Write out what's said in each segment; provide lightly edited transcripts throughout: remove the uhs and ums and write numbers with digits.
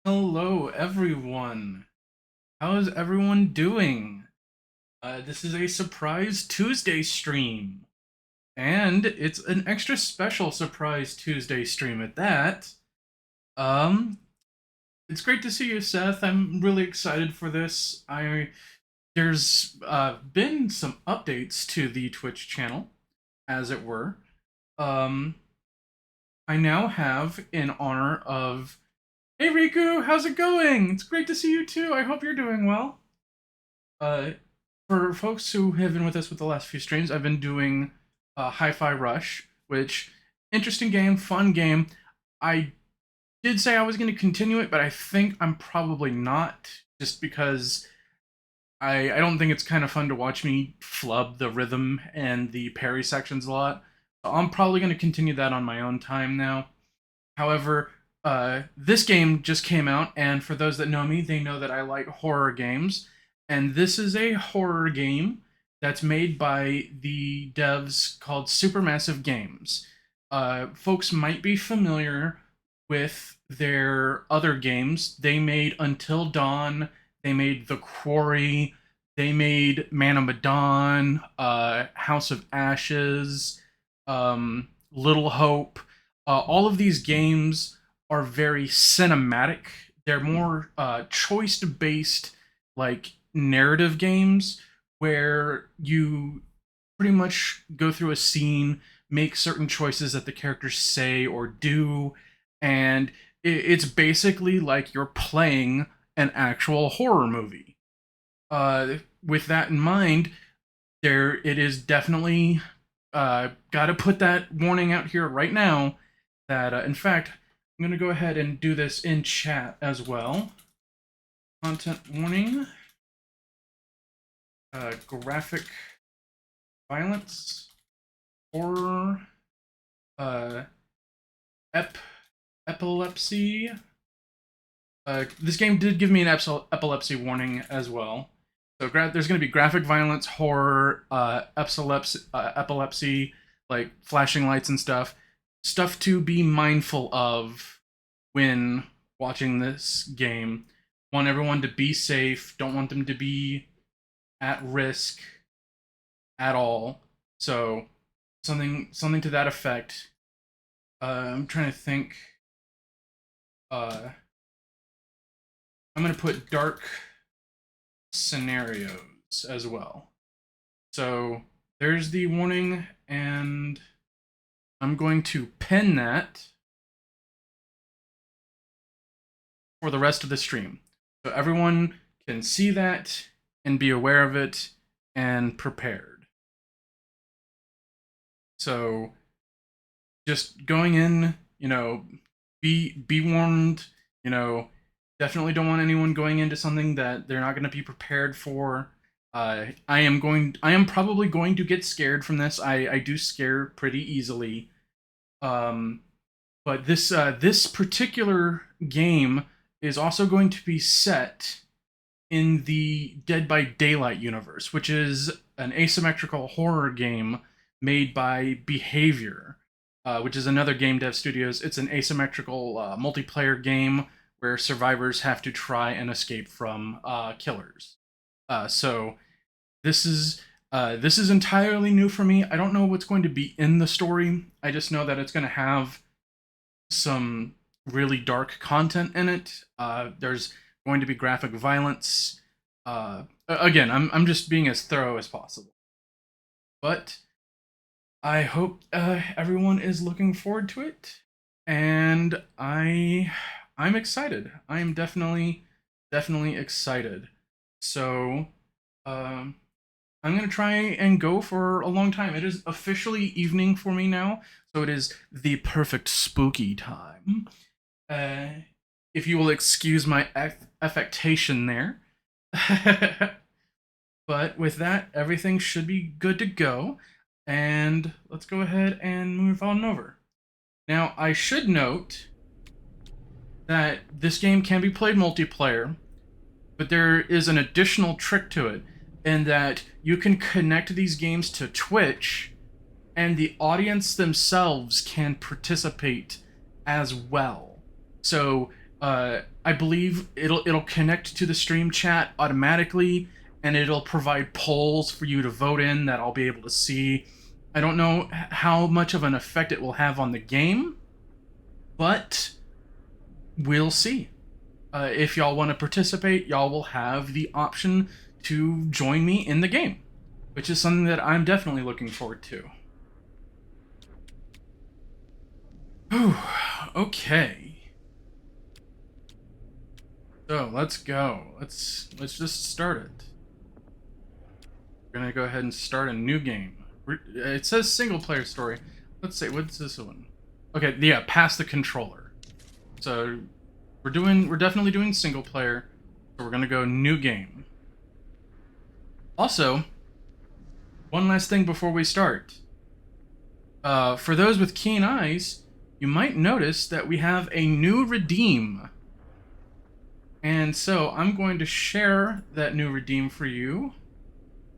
Hello, everyone. How is everyone doing? This is a surprise Tuesday stream, and it's an extra special surprise Tuesday stream at that. Um, it's great to see you, Seth. I'm really excited for this. There's been some updates to the Twitch channel, as it were. Um, I now have, in honor of, hey Riku, how's it going? It's great to see you too. I hope you're doing well. Uh, for folks who have been with us with the last few streams, I've been doing Hi-Fi Rush, which interesting game, fun game. I did say I was going to continue it, but I think I'm probably not, just because I don't think it's kind of fun to watch me flub the rhythm and the parry sections a lot. So I'm probably going to continue that on my own time now. However, this game just came out, and for those that know me, they know that I like horror games. And this is a horror game that's made by the devs called Supermassive Games. Folks might be familiar with their other games. They made Until Dawn, they made The Quarry, they made Man of Medan, House of Ashes, Little Hope. All of these games are very cinematic. They're more choice based, like narrative games, where you pretty much go through a scene, make certain choices that the characters say or do, and it's basically like you're playing an actual horror movie. With that in mind, there it is definitely got to put that warning out here right now that, in fact, I'm going to go ahead and do this in chat as well. Content warning, graphic violence, horror, uh, ep- epilepsy. This game did give me an epilepsy warning as well. So there's going to be graphic violence, horror, epilepsy, like flashing lights and stuff. Stuff to be mindful of when watching this game. Want everyone to be safe. Don't want them to be at risk at all. So something to that effect. I'm trying to think. Uh, I'm gonna put dark scenarios as well. So there's the warning, and I'm going to pin that for the rest of the stream. So everyone can see that and be aware of it and prepared. So just going in, be warned, definitely don't want anyone going into something that they're not going to be prepared for. I am probably going to get scared from this. I do scare pretty easily. Um, but this particular game is also going to be set in the Dead by Daylight universe, which is an asymmetrical horror game made by Behavior, which is another game dev studios. It's an asymmetrical multiplayer game where survivors have to try and escape from killers. So this is entirely new for me. I don't know what's going to be in the story. I just know that it's going to have some really dark content in it. There's going to be graphic violence. Again, I'm just being as thorough as possible. But I hope everyone is looking forward to it, and I'm excited. I am definitely excited. So um, I'm gonna try and go for a long time. It is officially evening for me now, so it is the perfect spooky time. Uh, if you will excuse my affectation there. But with that, everything should be good to go. And let's go ahead and move on over. Now, I should note that this game can be played multiplayer, but there is an additional trick to it in that you can connect these games to Twitch, and the audience themselves can participate as well. So I believe it'll connect to the stream chat automatically, and it'll provide polls for you to vote in that I'll be able to see. I don't know how much of an effect it will have on the game, but we'll see. If y'all want to participate, y'all will have the option to join me in the game, which is something that I'm definitely looking forward to. Whew, okay. So let's go. Let's just start it. We're gonna go ahead and start a new game. It says single player story. Let's say, what's this one? Okay, yeah, pass the controller. So we're definitely doing single player. So we're gonna go new game. Also, one last thing before we start. For those with keen eyes, you might notice that we have a new redeem. And so I'm going to share that new redeem for you.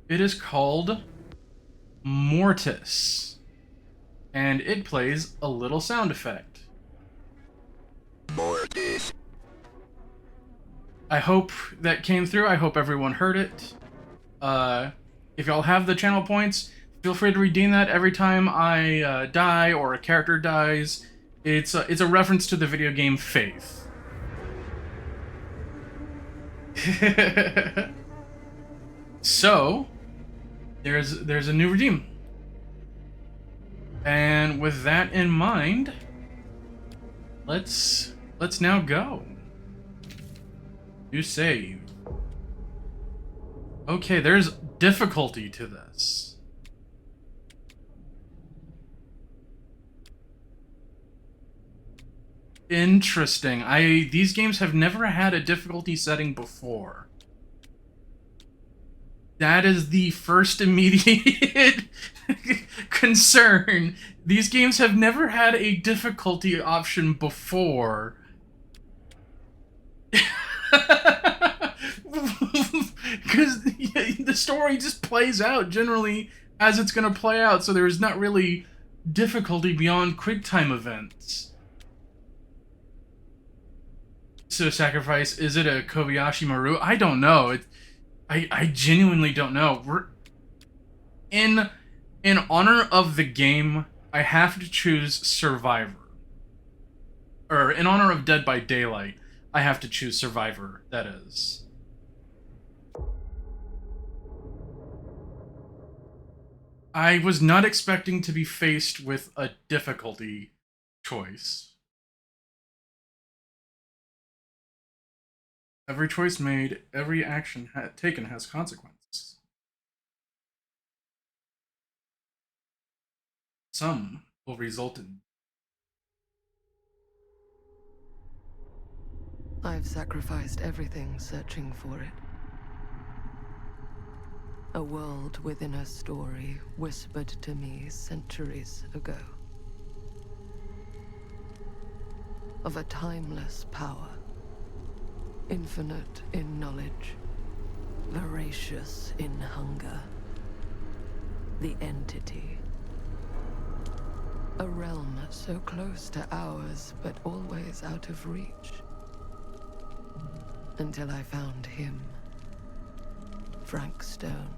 It is called Mortis. And it plays a little sound effect. Mortis. I hope that came through. I hope everyone heard it. If y'all have the channel points, feel free to redeem that every time I die or a character dies. It's a reference to the video game Faith. So, there's a new redeem. And with that in mind, let's now go. New save. Okay, there's difficulty to this. Interesting. These games have never had a difficulty setting before. That is the first immediate concern. These games have never had a difficulty option before. Because the story just plays out generally as it's going to play out, so there's not really difficulty beyond QuickTime events. So sacrifice, is it a Kobayashi Maru? I don't know. I genuinely don't know. In honor of the game, I have to choose Survivor. Or in honor of Dead by Daylight, I have to choose Survivor, that is. I was not expecting to be faced with a difficulty choice. Every choice made, every action taken has consequences. Some will result in... I've sacrificed everything searching for it. A world within a story whispered to me centuries ago. Of a timeless power. Infinite in knowledge. Voracious in hunger. The entity. A realm so close to ours, but always out of reach. Until I found him. Frank Stone.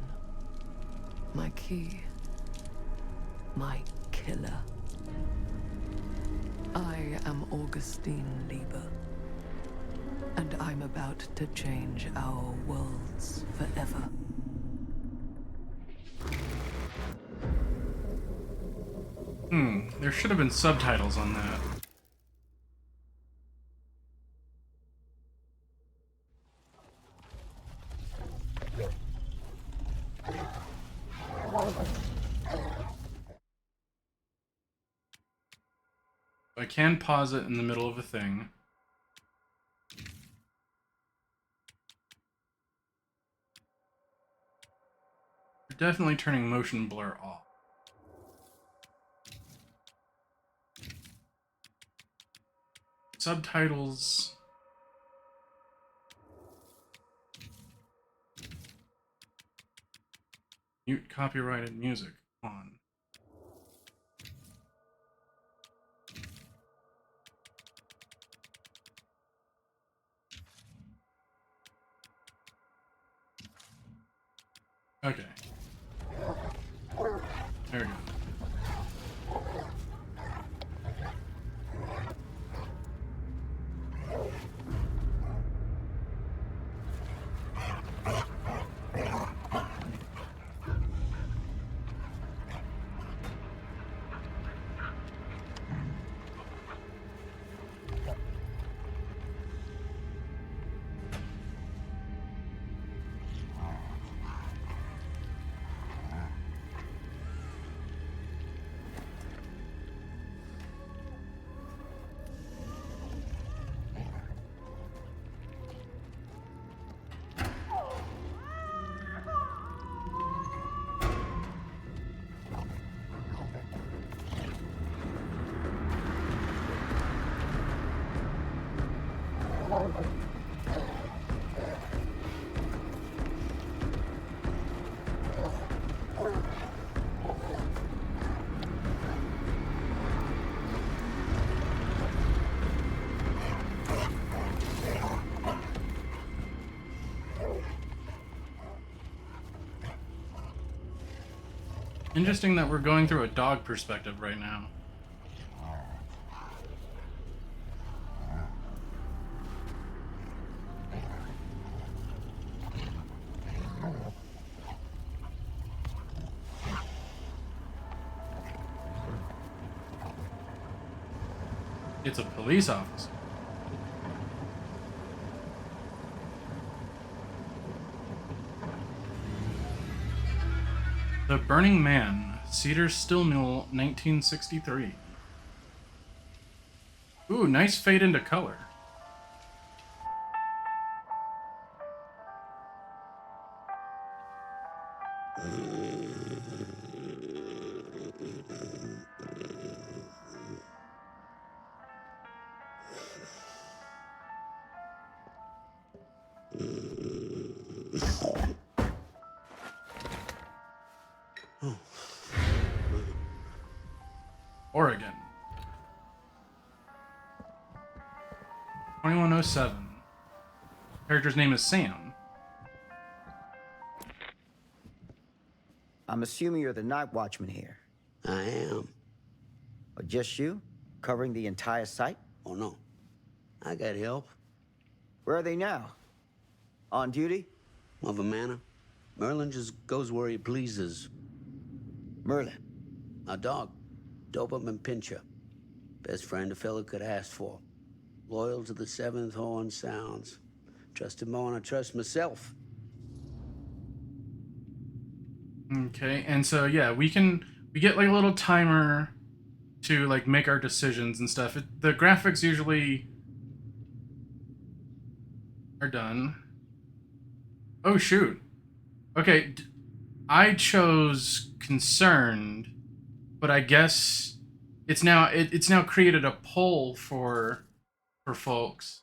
My key. My killer. I am Augustine Lieber. And I'm about to change our worlds forever. There should have been subtitles on that. I can pause it in the middle of a thing. You're definitely turning motion blur off. Subtitles. Mute copyrighted music on. Okay. There we go. Interesting that we're going through a dog perspective right now. It's a police officer. The Burning Man, Cedar Still Mill, 1963. Ooh, nice fade into color. Oregon. 2107. Character's name is Sam. I'm assuming you're the night watchman here. I am. Or just you? Covering the entire site? Oh, no. I got help. Where are they now? On duty? Mother Manor. Merlin just goes where he pleases. Merlin. A dog. Doberman Pinscher. Best friend a fella could ask for. Loyal to the seventh horn sounds. Trust him more than I trust myself. Okay, and so yeah, we get like a little timer to like make our decisions and stuff. The graphics usually are done. Oh shoot. Okay, I chose concerned, but I guess it's now created a poll for folks.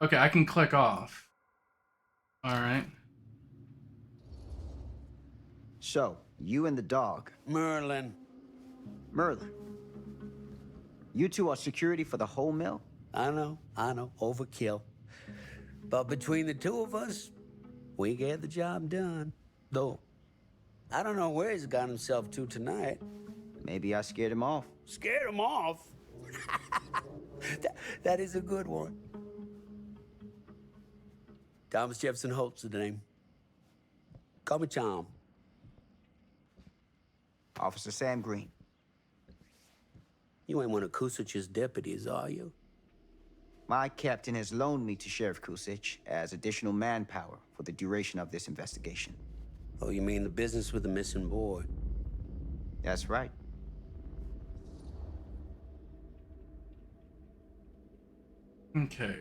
Okay, I can click off. All right. So, you and the dog. Merlin. Merlin. You two are security for the whole mill? I know. Overkill. But between the two of us, we get the job done. Though, I don't know where he's got himself to tonight. Maybe I scared him off. Scared him off? that is a good one. Thomas Jefferson Holt's the name. Call me Tom. Officer Sam Green. You ain't one of Kusich's deputies, are you? My captain has loaned me to Sheriff Kusich as additional manpower for the duration of this investigation. Oh, you mean the business with the missing boy? That's right. Okay.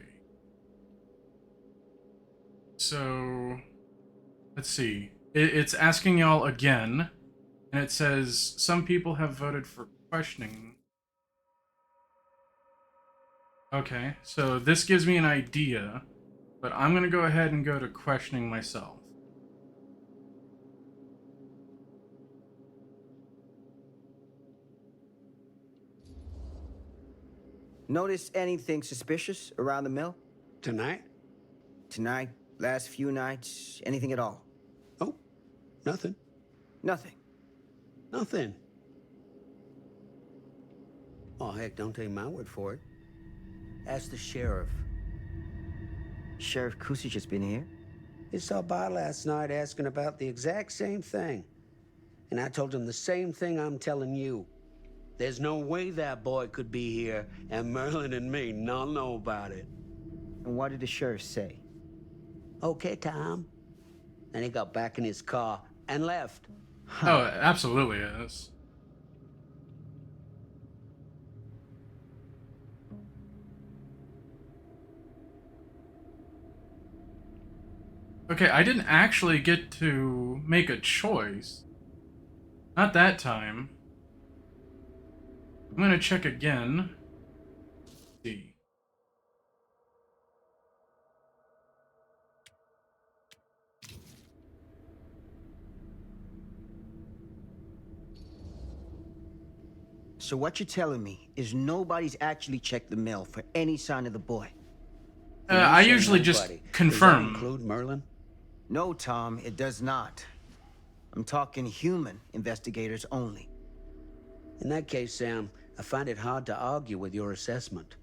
So, let's see. It's asking y'all again, and it says some people have voted for questioning. Okay, so this gives me an idea, but I'm gonna go ahead and go to questioning myself. Notice anything suspicious around the mill? Tonight? Tonight? Last few nights? Anything at all? Oh, Nothing. Nothing. Nothing. Oh, heck, don't take my word for it. Ask the sheriff. Sheriff Kusich has been here? He stopped by last night asking about the exact same thing. And I told him the same thing I'm telling you. There's no way that boy could be here, and Merlin and me not know about it. And what did the sheriff say? Okay, Tom. Then he got back in his car and left. Oh, it absolutely is. Okay, I didn't actually get to make a choice. Not that time. I'm gonna check again. See. So what you're telling me is nobody's actually checked the mail for any sign of the boy? I You say usually just nobody. Does that confirm. include Merlin? No, Tom, it does not. I'm talking human investigators only. In that case, Sam, I find it hard to argue with your assessment.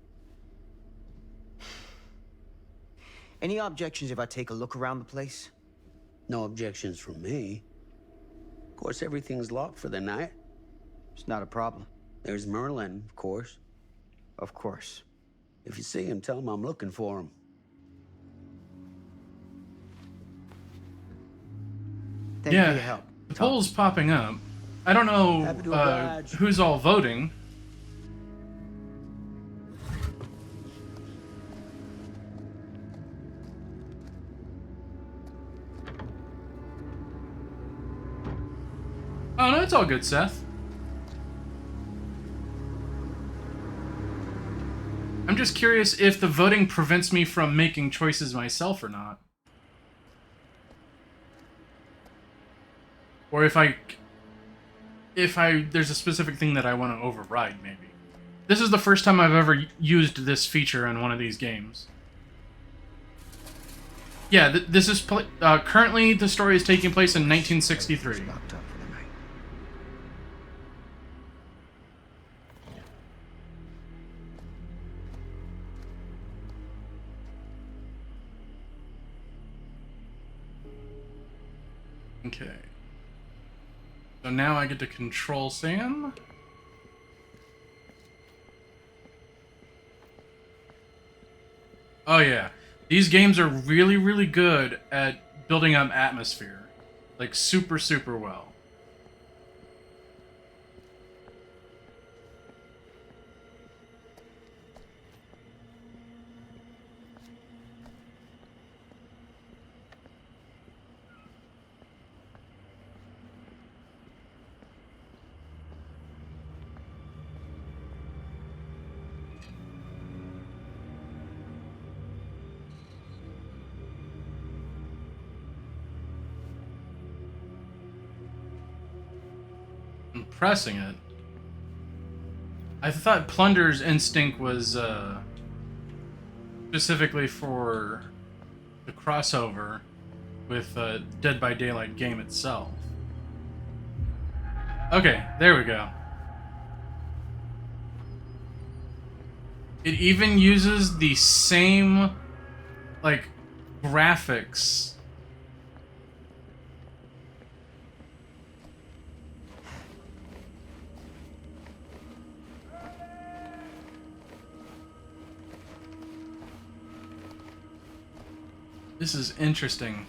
Any objections if I take a look around the place? No objections from me. Of course, everything's locked for the night. It's not a problem. There's Merlin, of course. Of course. If you see him, tell him I'm looking for him. Thank you for Yeah, your help. the Tom. poll's popping up. I don't know Happy to oblige. who's all voting. Oh no, it's all good, Seth. I'm just curious if the voting prevents me from making choices myself or not. Or if there's a specific thing that I want to override, maybe. This is the first time I've ever used this feature in one of these games. Yeah, this is currently the story is taking place in 1963. It's locked up for the night. Okay. So now I get to control Sam. Oh yeah. These games are really, really good at building up atmosphere. Like super, super well. I'm pressing it. I thought Plunder's instinct was specifically for the crossover with Dead by Daylight game itself. Okay, there we go. It even uses the same, like, graphics. This is interesting.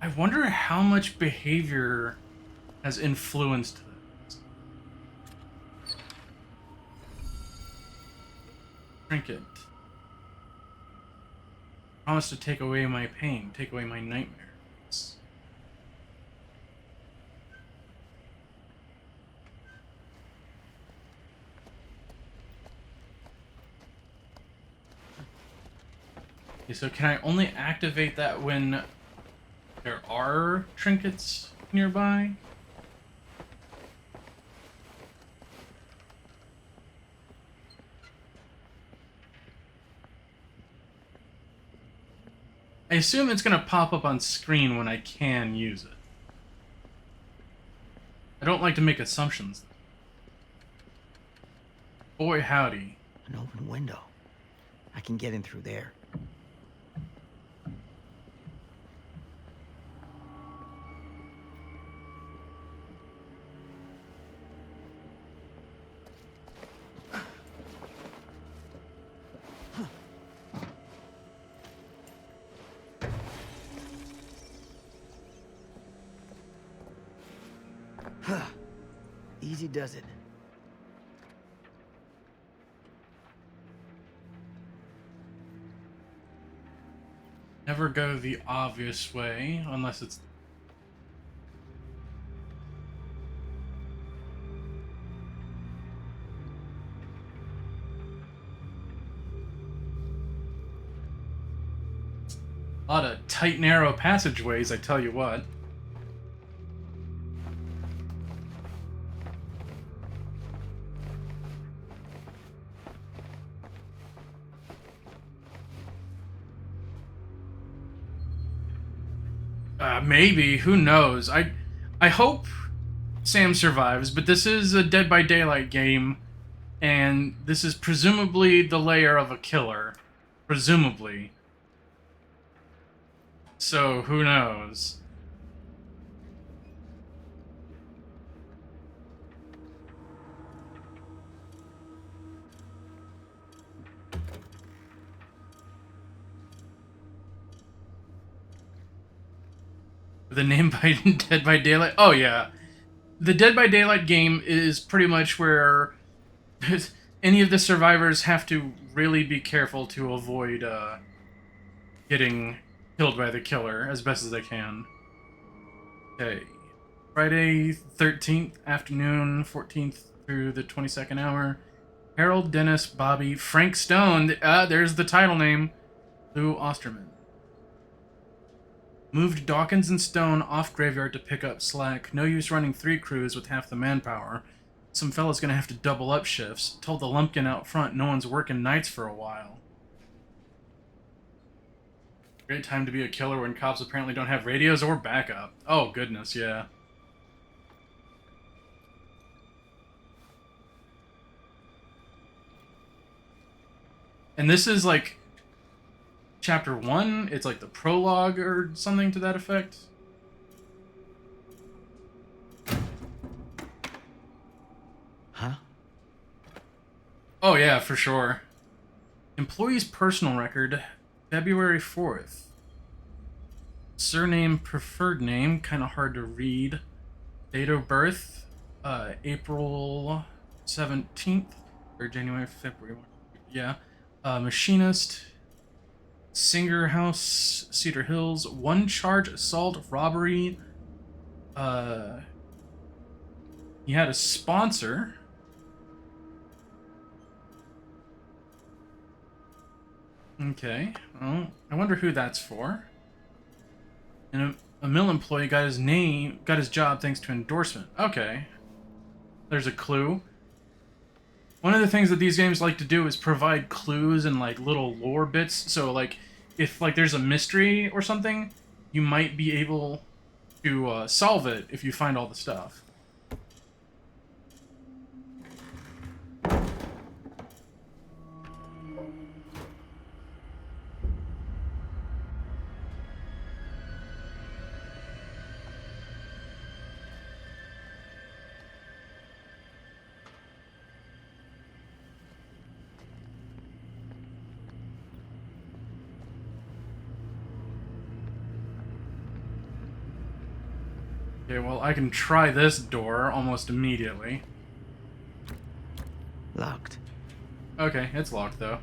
I wonder how much behavior has influenced this. Trinket. Promise to take away my pain, take away my nightmares. Okay, so can I only activate that when there are trinkets nearby? I assume it's going to pop up on screen when I can use it. I don't like to make assumptions. Boy, howdy. An open window. I can get in through there. Easy does it. Never go the obvious way, unless it's... a lot of tight, narrow passageways, I tell you what. Maybe, who knows? I hope Sam survives, but this is a Dead by Daylight game, and this is presumably the lair of a killer. Presumably. So, who knows? The name by Dead by Daylight? Oh, yeah. The Dead by Daylight game is pretty much where any of the survivors have to really be careful to avoid getting killed by the killer as best as they can. Okay. Friday 13th afternoon, 14th through the 22nd hour. Harold, Dennis, Bobby, Frank Stone. There's the title name. Lou Osterman. Moved Dawkins and Stone off graveyard to pick up slack. No use running 3 crews with half the manpower. Some fella's gonna have to double up shifts. Told the lumpkin out front no one's working nights for a while. Great time to be a killer when cops apparently don't have radios or backup. Oh, goodness, yeah. And this is like Chapter 1, it's like the prologue or something to that effect. Huh? Oh yeah, for sure. Employee's personal record, February 4th. Surname, preferred name, kind of hard to read. Date of birth, April 17th, or January, February, yeah. Machinist, Singer House, Cedar Hills, 1 charge assault, robbery. He had a sponsor. Okay, well, I wonder who that's for. And a mill employee got his job thanks to endorsement. Okay. There's a clue. One of the things that these games like to do is provide clues and like little lore bits. So like, if like there's a mystery or something, you might be able to solve it if you find all the stuff. Okay, well, I can try this door almost immediately. Locked. Okay, it's locked, though.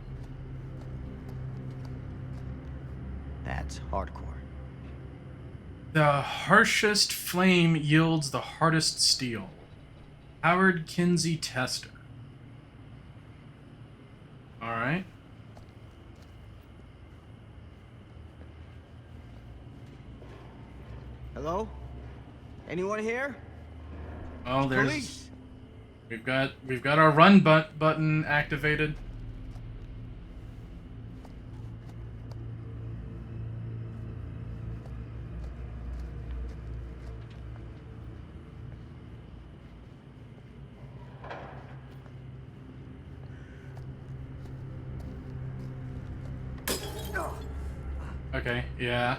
That's hardcore. The harshest flame yields the hardest steel. Howard Kinsey Tester. Alright. Hello? Anyone here? Oh, there's... Police! We've got our run button activated. Okay, yeah.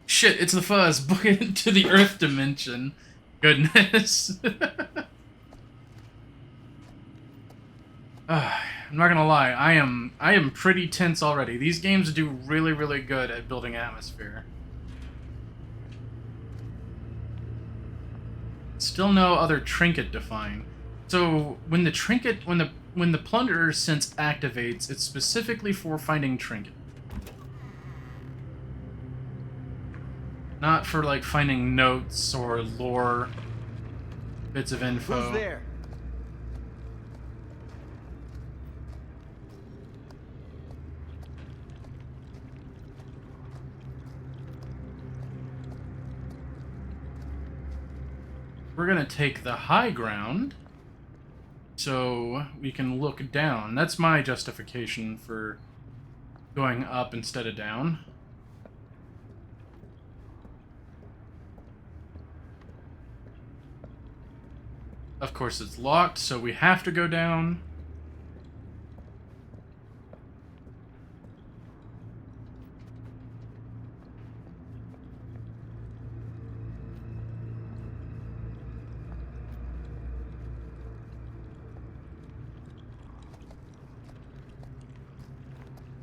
Shit, it's the fuzz. Book it into the Earth dimension. Goodness. I'm not gonna lie, I am pretty tense already. These games do really, really good at building atmosphere. Still no other trinket to find. So when the trinket, when the plunderer sense activates, it's specifically for finding trinket, not for like finding notes or lore bits of info. Who's there? We're gonna take the high ground so we can look down. That's my justification for going up instead of down. Of course it's locked, so we have to go down.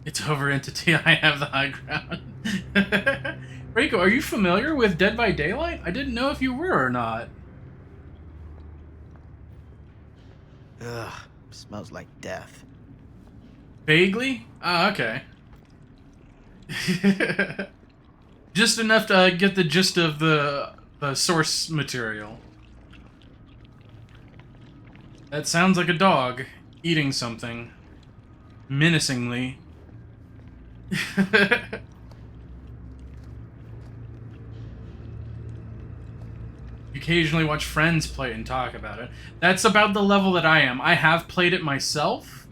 It's over, entity. I have the high ground. Reiko, are you familiar with Dead by Daylight? I didn't know if you were or not. Ugh, smells like death. Vaguely? Ah, okay. Just enough to get the gist of the source material. That sounds like a dog eating something menacingly. Occasionally watch friends play it and talk about it. That's about the level that I am. I have played it myself,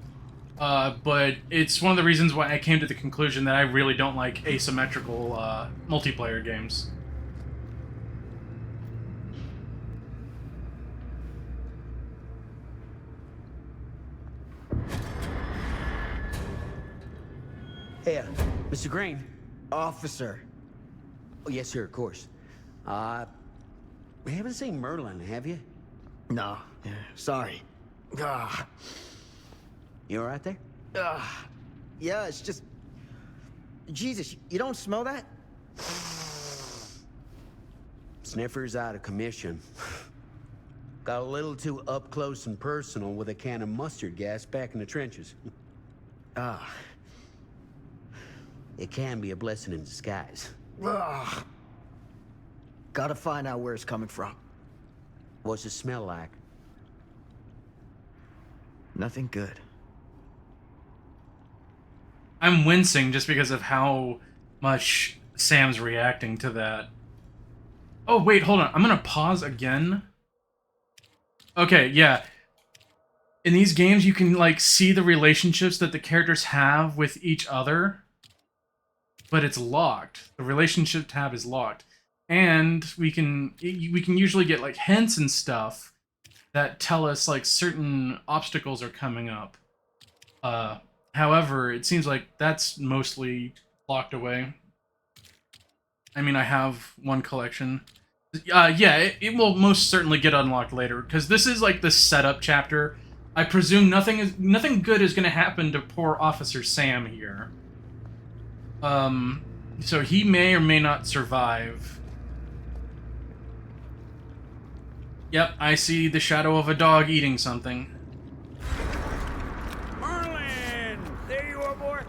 but it's one of the reasons why I came to the conclusion that I really don't like asymmetrical multiplayer games. Hey, Mr. Green. Officer. Oh, yes, sir, of course. We haven't seen Merlin, have you? No, yeah, sorry. Ugh. You all right there? Ugh. Yeah, it's just... Jesus, you don't smell that? Sniffer's out of commission. Got a little too up close and personal with a can of mustard gas back in the trenches. Ugh. It can be a blessing in disguise. Ugh. Gotta find out where it's coming from. What's it smell like? Nothing good. I'm wincing just because of how much Sam's reacting to that. Oh, wait, hold on. I'm gonna pause again. Okay, yeah. In these games, you can, like, see the relationships that the characters have with each other, but it's locked. The relationship tab is locked. And we can usually get, like, hints and stuff that tell us, like, certain obstacles are coming up. However, it seems like that's mostly locked away. I mean, I have one collection. Yeah, it will most certainly get unlocked later, because this is, like, the setup chapter. I presume nothing good is going to happen to poor Officer Sam here. So he may or may not survive. Yep, I see the shadow of a dog eating something. Merlin! There you are, boy.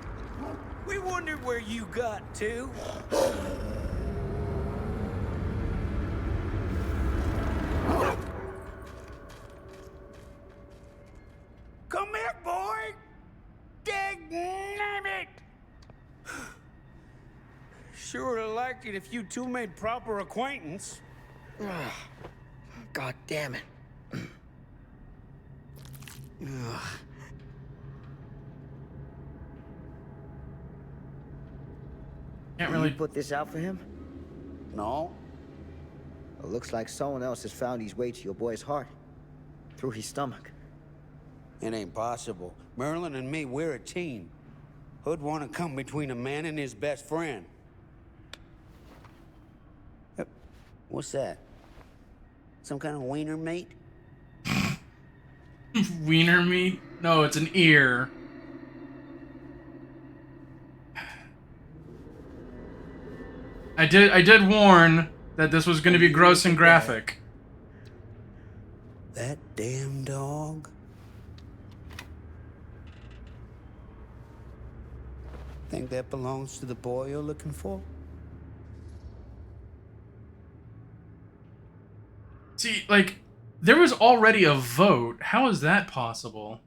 We wondered where you got to. Come here, boy! Dang-nabbit! Sure would have liked it if you two made proper acquaintance. Ugh. God damn it. Ugh. Can't You really... put this out for him? No. It looks like someone else has found his way to your boy's heart. Through his stomach. It ain't possible. Merlin and me, we're a team. Who'd want to come between a man and his best friend? What's that? Some kind of wiener meat? Wiener meat? No, it's an ear. I did warn that this was going to be gross and graphic. That damn dog? Think that belongs to the boy you're looking for? See, like, there was already a vote. How is that possible?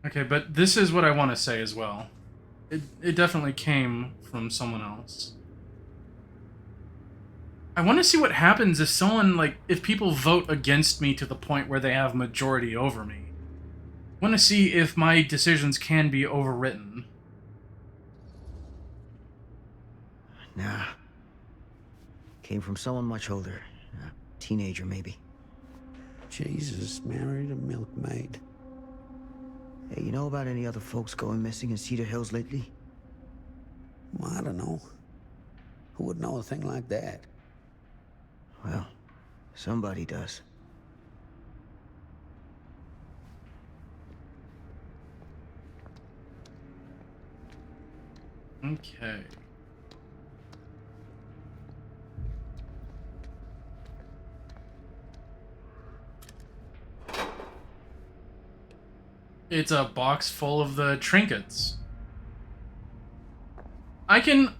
Okay, but this is what I want to say as well. It definitely came from someone else. I want to see what happens if someone, like, if people vote against me to the point where they have majority over me. I want to see if my decisions can be overwritten. Nah. Came from someone much older. A teenager, maybe. Jesus, married a milkmaid. Hey, you know about any other folks going missing in Cedar Hills lately? Well, I don't know. Who would know a thing like that? Well, somebody does. Okay. It's a box full of the trinkets. I can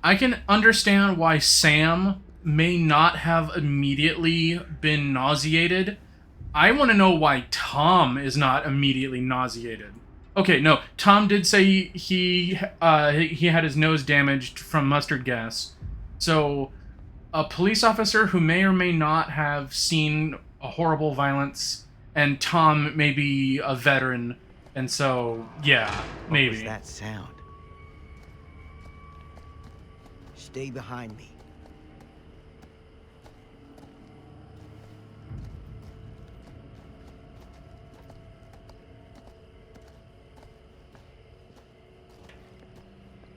understand why Sam may not have immediately been nauseated. I want to know why Tom is not immediately nauseated. Okay, no, Tom did say he had his nose damaged from mustard gas. So, a police officer who may or may not have seen a horrible violence, and Tom may be a veteran, and so, yeah, maybe. What was that sound? Stay behind me.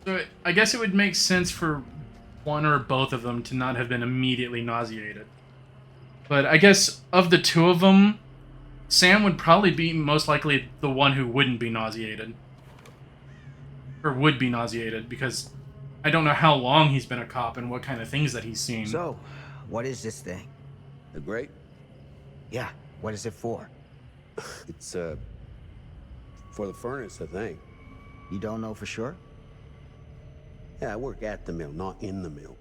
So I guess it would make sense for one or both of them to not have been immediately nauseated. But I guess of the two of them, Sam would probably be most likely the one who wouldn't be nauseated. Or would be nauseated, because I don't know how long he's been a cop and what kind of things that he's seen. So, what is this thing? The grate? Yeah, what is it for? It's, for the furnace, I think. You don't know for sure? Yeah, I work at the mill, not in the mill.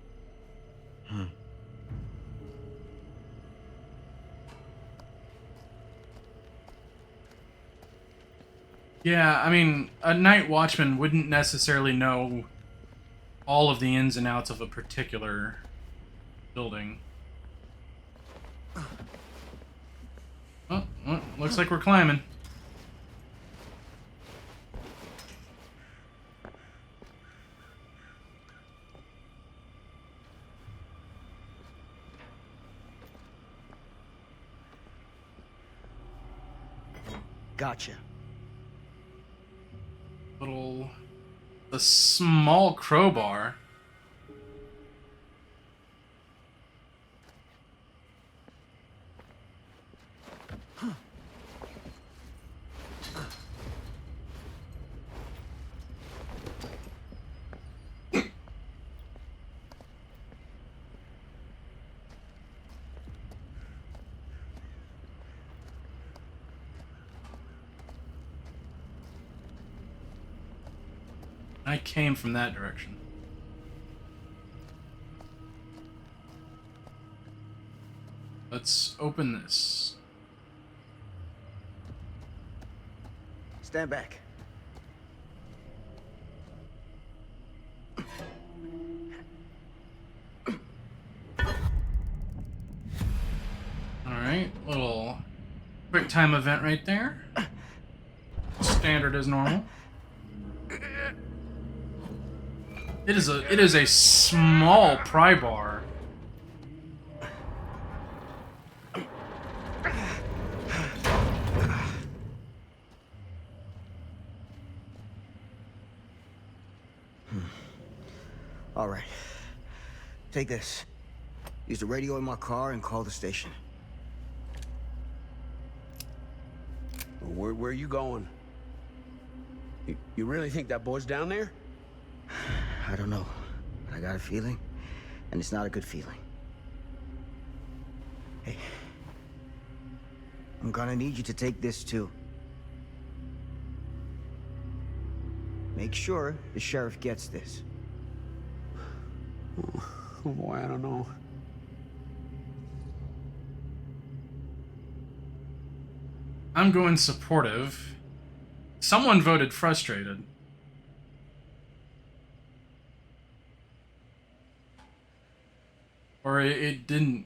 Yeah, I mean, a night watchman wouldn't necessarily know all of the ins and outs of a particular building. Oh, well, looks like we're climbing. Gotcha. A small crowbar. I came from that direction. Let's open this. Stand back. Alright, little quick time event right there. Standard as normal. It is a small pry bar. All right. Take this. Use the radio in my car and call the station. Where are you going? You really think that boy's down there? I don't know, but I got a feeling, and it's not a good feeling. Hey, I'm gonna need you to take this too. Make sure the sheriff gets this. Oh boy, I don't know. I'm going supportive. Someone voted frustrated. Or it didn't.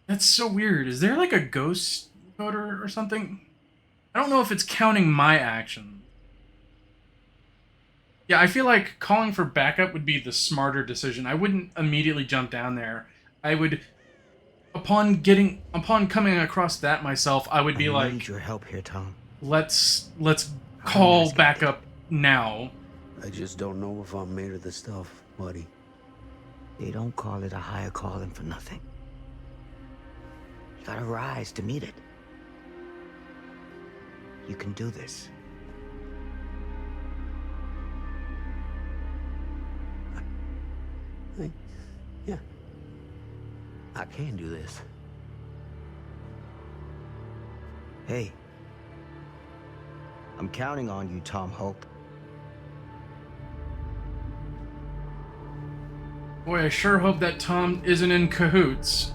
That's so weird. Is there like a ghost voter or something? I don't know if it's counting my actions. Yeah, I feel like calling for backup would be the smarter decision. I wouldn't immediately jump down there. I would, upon coming across that myself, I would be I need like, your help here, Tom. let's I'm call asking backup now. I just don't know if I'm made of this stuff, buddy. They don't call it a higher calling for nothing. You gotta rise to meet it. You can do this. Yeah. I can do this. Hey. I'm counting on you, Tom Hope. Boy, I sure hope that Tom isn't in cahoots.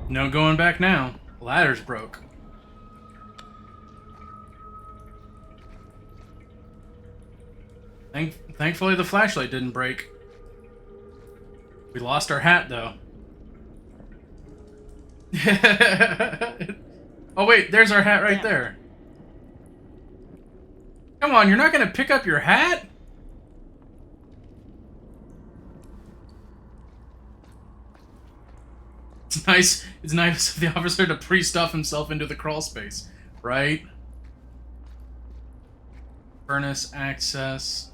No going back now. Ladder's broke. Thankfully the flashlight didn't break. We lost our hat though. Oh wait, there's our hat right there. Come on, you're not gonna pick up your hat? It's nice of the officer to pre-stuff himself into the crawl space, right? Furnace access.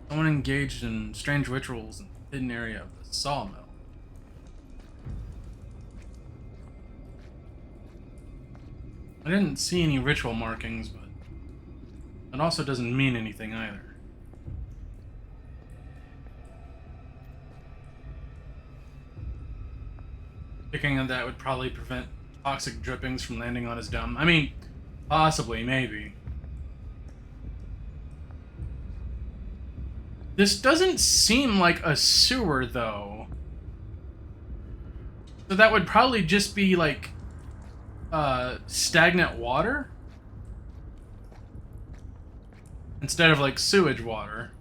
Someone engaged in strange rituals in the hidden area of the sawmill. I didn't see any ritual markings, but it also doesn't mean anything either. Picking on that would probably prevent toxic drippings from landing on his dome. I mean, possibly, maybe. This doesn't seem like a sewer, though. So that would probably just be, like, stagnant water? Instead of, like, sewage water.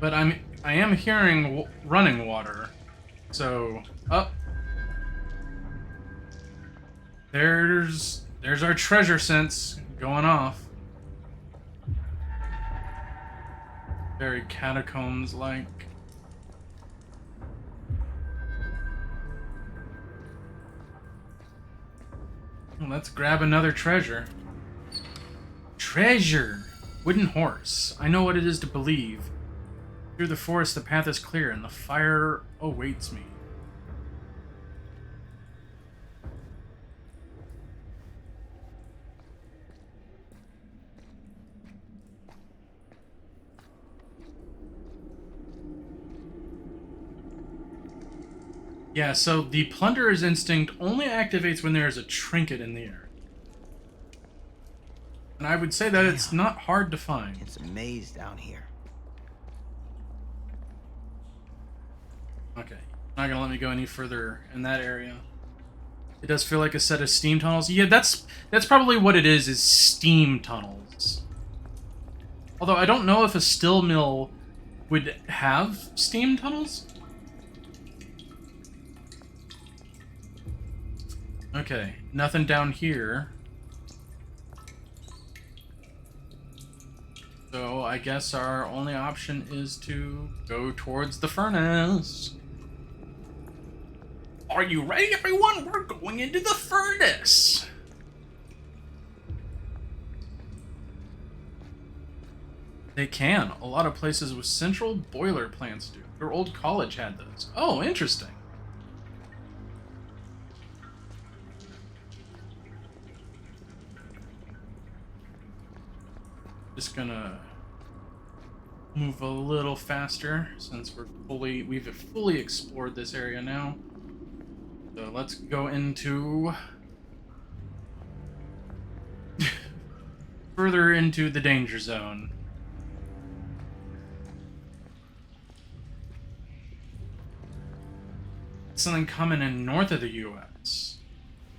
But I am hearing running water. So, up. There's our treasure sense going off. Very catacombs-like. Well, let's grab another treasure. Treasure! Wooden horse. I know what it is to believe. Through the forest, the path is clear, and the fire awaits me. Yeah, so the Plunderer's Instinct only activates when there is a trinket in the air. And I would say that it's Damn. not hard to find. It's a maze down here. Okay, not gonna let me go any further in that area. It does feel like a set of steam tunnels. Yeah, that's probably what it is steam tunnels. Although I don't know if a still mill would have steam tunnels. Okay, nothing down here. So I guess our only option is to go towards the furnace. Are you ready, everyone? We're going into the furnace! They can. A lot of places with central boiler plants do. Your old college had those. Oh, interesting. Just gonna move a little faster since we've fully explored this area now. So let's go into further into the danger zone. Something common in north of the US,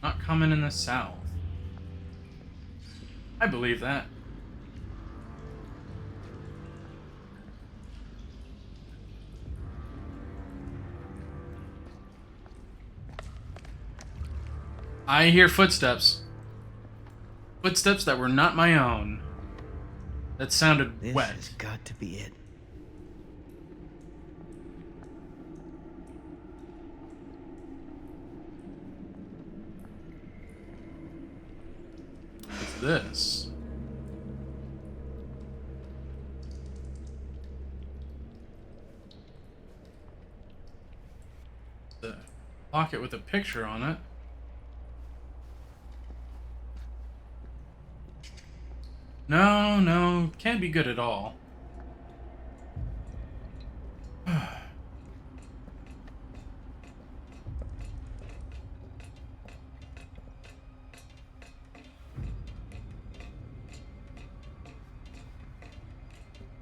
not common in the south. I believe that. I hear footsteps. Footsteps that were not my own. That sounded This wet. has got to be it. What's this? The pocket with a picture on it. No, no, can't be good at all.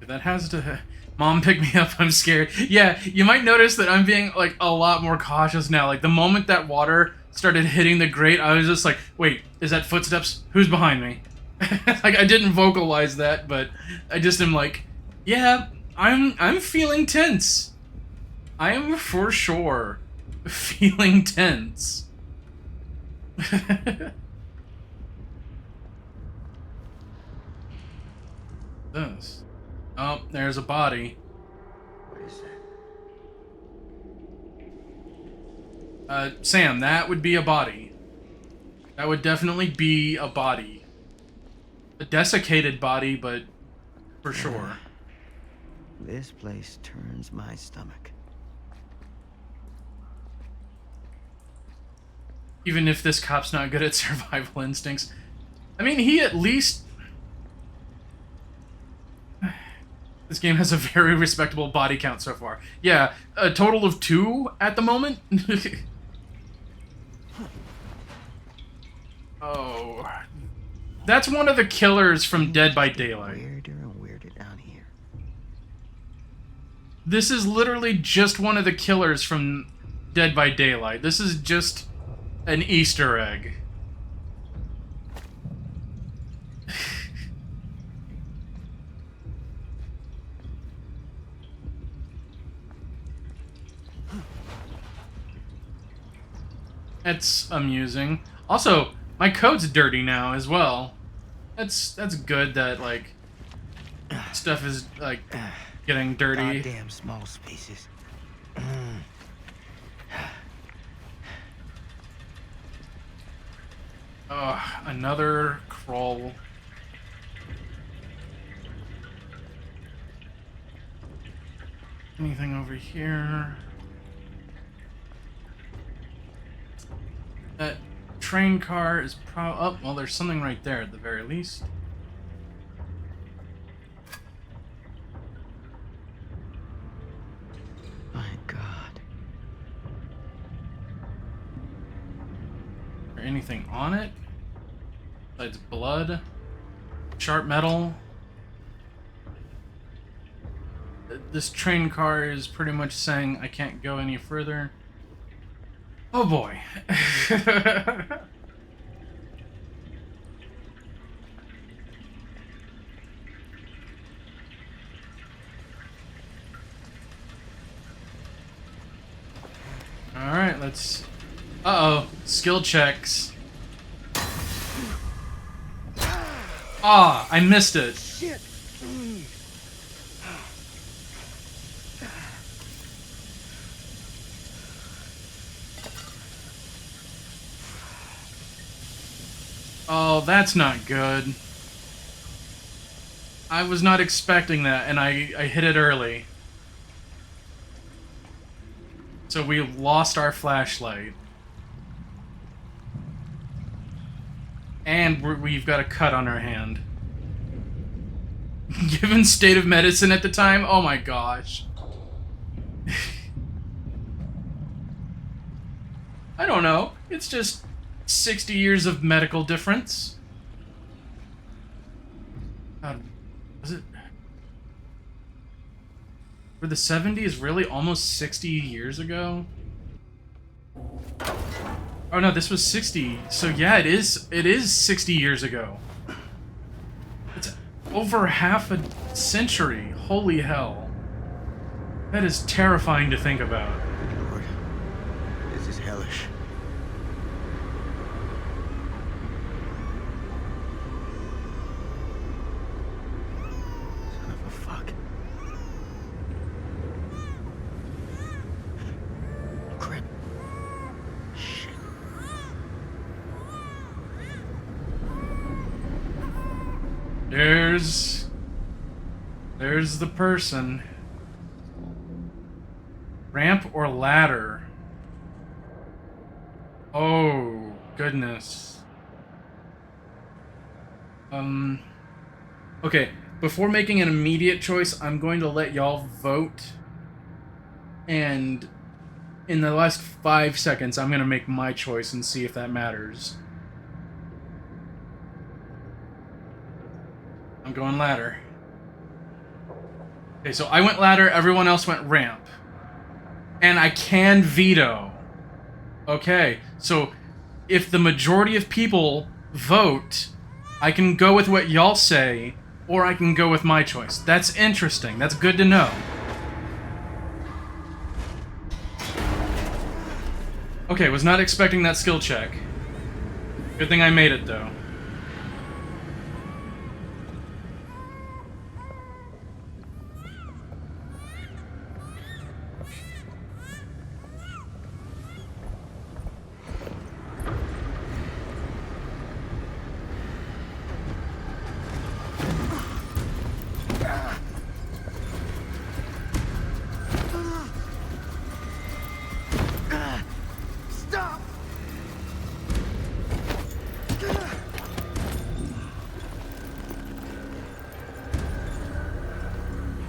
That has to... Mom, pick me up, I'm scared. Yeah, you might notice that I'm being, like, a lot more cautious now. Like, the moment that water started hitting the grate, I was just like, wait, is that footsteps? Who's behind me? Like, I didn't vocalize that, but I just am like, yeah, I'm feeling tense. I am for sure feeling tense. This. Oh, there's a body. What is that? Sam, that would be a body. That would definitely be a body. A desiccated body, but for sure. This place turns my stomach. Even if this cop's not good at survival instincts. I mean, he at least... This game has a very respectable body count so far. Yeah, a total of 2 at the moment. Oh. That's one of the killers from Dead by Daylight. Weirder and weirder down here. This is literally just one of the killers from Dead by Daylight. This is just an Easter egg. That's amusing. Also, my code's dirty now as well. That's good that, like, stuff is, like, getting dirty. Goddamn small spaces. Another crawl. Anything over here? That train car is oh, well, there's something right there at the very least. My God. anything on it? Besides blood? Sharp metal? This train car is pretty much saying I can't go any further. Oh boy. Alright, let's... Uh-oh. Skill checks. Ah, I missed it. Shit! Oh, that's not good. I was not expecting that, and I hit it early. So we lost our flashlight. And we've got a cut on our hand. Given state of medicine at the time, oh my gosh. I don't know. It's just 60 years of medical difference. Was it... For the 70s, really? Almost 60 years ago? Oh no, this was 60. So yeah, it is 60 years ago. It's over half a century. Holy hell. That is terrifying to think about. Lord, this is hellish. Son of a fuck. Crap. Shit. There's the person. Ramp or ladder? Oh, goodness. Okay, before making an immediate choice, I'm going to let y'all vote. And in the last 5 seconds, I'm going to make my choice and see if that matters. I'm going ladder. Okay, so I went ladder, everyone else went ramp. And I can veto. Okay, so if the majority of people vote, I can go with what y'all say, or I can go with my choice. That's interesting. That's good to know. Okay, was not expecting that skill check. Good thing I made it, though. Stop!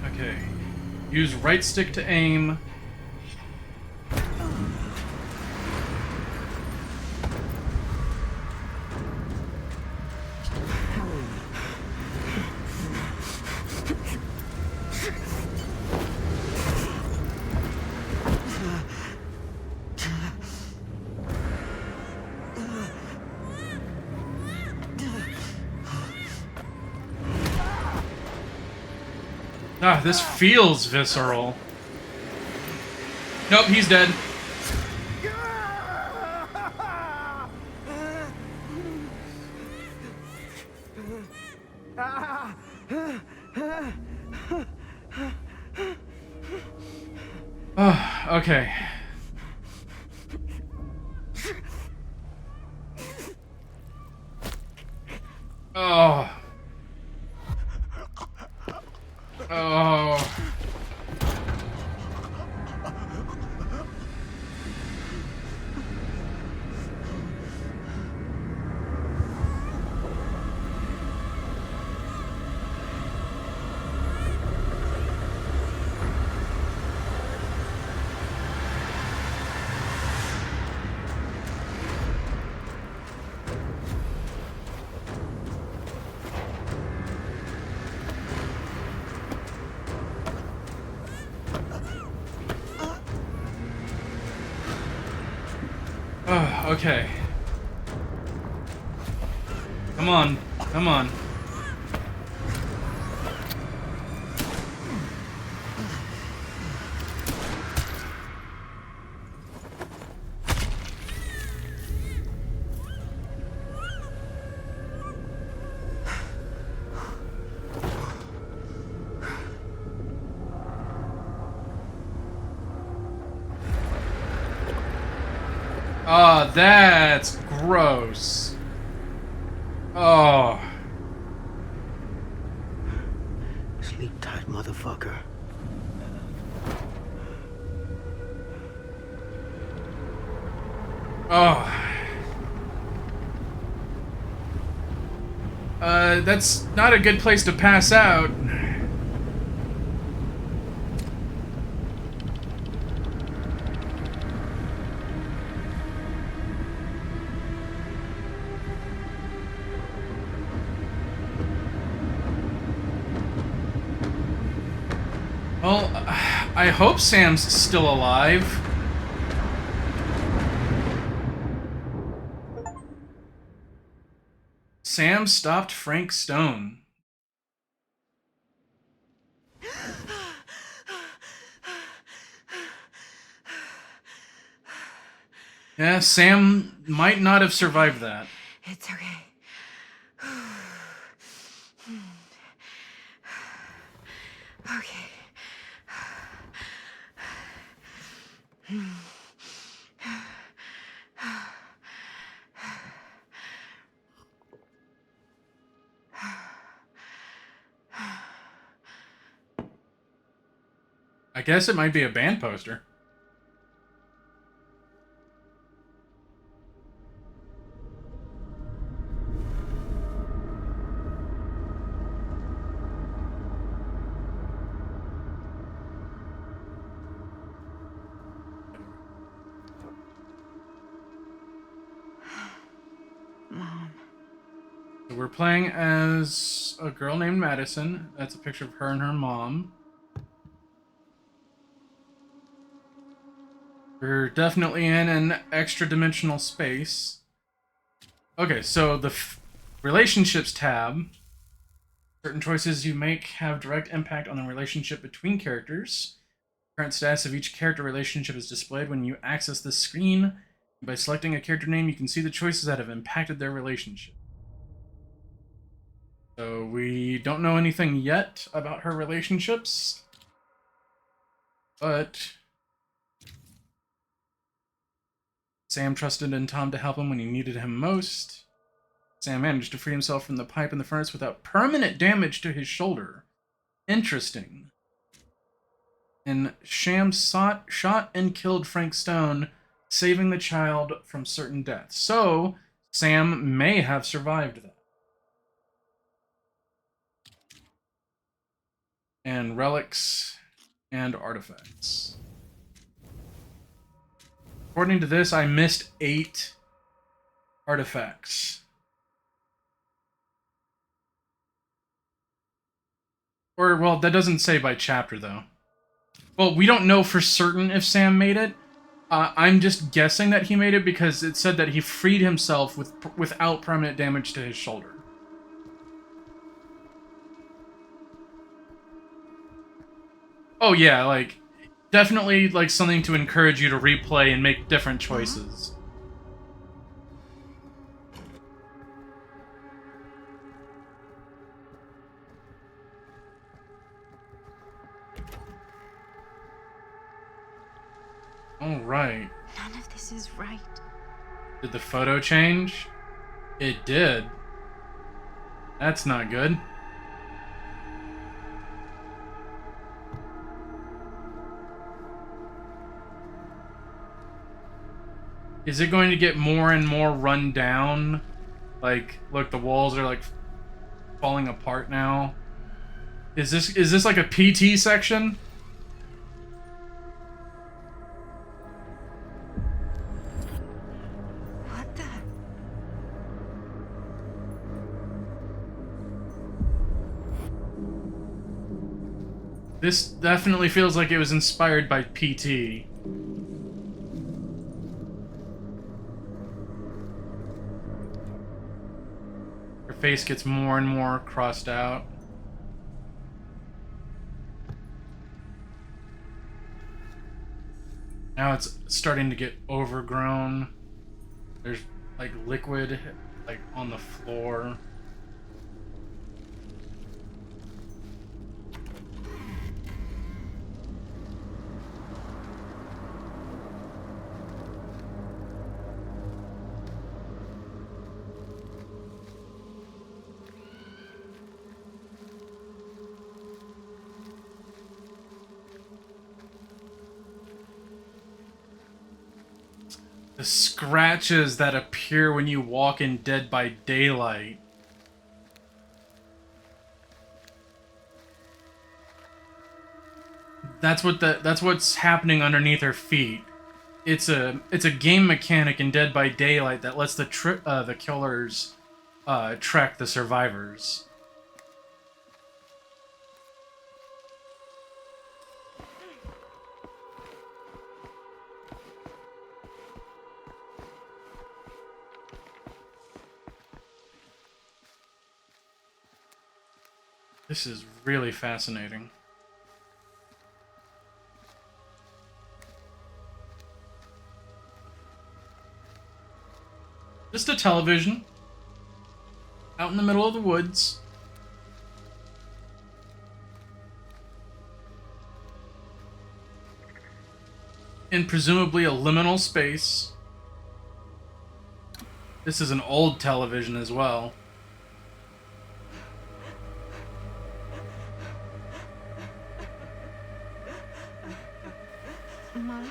Okay. Use right stick to aim. Ah, this feels visceral. Nope, he's dead. Oh, okay. Oh. Oh. Oh, okay. Come on. Come on. Oh, that's gross. Oh. Sleep tight, motherfucker. Oh. That's not a good place to pass out. Well, I hope Sam's still alive. Sam stopped Frank Stone. Yeah, Sam might not have survived that. It's okay. Okay. I guess it might be a band poster. Mom. So we're playing as a girl named Madison. That's a picture of her and her mom. We're definitely in an extra-dimensional space. Okay, so the relationships tab. Certain choices you make have direct impact on the relationship between characters. Current status of each character relationship is displayed when you access the screen. By selecting a character name, you can see the choices that have impacted their relationship. So we don't know anything yet about her relationships, but Sam trusted in Tom to help him when he needed him most. Sam managed to free himself from the pipe in the furnace without permanent damage to his shoulder. Interesting. And Sham shot and killed Frank Stone, saving the child from certain death. So, Sam may have survived that. And relics and artifacts. According to this, I missed 8 artifacts. Or, well, that doesn't say by chapter, though. Well, we don't know for certain if Sam made it. I'm just guessing that he made it because it said that he freed himself without permanent damage to his shoulder. Oh yeah, like, definitely like something to encourage you to replay and make different choices. All right. None of this is right. Did the photo change? It did. That's not good. Is it going to get more and more run down? Like, look, the walls are like falling apart now. Is this like a PT section? What the? This definitely feels like it was inspired by PT. face gets more and more crossed out. Now it's starting to get overgrown. There's like liquid like on the floor. The scratches that appear when you walk in Dead by Daylight. That's what's happening underneath her feet. It's a game mechanic in Dead by Daylight that lets the killers track the survivors. This is really fascinating. Just a television out in the middle of the woods. In presumably a liminal space. This is an old television as well. Mom?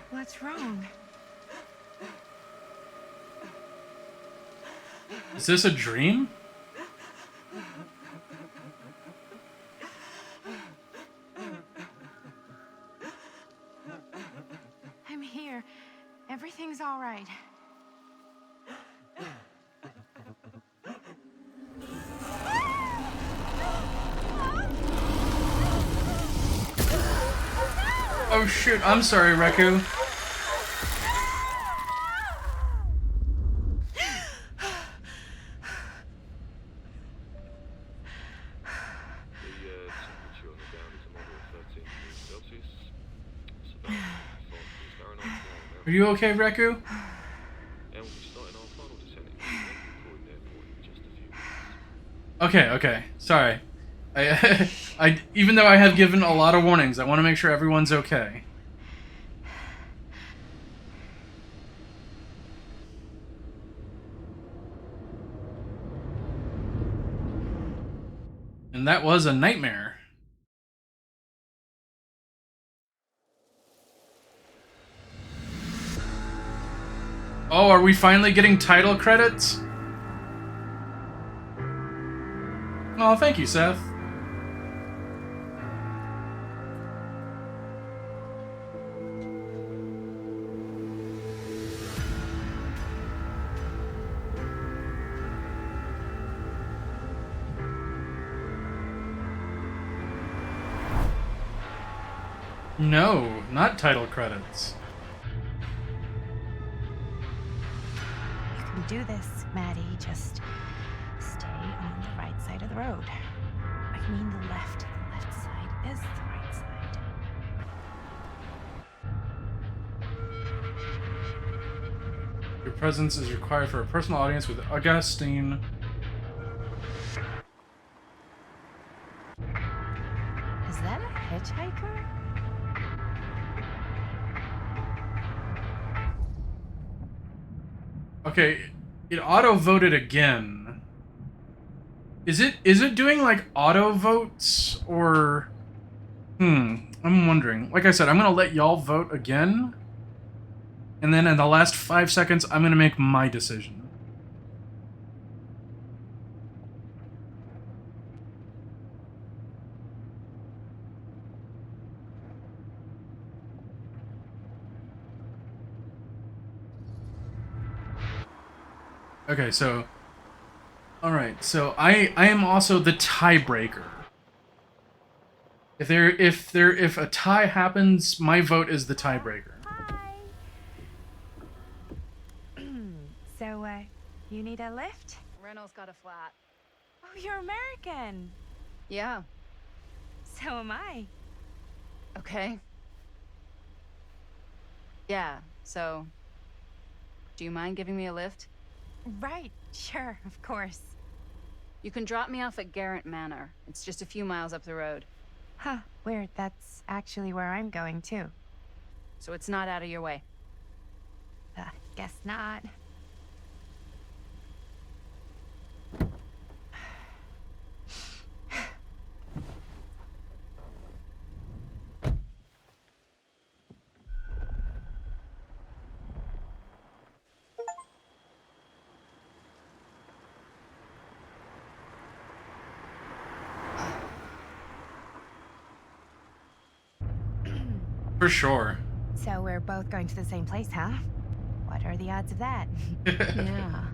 What's wrong? Is this a dream? I'm here. Everything's all right. Oh shoot, I'm sorry, Reku. Are you okay, Reku? Okay. Sorry. I even though I have given a lot of warnings, I want to make sure everyone's okay. And that was a nightmare. Oh, are we finally getting title credits? Oh, thank you, Seth. No, not title credits. You can do this, Maddie. Just stay on the right side of the road. I mean the left. The left side is the right side. Your presence is required for a personal audience with Augustine. Is that a hitchhiker? Okay, it auto-voted again. Is it doing like auto votes or I'm wondering. Like I said, I'm gonna let y'all vote again. And then in the last 5 seconds, I'm gonna make my decision. Okay, so alright, so I am also the tiebreaker. If a tie happens, my vote is the tiebreaker. Hi. So, You need a lift? Reynolds got a flat. Oh, you're American. Yeah. So am I. Okay. Yeah, so... Do you mind giving me a lift? Right, sure, of course. You can drop me off at Garrett Manor. It's just a few miles up the road. Huh, weird. That's actually where I'm going, too. So it's not out of your way. Guess not. For sure. So we're both going to the same place, huh? What are the odds of that? Yeah.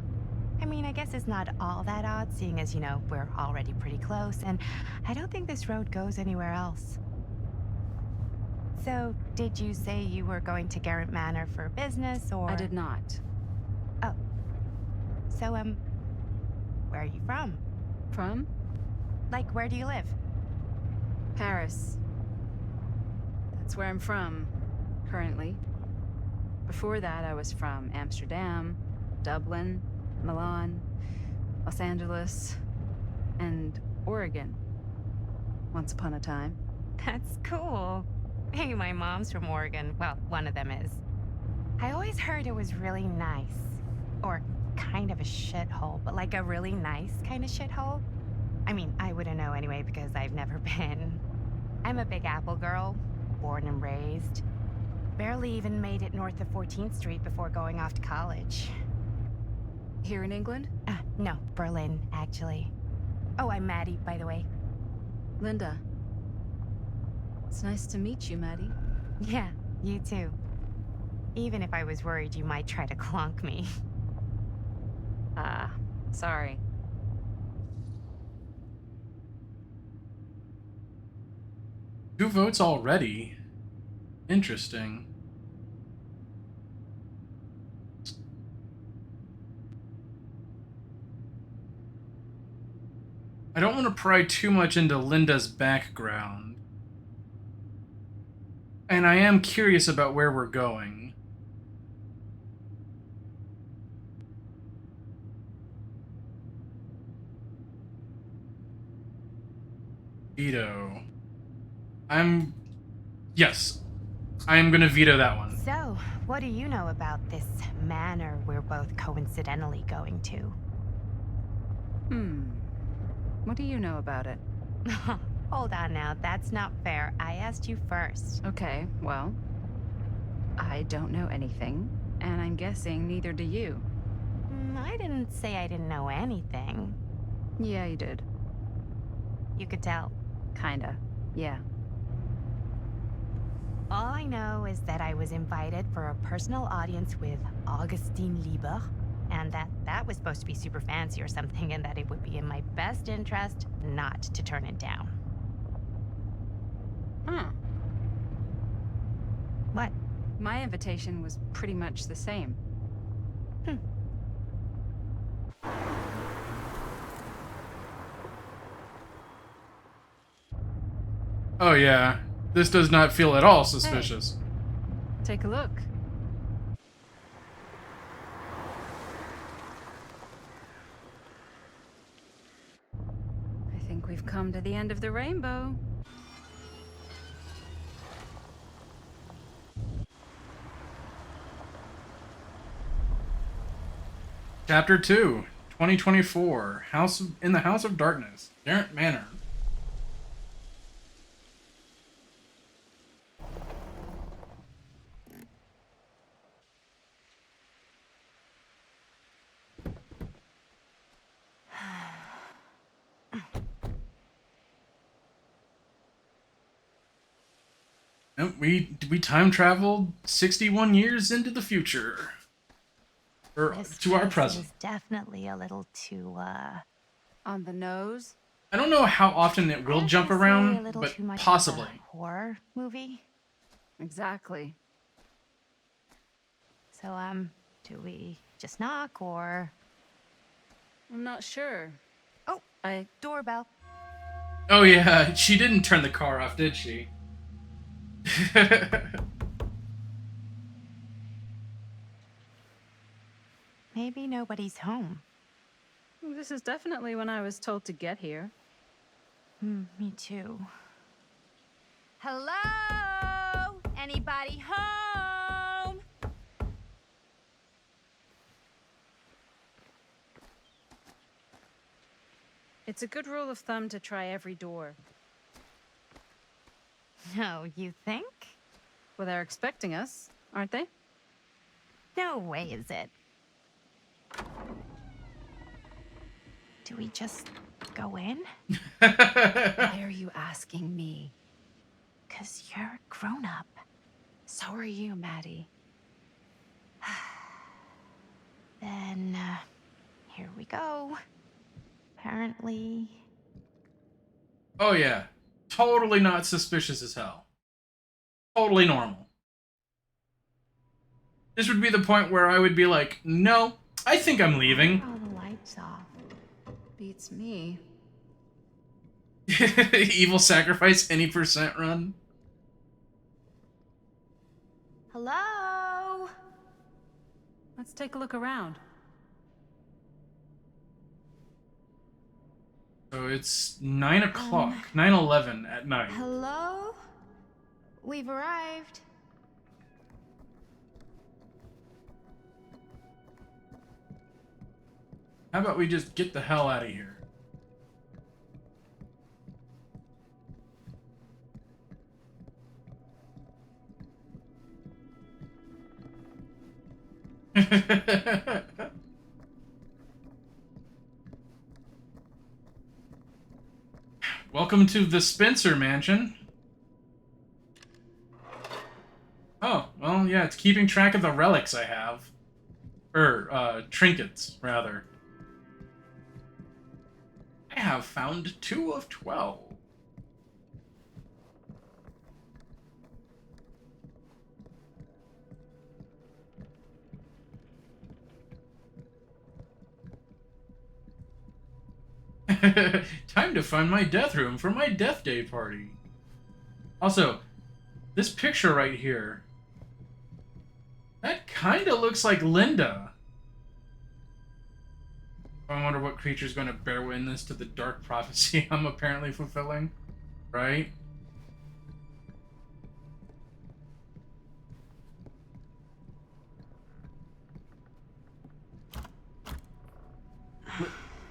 I mean, I guess it's not all that odd, seeing as, you know, we're already pretty close, and I don't think this road goes anywhere else. So, did you say you were going to Garrett Manor for business, or...? I did not. Oh. So, where are you from? From? Like, where do you live? Paris. That's where I'm from, currently. Before that, I was from Amsterdam, Dublin, Milan, Los Angeles, and Oregon. Once upon a time. That's cool. Hey, my mom's from Oregon. Well, one of them is. I always heard it was really nice. Or kind of a shithole, but like a really nice kind of shithole. I mean, I wouldn't know anyway because I've never been. I'm a Big Apple girl, born and raised. Barely even made it north of 14th Street before going off to college. Here in England? No, Berlin, actually. Oh, I'm Maddie, by the way. Linda. It's nice to meet you, Maddie. Yeah, you too. Even if I was worried you might try to clonk me. Sorry. 2 votes already. Interesting. I don't want to pry too much into Linda's background. And I am curious about where we're going. Veto. Yes. I am gonna veto that one. So, what do you know about this manor we're both coincidentally going to? What do you know about it? Hold on now, that's not fair. I asked you first. Okay, well... I don't know anything, and I'm guessing neither do you. I didn't say I didn't know anything. Yeah, you did. You could tell. Kinda. Yeah. All I know is that I was invited for a personal audience with Augustine Lieber, and that was supposed to be super fancy or something, and that it would be in my best interest not to turn it down. Huh. What? My invitation was pretty much the same. Oh yeah. This does not feel at all suspicious. Take a look. I think we've come to the end of the rainbow. Chapter 2, 2024. In the House of Darkness. Garrett Manor. Nope, we time traveled 61 years into the future. Or This to our place present. is definitely a little too, On the nose? I don't know how often it I will was jump gonna say a around, little but too much of a possibly. horror movie. Exactly. So, do we just knock, or...? I'm not sure. Oh, doorbell. Oh yeah, she didn't turn the car off, did she? Maybe nobody's home. This is definitely when I was told to get here. Me too. Hello? Anybody home? It's a good rule of thumb to try every door. No, you think? Well, they're expecting us, aren't they? No way is it. Do we just go in? Why are you asking me? 'Cause you're a grown-up. So are you, Maddie. Then, here we go. Apparently... Oh yeah, totally not suspicious as hell. Totally normal. This would be the point where I would be like, no, I think I'm leaving. All the lights off. Beats me. Evil sacrifice any percent run. Hello? Let's take a look around. So it's 9 o'clock, 9:11 at night. Hello? We've arrived. How about we just get the hell out of here? Welcome to the Spencer Mansion. Oh, well, yeah, it's keeping track of the relics I have. Trinkets, rather. I have found 2 of 12. Time to find my death room for my death day party. Also, this picture right here, that kind of looks like Linda. I wonder what creature's going to bear witness to the dark prophecy I'm apparently fulfilling, right?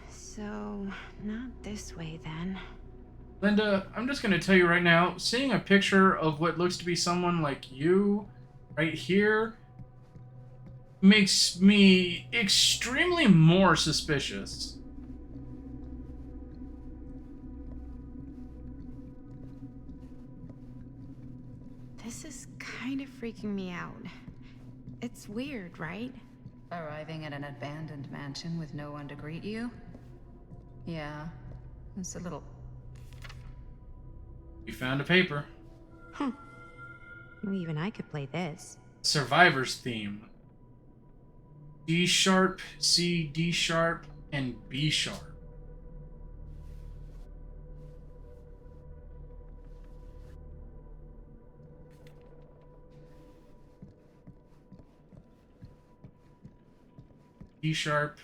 So, not this way then. Linda, I'm just going to tell you right now, seeing a picture of what looks to be someone like you right here makes me extremely more suspicious. This is kind of freaking me out. It's weird, right? Arriving at an abandoned mansion with no one to greet you? Yeah, it's a little... We found a paper. Huh. Well, even I could play this. Survivor's theme. D sharp, C, D sharp, and B sharp. D sharp,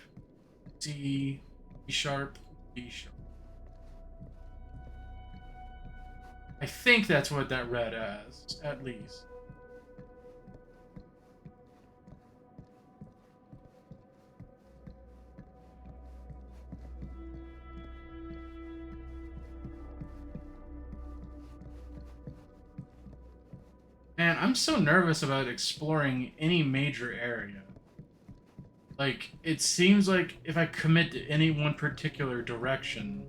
C, D sharp, D sharp. I think that's what that read as, at least. Man, I'm so nervous about exploring any major area. Like, it seems like if I commit to any one particular direction...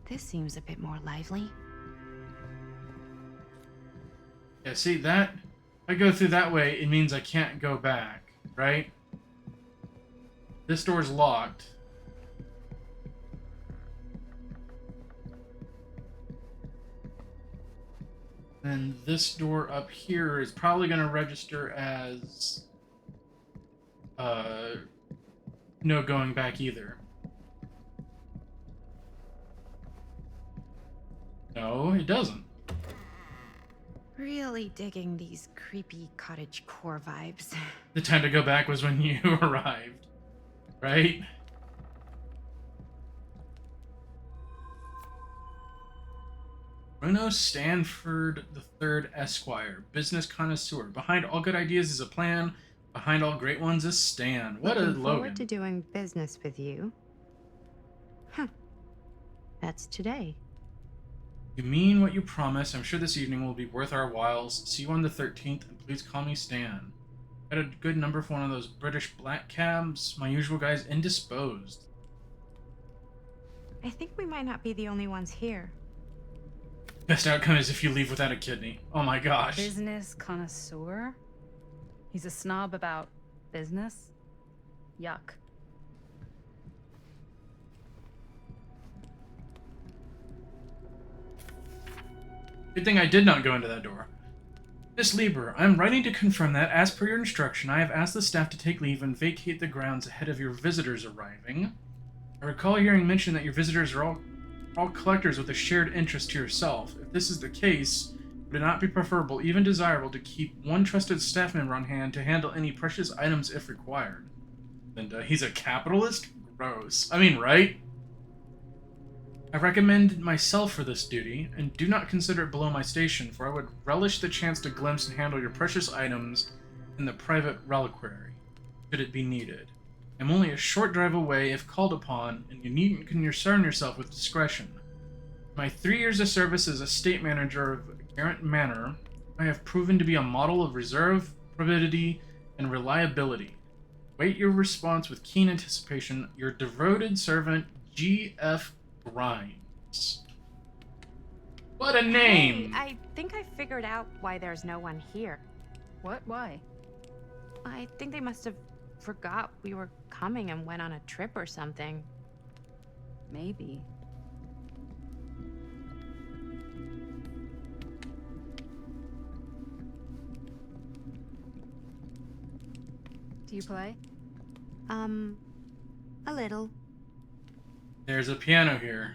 This seems a bit more lively. Yeah, see, that... If I go through that way, it means I can't go back, right? This door's locked. And this door up here is probably going to register as no going back either. No, it doesn't. Really digging these creepy cottage core vibes. The time to go back was when you arrived, right? Bruno Stanford III, Esquire, business connoisseur. Behind all good ideas is a plan. Behind all great ones is Stan. What a Looking forward Logan. to doing business with you. Huh. That's today. You mean what you promise. I'm sure this evening will be worth our whiles. See you on the 13th, and please call me Stan. Got a good number for one of those British black cabs? My usual guy's indisposed. I think we might not be the only ones here. Best outcome is if you leave without a kidney. Oh my gosh. Business connoisseur? He's a snob about business? Yuck. Good thing I did not go into that door. Miss Lieber, I am writing to confirm that, as per your instruction, I have asked the staff to take leave and vacate the grounds ahead of your visitors arriving. I recall hearing mention that your visitors are all collectors with a shared interest to yourself. If this is the case, would it not be preferable, even desirable, to keep one trusted staff member on hand to handle any precious items if required? And he's a capitalist? Gross. I mean, right? I recommend myself for this duty, and do not consider it below my station, for I would relish the chance to glimpse and handle your precious items in the private reliquary, should it be needed. I'm only a short drive away if called upon, and you needn't concern yourself with discretion. In my 3 years of service as estate manager of Garrett Manor, I have proven to be a model of reserve, probity, and reliability. Wait your response with keen anticipation. Your devoted servant, G.F. Grimes. What a name! Hey, I think I figured out why there's no one here. What? Why? I think they must have forgot we were coming and went on a trip or something. Maybe. Do you play? A little. There's a piano here.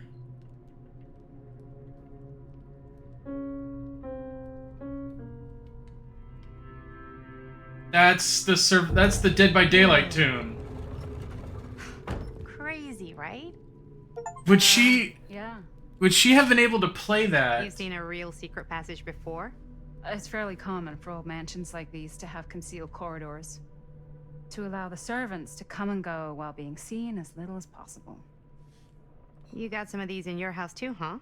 That's the Dead by Daylight tune. Crazy, right? Would she Yeah. have been able to play that? You've seen a real secret passage before? It's fairly common for old mansions like these to have concealed corridors, to allow the servants to come and go while being seen as little as possible. You got some of these in your house too, huh?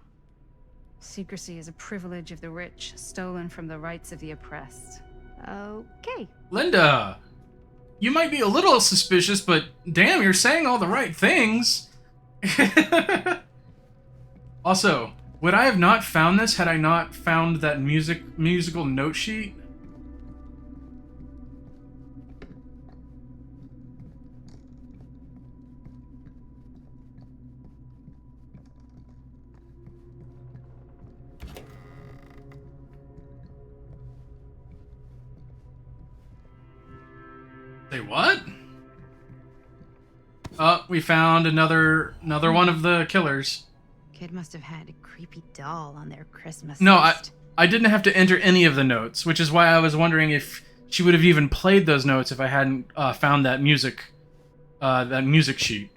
Secrecy is a privilege of the rich, stolen from the rights of the oppressed. Okay. Linda, you might be a little suspicious, but damn, you're saying all the right things. Also, would I have not found this had I not found that musical note sheet? Say what? Oh, we found another one of the killers. Kid must have had a creepy doll on their Christmas No, list. I didn't have to enter any of the notes, which is why I was wondering if she would have even played those notes if I hadn't found that music sheet.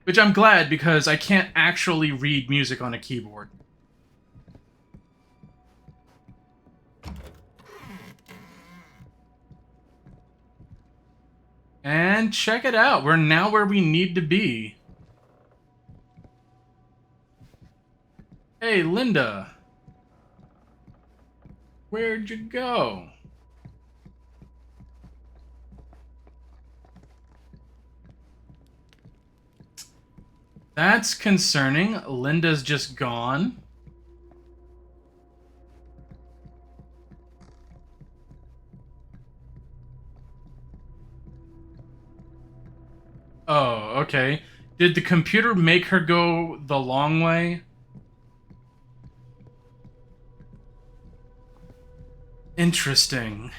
Which I'm glad, because I can't actually read music on a keyboard. And check it out, we're now where we need to be. Hey, Linda. Where'd you go? That's concerning. Linda's just gone. Oh, okay. Did the computer make her go the long way? Interesting.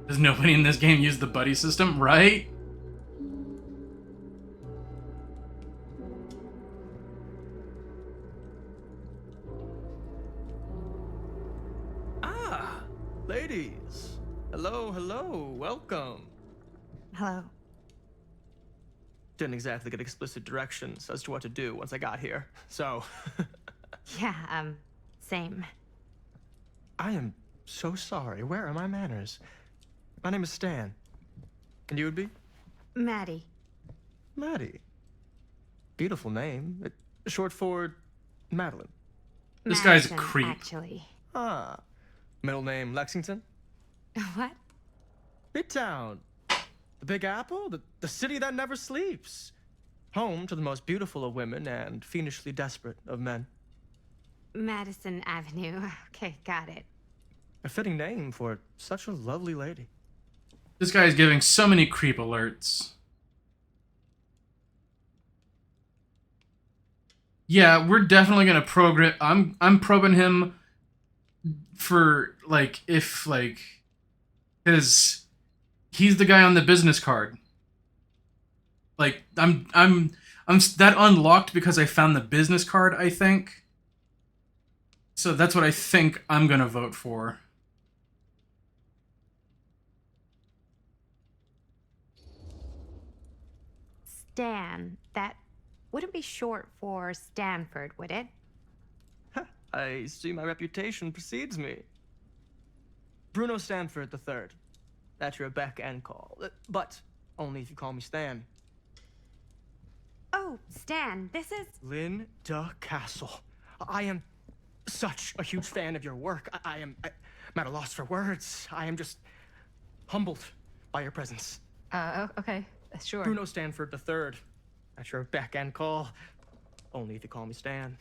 Does nobody in this game use the buddy system, right? Ah, ladies. Hello, hello, welcome. Hello. Didn't exactly get explicit directions as to what to do once I got here, so. Yeah, same. I am so sorry. Where are my manners? My name is Stan. And you would be? Maddie. Maddie. Beautiful name. Short for Madeline. This guy's a Madison, creep. Actually. Ah. Middle name Lexington? What? Midtown. The Big Apple? The city that never sleeps. Home to the most beautiful of women and fiendishly desperate of men. Madison Avenue. Okay, got it. A fitting name for such a lovely lady. This guy is giving so many creep alerts. Yeah, we're definitely gonna program. I'm probing him for like if like, because he's the guy on the business card. Like I'm that unlocked because I found the business card, I think. So that's what I think I'm gonna vote for. Stan. That wouldn't be short for Stanford, would it? I see my reputation precedes me. Bruno Stanford III. That's your beck and call. But only if you call me Stan. Oh, Stan, this is... Linda Castle. I am such a huge fan of your work. I'm at a loss for words. I am just humbled by your presence. Okay, sure. Bruno Stanford III. At your beck and call. Only if you call me Stan.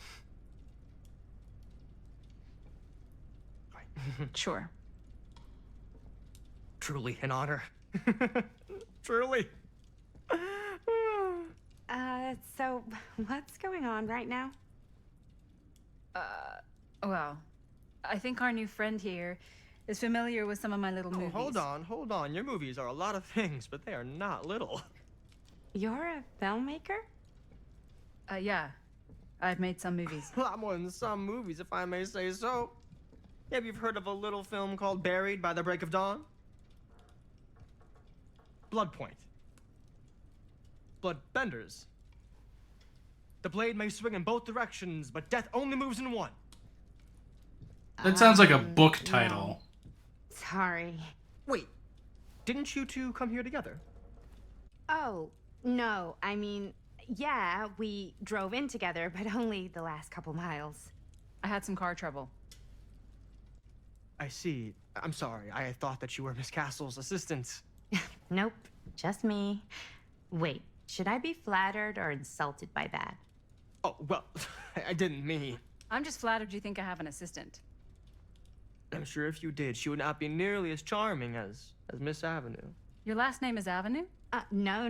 Sure. Truly an honor. Truly. So what's going on right now? Well, I think our new friend here is familiar with some of my little movies. Hold on. Your movies are a lot of things, but they are not little. You're a filmmaker? Yeah. I've made some movies. A lot more than some movies, if I may say so. Maybe you've heard of a little film called Buried by the Break of Dawn? Bloodpoint. Bloodbenders. The blade may swing in both directions, but death only moves in one. That sounds like a book title. No. Sorry. Wait, didn't you two come here together? Oh, no. I mean, yeah, we drove in together, but only the last couple miles. I had some car trouble. I see. I'm sorry. I thought that you were Miss Castle's assistant. Nope, just me. Wait, should I be flattered or insulted by that? Oh, well, I didn't mean. I'm just flattered you think I have an assistant. I'm sure if you did, she would not be nearly as charming as Miss Avenue. Your last name is Avenue? No.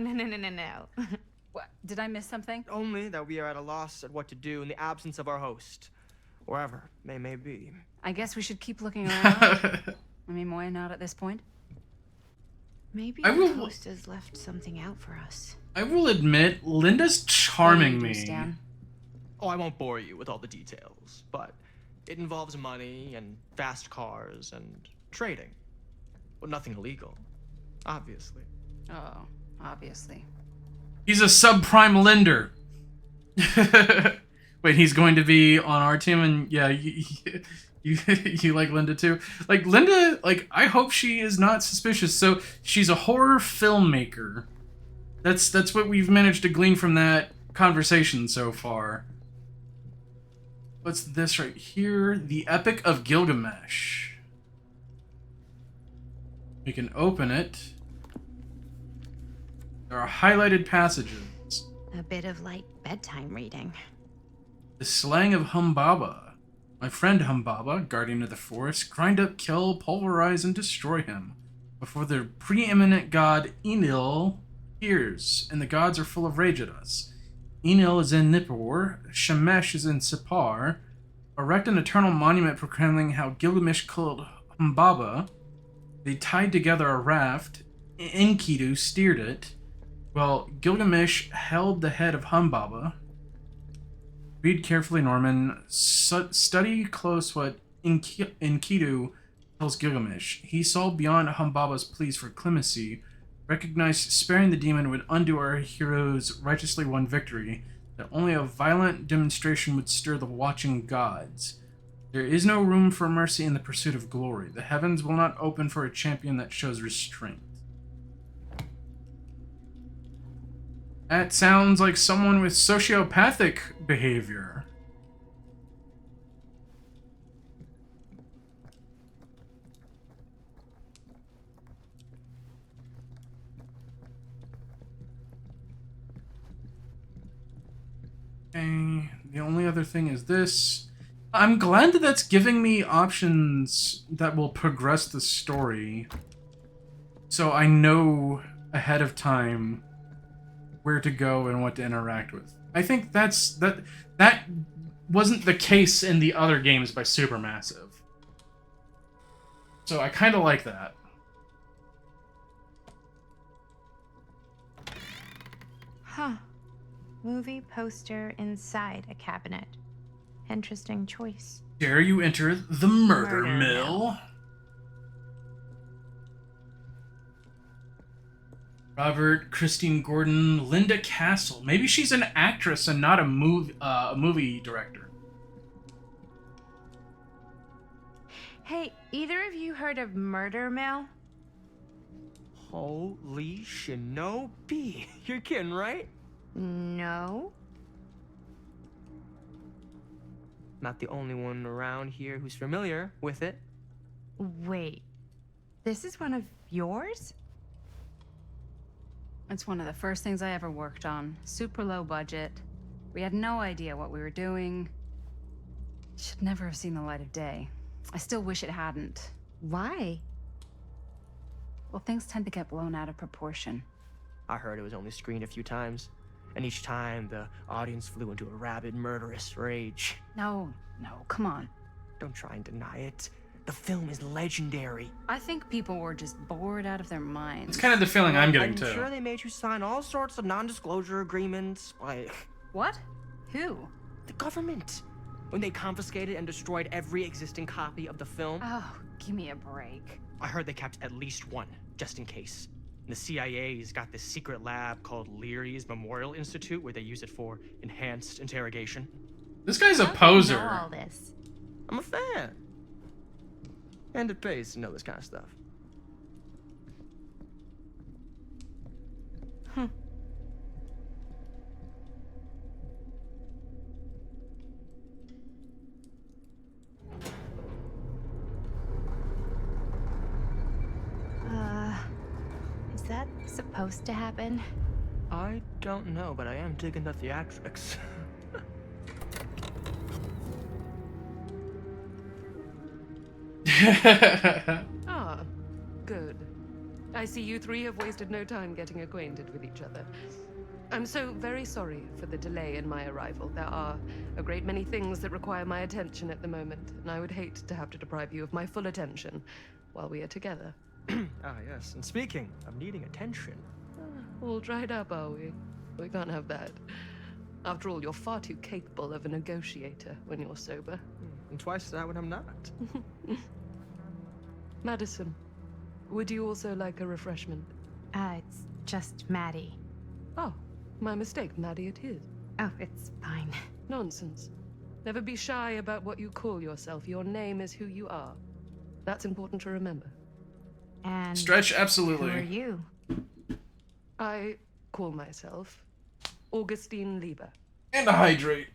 What? Did I miss something? Only that we are at a loss at what to do in the absence of our host. Wherever they may be. I guess we should keep looking around. I mean, why not at this point? Maybe I the will- host has left something out for us. I will admit, Linda's charming me. Stan? Oh, I won't bore you with all the details, but it involves money and fast cars and trading. Well, nothing illegal, obviously. Oh, obviously. He's a subprime lender. Wait, he's going to be on our team, and yeah, you like Linda too? Like Linda, like I hope she is not suspicious. So she's a horror filmmaker. That's what we've managed to glean from that conversation so far. What's this right here? The Epic of Gilgamesh. We can open it. There are highlighted passages. A bit of light bedtime reading. The slaying of Humbaba. My friend Humbaba, guardian of the forest, grind up, kill, pulverize, and destroy him. Before the preeminent god Enil hears, and the gods are full of rage at us. Enil is in Nippur, Shemesh is in Sipar. Erect an eternal monument proclaiming how Gilgamesh killed Humbaba. They tied together a raft. Enkidu steered it, while Gilgamesh held the head of Humbaba. Read carefully, Norman. Study close what Enkidu tells Gilgamesh. He saw beyond Humbaba's pleas for clemency, recognized sparing the demon would undo our hero's righteously won victory, that only a violent demonstration would stir the watching gods. There is no room for mercy in the pursuit of glory. The heavens will not open for a champion that shows restraint. That sounds like someone with sociopathic behavior. Okay, the only other thing is this. I'm glad that that's giving me options that will progress the story. So I know ahead of time where to go and what to interact with. I think that wasn't the case in the other games by Supermassive. So I kind of like that. Huh. Movie poster inside a cabinet. Interesting choice. Dare you enter the murder mill? Robert, Christine Gordon, Linda Castle. Maybe she's an actress and not a movie director. Hey, either of you heard of Murder Mill? Holy shinobi. You're kidding, right? No. Not the only one around here who's familiar with it. Wait. This is one of yours? It's one of the first things I ever worked on. Super low budget. We had no idea what we were doing. Should never have seen the light of day. I still wish it hadn't. Why? Well, things tend to get blown out of proportion. I heard it was only screened a few times, and each time the audience flew into a rabid, murderous rage. No, come on. Don't try and deny it. The film is legendary. I think people were just bored out of their minds. It's kind of the feeling I'm getting too. I'm sure they made you sign all sorts of non-disclosure agreements, like... What? Who? The government. When they confiscated and destroyed every existing copy of the film. Oh, give me a break. I heard they kept at least one, just in case. And the CIA's got this secret lab called Leary's Memorial Institute where they use it for enhanced interrogation. This guy's a How do you poser. know all this? I'm a fan. And it pays to know this kind of stuff. Is that supposed to happen? I don't know, but I am digging the theatrics. Ah, good. I see you three have wasted no time getting acquainted with each other. I'm so very sorry for the delay in my arrival. There are a great many things that require my attention at the moment, and I would hate to have to deprive you of my full attention while we are together. Ah, yes. And speaking of needing attention. All dried up, are we? We can't have that. After all, you're far too capable of a negotiator when you're sober. And twice that when I'm not. Madison, would you also like a refreshment? It's just Maddie. Oh, my mistake. Maddie it is. Oh, it's fine. Nonsense. Never be shy about what you call yourself. Your name is who you are. That's important to remember. And Stretch, absolutely. who are you? I call myself Augustine Lieber. And a hydrate.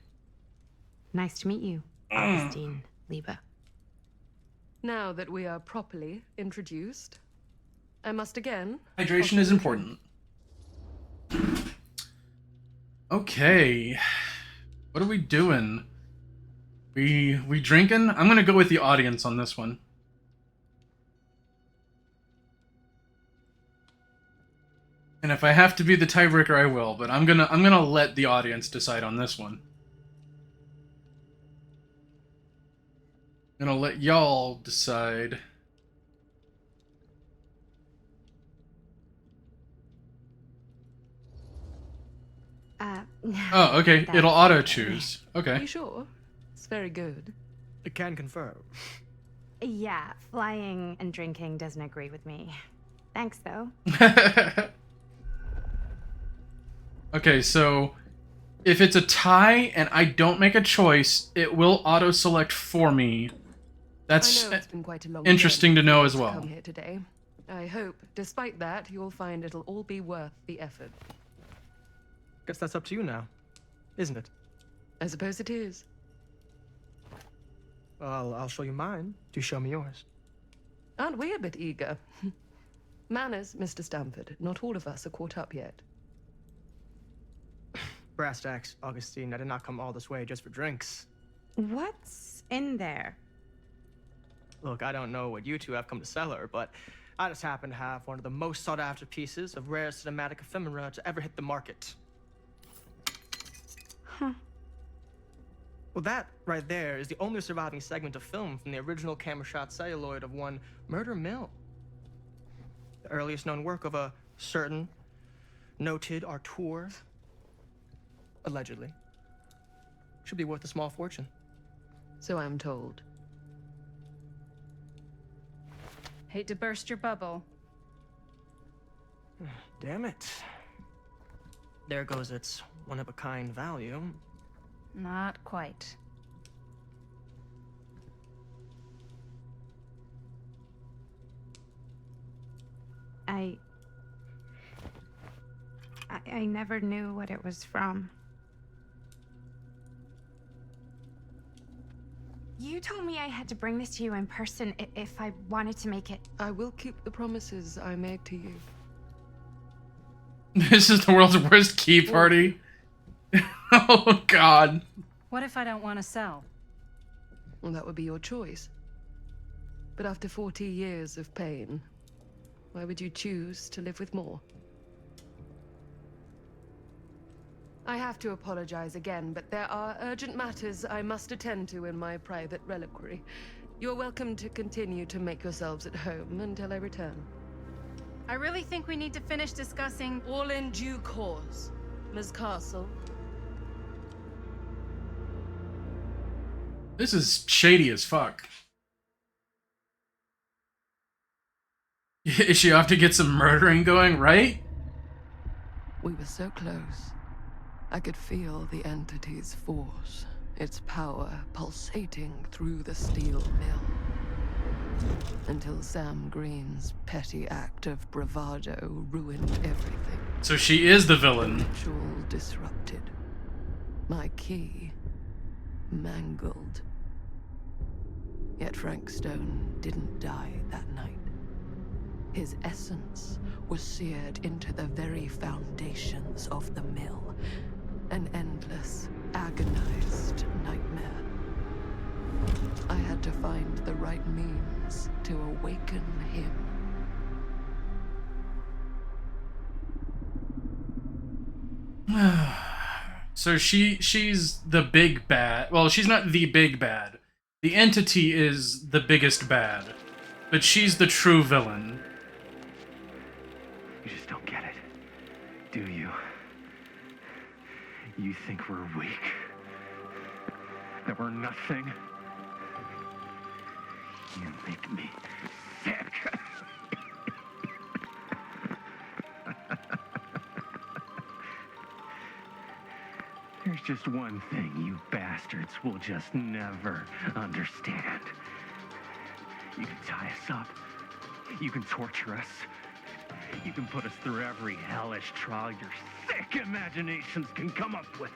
Nice to meet you, Augustine Lieber. Now that we are properly introduced, I must again... Hydration is important. Okay. What are we doing? We drinking? I'm gonna go with the audience on this one. And if I have to be the tiebreaker, I will, but I'm gonna let the audience decide on this one. I'm gonna let y'all decide. Oh, okay. That's It'll auto okay. choose. Are Okay. you sure? It's very good. I can confirm. Yeah, flying and drinking doesn't agree with me. Thanks, though. Okay, so if it's a tie and I don't make a choice, it will auto select for me. That's I know it's been quite a long interesting to journey know for as you to well. come here today. I hope, despite that, you'll find it'll all be worth the effort. Guess that's up to you now, isn't it? I suppose it is. Well, I'll show you mine. Do show me yours. Aren't we a bit eager? Manners, Mr. Stamford. Not all of us are caught up yet. Brass tacks, Augustine. I did not come all this way just for drinks. What's in there? Look, I don't know what you two have come to cellar, but I just happen to have one of the most sought-after pieces of rare cinematic ephemera to ever hit the market. Huh. Well, that right there is the only surviving segment of film from the original camera shot celluloid of one Murder Mill. The earliest known work of a certain noted auteur, allegedly. Should be worth a small fortune. So I'm told. Hate to burst your bubble. Damn it. There goes its one-of-a-kind value. Not quite. I never knew what it was from. You told me I had to bring this to you in person if I wanted to make it. I will keep the promises I made to you. This is the world's worst key party. Oh, God. What if I don't want to sell? Well, that would be your choice. But after 40 years of pain, why would you choose to live with more? I have to apologize again, but there are urgent matters I must attend to in my private reliquary. You're welcome to continue to make yourselves at home until I return. I really think we need to finish discussing. All in due course, Ms. Castle. This is shady as fuck. Is she off to get some murdering going, right? We were so close. I could feel the entity's force, its power pulsating through the steel mill. Until Sam Green's petty act of bravado ruined everything. So she is the villain. Ritual disrupted. My key mangled. Yet Frank Stone didn't die that night. His essence was seared into the very foundations of the mill. An endless, agonized nightmare. I had to find the right means to awaken him. So she's the big bad. Well, she's not the big bad. The entity is the biggest bad. But she's the true villain. You just don't get it, do you? You think we're weak? That we're nothing? You make me sick. There's just one thing you bastards will just never understand. You can tie us up. You can torture us. You can put us through every hellish trial your sick imaginations can come up with.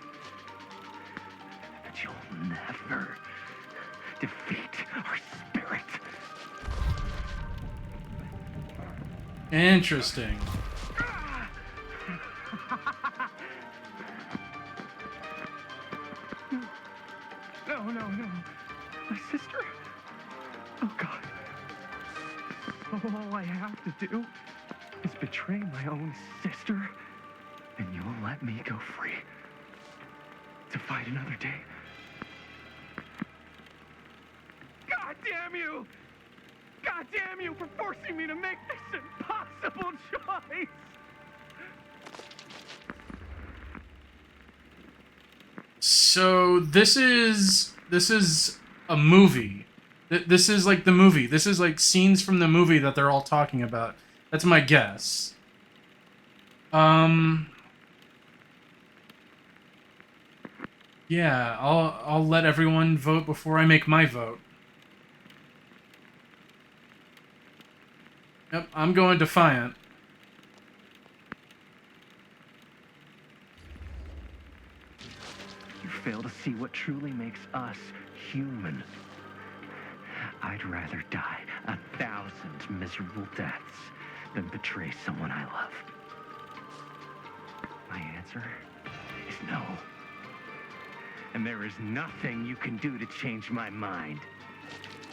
But you'll never defeat our spirit. Interesting. No. My sister? Oh, God. All I have to do is betray my own sister, and you'll let me go free to fight another day. God damn you! God damn you for forcing me to make this impossible choice! So this is a movie. This is like the movie. This is like scenes from the movie that they're all talking about. That's my guess. Yeah, I'll let everyone vote before I make my vote. Yep, I'm going Defiant. You fail to see what truly makes us human. I'd rather die 1,000 miserable deaths than betray someone I love. My answer is no. And there is nothing you can do to change my mind.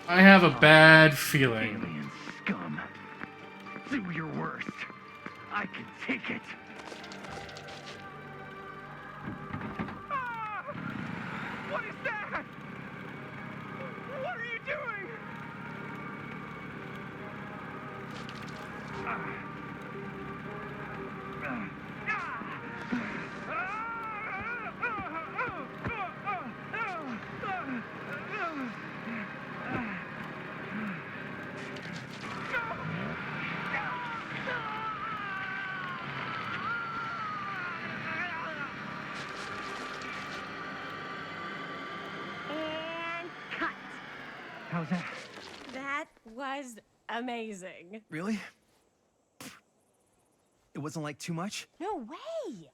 I have a bad feeling. Alien scum. Do your worst. I can take it. Ah! What is that? What are you doing? And cut. How's that? That was amazing. Really? It wasn't like too much? No way.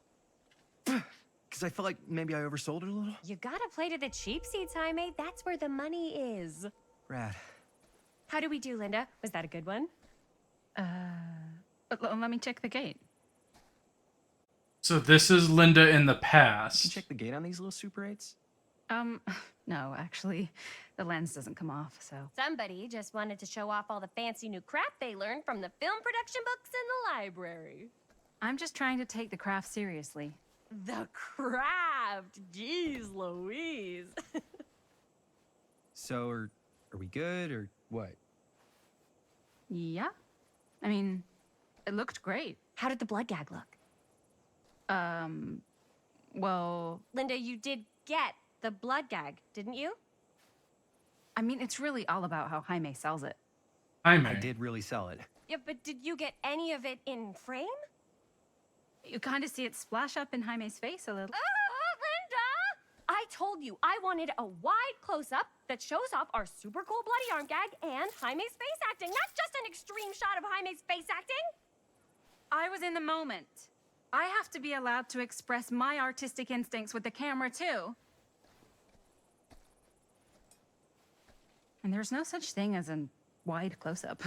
Because I felt like maybe I oversold it a little? You gotta play to the cheap seats, Jaime. That's where the money is. Rad. How do we do, Linda? Was that a good one? Let me check the gate. So this is Linda in the Can you past. check the gate on these little Super 8s? No, actually, the lens doesn't come off, so. Somebody just wanted to show off all the fancy new crap they learned from the film production books in the library. I'm just trying to take the craft seriously. The craft! Jeez Louise. So, are we good, or what? Yeah. I mean, it looked great. How did the blood gag look? Well, Linda, you did get the blood gag, didn't you? I mean, it's really all about how Jaime sells it. Jaime. I did really sell it. Yeah, but did you get any of it in frame? You kind of see it splash up in Jaime's face a little. Linda! I told you I wanted a wide close-up that shows off our super cool bloody arm gag and Jaime's face acting, not just an extreme shot of Jaime's face acting. I was in the moment. I have to be allowed to express my artistic instincts with the camera, too. And there's no such thing as a wide close-up.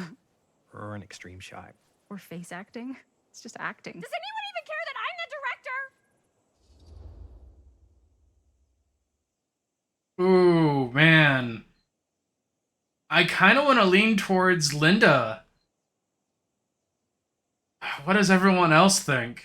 Or an extreme shot. Or face acting. It's just acting. Does anyone even care that I'm the director? Ooh, man. I kind of want to lean towards Linda. What does everyone else think?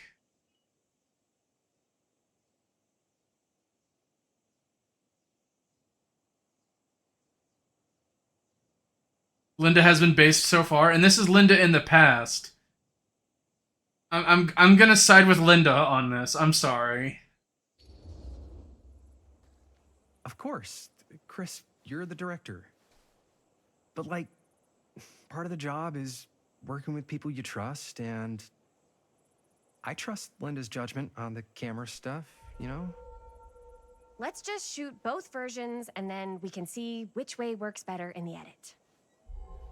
Linda has been based so far, and this is Linda in the past. I'm gonna side with Linda on this. I'm sorry. Of course. Chris, you're the director. But, like, part of the job is working with people you trust, and I trust Linda's judgment on the camera stuff, you know? Let's just shoot both versions and then we can see which way works better in the edit.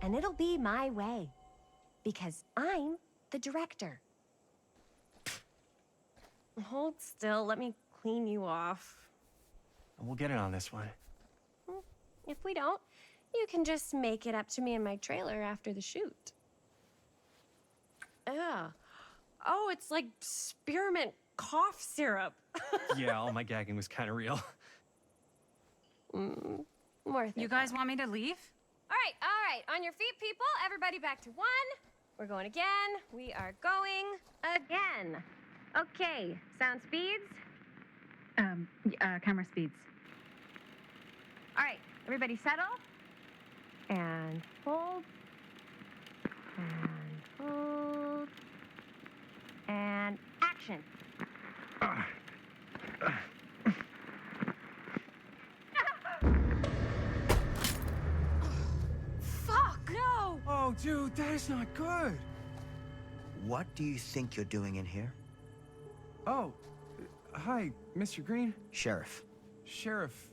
And it'll be my way. Because I'm the director. Hold still, let me clean you off. We'll get it on this one. If we don't, you can just make it up to me in my trailer after the shoot. Ugh. Oh, it's like spearmint cough syrup. Yeah, all my gagging was kind of real. Worth it. You guys want me to leave? All right. On your feet, people. Everybody back to one. We're going again. We are going again. Okay, sound speeds. Camera speeds. All right, everybody settle. And hold. And hold. And action. No, dude, that is not good. What do you think you're doing in here? Oh, hi, Mr. Green. Sheriff. Sheriff.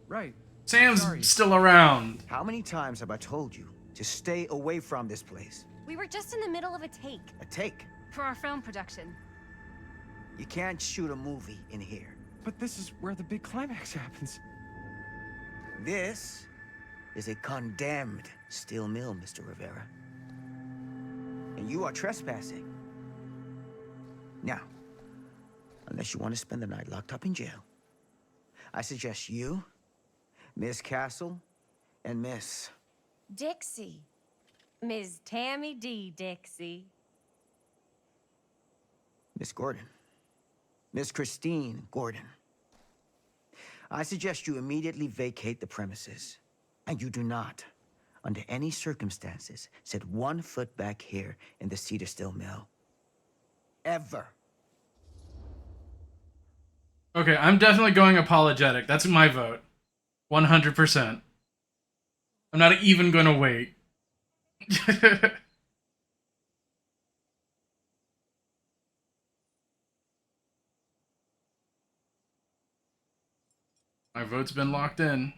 Right. Sam's Sorry. still around. How many times have I told you to stay away from this place? We were just in the middle of a take. A take? For our film production. You can't shoot a movie in here. But this is where the big climax happens. This is a condemned steel mill, Mr. Rivera. And you are trespassing. Now, unless you want to spend the night locked up in jail, I suggest you, Miss Castle, and Miss... Dixie. Ms. Tammy D. Dixie. Miss Gordon. Miss Christine Gordon. I suggest you immediately vacate the premises. And you do not, under any circumstances, set 1 foot back here in the Cedar Still Mill. Ever. Okay, I'm definitely going apologetic. That's my vote. 100%. I'm not even gonna wait. My vote's been locked in.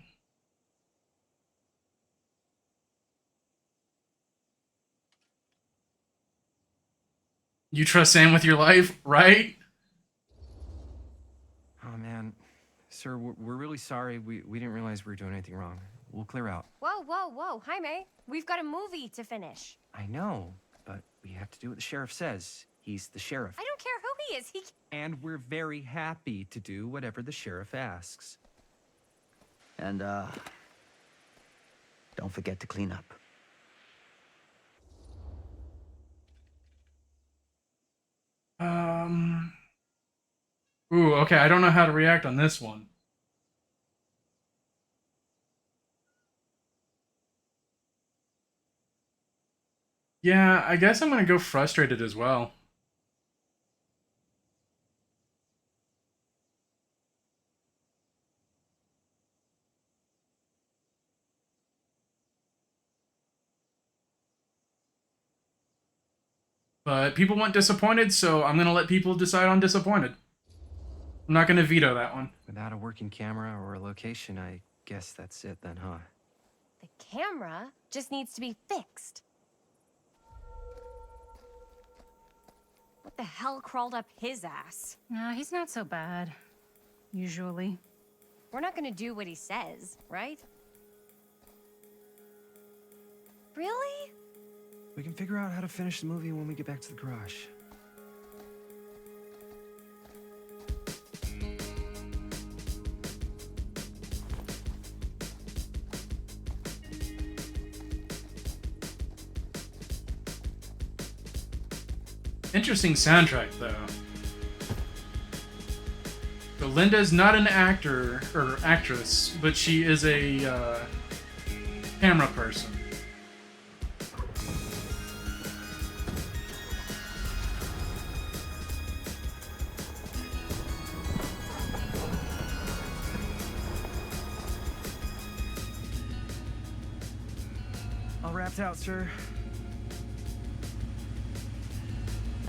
You trust Sam with your life, right? Oh, man. Sir, we're really sorry. We didn't realize we were doing anything wrong. We'll clear out. Whoa, whoa, whoa. Jaime, we've got a movie to finish. I know, but we have to do what the sheriff says. He's the sheriff. I don't care who he is. And we're very happy to do whatever the sheriff asks. And, don't forget to clean up. Ooh, okay, I don't know how to react on this one. Yeah, I guess I'm gonna go frustrated as well. But people want disappointed, so I'm gonna let people decide on disappointed. I'm not gonna veto that one. Without a working camera or a location, I guess that's it then, huh? The camera just needs to be fixed. What the hell crawled up his ass? Nah, he's not so bad. Usually. We're not gonna do what he says, right? Really? We can figure out how to finish the movie when we get back to the garage. Interesting soundtrack, though. So Linda's not an actor or actress, but she is a camera person. All wrapped out, sir.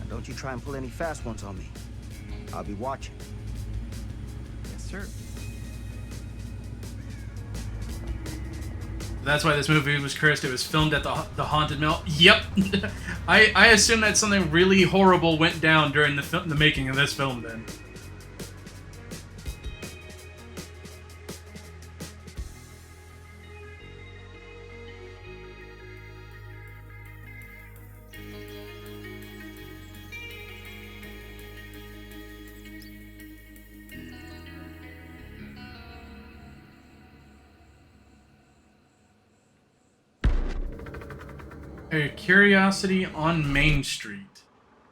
Don't you try and pull any fast ones on me. I'll be watching. Yes, sir. That's why this movie was cursed. It was filmed at the Haunted Mill. Yep. I assume that something really horrible went down during the making of this film then. A Curiosity on Main Street,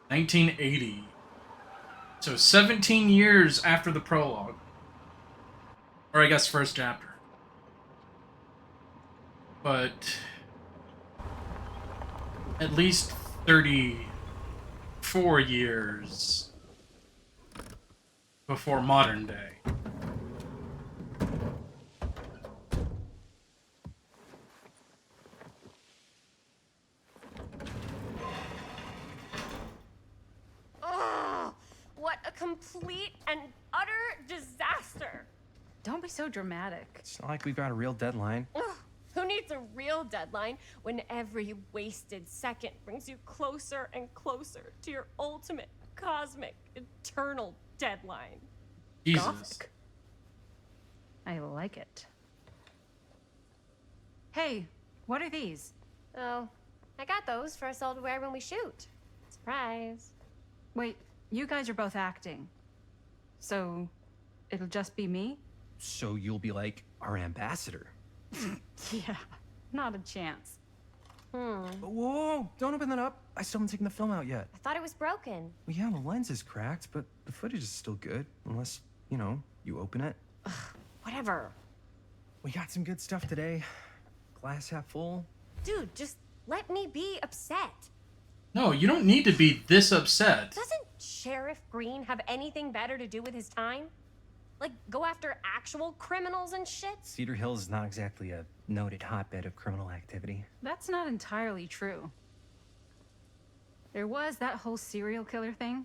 1980. So 17 years after the prologue. Or I guess first chapter. But at least 34 years before modern day. complete and utter disaster. Don't be so dramatic. It's not like we've got a real deadline. Ugh, who needs a real deadline when every wasted second brings you closer and closer to your ultimate, cosmic, eternal deadline? Jesus. Gothic. I like it. Hey, what are these? Oh, I got those for us all to wear when we shoot. Surprise. Wait, you guys are both acting. So, it'll just be me? So you'll be like our ambassador. Yeah, not a chance. Whoa, don't open that up. I still haven't taken the film out yet. I thought it was broken. Well, yeah, the lens is cracked, but the footage is still good. Unless, you know, you open it. Whatever. We got some good stuff today. Glass half full. Dude, just let me be upset. No, you don't need to be this upset. Doesn't Sheriff Green have anything better to do with his time? Like, go after actual criminals and shit? Cedar Hills is not exactly a noted hotbed of criminal activity. That's not entirely true. There was that whole serial killer thing.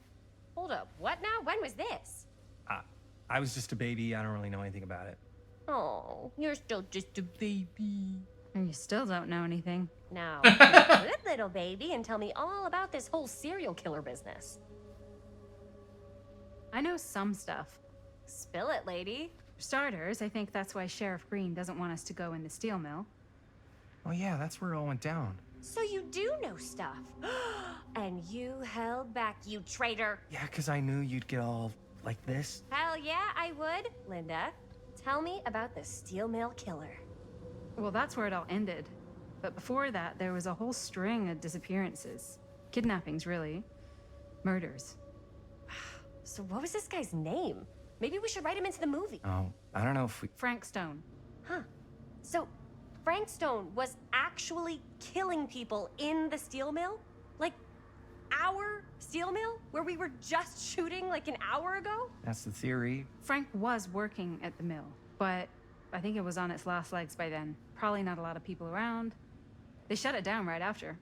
Hold up, what now? When was this? I was just a baby. I don't really know anything about it. Oh, you're still just a baby. And you still don't know anything. Now, be a good little baby and tell me all about this whole serial killer business. I know some stuff. Spill it, lady. For starters, I think that's why Sheriff Green doesn't want us to go in the steel mill. Oh yeah, that's where it all went down. So you do know stuff. And you held back, you traitor. Yeah, because I knew you'd get all like this. Hell yeah, I would. Linda, tell me about the steel mill killer. Well, that's where it all ended. But before that, there was a whole string of disappearances. Kidnappings, really. Murders. So what was this guy's name? Maybe we should write him into the movie. Oh, I don't know if we... Frank Stone. Huh. So Frank Stone was actually killing people in the steel mill? Like, our steel mill? Where we were just shooting like an hour ago? That's the theory. Frank was working at the mill, but I think it was on its last legs by then. Probably not a lot of people around. They shut it down right after.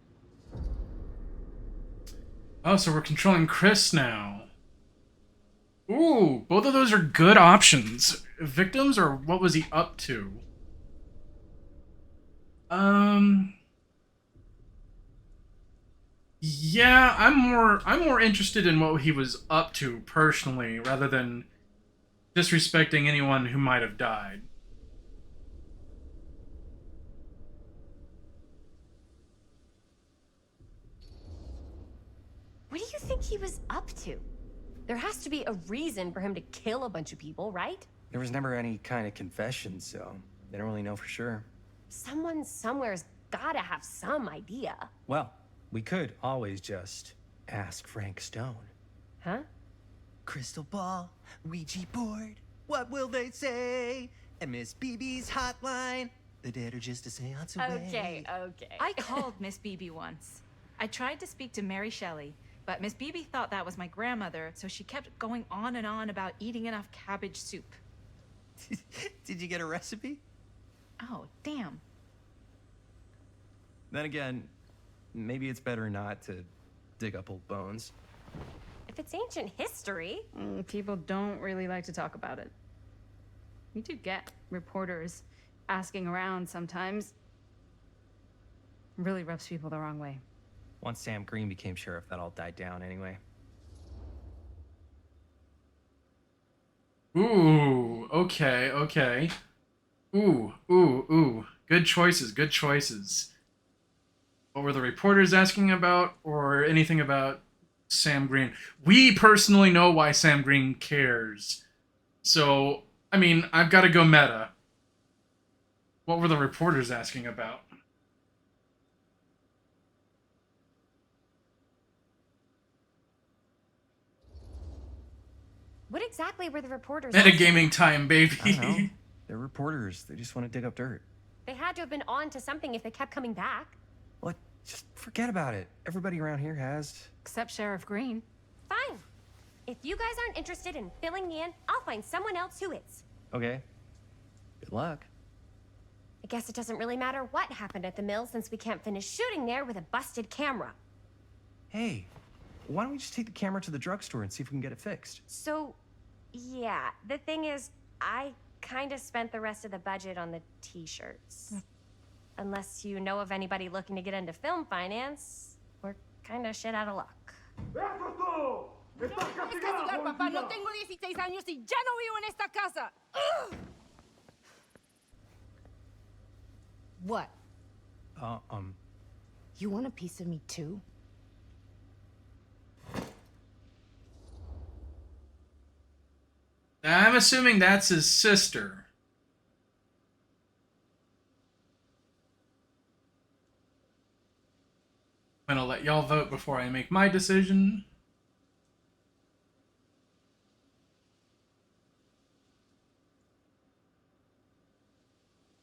Oh, so we're controlling Chris now. Ooh, both of those are good options. Victims, or what was he up to? Yeah, I'm more interested in what he was up to personally, rather than disrespecting anyone who might have died. What do you think he was up to? There has to be a reason for him to kill a bunch of people, right? There was never any kind of confession, so they don't really know for sure. Someone somewhere's gotta have some idea. Well, we could always just ask Frank Stone. Huh? Crystal ball, Ouija board, what will they say? And Miss BB's hotline, the dead are just a seance away. Okay. I called Miss BB once. I tried to speak to Mary Shelley, but Miss BB thought that was my grandmother, so she kept going on and on about eating enough cabbage soup. Did you get a recipe? Oh, damn. Then again, maybe it's better not to dig up old bones. If it's ancient history. People don't really like to talk about it. We do get reporters asking around sometimes. Really rubs people the wrong way. Once Sam Green became sheriff, that all died down anyway. Ooh, okay. Ooh. Good choices. What were the reporters asking about, or anything about Sam Green? We personally know why Sam Green cares. So, I mean, I've got to go meta. What were the reporters asking about? What exactly were the reporters Metagaming time, baby. I don't know. They're reporters. They just want to dig up dirt. They had to have been on to something if they kept coming back. What? Just forget about it. Everybody around here has. Except Sheriff Green. Fine. If you guys aren't interested in filling me in, I'll find someone else who is. Okay. Good luck. I guess it doesn't really matter what happened at the mill since we can't finish shooting there with a busted camera. Hey, why don't we just take the camera to the drugstore and see if we can get it fixed? So, yeah, the thing is, I kind of spent the rest of the budget on the t-shirts. Unless you know of anybody looking to get into film finance, we're kind of shit out of luck. Papá, no tengo 16 años y ya no vivo en esta casa. What? You want a piece of me too? I'm assuming that's his sister. I'm gonna let y'all vote before I make my decision.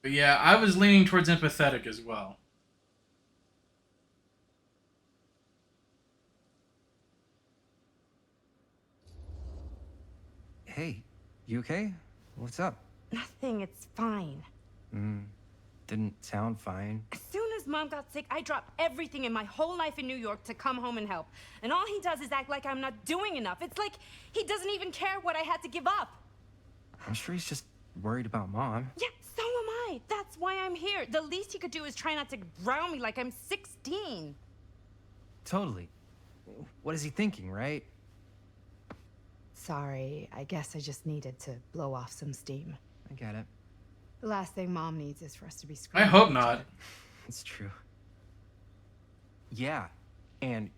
But yeah, I was leaning towards empathetic as well. Hey, you okay? What's up? Nothing, it's fine. Didn't sound fine. As soon as Mom got sick, I dropped everything in my whole life in New York to come home and help. And all he does is act like I'm not doing enough. It's like he doesn't even care what I had to give up. I'm sure he's just worried about Mom. Yeah, so am I. That's why I'm here. The least he could do is try not to ground me like I'm 16. Totally. What is he thinking, right? Sorry, I guess I just needed to blow off some steam. I get it. The last thing Mom needs is for us to be I screaming. hope not. It's true. Yeah, and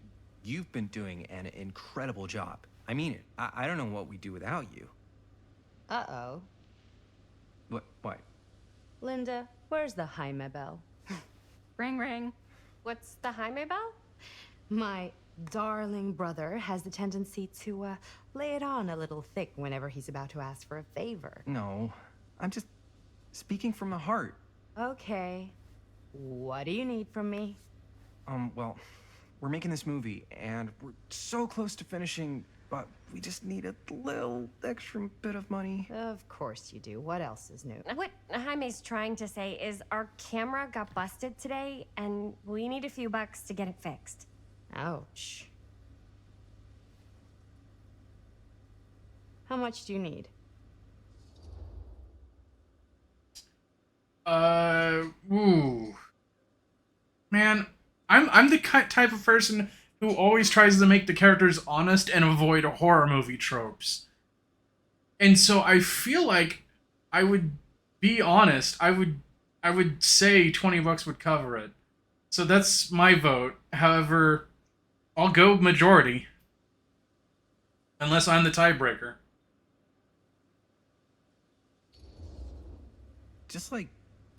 you've been doing an incredible job. I mean it. I don't know what we'd do without you. Uh-oh. What? Linda, where's the Jaime bell? Ring, ring. What's the Jaime bell? My darling brother has the tendency to lay it on a little thick whenever he's about to ask for a favor. No, I'm just speaking from the heart. Okay. What do you need from me? Well, we're making this movie, and we're so close to finishing, but we just need a little extra bit of money. Of course you do. What else is new? What Jaime's trying to say is our camera got busted today, and we need a few bucks to get it fixed. Ouch. How much do you need? Ooh. Man, I'm the type of person who always tries to make the characters honest and avoid horror movie tropes. And so I feel like I would be honest. I would say 20 bucks would cover it. So that's my vote. However, I'll go majority. Unless I'm the tiebreaker. Just like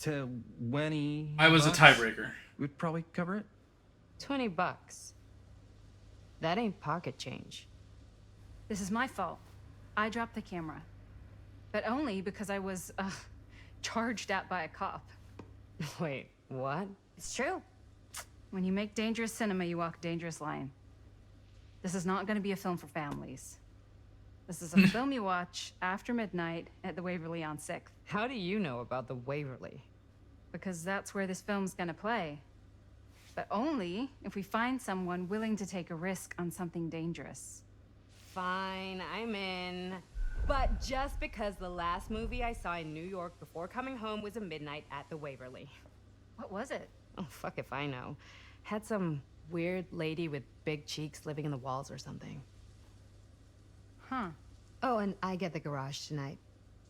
20. I was a bucks tiebreaker. Would probably cover it. 20 bucks. That ain't pocket change. This is my fault. I dropped the camera. But only because I was, charged at by a cop. Wait, what? It's true. When you make dangerous cinema, you walk a dangerous line. This is not going to be a film for families. This is a film you watch after midnight at the Waverly on 6th. How do you know about the Waverly? Because that's where this film's going to play. But only if we find someone willing to take a risk on something dangerous. Fine, I'm in. But just because the last movie I saw in New York before coming home was a midnight at the Waverly. What was it? Oh, fuck if I know. Had some weird lady with big cheeks living in the walls or something. Huh. Oh, and I get the garage tonight.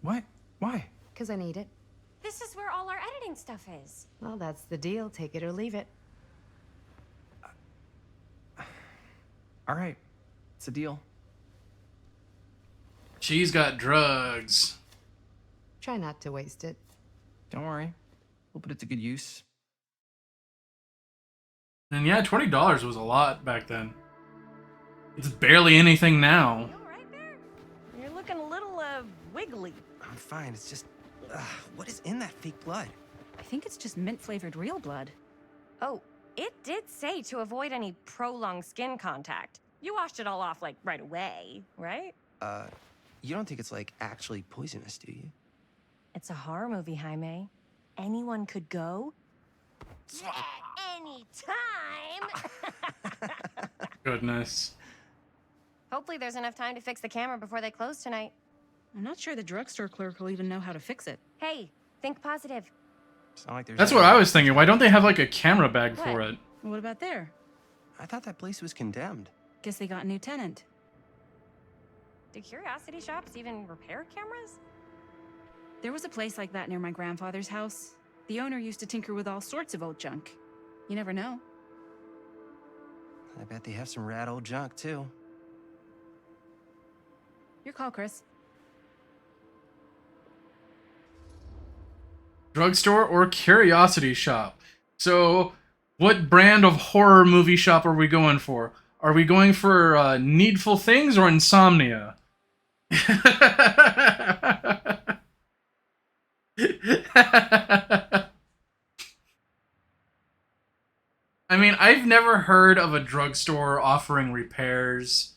What? Why? Because I need it. This is where all our editing stuff is. Well, that's the deal. Take it or leave it. All right. It's a deal. She's got drugs. Try not to waste it. Don't worry. We'll put it to good use. And yeah, $20 was a lot back then. It's barely anything now. You all right there? You're looking a little, wiggly. I'm fine. It's just, what is in that fake blood? I think it's just mint-flavored real blood. Oh, it did say to avoid any prolonged skin contact. You washed it all off, like, right away, right? You don't think it's, like, actually poisonous, do you? It's a horror movie, Jaime. Anyone could go. At any time! Goodness. Hopefully there's enough time to fix the camera before they close tonight. I'm not sure the drugstore clerk will even know how to fix it. Hey, think positive. It's not like there's That's what I was thinking. Why don't they have like a camera bag for What? it? What about there? I thought that place was condemned. Guess they got a new tenant. Do curiosity shops even repair cameras? There was a place like that near my grandfather's house. The owner used to tinker with all sorts of old junk. You never know. I bet they have some rad old junk, too. Your call, Chris. Drugstore or curiosity shop? So, what brand of horror movie shop are we going for? Are we going for Needful Things or Insomnia? I mean, I've never heard of a drugstore offering repairs,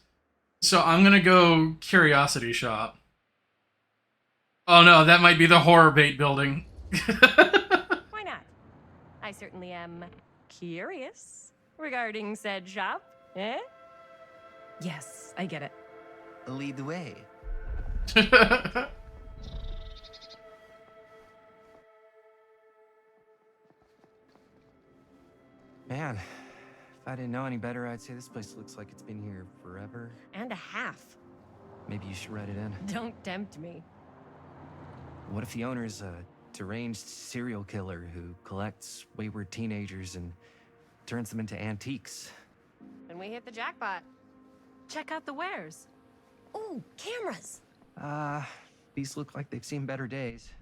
so I'm gonna go curiosity shop. Oh no, that might be the horror bait building. Why not? I certainly am curious regarding said shop. Eh? Yes, I get it. Lead the way. Man, if I didn't know any better, I'd say this place looks like it's been here forever. And a half. Maybe you should write it in. Don't tempt me. What if the owner's a deranged serial killer who collects wayward teenagers and turns them into antiques? Then we hit the jackpot. Check out the wares. Ooh, cameras. These look like they've seen better days.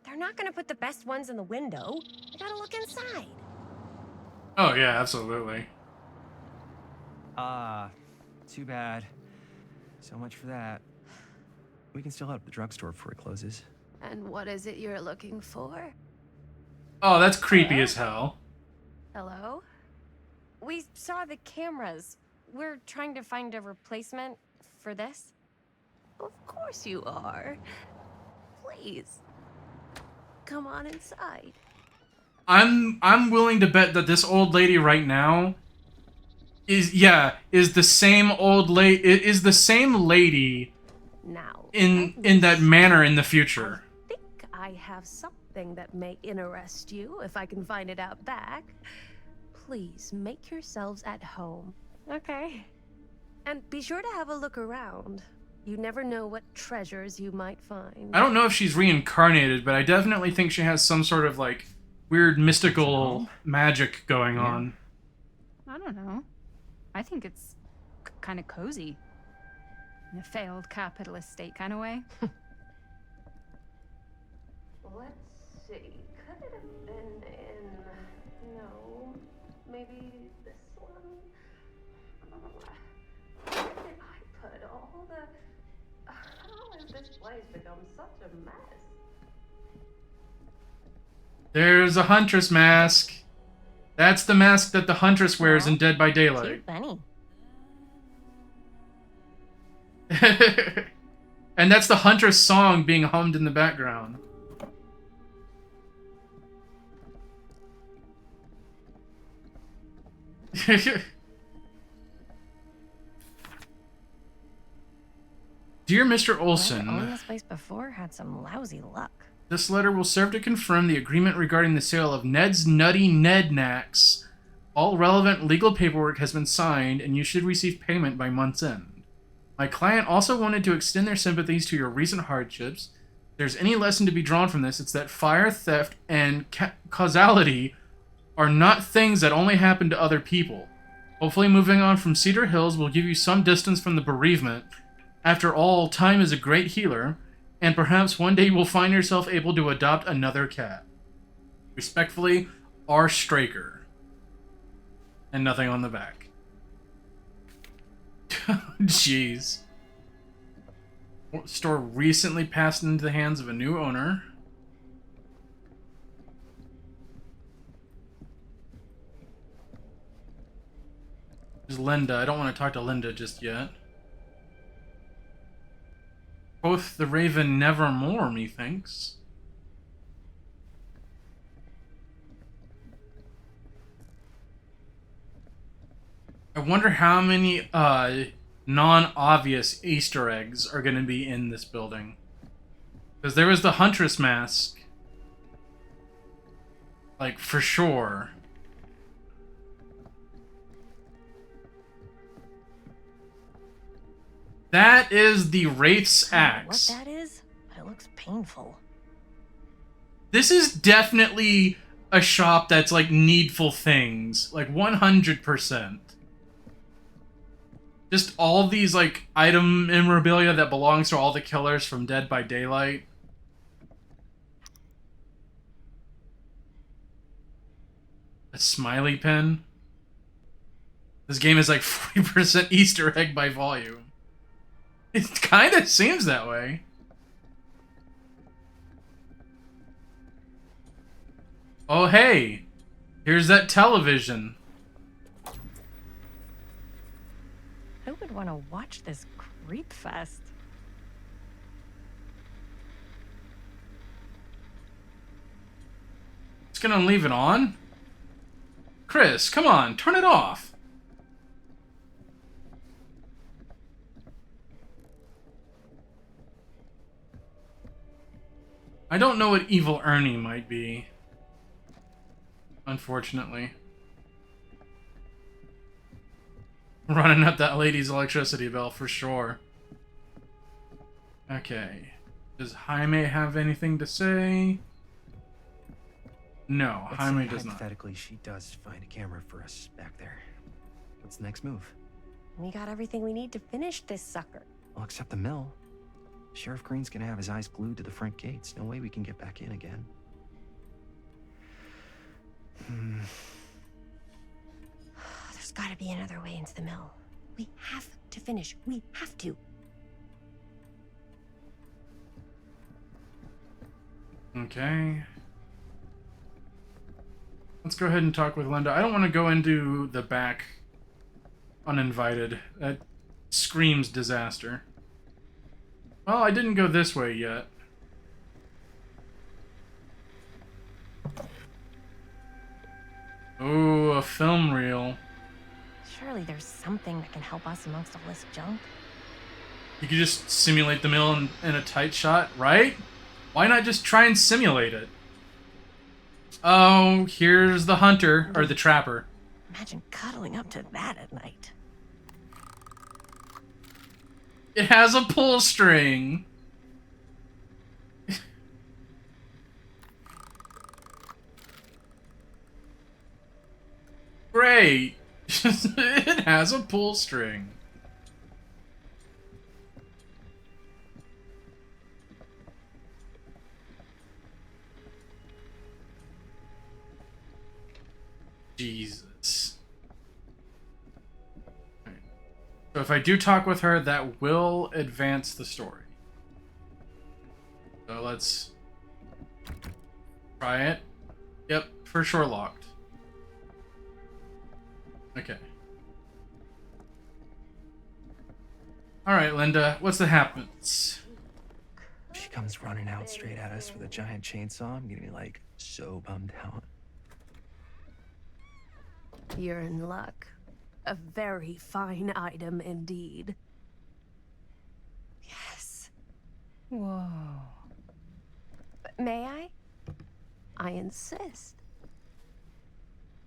They're not gonna put the best ones in the window. I gotta look inside. Oh yeah, absolutely. Too bad. So much for that. We can still help the drugstore before it closes. And what is it you're looking for? Oh, that's creepy as hell. Hello? We saw the cameras. We're trying to find a replacement for this. Of course you are. Please. Come on inside. I'm willing to bet that this old lady right now is the same lady Now, in that manner in the future. I think I have something that may interest you if I can find it out back. Please make yourselves at home. Okay. And be sure to have a look around. You never know what treasures you might find. I don't know if she's reincarnated, but I definitely think she has some sort of like weird mystical magic going on. I don't know. I think it's kind of cozy. In a failed capitalist state kind of way. Let's see. Could it have been in... No. Maybe this one? Where did I put all the... How has this place become such a mess? There's a Huntress mask. That's the mask that the Huntress wears in Dead by Daylight. Cute bunny. And that's the Huntress song being hummed in the background. Dear Mr. Olson, Whoever owned this place before had some lousy luck. this letter will serve to confirm the agreement regarding the sale of Ned's Nutty Ned Knacks. All relevant legal paperwork has been signed, and you should receive payment by month's end. My client also wanted to extend their sympathies to your recent hardships. If there's any lesson to be drawn from this, it's that fire, theft, and causality are not things that only happen to other people. Hopefully moving on from Cedar Hills will give you some distance from the bereavement. After all, time is a great healer, and perhaps one day you will find yourself able to adopt another cat. Respectfully, R. Straker. And nothing on the back. Jeez. Store recently passed into the hands of a new owner. There's Linda. I don't want to talk to Linda just yet. Both the Raven Nevermore, methinks. I wonder how many non-obvious Easter eggs are going to be in this building. Because there was the Huntress mask. Like, for sure. That is the Wraith's axe. What that is, but it looks painful. This is definitely a shop that's like needful things. Like 100%. Just all these like item memorabilia that belongs to all the killers from Dead by Daylight. A smiley pen. This game is like 40% Easter egg by volume. It kind of seems that way. Oh, hey. Here's that television. Who would want to watch this creep fest? It's gonna leave it on? Chris, come on, turn it off. I don't know what Evil Ernie might be. Unfortunately. Running up that lady's electricity bill for sure. Okay. Does Jaime have anything to say? No, Let's Jaime say does not. hypothetically, she does find a camera for us back there. What's the next move? We got everything we need to finish this sucker. Well, except the mill. Sheriff Green's gonna have his eyes glued to the front gates. No way we can get back in again. There's gotta be another way into the mill. We have to finish. We have to. Okay. Let's go ahead and talk with Linda. I don't want to go into the back uninvited. That screams disaster. Well, I didn't go this way yet. Ooh, a film reel. Surely there's something that can help us amongst all this junk. You could just simulate the mill in a tight shot, right? Why not just try and simulate it? Oh, here's the hunter, or the trapper. Imagine cuddling up to that at night. It has a pull string. Great. It has a pull string. Jesus. Right. So if I do talk with her, that will advance the story. So let's try it. Yep, for sure locked. Okay. Alright, Linda, what's the happens? She comes running out straight at us with a giant chainsaw. I'm gonna be like so bummed out. You're in luck. A very fine item indeed. Yes. Whoa. May I? I insist.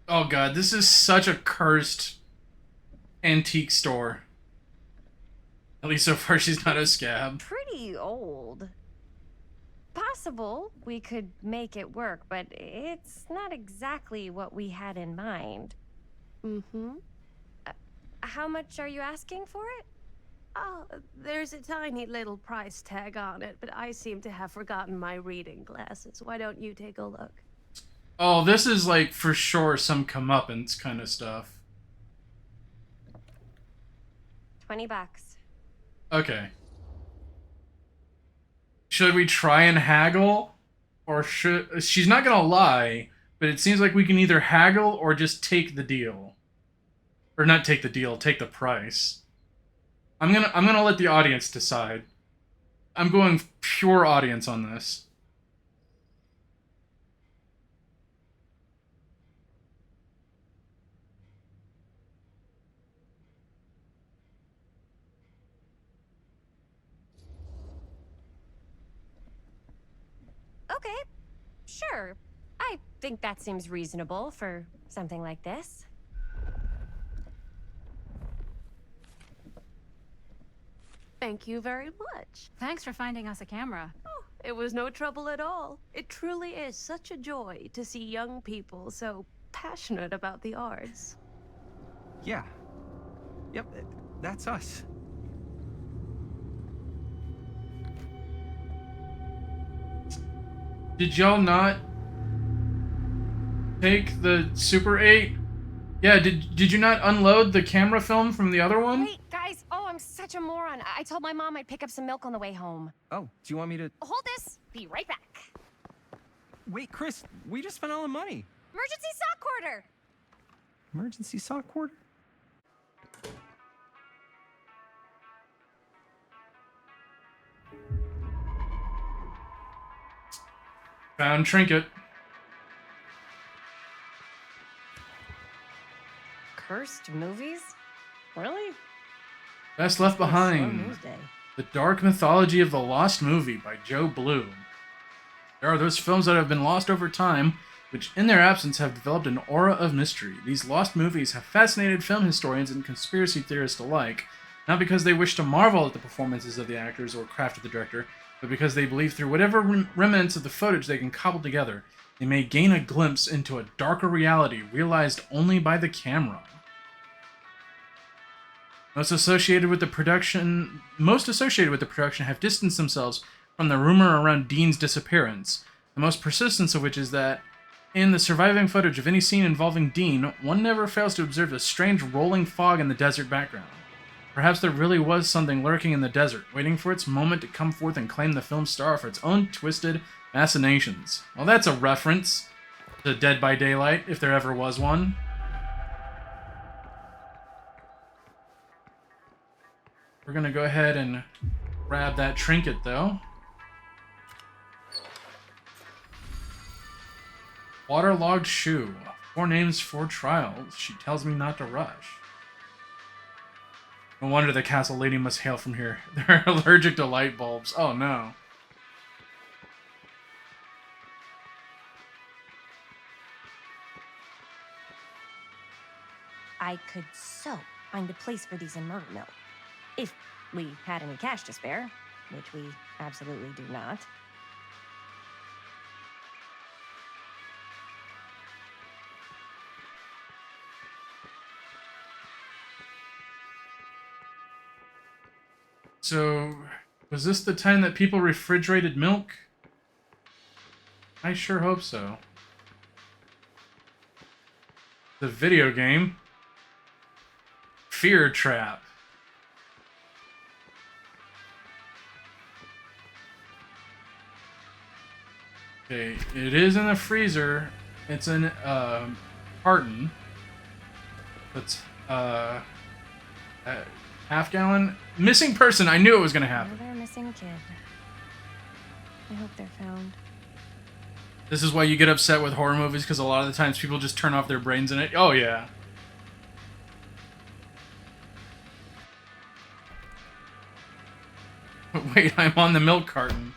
Oh god, this is such a cursed antique store. At least so far she's not a scab. Pretty old. Possible we could make it work, but it's not exactly what we had in mind. Mm-hmm. How much are you asking for it? Oh, there's a tiny little price tag on it, but I seem to have forgotten my reading glasses. Why don't you take a look? Oh, this is like for sure some comeuppance kind of stuff. $20. Okay. Should we try and haggle? Or should... She's not gonna lie, but it seems like we can either haggle or just take the deal. Or not take the deal, take the price. I'm gonna let the audience decide. I'm going pure audience on this. Sure. I think that seems reasonable for something like this. Thank you very much. Thanks for finding us a camera. Oh, it was no trouble at all. It truly is such a joy to see young people so passionate about the arts. Yeah. Yep, that's us. Did y'all not take the Super 8? Yeah, did you not unload the camera film from the other one? Wait, guys. Oh, I'm such a moron. I told my mom I'd pick up some milk on the way home. Oh, do you want me to... Hold this. Be right back. Wait, Chris, we just spent all the money. Emergency sock quarter. Emergency sock quarter? Found trinket. Cursed movies? Really? Best Left Slow Behind. news day. The Dark Mythology of the Lost Movie by Joe Blue. There are those films that have been lost over time, which in their absence have developed an aura of mystery. These lost movies have fascinated film historians and conspiracy theorists alike, not because they wish to marvel at the performances of the actors or craft of the director, but because they believe through whatever remnants of the footage they can cobble together, they may gain a glimpse into a darker reality realized only by the camera. Most associated with the production have distanced themselves from the rumor around Dean's disappearance, the most persistence of which is that in the surviving footage of any scene involving Dean, one never fails to observe a strange rolling fog in the desert background. Perhaps there really was something lurking in the desert, waiting for its moment to come forth and claim the film's star for its own twisted machinations. Well, that's a reference to Dead by Daylight, if there ever was one. We're gonna go ahead and grab that trinket, though. Waterlogged shoe. 4 names, 4 trials. She tells me not to rush. No wonder the castle lady must hail from here. They're allergic to light bulbs. Oh no. I could so find a place for these in Murder Mill. If we had any cash to spare, which we absolutely do not. So, was this the time that people refrigerated milk? I sure hope so. The video game. Fear Trap. Okay, it is in the freezer. It's in a carton. That's half gallon. Missing person. I knew it was gonna happen. Another missing kid. I hope they're found. This is why you get upset with horror movies, because a lot of the times people just turn off their brains in it. Oh yeah. Wait, I'm on the milk carton.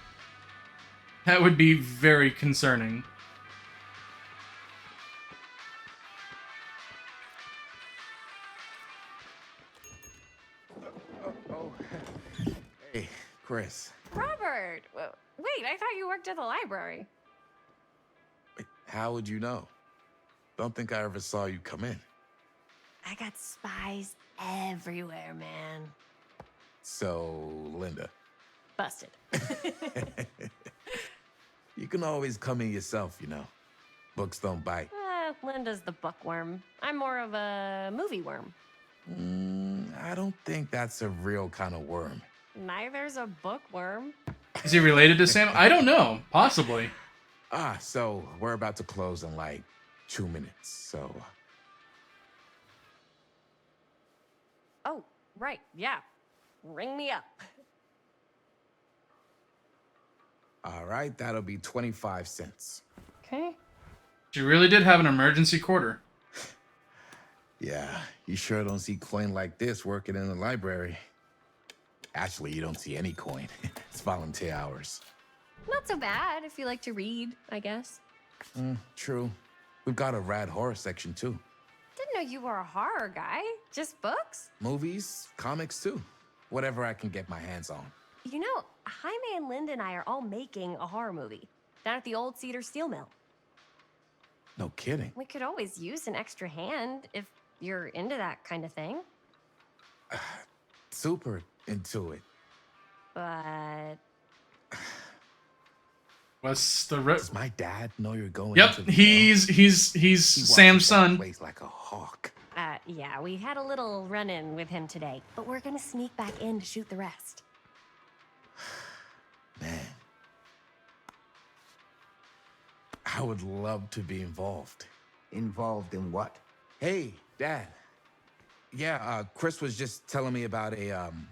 That would be very concerning. Hey, Chris. Robert! Wait, I thought you worked at the library. Wait, how would you know? Don't think I ever saw you come in. I got spies everywhere, man. So, Linda. Busted. You can always come in yourself, you know. Books don't bite. Linda's the bookworm. I'm more of a movie worm. I don't think that's a real kind of worm. Neither's a bookworm. Is he related to Sam? I don't know. Possibly. So we're about to close in like 2 minutes, so... Oh, right, yeah. Ring me up. All right, that'll be 25 cents. Okay. She really did have an emergency quarter. Yeah, you sure don't see coin like this working in the library. Actually, you don't see any coin. It's volunteer hours. Not so bad if you like to read, I guess. True. We've got a rad horror section too. Didn't know you were a horror guy. Just books? Movies, comics too. Whatever I can get my hands on. You know, Jaime and Linda and I are all making a horror movie down at the old Cedar Steel Mill. No kidding. We could always use an extra hand if you're into that kind of thing. Super into it. But What's the Does my dad know you're going? Yep, into the he's He Sam's watches that son. place like a hawk. yeah, we had a little run-in with him today, but we're gonna sneak back in to shoot the rest. Man, I would love to be involved. Involved in what? Hey, Dad. Yeah, Chris was just telling me about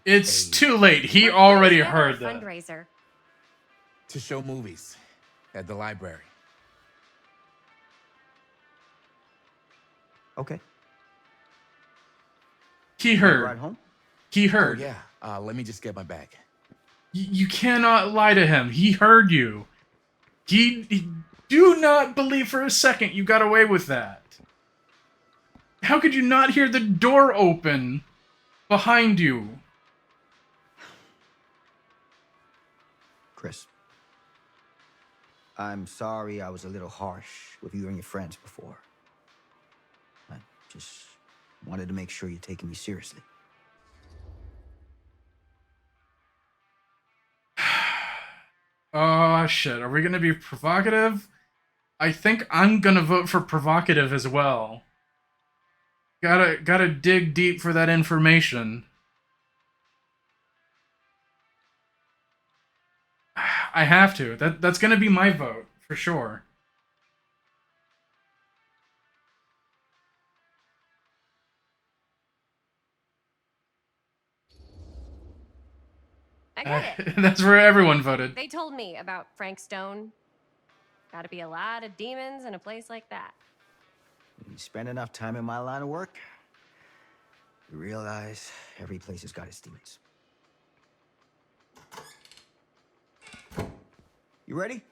It's too late. He already Never heard a that. fundraiser. to show movies at the library. Okay. He Ride heard. home? He heard. Oh, yeah. Let me just get my bag. You cannot lie to him. He heard you. He do not believe for a second you got away with that. How could you not hear the door open behind you? Chris. I'm sorry I was a little harsh with you and your friends before. I just wanted to make sure you're taking me seriously. Oh, shit. Are we going to be provocative? I think I'm going to vote for provocative as well. Gotta dig deep for that information. I have to. That's going to be my vote, for sure. I get it. That's where everyone voted. They told me about Frank Stone. Gotta be a lot of demons in a place like that. When you spend enough time in my line of work, you realize every place has got its demons. You ready?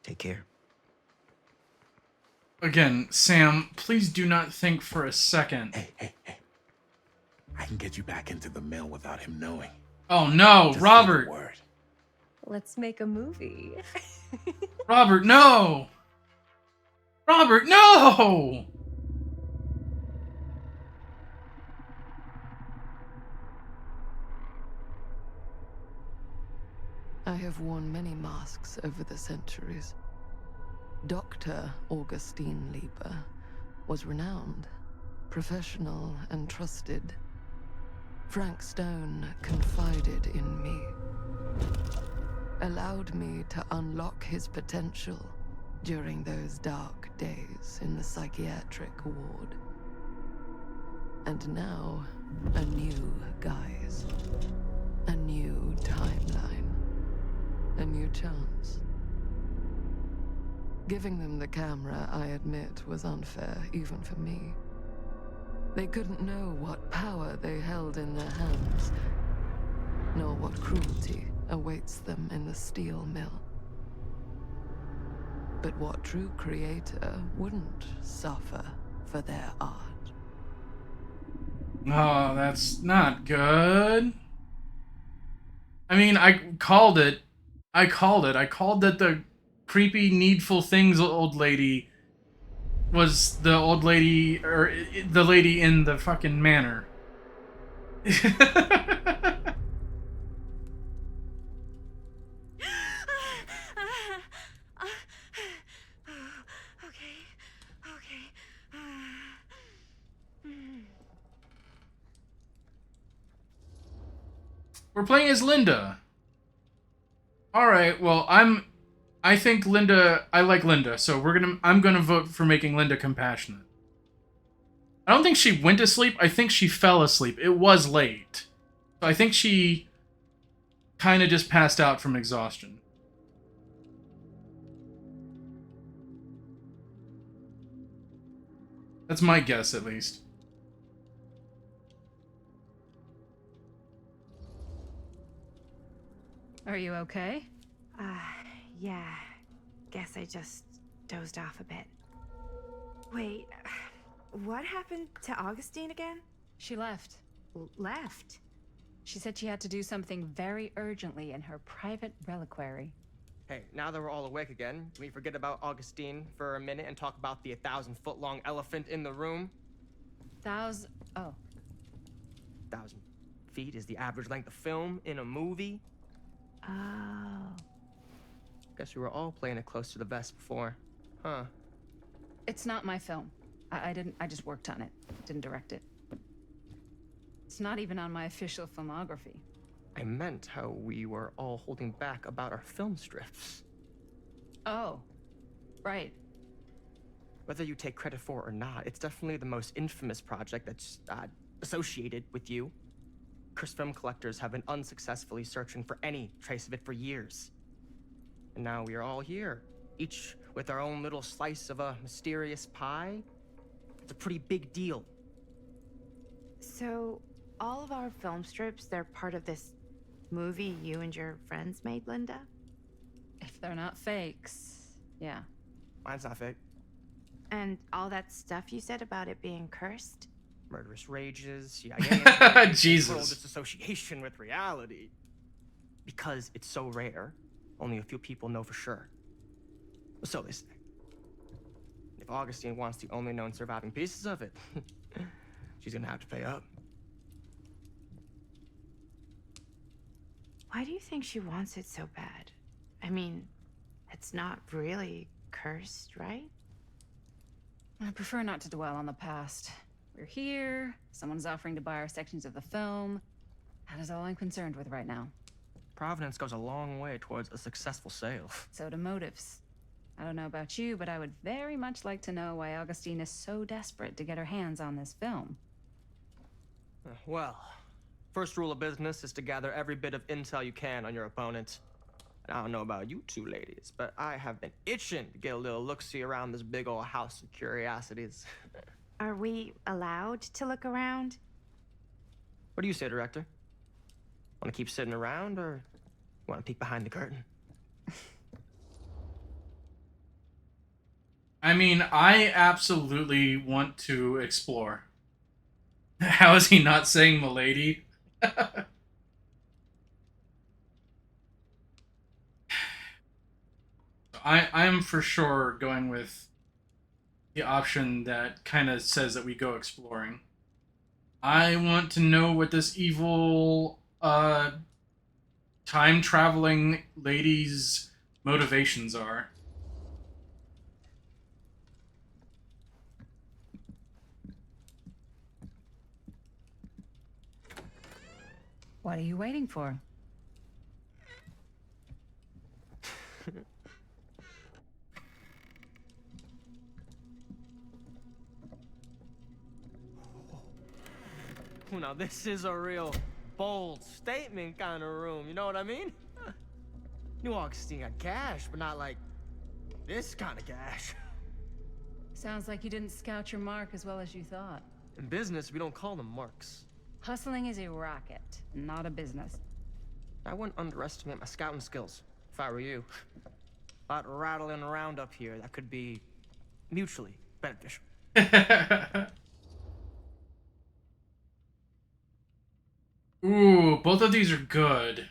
Take care. Again, Sam, please do not think for a second. Hey. I can get you back into the mill without him knowing. Oh no, Just Robert! say the word. Let's make a movie. Robert, no! Robert, no! I have worn many masks over the centuries. Dr. Augustine Lieber was renowned, professional, and trusted. Frank Stone confided in me, allowed me to unlock his potential during those dark days in the psychiatric ward. And now, a new guise, a new timeline, a new chance. Giving them the camera, I admit, was unfair, even for me. They couldn't know what power they held in their hands, nor what cruelty awaits them in the steel mill. But what true creator wouldn't suffer for their art? Oh, that's not good. I mean, I called it. I called that the creepy, needful things old lady was the old lady, or the lady in the fucking manor. We're playing as Linda. Alright, well, I think Linda, I like Linda, so I'm gonna vote for making Linda compassionate. I don't think she went to sleep, I think she fell asleep. It was late. So I think she kind of just passed out from exhaustion. That's my guess, at least. Are you okay? Yeah, guess I just dozed off a bit. Wait, what happened to Augustine again? She left. Left? She said she had to do something very urgently in her private reliquary. Hey, now that we're all awake again, can we forget about Augustine for a minute and talk about the 1,000-foot-long elephant in the room? Oh. 1,000 feet is the average length of film in a movie. Oh. Guess we were all playing it close to the vest before, huh? It's not my film. I just worked on it. Didn't direct it. It's not even on my official filmography. I meant how we were all holding back about our film strips. Oh, right. Whether you take credit for it or not, it's definitely the most infamous project that's associated with you. Cursed film collectors have been unsuccessfully searching for any trace of it for years. And now we are all here, each with our own little slice of a mysterious pie. It's a pretty big deal. So, all of our film strips, they're part of this movie you and your friends made, Linda? If they're not fakes, yeah. Mine's not fake. And all that stuff you said about it being cursed? Murderous rages, CIA, Jesus. Total disassociation with reality. Because it's so rare, only a few people know for sure. So they say. If Augustine wants the only known surviving pieces of it, she's gonna have to pay up. Why do you think she wants it so bad? I mean, it's not really cursed, right? I prefer not to dwell on the past. We're here, someone's offering to buy our sections of the film. That is all I'm concerned with right now. Providence goes a long way towards a successful sale. So do motives. I don't know about you, but I would very much like to know why Augustine is so desperate to get her hands on this film. Well, first rule of business is to gather every bit of intel you can on your opponent. And I don't know about you two ladies, but I have been itching to get a little look-see around this big old house of curiosities. Are we allowed to look around? What do you say, director? Want to keep sitting around, or want to peek behind the curtain? I mean, I absolutely want to explore. How is he not saying milady? I'm for sure going with the option that kind of says that we go exploring. I want to know what this evil time-traveling lady's motivations are. What are you waiting for? Now this is a real bold statement kind of room, you know what I mean? New Augustine got cash, but not like this kind of cash. Sounds like you didn't scout your mark as well as you thought. In business, we don't call them marks. Hustling is a racket, not a business. I wouldn't underestimate my scouting skills, if I were you. A lot rattling around up here that could be mutually beneficial. Ooh, both of these are good.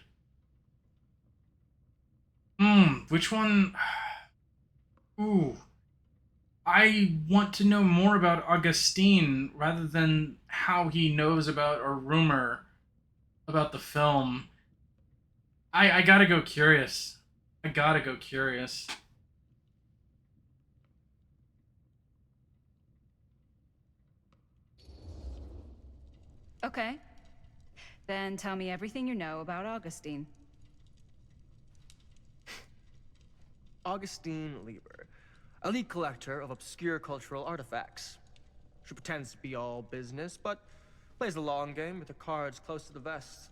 Which one? Ooh. I want to know more about Augustine rather than how he knows about or rumor about the film. I gotta go curious. I gotta go curious. Okay. Then tell me everything you know about Augustine. Augustine Lieber, elite collector of obscure cultural artifacts. She pretends to be all business, but plays the long game with her cards close to the vest.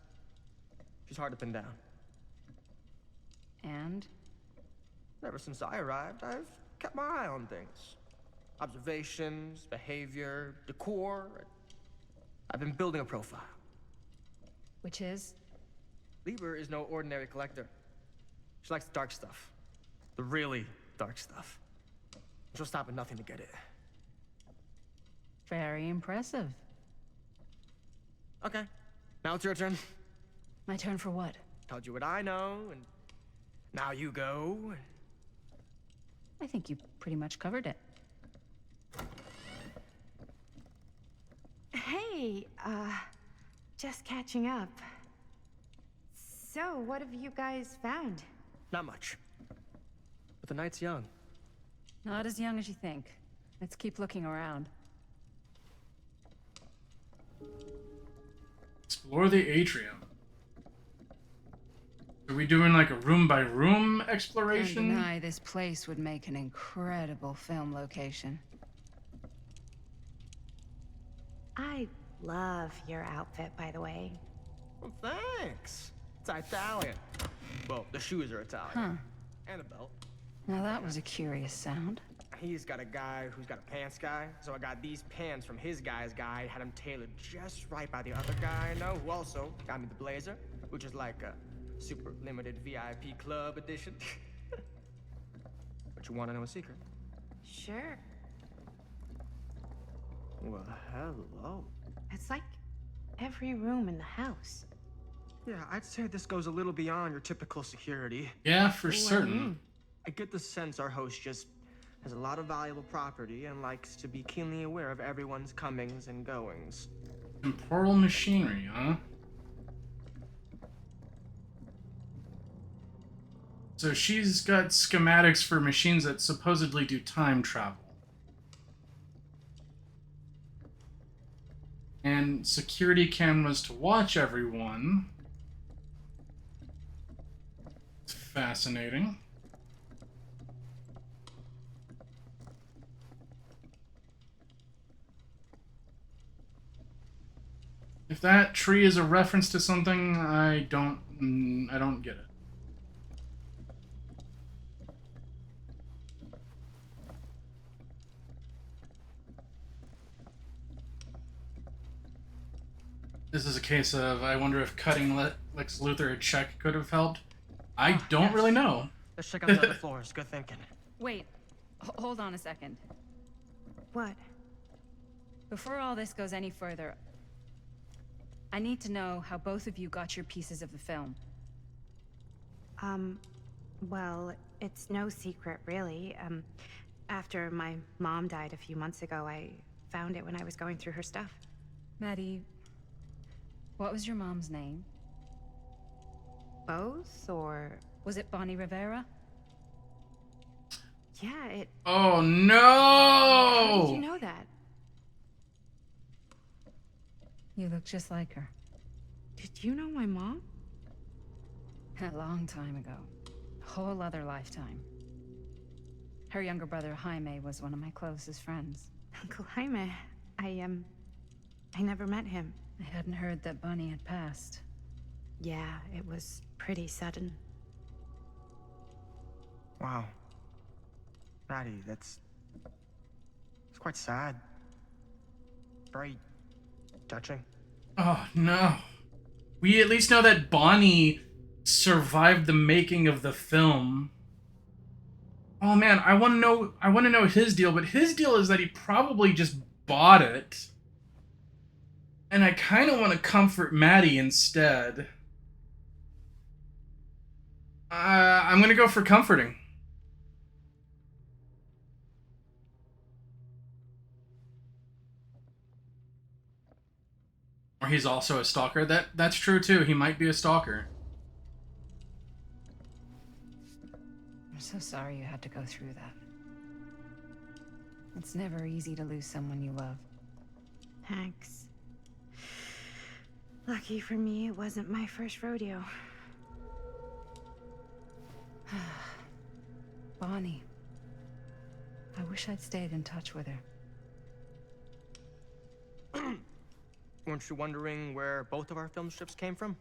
She's hard to pin down. And? Ever since I arrived, I've kept my eye on things. Observations, behavior, decor. I've been building a profile. Which is? Lieber is no ordinary collector. She likes the dark stuff. The really dark stuff. She'll stop at nothing to get it. Very impressive. Okay, now it's your turn. My turn for what? Told you what I know, and now you go. I think you pretty much covered it. Hey, just catching up. So, what have you guys found? Not much. But the night's young. Not as young as you think. Let's keep looking around. Explore the atrium. Are we doing like a room by room exploration? Can't deny this place would make an incredible film location. I love your outfit, by the way. Well, thanks. It's Italian. Well, the shoes are Italian. Huh. And a belt. Now that was a curious sound. He's got a guy who's got a pants guy, so I got these pants from his guy's guy, had them tailored just right by the other guy I know, who also got me the blazer, which is like a super limited VIP club edition. But you want to know a secret? Sure. Well, hello. It's like every room in the house. Yeah, I'd say this goes a little beyond your typical security. Yeah, for certain. I get the sense our host just has a lot of valuable property and likes to be keenly aware of everyone's comings and goings. Temporal machinery, huh? So she's got schematics for machines that supposedly do time travel. And security cameras to watch everyone. It's fascinating. If that tree is a reference to something, I don't get it. This is a case of, I wonder if cutting Lex Luthor a check could have helped. I don't really know. Let's check out the other floors. Good thinking. Wait, hold on a second. What? Before all this goes any further, I need to know how both of you got your pieces of the film. Well, it's no secret, really. After my mom died a few months ago, I found it when I was going through her stuff. Maddie, what was your mom's name? Both, or... Was it Bonnie Rivera? Yeah, it... Oh, no! How did you know that? You look just like her. Did you know my mom? A long time ago. A whole other lifetime. Her younger brother, Jaime, was one of my closest friends. Uncle Jaime, I never met him. I hadn't heard that Bonnie had passed. Yeah, it was pretty sudden. Wow. Maddie, it's quite sad. Very touching. Oh, no. We at least know that Bonnie survived the making of the film. Oh man, I want to know his deal, but his deal is that he probably just bought it. And I kind of want to comfort Maddie instead. I'm going to go for comforting. Or he's also a stalker. That's true too. He might be a stalker. I'm so sorry you had to go through that. It's never easy to lose someone you love. Thanks. Lucky for me, it wasn't my first rodeo. Bonnie. I wish I'd stayed in touch with her. Weren't you wondering where both of our film strips came from?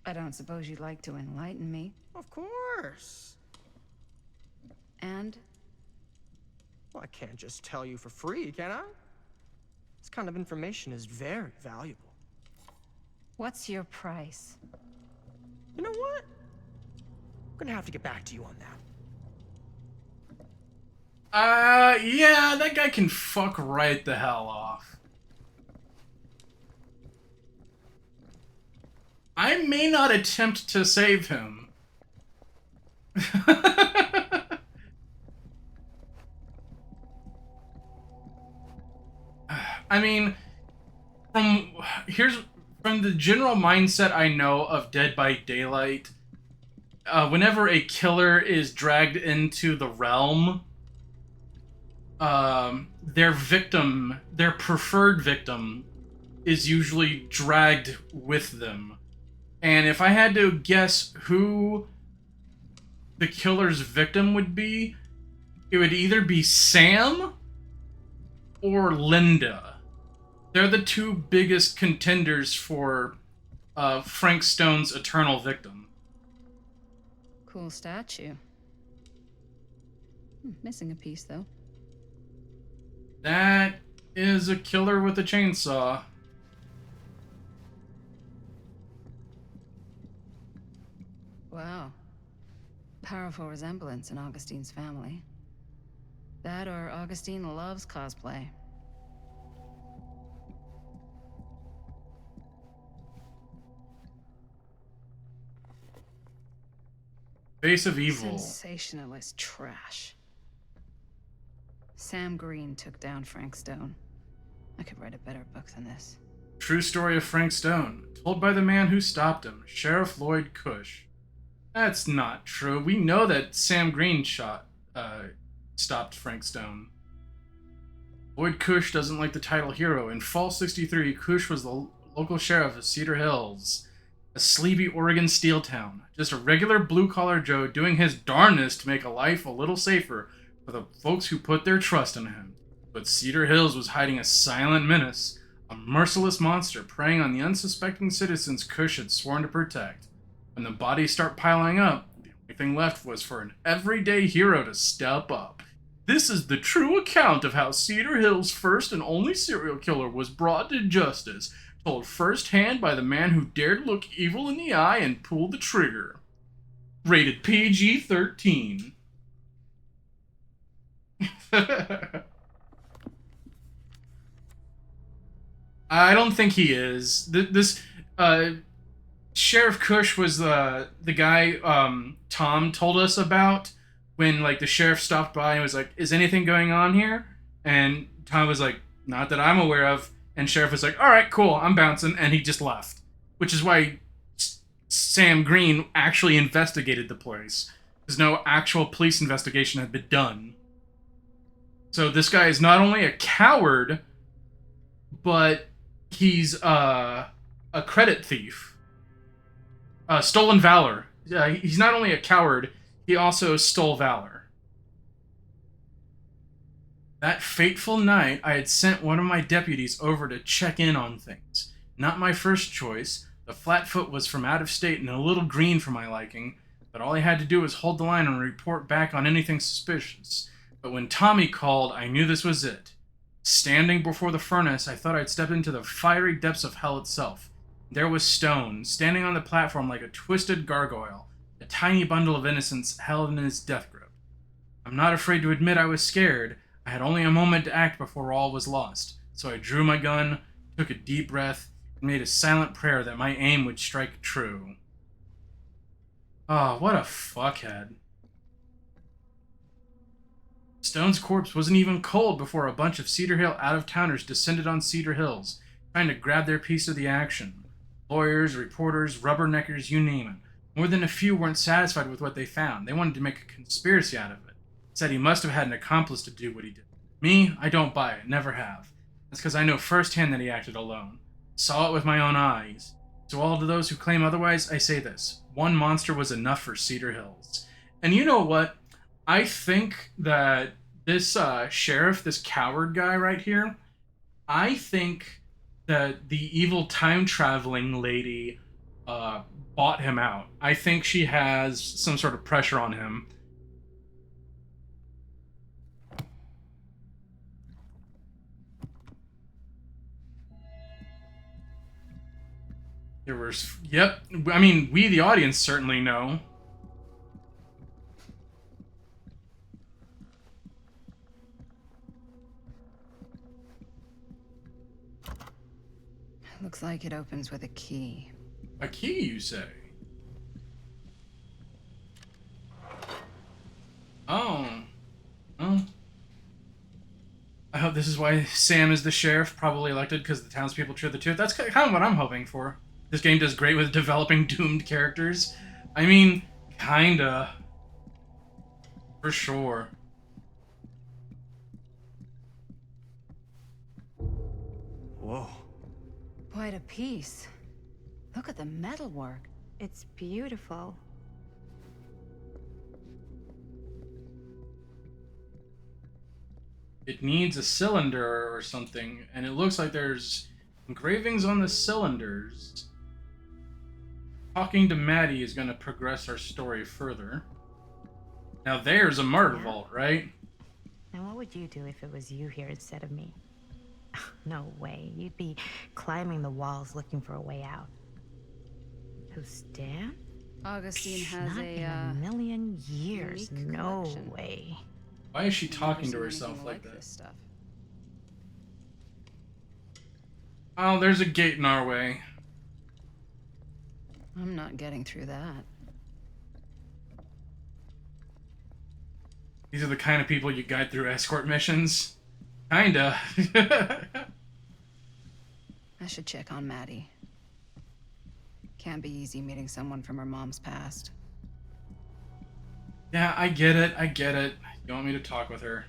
I don't suppose you'd like to enlighten me. Of course. And? Well, I can't just tell you for free, can I? This kind of information is very valuable. What's your price? You know what? Gonna have to get back to you on that. Yeah, that guy can fuck right the hell off. I may not attempt to save him. I mean, from the general mindset I know of Dead by Daylight, whenever a killer is dragged into the realm, their preferred victim, is usually dragged with them. And if I had to guess who the killer's victim would be, it would either be Sam or Linda. They're the two biggest contenders for Frank Stone's eternal victim. Cool statue. Missing a piece, though. That is a killer with a chainsaw. Wow. Powerful resemblance in Augustine's family. That or Augustine loves cosplay. Face of Evil. Sensationalist trash. Sam Green took down Frank Stone. I could write a better book than this. True story of Frank Stone, told by the man who stopped him, Sheriff Lloyd Cush. That's not true. We know that Sam Green stopped Frank Stone. Lloyd Cush doesn't like the title hero. In Fall 63, Cush was the local sheriff of Cedar Hills, a sleepy Oregon steel town. Just a regular blue-collar Joe doing his darndest to make a life a little safer for the folks who put their trust in him. But Cedar Hills was hiding a silent menace, a merciless monster preying on the unsuspecting citizens Cush had sworn to protect. When the bodies start piling up, the only thing left was for an everyday hero to step up. This is the true account of how Cedar Hills' first and only serial killer was brought to justice, told firsthand by the man who dared look evil in the eye and pull the trigger. Rated PG-13. I don't think he is. This Sheriff Cush was the guy Tom told us about when like the sheriff stopped by and was like, "Is anything going on here?" And Tom was like, "Not that I'm aware of." And Sheriff was like, "All right, cool, I'm bouncing," and he just left. Which is why Sam Green actually investigated the place, because no actual police investigation had been done. So this guy is not only a coward, but he's a credit thief. Stolen valor. He's not only a coward, he also stole valor. That fateful night, I had sent one of my deputies over to check in on things. Not my first choice. The Flatfoot was from out of state and a little green for my liking, but all I had to do was hold the line and report back on anything suspicious. But when Tommy called, I knew this was it. Standing before the furnace, I thought I'd step into the fiery depths of hell itself. There was Stone, standing on the platform like a twisted gargoyle, a tiny bundle of innocence held in his death grip. I'm not afraid to admit I was scared. I had only a moment to act before all was lost, so I drew my gun, took a deep breath, and made a silent prayer that my aim would strike true. Oh, what a fuckhead. Stone's corpse wasn't even cold before a bunch of Cedar Hill out-of-towners descended on Cedar Hills, trying to grab their piece of the action. Lawyers, reporters, rubberneckers, you name it. More than a few weren't satisfied with what they found. They wanted to make a conspiracy out of it. Said he must have had an accomplice to do what he did. Me, I don't buy it, never have. That's because I know firsthand that he acted alone. Saw it with my own eyes. To all of those who claim otherwise, I say this. One monster was enough for Cedar Hills. And you know what? I think that this sheriff, this coward guy right here, I think that the evil time-traveling lady bought him out. I think she has some sort of pressure on him. There was, yep, I mean, we, the audience, certainly know. Looks like it opens with a key. A key, you say? Oh. Oh. I hope this is why Sam is the sheriff, probably elected because the townspeople cheer the tooth. That's kind of what I'm hoping for. This game does great with developing doomed characters. I mean, kinda. For sure. Whoa. Quite a piece. Look at the metalwork. It's beautiful. It needs a cylinder or something, and it looks like there's engravings on the cylinders. Talking to Maddie is going to progress our story further. Now there's a murder vault, right? Now what would you do if it was you here instead of me? No way. You'd be climbing the walls looking for a way out. Who's Dan? Augustine has Not in a million years. No way. Why is she talking to herself like that? This stuff. Oh, there's a gate in our way. I'm not getting through that. These are the kind of people you guide through escort missions. Kinda. I should check on Maddie. Can't be easy meeting someone from her mom's past. Yeah, I get it. I get it. You want me to talk with her?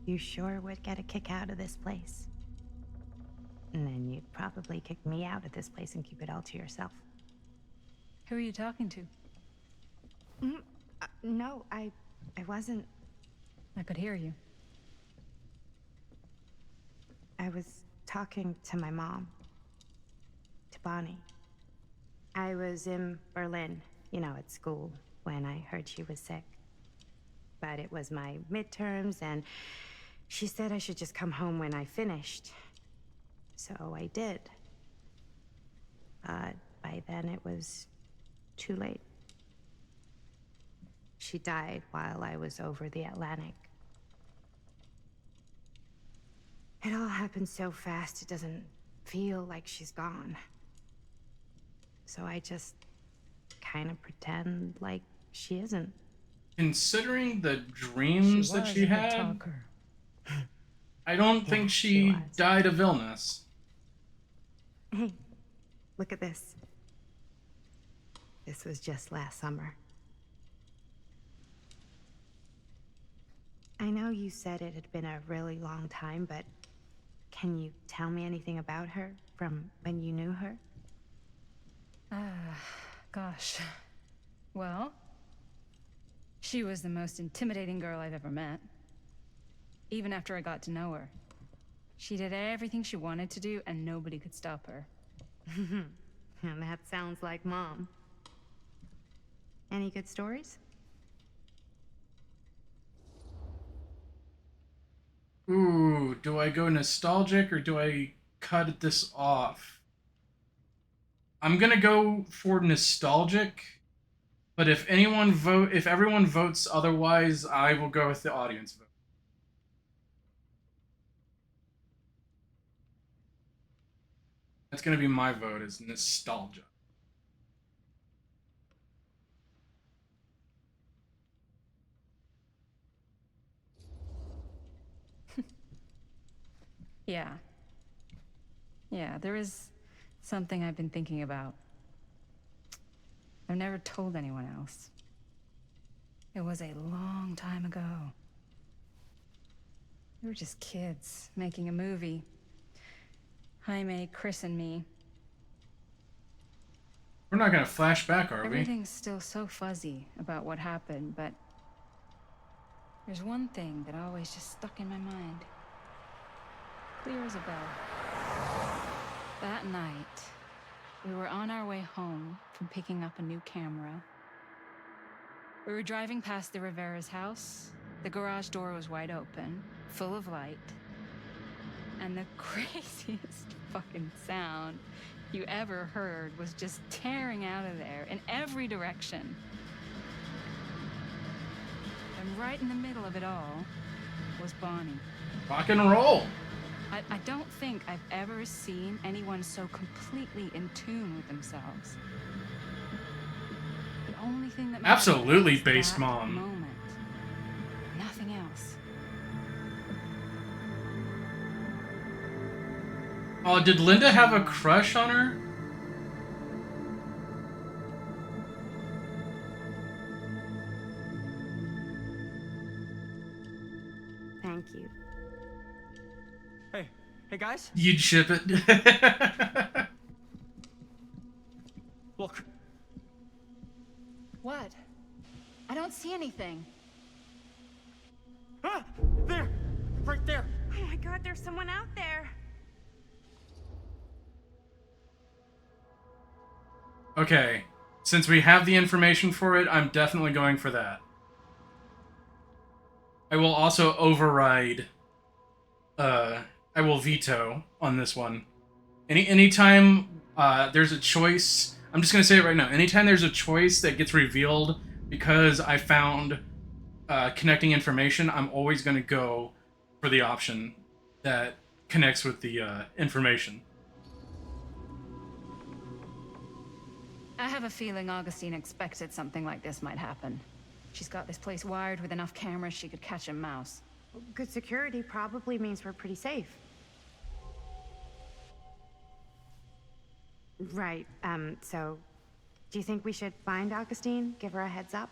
You sure would get a kick out of this place. And then you'd probably kick me out of this place and keep it all to yourself. Who are you talking to? No, I wasn't. I could hear you. I was talking to my mom. To Bonnie. I was in Berlin, you know, at school, when I heard she was sick. But it was my midterms, and she said I should just come home when I finished. So I did. But by then it was too late. She died while I was over the Atlantic. It all happened so fast, it doesn't feel like she's gone. So I just kind of pretend like she isn't. Considering the dreams that she had, talker. I don't think she died of illness. Hey, look at this. This was just last summer. I know you said it had been a really long time, but can you tell me anything about her from when you knew her? Gosh. Well, she was the most intimidating girl I've ever met. Even after I got to know her. She did everything she wanted to do, and nobody could stop her. And that sounds like Mom. Any good stories? Ooh, do I go nostalgic or do I cut this off? I'm gonna go for nostalgic, but if everyone votes otherwise, I will go with the audience vote. That's gonna be my vote, is nostalgia. Yeah. Yeah, there is something I've been thinking about. I've never told anyone else. It was a long time ago. We were just kids, making a movie. Jaime, Chris, and me. We're not gonna flash back, are we? Everything's still so fuzzy about what happened, but there's one thing that always just stuck in my mind. Clear as a bell. That night, we were on our way home from picking up a new camera. We were driving past the Rivera's house. The garage door was wide open, full of light. And the craziest fucking sound you ever heard was just tearing out of there in every direction. And right in the middle of it all was Bonnie. Rock and roll. I don't think I've ever seen anyone so completely in tune with themselves. The only thing that matters Absolutely, is based that mom. moment. Nothing else. Oh, did Linda have a crush on her? Thank you. Hey guys. You'd ship it. Look. What? I don't see anything. Ah! There! Right there! Oh my god, there's someone out there. Okay, since we have the information for it, I'm definitely going for that. I will also override, I will veto on this one. Anytime there's a choice, I'm just gonna say it right now, anytime there's a choice that gets revealed because I found connecting information, I'm always gonna go for the option that connects with the information. I have a feeling Augustine expected something like this might happen. She's got this place wired with enough cameras she could catch a mouse. Good security probably means we're pretty safe. Right, so do you think we should find Augustine? Give her a heads up?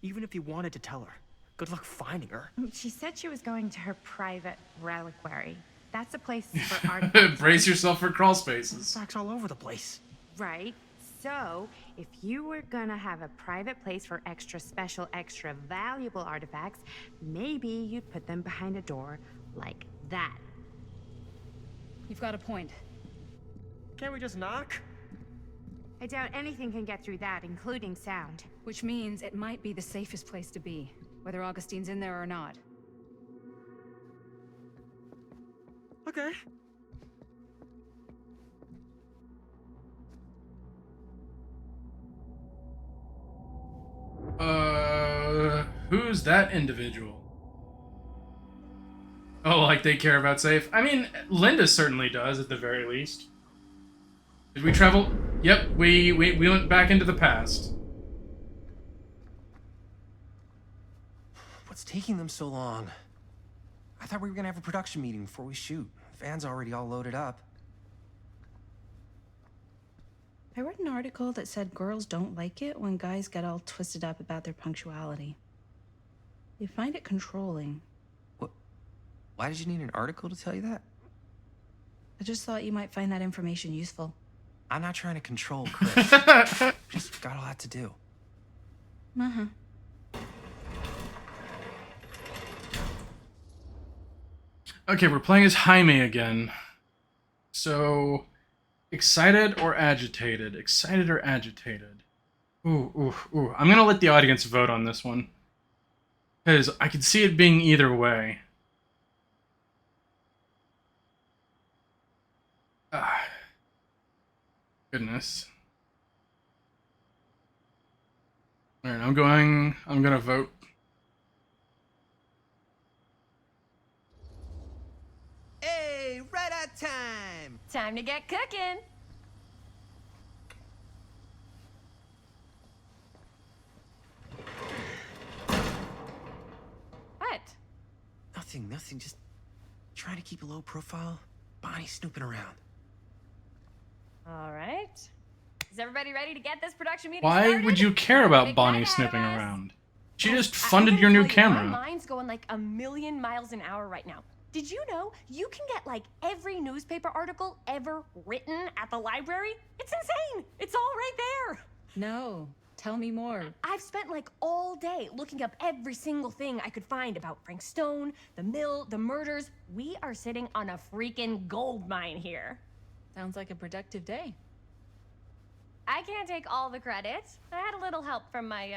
Even if you wanted to tell her, good luck finding her. She said she was going to her private reliquary. That's a place for artifacts. Brace yourself for crawl spaces. Artifacts all over the place. Right. So, if you were gonna have a private place for extra special, extra valuable artifacts, maybe you'd put them behind a door like that. You've got a point. Can't we just knock? I doubt anything can get through that, including sound. Which means it might be the safest place to be, whether Augustine's in there or not. Okay. Who's that individual? Oh, like they care about safe? I mean, Linda certainly does, at the very least. Did we travel? Yep, we went back into the past. What's taking them so long? I thought we were gonna have a production meeting before we shoot. The van's already all loaded up. I read an article that said girls don't like it when guys get all twisted up about their punctuality. They find it controlling. What? Why did you need an article to tell you that? I just thought you might find that information useful. I'm not trying to control Chris. Just got a lot to do. Uh-huh. Okay, we're playing as Jaime again. So, excited or agitated? Excited or agitated? Ooh. I'm gonna let the audience vote on this one. Because I could see it being either way. Goodness. Alright, I'm gonna vote. Hey, right on time! Time to get cooking. What? Nothing, just trying to keep a low profile. Bonnie snooping around. All right. Is everybody ready to get this production meeting Why started? would you care about Big Bonnie night sniffing ahead of us. around? She just I funded gotta your new tell you, camera. My mind's going like a million miles an hour right now. Did you know you can get like every newspaper article ever written at the library? It's insane. It's all right there. No. Tell me more. I've spent like all day looking up every single thing I could find about Frank Stone, the mill, the murders. We are sitting on a freaking gold mine here. Sounds like a productive day. I can't take all the credit. I had a little help from my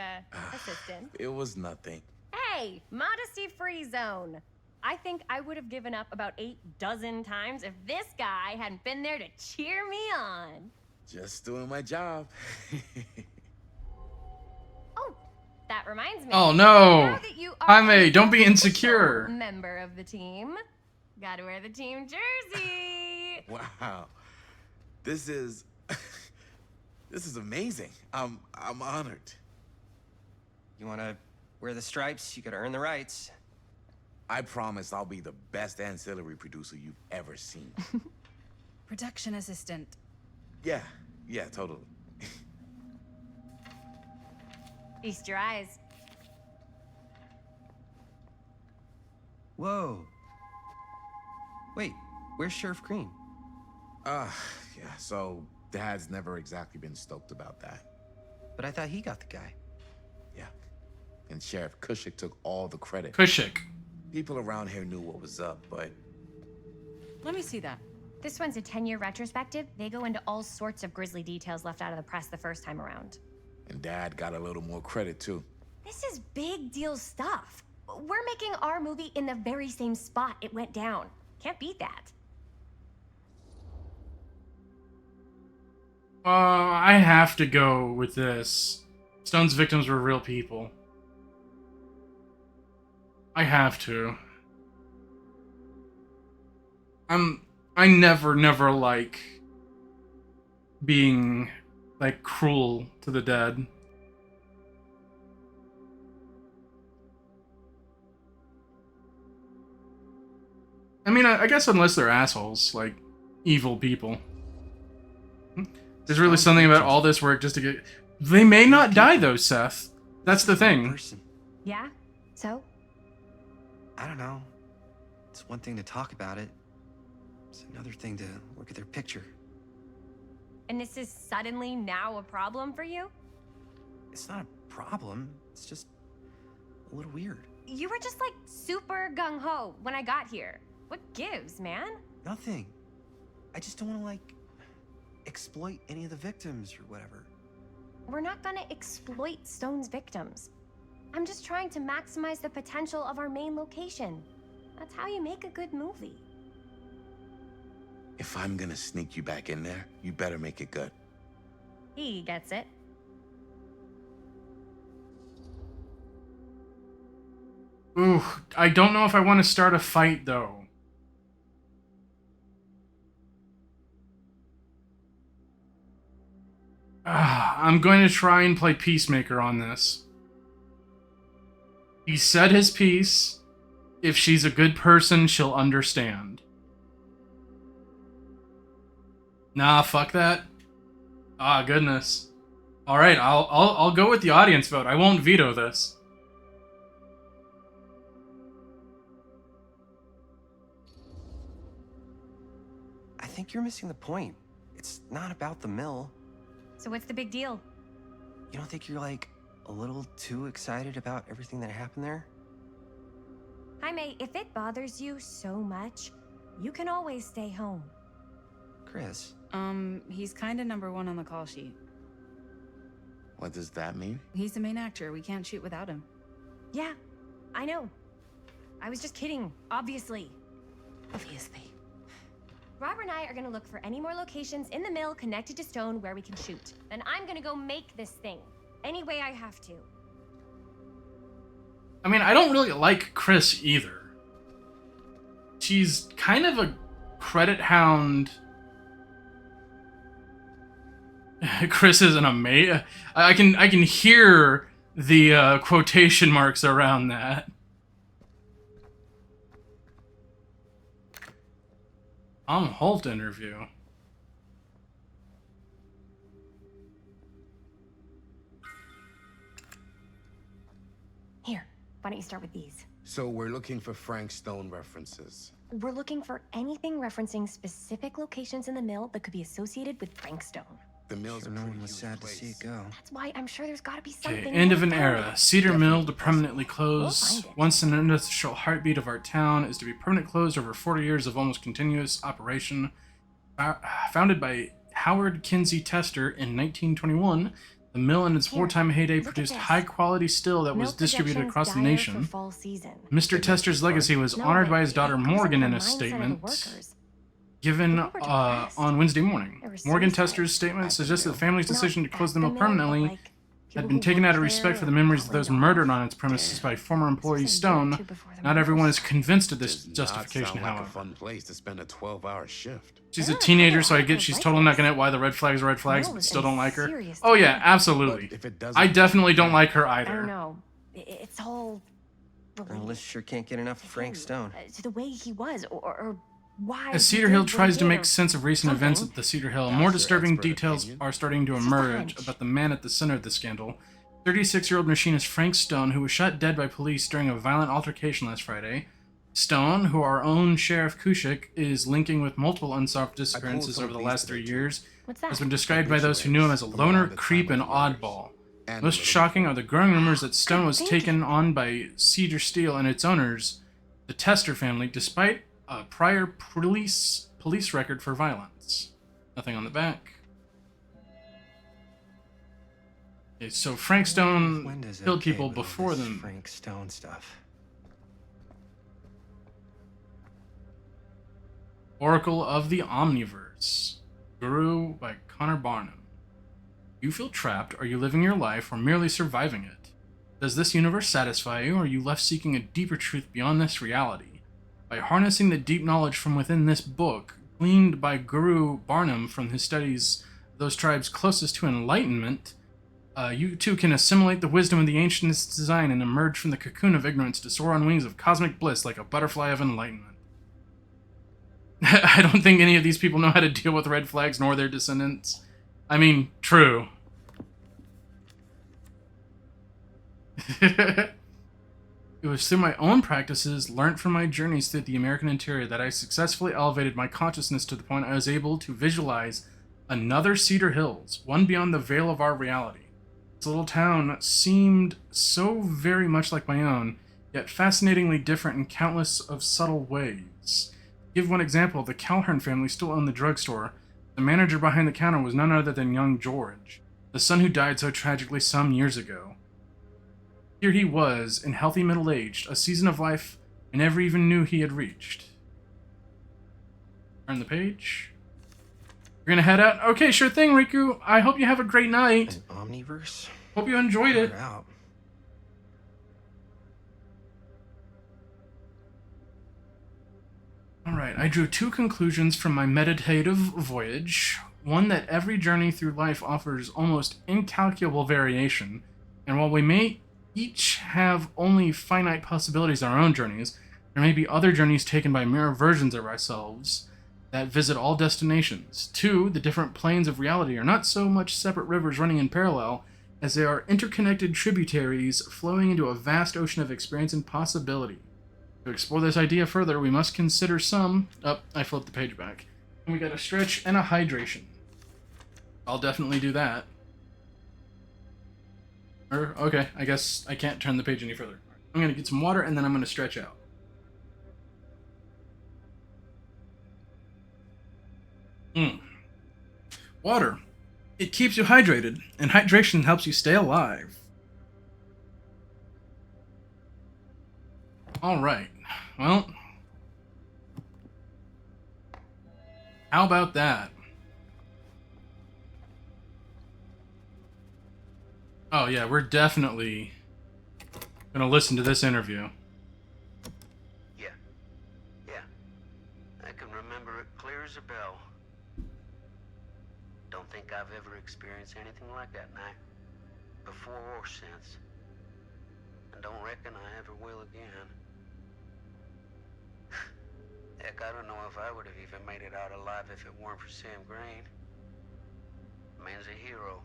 assistant. It was nothing. Hey, modesty-free zone. I think I would have given up about 8 dozen times if this guy hadn't been there to cheer me on. Just doing my job. Oh, that reminds me. Oh no! Now that you are Jaime, an don't be official insecure. member of the team, Gotta wear the team jersey. Wow. This is this is amazing. I'm honored. You wanna wear the stripes? You gotta earn the rights. I promise I'll be the best ancillary producer you've ever seen. Production assistant. Yeah, totally. Feast your eyes. Whoa. Wait, where's Sheriff Green? Yeah, so Dad's never exactly been stoked about that. But I thought he got the guy. Yeah, and Sheriff Kushik took all the credit. Kushik. People around here knew what was up, but... Let me see that. This one's a 10-year retrospective. They go into all sorts of grisly details left out of the press the first time around. And Dad got a little more credit, too. This is big deal stuff. We're making our movie in the very same spot it went down. Can't beat that. I have to go with this. Stone's victims were real people. I have to. I never like being, like, cruel to the dead. I mean, I guess unless they're assholes, like, evil people. There's really something about all this work just to get... They may not die, though, Seth. That's the thing. Yeah? So? I don't know. It's one thing to talk about it. It's another thing to look at their picture. And this is suddenly now a problem for you? It's not a problem. It's just a little weird. You were just like super gung-ho when I got here. What gives, man? Nothing. I just don't want to, like, exploit any of the victims or whatever. We're not gonna exploit Stone's victims. I'm just trying to maximize the potential of our main location. That's how you make a good movie. If I'm gonna sneak you back in there, you better make it good. He gets it. Ooh, I don't know if I want to start a fight, though. I'm going to try and play peacemaker on this. He said his piece. If she's a good person, she'll understand. Nah, fuck that. Ah, goodness. All right, I'll go with the audience vote. I won't veto this. I think you're missing the point. It's not about the mill. So what's the big deal? You don't think you're, like, a little too excited about everything that happened there? Jaime, if it bothers you so much, you can always stay home. Chris. He's kinda #1 on the call sheet. What does that mean? He's the main actor. We can't shoot without him. Yeah, I know. I was just kidding, obviously. Obviously. Robert and I are gonna look for any more locations in the mill connected to Stone where we can shoot. Then I'm gonna go make this thing. Any way I have to. I mean, I don't really like Chris either. She's kind of a credit hound. Chris is an amazing... I can hear the quotation marks around that. Tom Holt interview. Here, why don't you start with these? So we're looking for Frank Stone references. We're looking for anything referencing specific locations in the mill that could be associated with Frank Stone. The mill's no one was sad to see it go. That's why I'm sure there's gotta be something. Okay, end of an era. permanent. Cedar Mill to permanently close. We'll find it. Once an industrial heartbeat of our town is to be permanently closed over 40 years of almost continuous operation. Founded by Howard Kinsey Tester in 1921, the mill in its wartime heyday look at produced this. high-quality steel that was Milk distributed projections across the dire nation. for fall season. Mr. Tester's legacy was No, honored but by his daughter it goes up Morgan the in a mindset of the statement workers. given People were depressed. on Wednesday morning. There was Morgan suicide. Tester's statement suggested the family's Not decision to close at the mill but, permanently like, had been taken out of respect for the memories of those murdered on its premises by former employee Stone. Not everyone is convinced of this justification, Sound like however. a fun place to spend a 12-hour shift. She's a teenager, so I get she's totally not gonna get why the red flags are red flags, but still don't like her. Oh yeah, absolutely. I definitely don't like her I don't either. know. It's all Liz sure can't get enough of Frank Stone. to the way he was, or why. As he Cedar did Hill what he tries to did, make or sense of recent something. events at the Cedar Hill, more disturbing details are starting to emerge about the man at the center of the scandal. 36-year-old machinist Frank Stone, who was shot dead by police during a violent altercation last Friday. Stone, who our own Sheriff Kushik is linking with multiple unsolved disappearances over the last 3 years, has been described by those who knew him as a loner, creep, and oddball. Most shocking are the growing rumors that Stone was taken on by Cedar Steel and its owners, the Tester family, despite a prior police record for violence. Nothing on the back. Okay, so Frank Stone killed people before them. Frank Stone stuff. Oracle of the Omniverse. Guru by Connor Barnum. You feel trapped? Are you living your life or merely surviving it? Does this universe satisfy you, or are you left seeking a deeper truth beyond this reality? By harnessing the deep knowledge from within this book, gleaned by Guru Barnum from his studies of those tribes closest to enlightenment, you too can assimilate the wisdom of the ancient's design and emerge from the cocoon of ignorance to soar on wings of cosmic bliss like a butterfly of enlightenment. I don't think any of these people know how to deal with red flags nor their descendants. I mean, true. It was through my own practices, learnt from my journeys through the American interior, that I successfully elevated my consciousness to the point I was able to visualize another Cedar Hills, one beyond the veil of our reality. This little town seemed so very much like my own, yet fascinatingly different in countless of subtle ways. To give one example, the Calhoun family still owned the drugstore. The manager behind the counter was none other than young George, the son who died so tragically some years ago. Here he was, in healthy middle-aged, a season of life I never even knew he had reached. Turn the page. You're gonna head out? Okay, sure thing, Riku. I hope you have a great night. An Omniverse? Hope you enjoyed it. Out. Alright, I drew two conclusions from my meditative voyage. One, that every journey through life offers almost incalculable variation, and while we may each have only finite possibilities in our own journeys, there may be other journeys taken by mirror versions of ourselves that visit all destinations. Two, the different planes of reality are not so much separate rivers running in parallel as they are interconnected tributaries flowing into a vast ocean of experience and possibility. To explore this idea further, we must consider some... Oh, I flipped the page back. And we got a stretch and a hydration. I'll definitely do that. Okay, I guess I can't turn the page any further. I'm gonna get some water and then I'm gonna stretch out. Water. It keeps you hydrated, and hydration helps you stay alive. Alright, well... how about that? Oh yeah, we're definitely gonna listen to this interview. Yeah. I can remember it clear as a bell. Don't think I've ever experienced anything like that night, before or since. And don't reckon I ever will again. Heck, I don't know if I would have even made it out alive if it weren't for Sam Green. The man's a hero.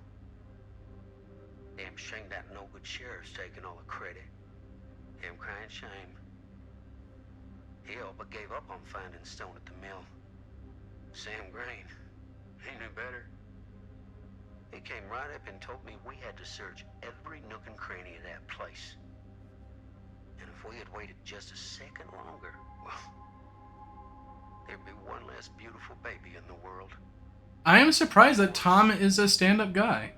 Damn shame that no-good sheriff's taking all the credit. Damn crying shame. He all but gave up on finding Stone at the mill. Sam Green, he knew better. He came right up and told me we had to search every nook and cranny of that place. And if we had waited just a second longer, well, there'd be one less beautiful baby in the world. I am surprised that Tom is a stand-up guy.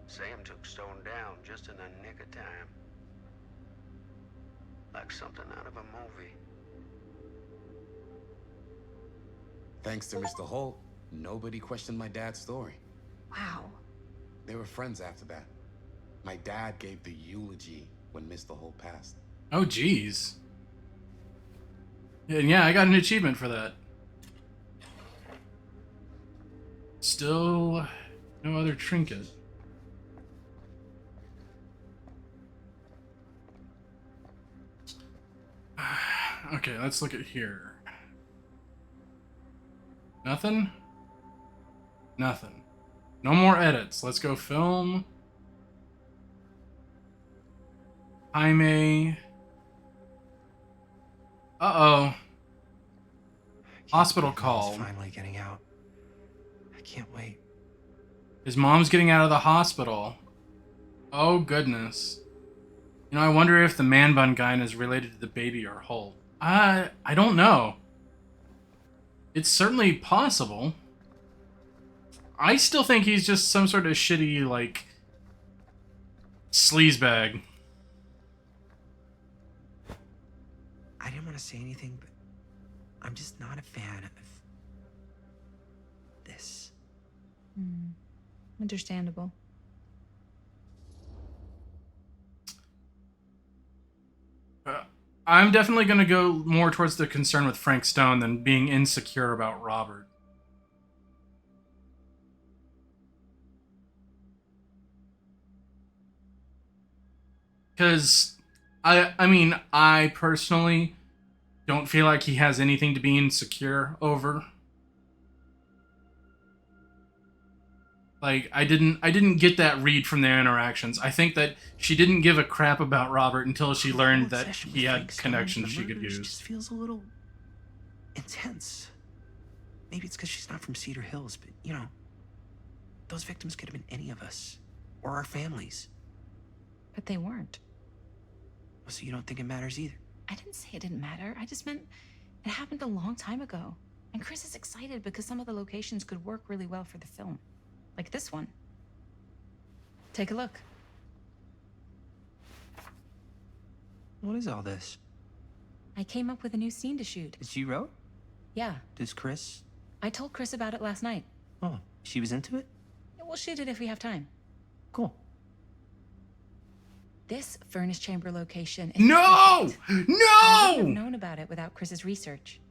Sam took Stone down just in the nick of time. Like something out of a movie. Thanks to Mr. Holt, nobody questioned my dad's story. Wow. They were friends after that. My dad gave the eulogy when Mr. Holt passed. Oh, geez. And yeah, I got an achievement for that. Still no other trinket. Okay, let's look at here. Nothing? Nothing. No more edits. Let's go film. Jaime. Uh-oh. Hospital call. Finally getting out. I can't wait. His mom's getting out of the hospital. Oh, goodness. You know, I wonder if the man bun guy is related to the baby or Holt. I don't know. It's certainly possible. I still think he's just some sort of shitty, like, sleazebag. I didn't want to say anything, but I'm just not a fan of this. Understandable. I'm definitely going to go more towards the concern with Frank Stone than being insecure about Robert. Because, I mean, I personally don't feel like he has anything to be insecure over. Like, I didn't get that read from their interactions. I think that she didn't give a crap about Robert until she learned that he had connections she could use. Just feels a little intense. Maybe it's because she's not from Cedar Hills, but you know, those victims could have been any of us or our families. But they weren't. So you don't think it matters either? I didn't say it didn't matter. I just meant it happened a long time ago. And Chris is excited because some of the locations could work really well for the film. Like this one. Take a look. What is all this? I came up with a new scene to shoot. That you wrote? Yeah. Does Chris? I told Chris about it last night. Oh, she was into it? We'll shoot it if we have time. Cool. This furnace chamber location. No! I wouldn't No! have known about it without Chris's research.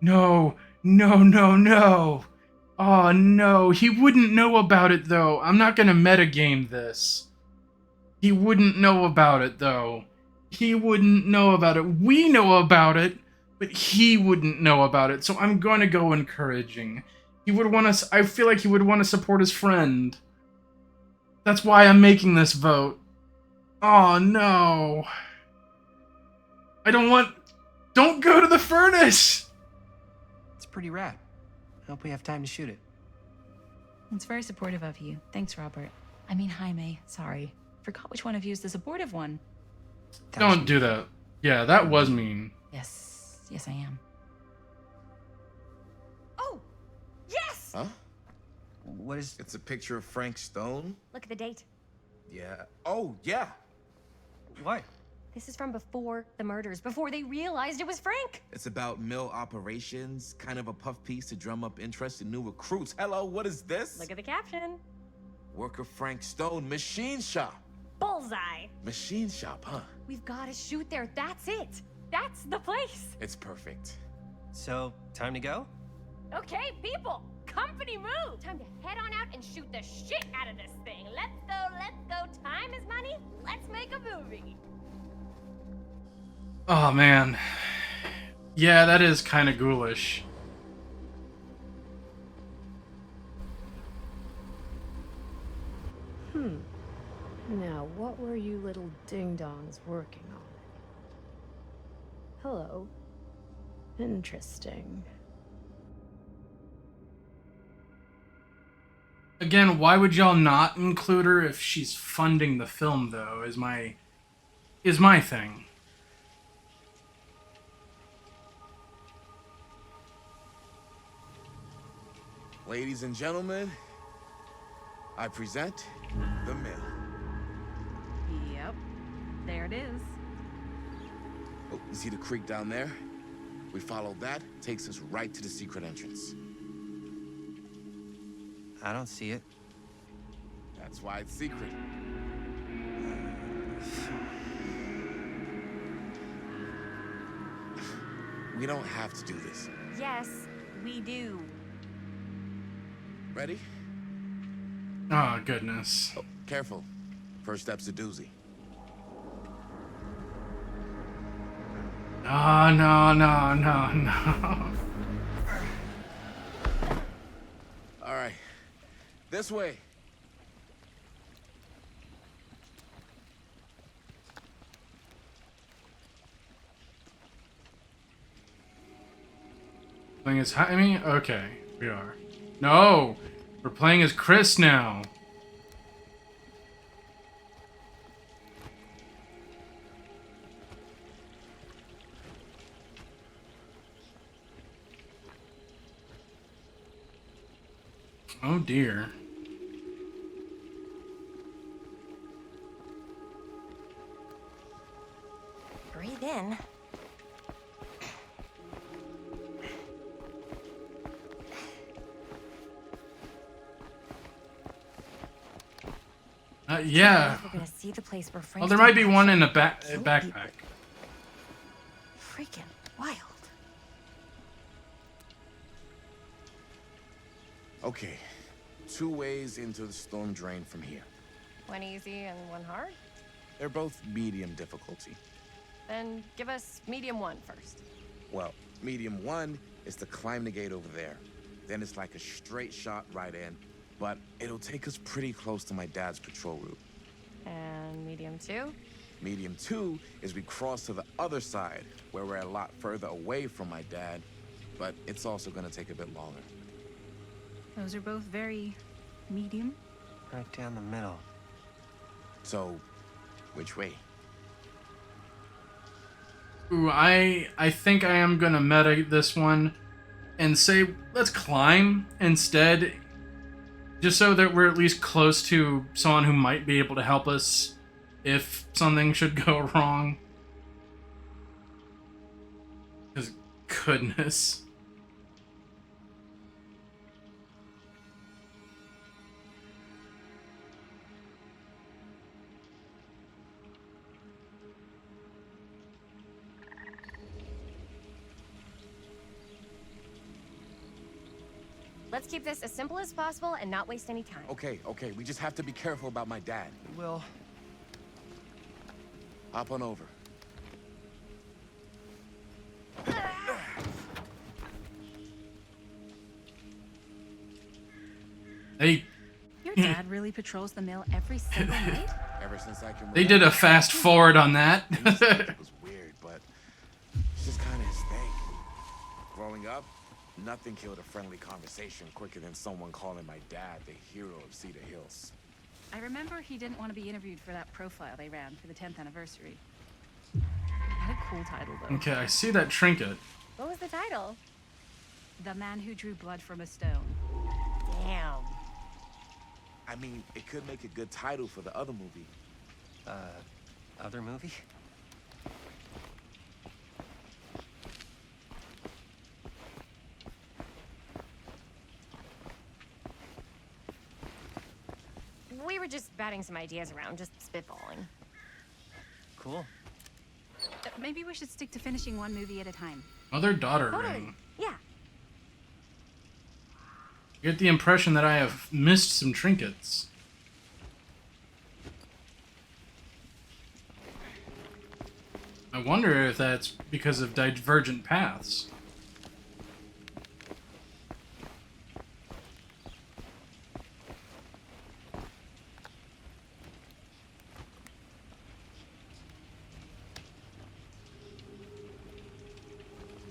No, no, no, no. Oh, no. He wouldn't know about it, though. I'm not gonna metagame this. He wouldn't know about it, though. He wouldn't know about it. We know about it, but he wouldn't know about it, so I'm gonna go encouraging. He would want to... I feel like he would want to support his friend. That's why I'm making this vote. Oh, no. I don't want... Don't go to the furnace! It's pretty rad. I hope we have time to shoot it. It's very supportive of you. Thanks, Robert. I mean, Jaime. Sorry. Forgot which one of you is the supportive one. Don't do that. Yeah, that was mean. Yes. Yes, I am. Oh! Yes! Huh? What is... It's a picture of Frank Stone? Look at the date. Yeah. Oh, yeah. What? This is from before the murders, before they realized it was Frank. It's about mill operations, kind of a puff piece to drum up interest in new recruits. Hello, what is this? Look at the caption. Worker Frank Stone, machine shop. Bullseye. Machine shop, huh? We've got to shoot there. That's it. That's the place. It's perfect. So, time to go? Okay, people, company move. Time to head on out and shoot the shit out of this thing. Let's go, let's go. Time is money. Let's make a movie. Oh, man. Yeah, that is kind of ghoulish. Now, what were you little ding-dongs working on? Hello. Interesting. Again, why would y'all not include her if she's funding the film, though, is my thing. Ladies and gentlemen, I present the mill. Yep. There it is. Oh, you see the creek down there? We follow that, takes us right to the secret entrance. I don't see it. That's why it's secret. We don't have to do this. Yes, we do. Ready? Oh, goodness. Oh, careful. First step's a doozy. Oh, no, no, no, no. All right. This way. Playing as Jaime? Okay, we are. No! We're playing as Chris now. Oh dear. Breathe in. Yeah. We're gonna see the place where Well, there might be one in a backpack. Freaking wild. Okay. 2 ways into the storm drain from here. One easy and one hard? They're both medium difficulty. Then give us medium 1 first. Well, medium 1 is to climb the gate over there. Then it's like a straight shot right in, but it'll take us pretty close to my dad's patrol route. And medium 2? Medium 2 is we cross to the other side, where we're a lot further away from my dad, but it's also gonna take a bit longer. Those are both very medium. Right down the middle. So, which way? Ooh, I think I am gonna meta this one and say let's climb instead, just so that we're at least close to someone who might be able to help us if something should go wrong. Because goodness. Let's keep this as simple as possible and not waste any time. Okay, we just have to be careful about my dad. We will. Hop on over. Hey. Your dad really patrols the mill every single night? Ever since I can They did a fast forward on that. It was weird, but it's just kind of his thing. Growing up, nothing killed a friendly conversation quicker than someone calling my dad the hero of Cedar Hills. I remember he didn't want to be interviewed for that profile they ran for the 10th anniversary. Had a cool title, though. Okay, I see that trinket. What was the title? The Man Who Drew Blood from a Stone. Damn. I mean, it could make a good title for the other movie. Other movie? We were just batting some ideas around, just spitballing. Cool. Maybe we should stick to finishing one movie at a time. Mother-daughter Totally. ring. Yeah. I get the impression that I have missed some trinkets. I wonder if that's because of divergent paths.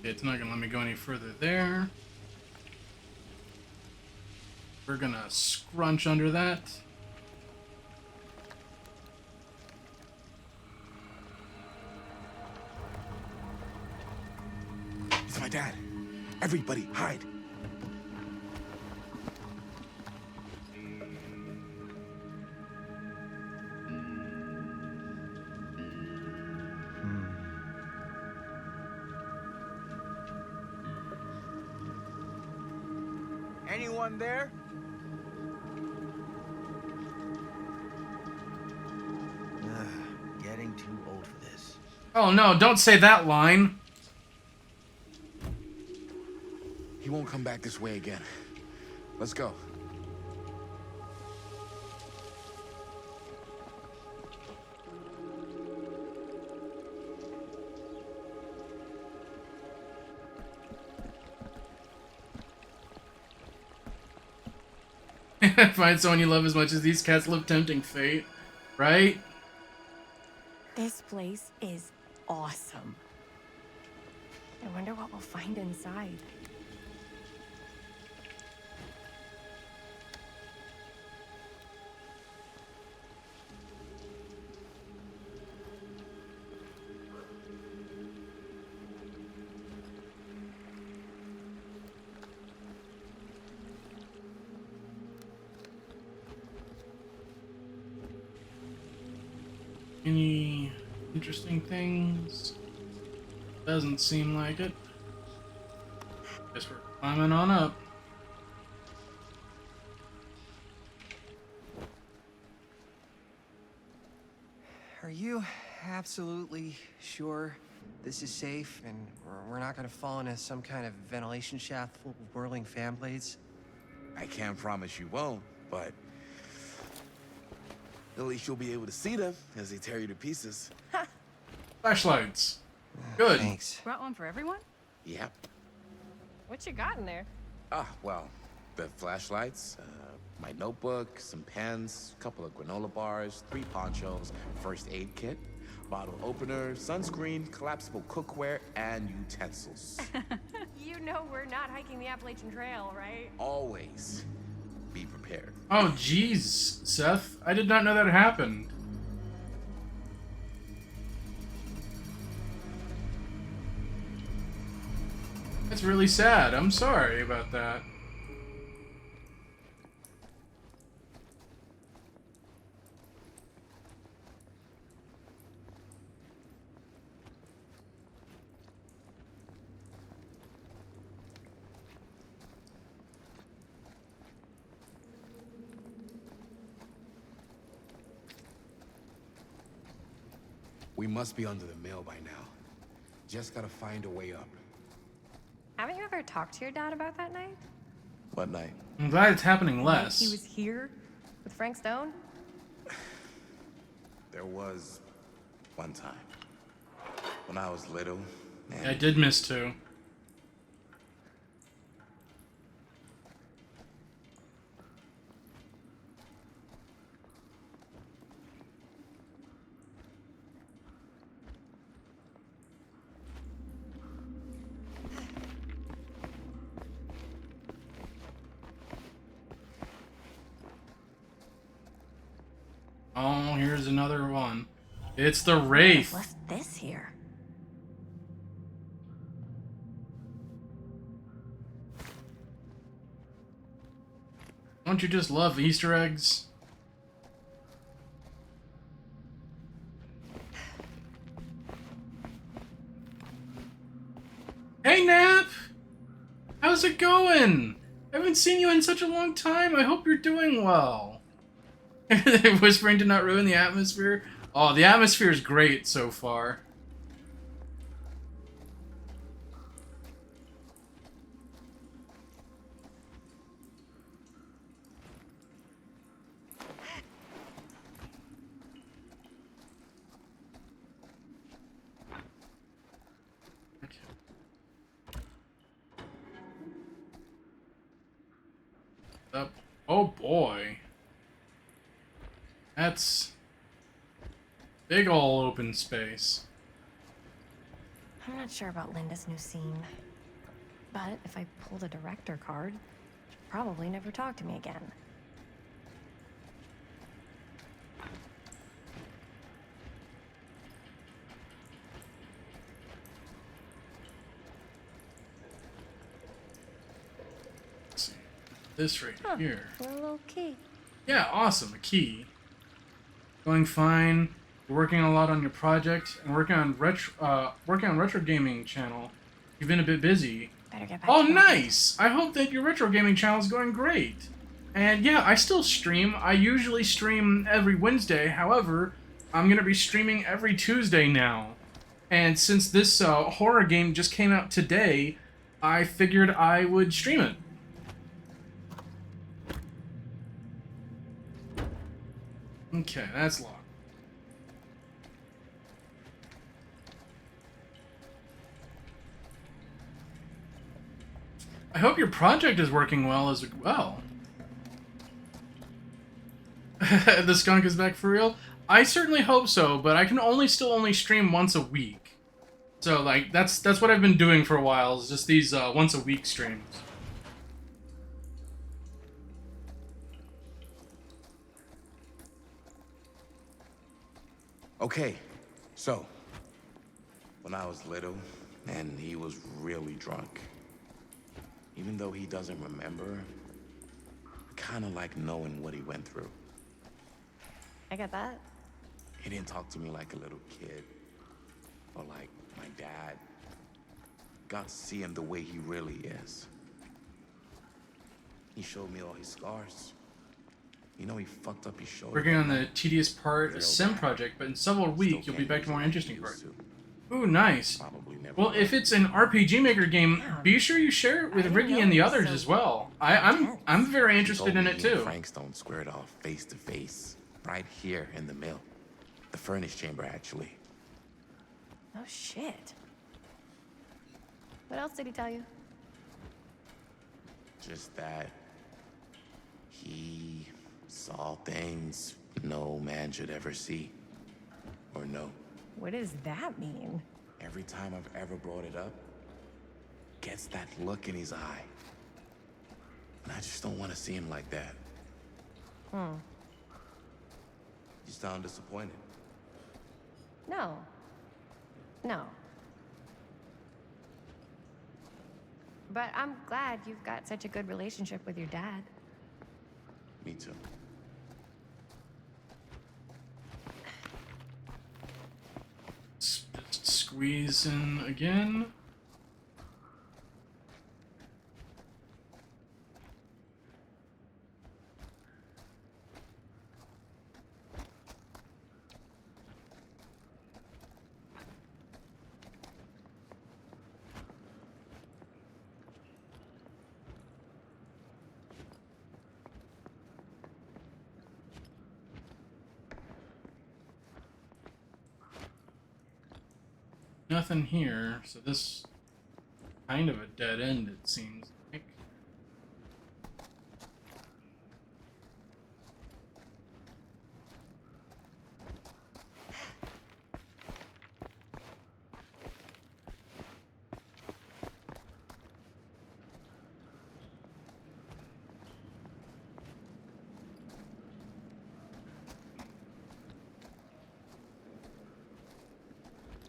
It's not gonna let me go any further there. We're gonna scrunch under that. It's my dad. Everybody, hide. Anyone there? Oh no, don't say that line. He won't come back this way again. Let's go. Find someone you love as much as these cats love tempting fate, right? This place is awesome. I wonder what we'll find inside. Any interesting things? Doesn't seem like it. Guess we're climbing on up. Are you absolutely sure this is safe and we're not gonna fall into some kind of ventilation shaft full of whirling fan blades? I can't promise you won't, but at least you'll be able to see them as they tear you to pieces. Flashlights. Good. Thanks. Brought one for everyone? Yep. What you got in there? Well, the flashlights, my notebook, some pens, a couple of granola bars, 3 ponchos, first aid kit, bottle opener, sunscreen, collapsible cookware, and utensils. You know we're not hiking the Appalachian Trail, right? Always be prepared. Oh, jeez, Seth. I did not know that happened. That's really sad. I'm sorry about that. We must be under the mill by now. Just gotta find a way up. Haven't you ever talked to your dad about that night? What night? I'm glad it's happening less. He was here with Frank Stone? There was one time when I was little. Man. I did miss too. Oh, here's another one. It's the Wraith. Left this here. Don't you just love Easter eggs? Hey, Nap! How's it going? I haven't seen you in such a long time. I hope you're doing well. Whispering to not ruin the atmosphere. Oh, the atmosphere is great so far. Up. Oh boy. That's big ol' open space. I'm not sure about Linda's new scene. But if I pulled a director card, she'll probably never talk to me again. Let's see. This right here. A little key. Yeah, awesome. A key. Going fine. You're working a lot on your project and working on retro gaming channel. You've been a bit busy. Better get back Oh, to work. nice! I hope that your retro gaming channel is going great. And yeah, I still stream. I usually stream every Wednesday. However, I'm gonna be streaming every Tuesday now. And since this horror game just came out today, I figured I would stream it. Okay, that's locked. I hope your project is working well as well. The skunk is back for real? I certainly hope so, but I can still only stream once a week. So like that's what I've been doing for a while, is just these once a week streams. Okay, so when I was little and he was really drunk, even though he doesn't remember, I kind of like knowing what he went through. I get that. He didn't talk to me like a little kid or like my dad. Got to see him the way he really is. He showed me all his scars. You know, he fucked up his shoulder. Working on the tedious part, a sim project, but in several weeks you'll be back to more interesting part. Ooh, nice. Well, if it's an RPG Maker game, be sure you share it with Ricky and the others as well. I'm very interested in it too. Frankstone squared off face to face, right here in the mill, the furnace chamber actually. Oh shit. What else did he tell you? Just that he saw things no man should ever see or know. What does that mean? Every time I've ever brought it up, gets that look in his eye. And I just don't want to see him like that. Hmm. You sound disappointed. No. No. But I'm glad you've got such a good relationship with your dad. Me too. Squeeze in again. Nothing here, so this kind of a dead end, it seems like.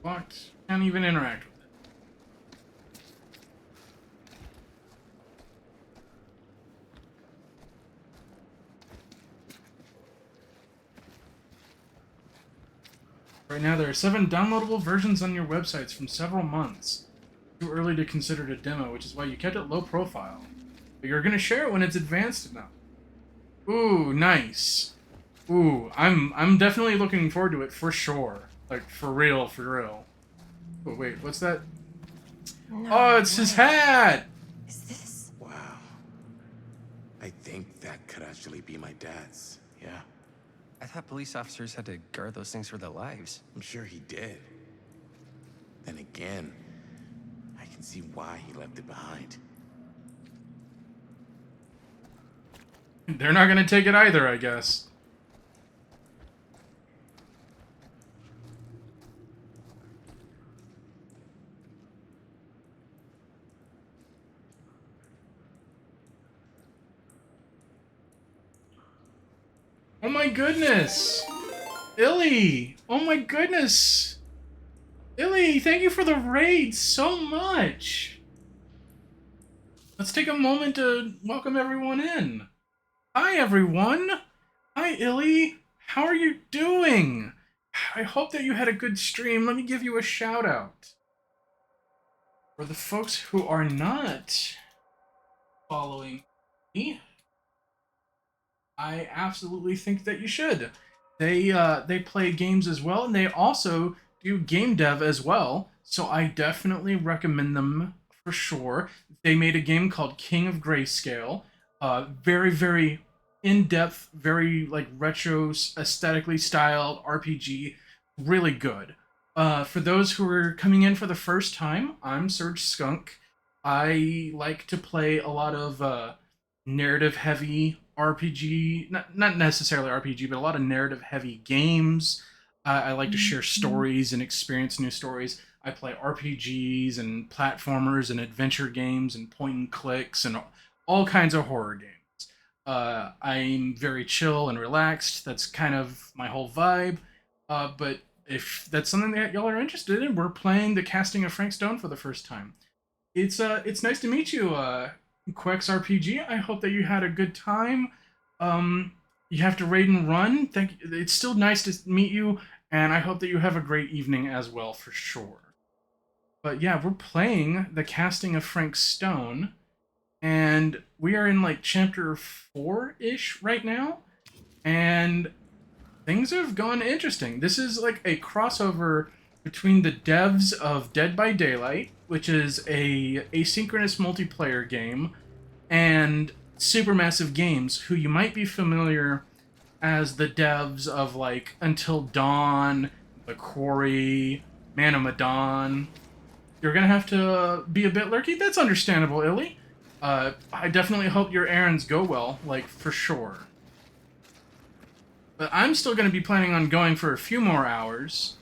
Locked. Can't even interact with it. Right now, there are 7 downloadable versions on your websites from several months. Too early to consider it a demo, which is why you kept it low profile. But you're gonna share it when it's advanced enough. Ooh, nice. Ooh, I'm definitely looking forward to it for sure. Like, for real, for real. Oh, wait, what's that? No oh, it's his hat! Is this? Wow. I think that could actually be my dad's. Yeah. I thought police officers had to guard those things for their lives. I'm sure he did. Then again, I can see why he left it behind. They're not gonna take it either, I guess. Oh my goodness! Illy! Oh my goodness! Illy, thank you for the raid so much! Let's take a moment to welcome everyone in. Hi everyone! Hi Illy! How are you doing? I hope that you had a good stream. Let me give you a shout out. For the folks who are not following me, I absolutely think that you should. They play games as well, and they also do game dev as well, so I definitely recommend them for sure. They made a game called King of Grayscale. Very, very in-depth, very like retro aesthetically styled RPG. Really good. For those who are coming in for the first time, I'm Serge Skunk. I like to play a lot of narrative heavy RPG, not necessarily RPG, but a lot of narrative heavy games. I like to share stories and experience new stories. I play RPGs and platformers and adventure games and point and clicks and all kinds of horror games. I'm very chill and relaxed. That's kind of my whole vibe. But if that's something that y'all are interested in, we're playing the casting of Frank Stone for the first time. It's nice to meet you, Quex RPG. I hope that you had a good time. You have to raid and run. Thank you. It's still nice to meet you, and I hope that you have a great evening as well, for sure. But yeah, we're playing the casting of Frank Stone, and we are in like chapter 4-ish right now, and things have gone interesting. This is like a crossover between the devs of Dead by Daylight, which is a asynchronous multiplayer game, and Supermassive Games, who you might be familiar as the devs of like Until Dawn, The Quarry, Man of Medan. You're gonna have to be a bit lurky. That's understandable, Illy. I definitely hope your errands go well, like for sure. But I'm still going to be planning on going for a few more hours,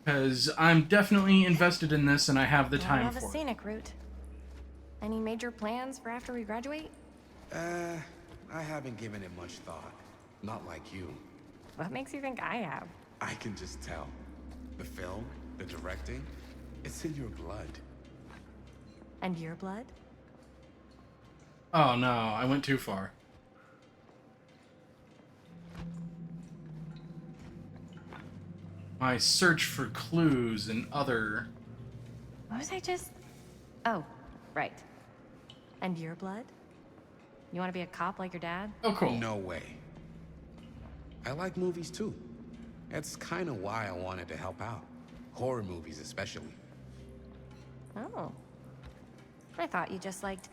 because I'm definitely invested in this and I have the What time about the for it. scenic route? Any major plans for after we graduate? I haven't given it much thought. Not like you. What makes you think I have? I can just tell. The film, the directing, it's in your blood. And your blood? Oh no, I went too far. My search for clues and other... What was I just... Oh, right. And your blood? You want to be a cop like your dad? Oh, cool. No way. I like movies too. That's kind of why I wanted to help out. Horror movies especially. Oh. I thought you just liked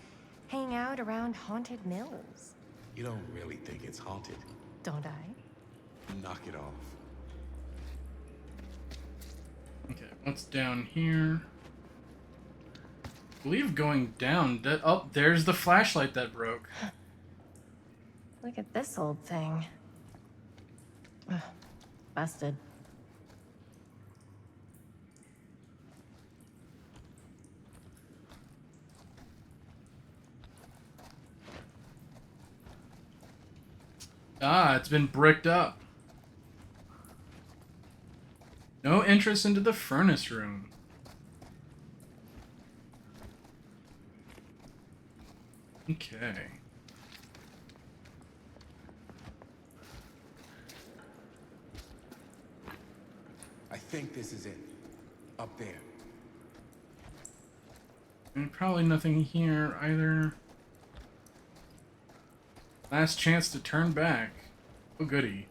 hanging out around haunted mills. You don't really think it's haunted. Don't I? Knock it off. Okay, what's down here? I believe going down... Oh, there's the flashlight that broke. Look at this old thing. Ugh, busted. Ah, it's been bricked up. No entrance into the furnace room. Okay. I think this is it. Up there. And probably nothing here either. Last chance to turn back. Oh, goody.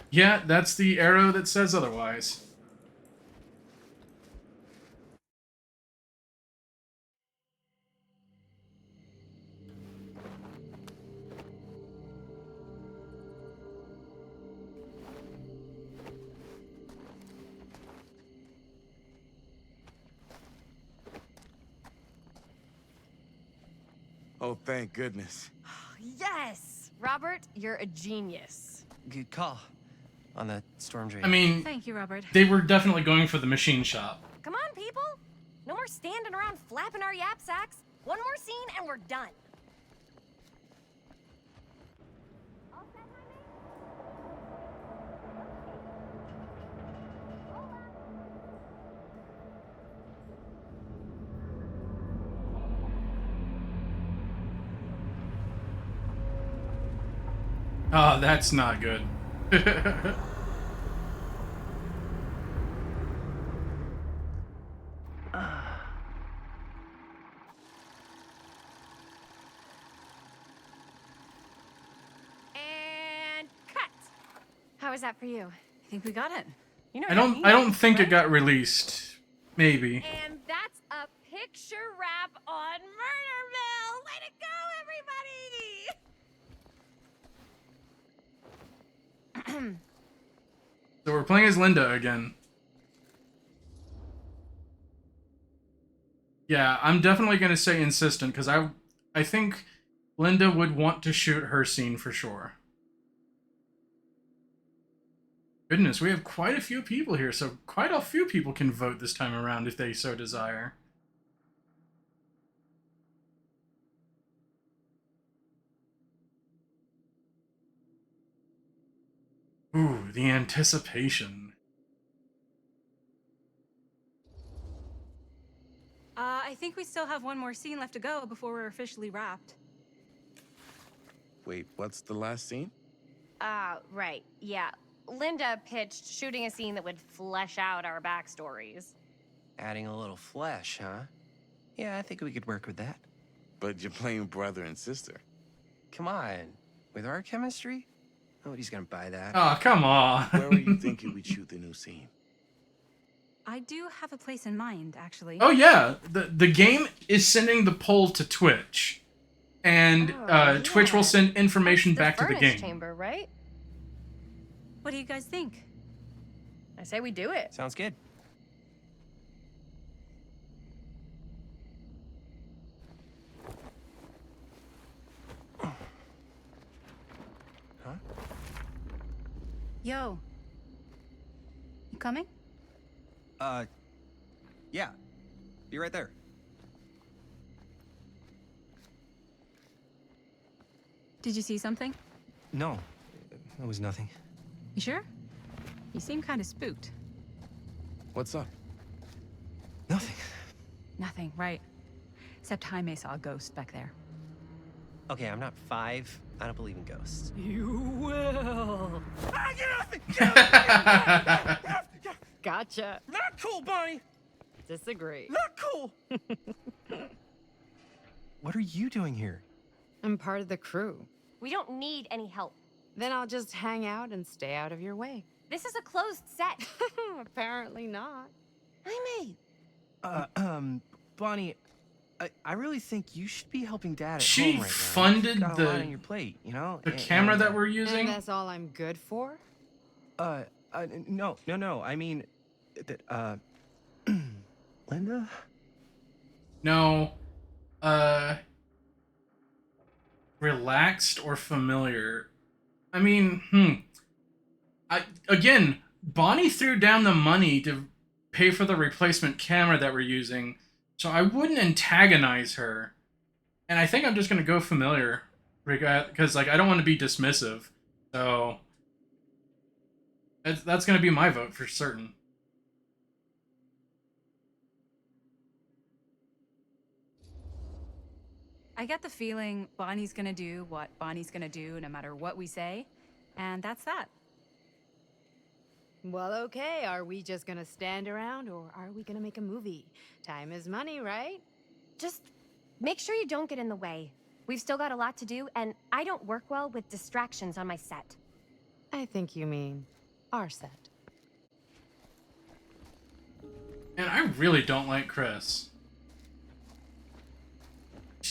Yeah, that's the arrow that says otherwise. Oh, thank goodness. Yes! Robert, you're a genius. Good call on the storm drain. I mean, Thank you, Robert. they were definitely going for the machine shop. Come on, people! No more standing around flapping our yap sacks. One more scene and we're done. Oh, that's not good. And cut! How was that for you? I think we got it. You know I what that don't. means, I don't think right? it got released. Maybe. And that's a picture wrap on Murderville! Way to go, everybody! So we're playing as Linda again. Yeah, I'm definitely gonna say insistent because I think Linda would want to shoot her scene for sure. Goodness, we have quite a few people here, so quite a few people can vote this time around if they so desire. Ooh, the anticipation. I think we still have one more scene left to go before we're officially wrapped. Wait, what's the last scene? Right. Yeah. Linda pitched shooting a scene that would flesh out our backstories. Adding a little flesh, huh? Yeah, I think we could work with that. But you're playing brother and sister. Come on. With our chemistry? Nobody's gonna buy that. Oh, come on. Where were you thinking we'd shoot the new scene? I do have a place in mind, actually. Oh yeah, the game is sending the poll to Twitch, and Twitch will send information back to the game. Chamber, right? What do you guys think? I say we do it. Sounds good. Huh? Yo. You coming? Yeah. Be right there. Did you see something? No, it was nothing. You sure? You seem kind of spooked. What's up? Nothing. Nothing, right. Except Jaime saw a ghost back there. Okay, I'm not 5. I don't believe in ghosts. You will. Ah, get off me! Get off me! Gotcha. Not cool, Bonnie! Disagree. Not cool! What are you doing here? I'm part of the crew. We don't need any help. Then I'll just hang out and stay out of your way. This is a closed set. Apparently not. Jaime! Bonnie, I really think you should be helping Dad at She home right now. funded You've got a lot the- on your plate, you know? The camera that we're And using. that's all I'm good for? No. I mean, that, Linda? No. Relaxed or familiar? I mean, again, Bonnie threw down the money to pay for the replacement camera that we're using, so I wouldn't antagonize her. And I think I'm just gonna go familiar, because like I don't want to be dismissive. So that's gonna be my vote for certain. I get the feeling Bonnie's gonna do what Bonnie's gonna do no matter what we say, and that's that. Well, okay. Are we just gonna stand around or are we gonna make a movie? Time is money, right? Just make sure you don't get in the way. We've still got a lot to do, and I don't work well with distractions on my set. I think you mean our set. And I really don't like Chris.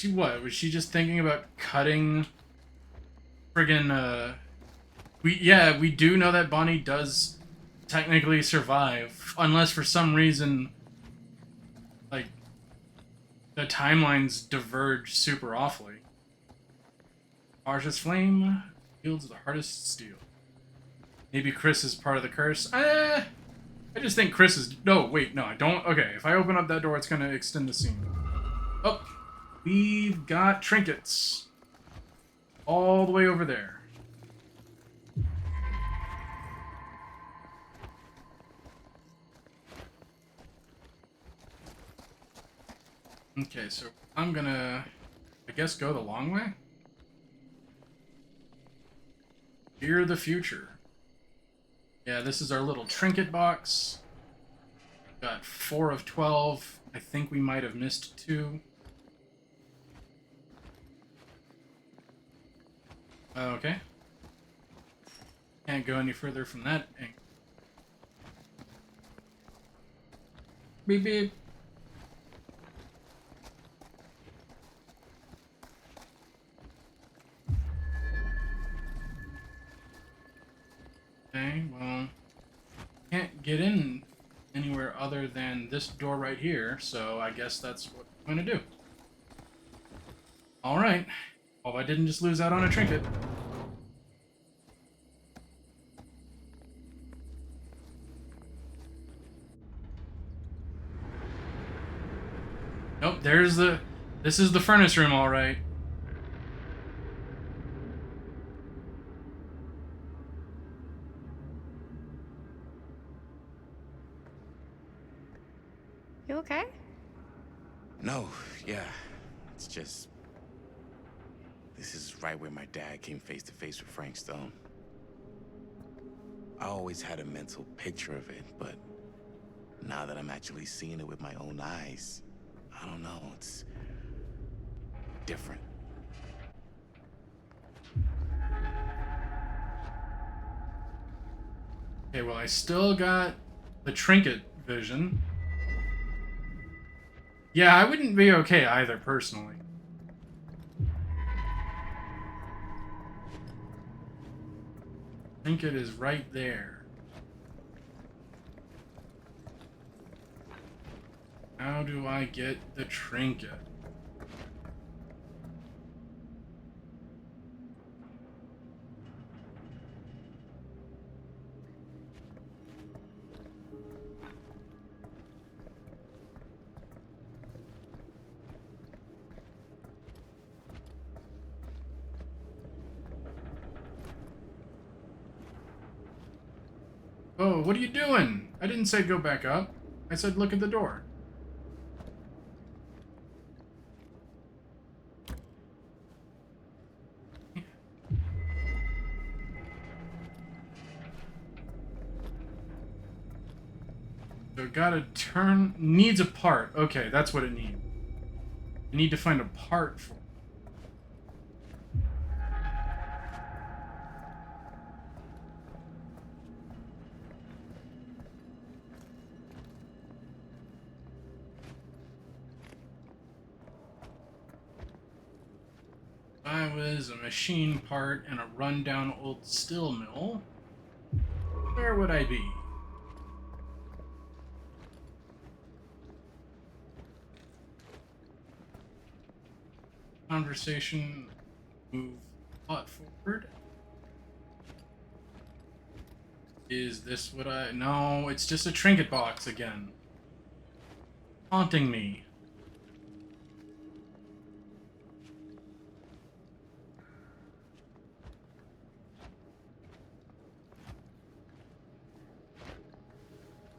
Was she just thinking about cutting friggin' we do know that Bonnie does technically survive, unless for some reason like the timelines diverge super awfully. Harshest flame wields the hardest steel. Maybe Chris is part of the curse. I just think Chris is... No, wait, no, I don't... Okay, if I open up that door, it's gonna extend the scene. Oh, we've got trinkets. All the way over there. Okay, so I'm gonna, I guess, go the long way? Fear the future. Yeah, this is our little trinket box. Got 4 of 12. I think we might have missed 2. Okay. Can't go any further from that angle. Beep beep. Okay, well, can't get in anywhere other than this door right here, so I guess that's what I'm gonna do. Alright. Hope I didn't just lose out on a trinket. Nope, there's the... This is the furnace room, alright. You okay? No, yeah. It's just... This is right where my dad came face to face with Frank Stone. I always had a mental picture of it, but now that I'm actually seeing it with my own eyes, I don't know, it's different. Okay, well, I still got the trinket vision. Yeah, I wouldn't be okay either, personally. Trinket is right there. How do I get the trinket? Oh, what are you doing? I didn't say go back up. I said look at the door. So gotta turn... Needs a part. Okay, that's what it needs. I need to find a part for... If I was a machine part in a rundown old steel mill, where would I be? Conversation, move plot forward. Is this what I... No, it's just a trinket box again. Haunting me.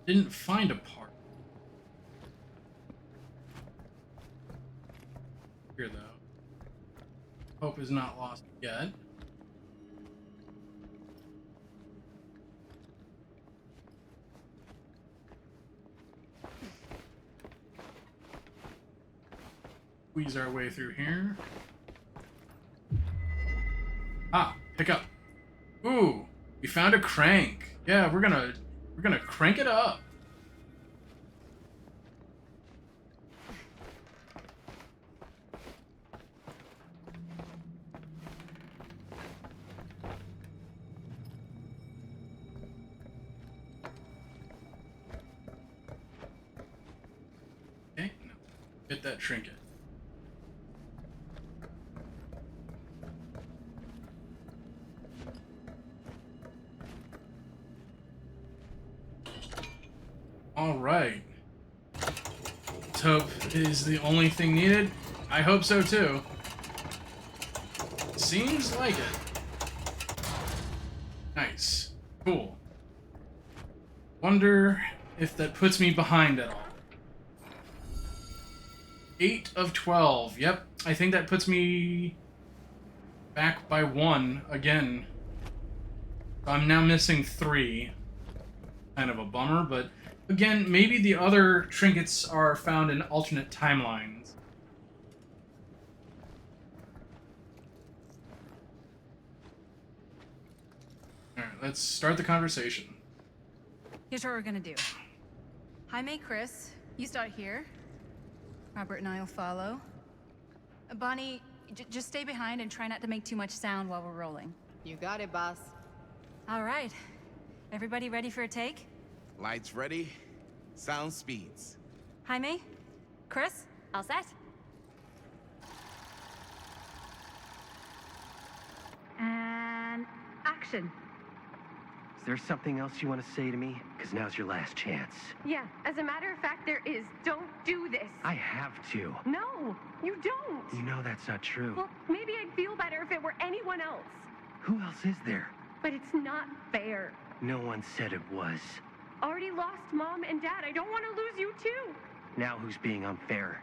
Didn't find a part. Here, though. Hope is not lost yet. Squeeze our way through here. Ah, pick up. Ooh, we found a crank. Yeah, we're gonna crank it up. Okay, no. Get that trinket. All right. Let's hope is the only thing needed. I hope so too. Seems like it. Nice. Cool. Wonder if that puts me behind at all. 8 of 12. Yep, I think that puts me back by 1 again. I'm now missing 3. Kind of a bummer, but again, maybe the other trinkets are found in alternate timelines. Alright, let's start the conversation. Here's what we're gonna do. Jaime, Chris, You start here. Robert and I will follow. Bonnie, just stay behind and try not to make too much sound while we're rolling. You got it, boss. All right. Everybody ready for a take? Lights ready, sound speeds. Jaime? Chris? All set? And action. Is there something else you want to say to me? Because now's your last chance. Yeah, as a matter of fact, there is. Don't do this. I have to. No, you don't. You know that's not true. Well, maybe I'd feel better if it were anyone else. Who else is there? But it's not fair. No one said it was. Already lost Mom and Dad. I don't want to lose you too. Now who's being unfair?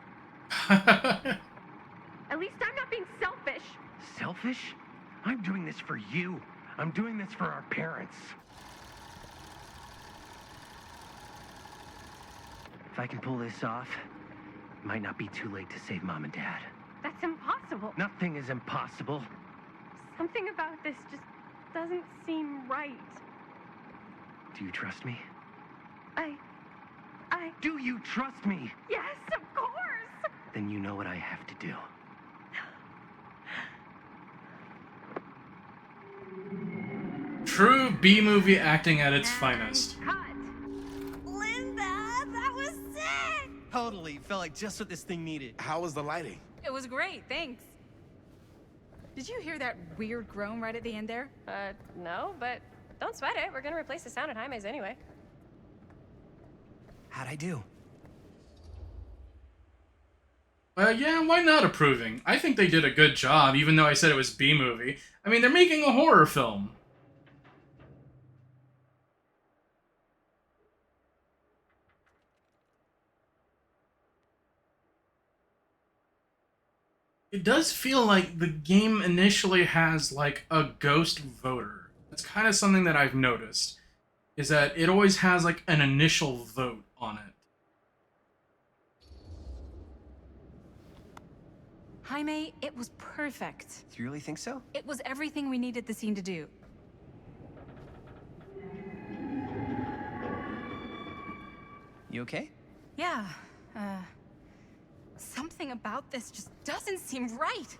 At least I'm not being selfish. Selfish? I'm doing this for you. I'm doing this for our parents. If I can pull this off, it might not be too late to save Mom and Dad. That's impossible. Nothing is impossible. Something about this just doesn't seem right. Do you trust me? I... Do you trust me? Yes, of course! Then you know what I have to do. True B-movie acting at its finest. Linda, that was sick! Totally. Felt like just what this thing needed. How was the lighting? It was great, thanks. Did you hear that weird groan right at the end there? No, but don't sweat it. We're gonna replace the sound at Jaime's anyway. How'd I do? Yeah, why not approving? I think they did a good job, even though I said it was B-movie. I mean, they're making a horror film. It does feel like the game initially has, like, a ghost voter. That's kind of something that I've noticed, is that it always has, like, an initial vote on it. Jaime, it was perfect. Do you really think so? It was everything we needed the scene to do. You okay? Yeah, something about this just doesn't seem right.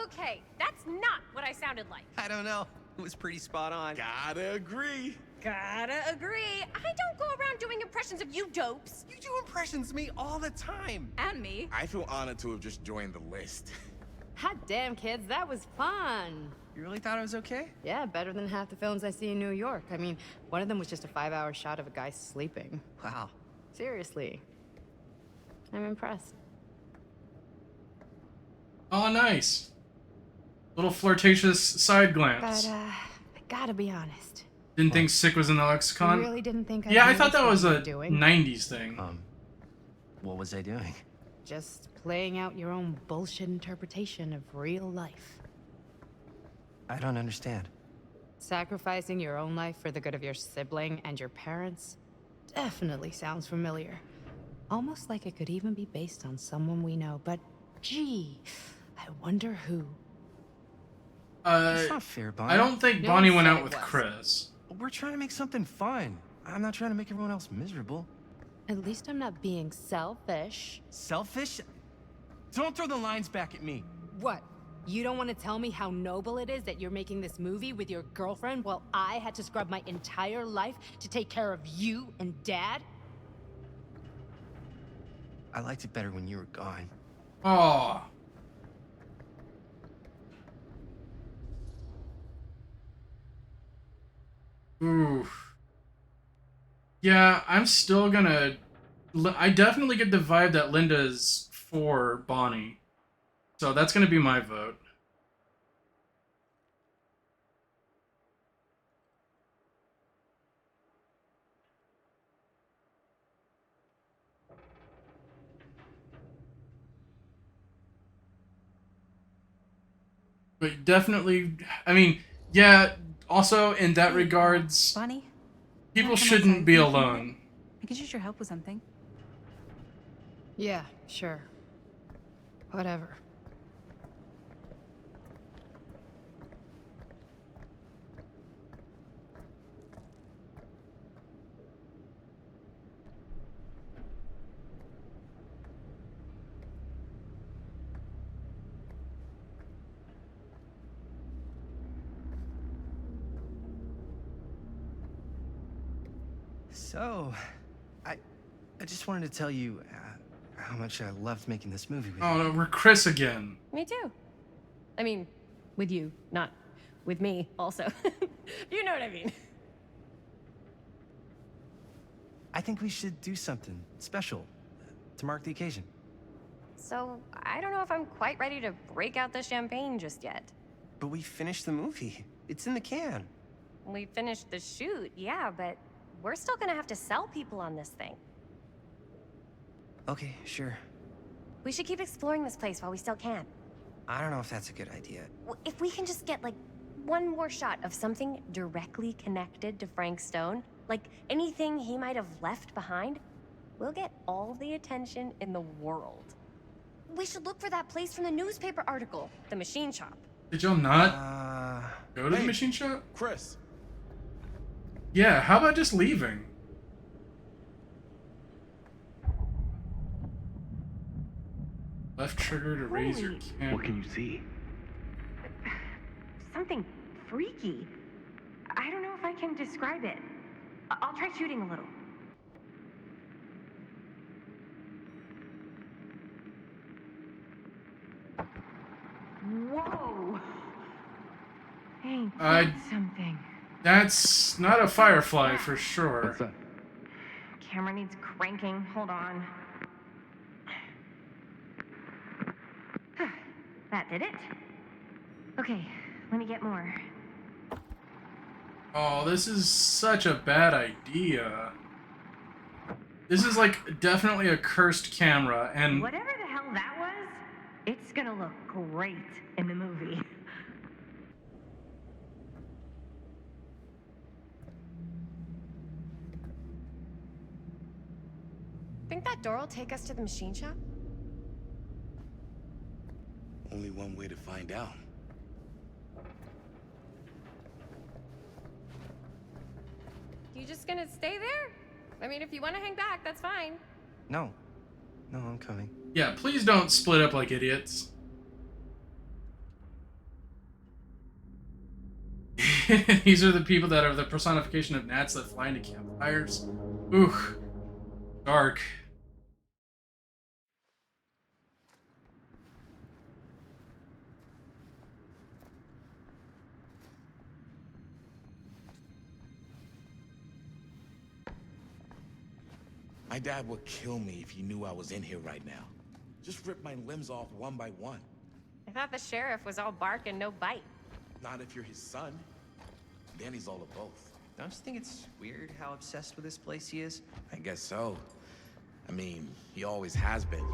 Okay, that's not what I sounded like. I don't know. It was pretty spot on. Gotta agree. Gotta agree. I don't go around doing impressions of you dopes. You do impressions of me all the time. And me. I feel honored to have just joined the list. Hot damn, kids, that was fun. You really thought I was okay? Yeah, better than half the films I see in New York. I mean, one of them was just a 5-hour shot of a guy sleeping. Wow. Seriously. I'm impressed. Oh, nice. Little flirtatious side glance. But, I gotta be honest. Didn't think sick was in the lexicon? You really didn't think I Yeah, I noticed thought that what was you a were doing? 90s thing. What was I doing? Just playing out your own bullshit interpretation of real life. I don't understand. Sacrificing your own life for the good of your sibling and your parents definitely sounds familiar. Almost like it could even be based on someone we know, but gee, I wonder who. That's not fair, Bonnie. I don't think No Bonnie one went said out it with was. Chris. We're trying to make something fun. I'm not trying to make everyone else miserable. At least I'm not being selfish. Selfish? Don't throw the lines back at me. What? You don't want to tell me how noble it is that you're making this movie with your girlfriend while I had to scrub my entire life to take care of you and Dad? I liked it better when you were gone. Aw. Oof. Yeah, I'm still gonna... I definitely get the vibe that Linda's for Bonnie. So that's gonna be my vote. But definitely, I mean, yeah, also in that regards, Bonnie? people Wanna come shouldn't outside be for a minute? alone. I could use your help with something. Yeah, sure. Whatever. So, I just wanted to tell you how much I loved making this movie with Oh you. no, we're Chris again. Me too. I mean, with you, not with me, also. You know what I mean. I think we should do something special to mark the occasion. So, I don't know if I'm quite ready to break out the champagne just yet. But we finished the movie. It's in the can. We finished the shoot, yeah, but we're still gonna have to sell people on this thing. Okay, sure. We should keep exploring this place while we still can. I don't know if that's a good idea. If we can just get, like, one more shot of something directly connected to Frank Stone, like anything he might have left behind, we'll get all the attention in the world. We should look for that place from the newspaper article, the machine shop. Did y'all not go to the machine shop? Chris. Yeah, how about just leaving? Left trigger to raise your camera. What can you see? Something freaky. I don't know if I can describe it. I'll try shooting a little. Whoa! Ain't that something? That's not a firefly for sure. What's that? Camera needs cranking. Hold on. That did it. Okay, let me get more. Oh, this is such a bad idea. This is like definitely a cursed camera, and Whatever the hell that was, it's gonna look great in the movie. Think that door will take us to the machine shop? Only one way to find out. You just gonna stay there? I mean, if you want to hang back, that's fine. No. No, I'm coming. yeah, please don't split up like idiots. These are the people that are the personification of gnats that fly into campfires. Ooh, dark. My dad would kill me if he knew I was in here right now. Just rip my limbs off one by one. I thought the sheriff was all bark and no bite. Not if you're his son. Then he's all of both. Don't you think it's weird how obsessed with this place he is? I guess so. I mean, he always has been,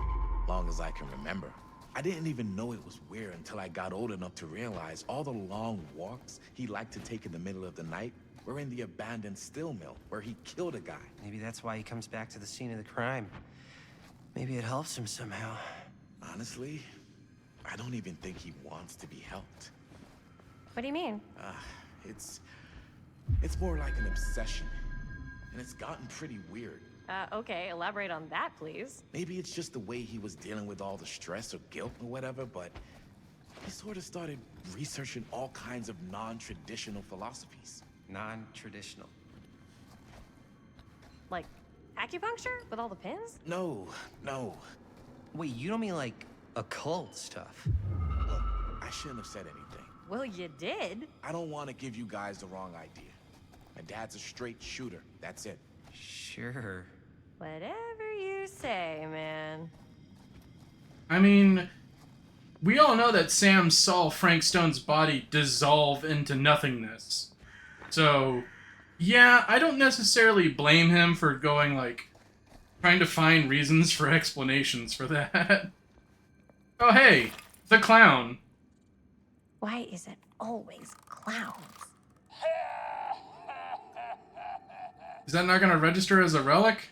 long as I can remember. I didn't even know it was weird until I got old enough to realize all the long walks he liked to take in the middle of the night were in the abandoned steel mill where he killed a guy. Maybe that's why he comes back to the scene of the crime. Maybe it helps him somehow. Honestly, I don't even think he wants to be helped. What do you mean? It's more like an obsession. And it's gotten pretty weird. Okay, elaborate on that, please. Maybe it's just the way he was dealing with all the stress or guilt or whatever, but he sort of started researching all kinds of non-traditional philosophies. Non-traditional. Like acupuncture with all the pins? No. Wait, you don't mean like occult stuff? Look, I shouldn't have said anything. Well, you did. I don't want to give you guys the wrong idea. My dad's a straight shooter. That's it. Sure. Whatever you say, man. I mean, we all know that Sam saw Frank Stone's body dissolve into nothingness. So, yeah, I don't necessarily blame him for going, like, trying to find reasons for explanations for that. Oh, hey, the clown. Why is it always clowns? Is that not going to register as a relic?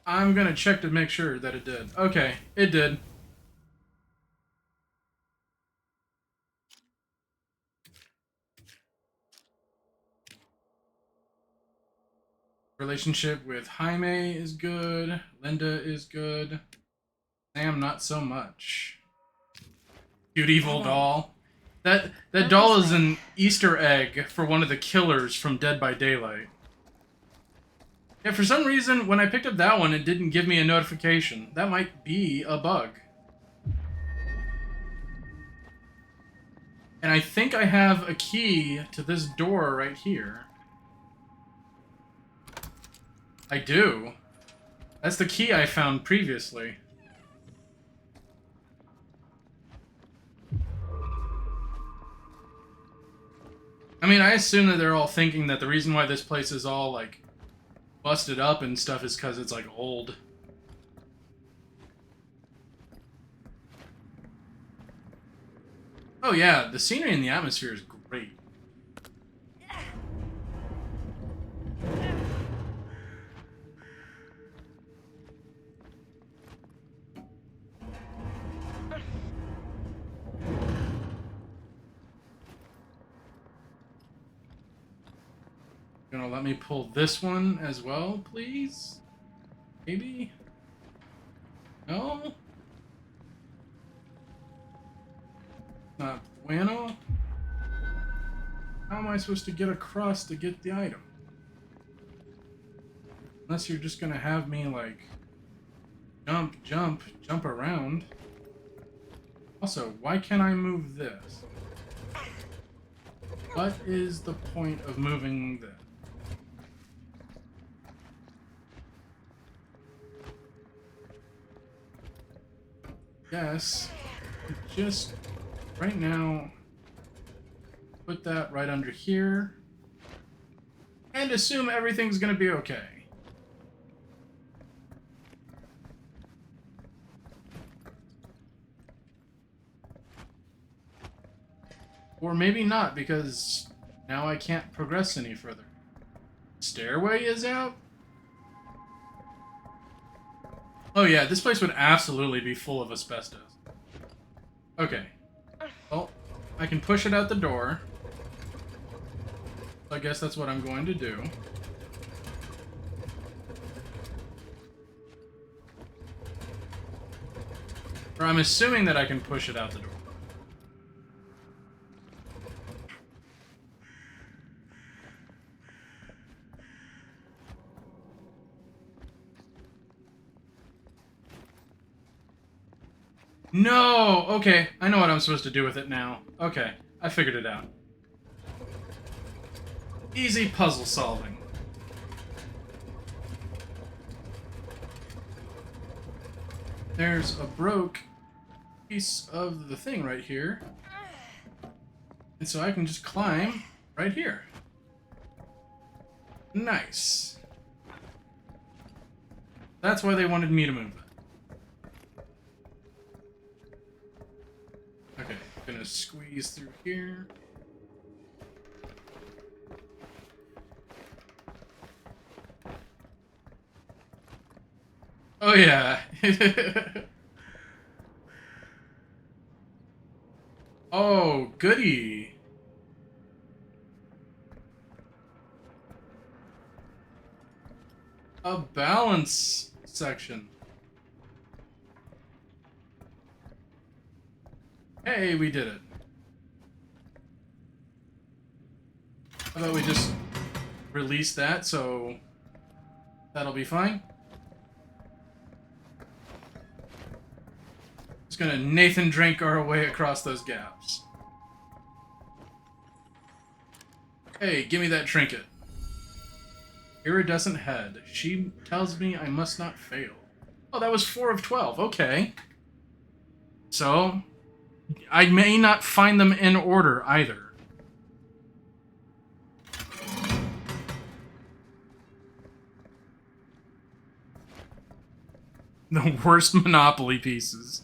I'm going to check to make sure that it did. Okay, it did. Relationship with Jaime is good. Linda is good. Sam, not so much. Cute evil doll. That doll is an Easter egg for one of the killers from Dead by Daylight. Yeah, for some reason, when I picked up that one, it didn't give me a notification. That might be a bug. And I think I have a key to this door right here. I do. That's the key I found previously. I mean, I assume that they're all thinking that the reason why this place is all, like, busted up and stuff is because it's, like, old. Oh yeah, the scenery and the atmosphere is great. Gonna let me pull this one as well, please? Maybe? No? Not bueno? How am I supposed to get across to get the item? Unless you're just gonna have me, like, jump around. Also, why can't I move this? What is the point of moving this? Yes, just right now, put that right under here, and assume everything's gonna be okay. Or maybe not, because now I can't progress any further. Stairway is out? Oh yeah, this place would absolutely be full of asbestos. Okay. Well, I can push it out the door. So I guess that's what I'm going to do. Or I'm assuming that I can push it out the door. No! Okay, I know what I'm supposed to do with it now. Okay, I figured it out. Easy puzzle solving. There's a broke piece of the thing right here. And so I can just climb right here. Nice. That's why they wanted me to move it. Okay, gonna squeeze through here. Oh yeah. Oh, goody. A balance section. Hey, we did it. How about we just release that, so that'll be fine. Just gonna Nathan Drake our way across those gaps. Hey, give me that trinket. Iridescent head. She tells me I must not fail. Oh, that was 4 of 12. Okay. So, I may not find them in order either. The worst Monopoly pieces.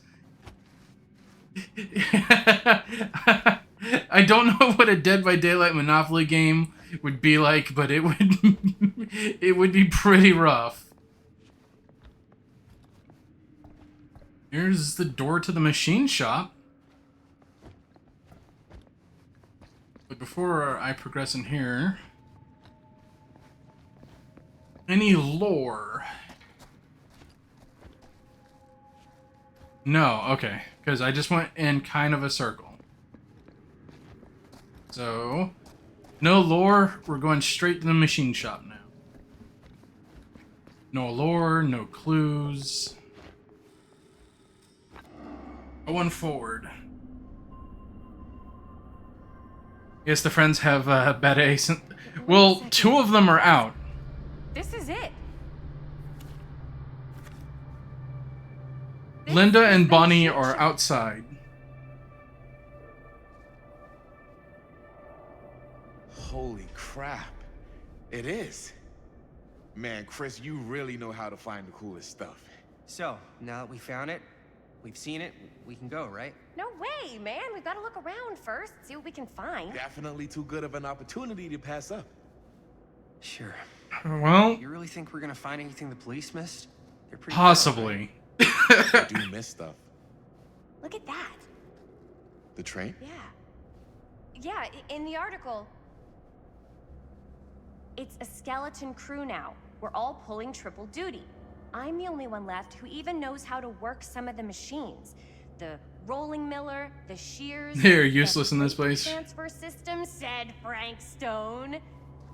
I don't know what a Dead by Daylight Monopoly game would be like, but it would it would be pretty rough. Here's the door to the machine shop. But before I progress in here, any lore? No, okay. Because I just went in kind of a circle. So, no lore. We're going straight to the machine shop now. No lore, no clues. Going forward. Yes, the friends have bad ace. Well, two of them are out. This is it. Linda and Bonnie are outside. Holy crap. It is. Man, Chris, you really know how to find the coolest stuff. So, now that we found it, we've seen it, we can go, right? No way, man. We've got to look around first, see what we can find. Definitely too good of an opportunity to pass up. Sure. Well, you really think we're gonna find anything the police missed? They're pretty possibly. They do miss stuff. Look at that. The train? Yeah. Yeah, in the article. It's a skeleton crew now. We're all pulling triple duty. I'm the only one left who even knows how to work some of the machines. The rolling miller, the shears. They're useless in this place. Transfer system, said Frank Stone.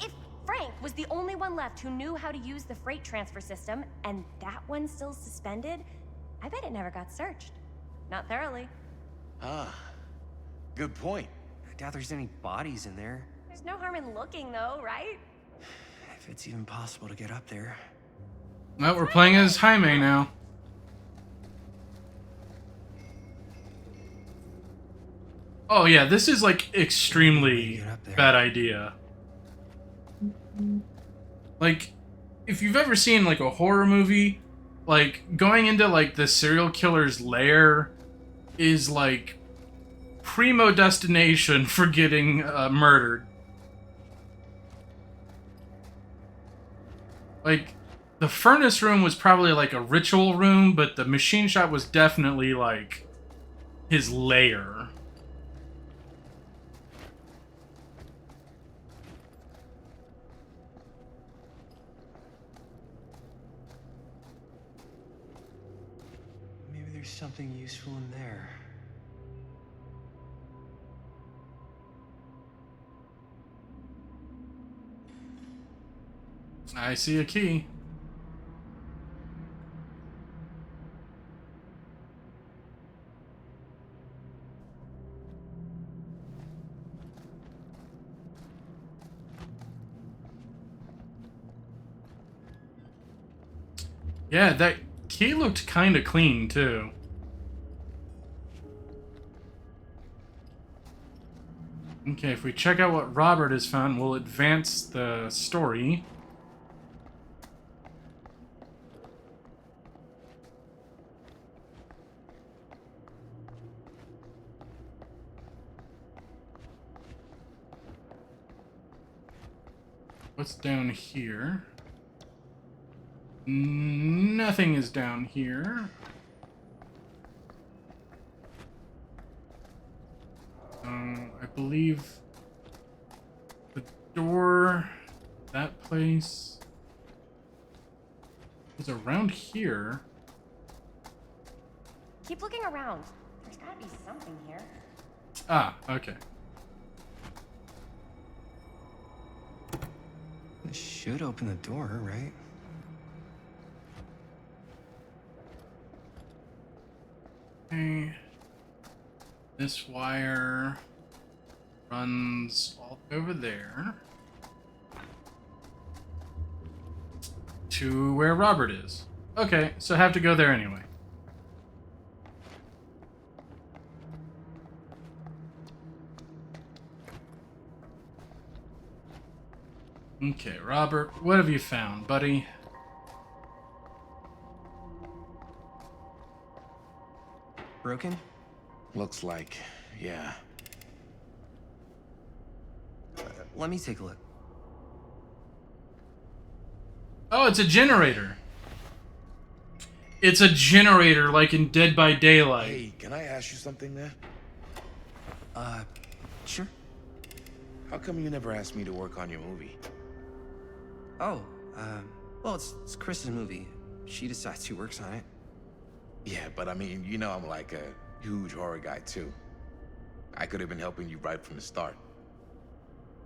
If Frank was the only one left who knew how to use the freight transfer system, and that one's still suspended, I bet it never got searched. Not thoroughly. Ah, good point. I doubt there's any bodies in there. There's no harm in looking, though, right? If it's even possible to get up there. Well, we're playing as Jaime now. Oh yeah, this is like extremely bad idea. Like, if you've ever seen like a horror movie, like going into like the serial killer's lair is like primo destination for getting murdered. Like, the furnace room was probably like a ritual room, but the machine shop was definitely like his lair. Maybe there's something useful in there. I see a key. Yeah, that key looked kind of clean, too. Okay, if we check out what Robert has found, we'll advance the story. What's down here? Nothing is down here. I believe the door, that place, is around here. Keep looking around. There's gotta be something here. Ah, okay. This should open the door, right? Okay. This wire runs all over there to where Robert is. Okay, so have to go there anyway. Okay, Robert, what have you found, buddy? Broken? Looks like, yeah. Let me take a look. Oh, it's a generator. It's a generator, like in Dead by Daylight. Hey, can I ask you something, man? Sure. How come you never asked me to work on your movie? Oh, well, it's Chris's movie. She decides who works on it. Yeah, but I mean, you know I'm like a huge horror guy too. I could have been helping you right from the start.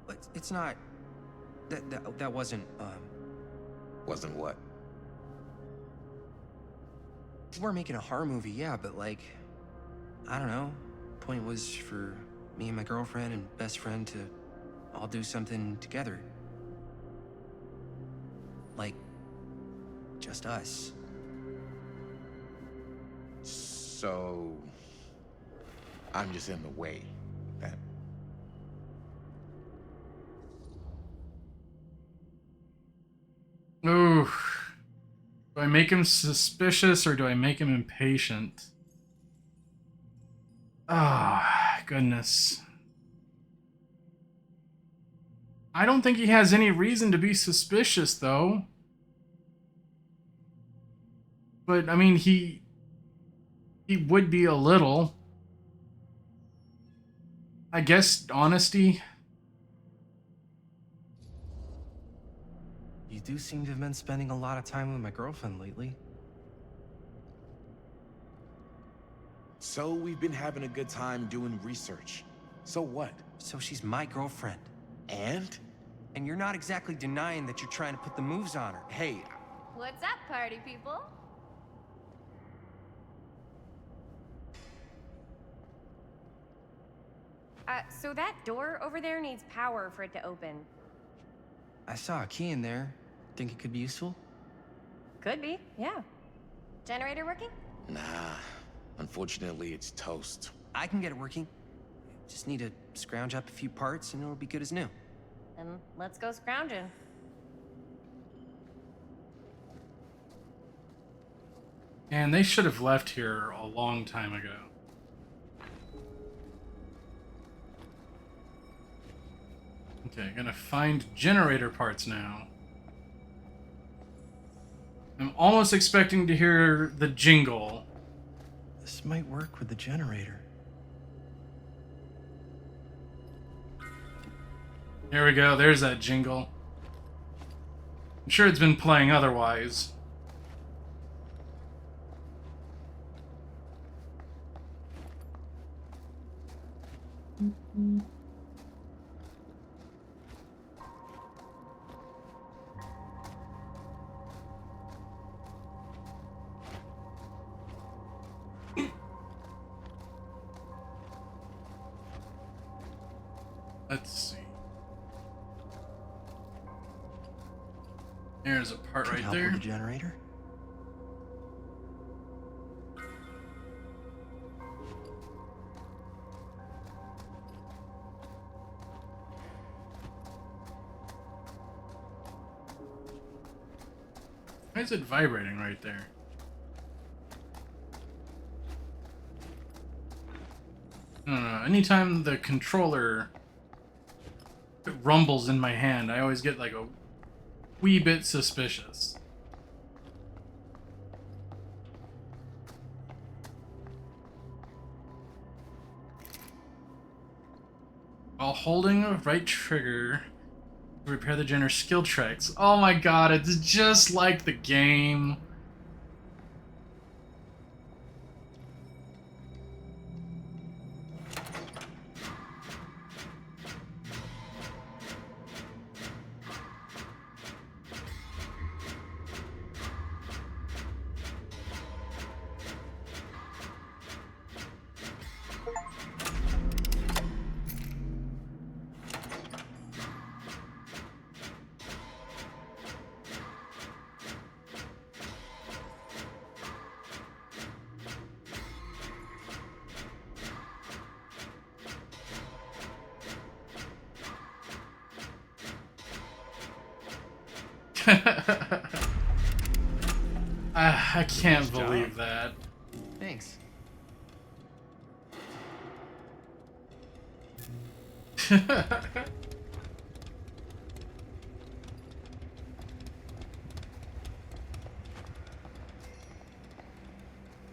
But it's not... That wasn't, Wasn't what? We're making a horror movie, yeah, but like... I don't know. Point was for me and my girlfriend and best friend to all do something together. Like, just us. So... I'm just in the way, then. Ooh. Do I make him suspicious or do I make him impatient? Ah, goodness. I don't think he has any reason to be suspicious, though. But, I mean, he would be a little. I guess honesty. You do seem to have been spending a lot of time with my girlfriend lately. So we've been having a good time doing research. So what? So she's my girlfriend. And? And you're not exactly denying that you're trying to put the moves on her. Hey. What's up, party people? So that door over there needs power for it to open. I saw a key in there. Think it could be useful? Could be, yeah. Generator working? Nah. Unfortunately, it's toast. I can get it working. Just need to scrounge up a few parts and it'll be good as new. Then let's go scrounging. And they should have left here a long time ago. Okay, gonna find generator parts now. I'm almost expecting to hear the jingle. This might work with the generator. Here we go, there's that jingle. I'm sure it's been playing otherwise. Let's see. There's a part right there. The generator. Why is it vibrating right there? I don't know. Anytime the controller rumbles in my hand, I always get like a wee bit suspicious. While holding the right trigger to repair the generator skill checks. Oh my god, it's just like the game. I can't believe that. Thanks.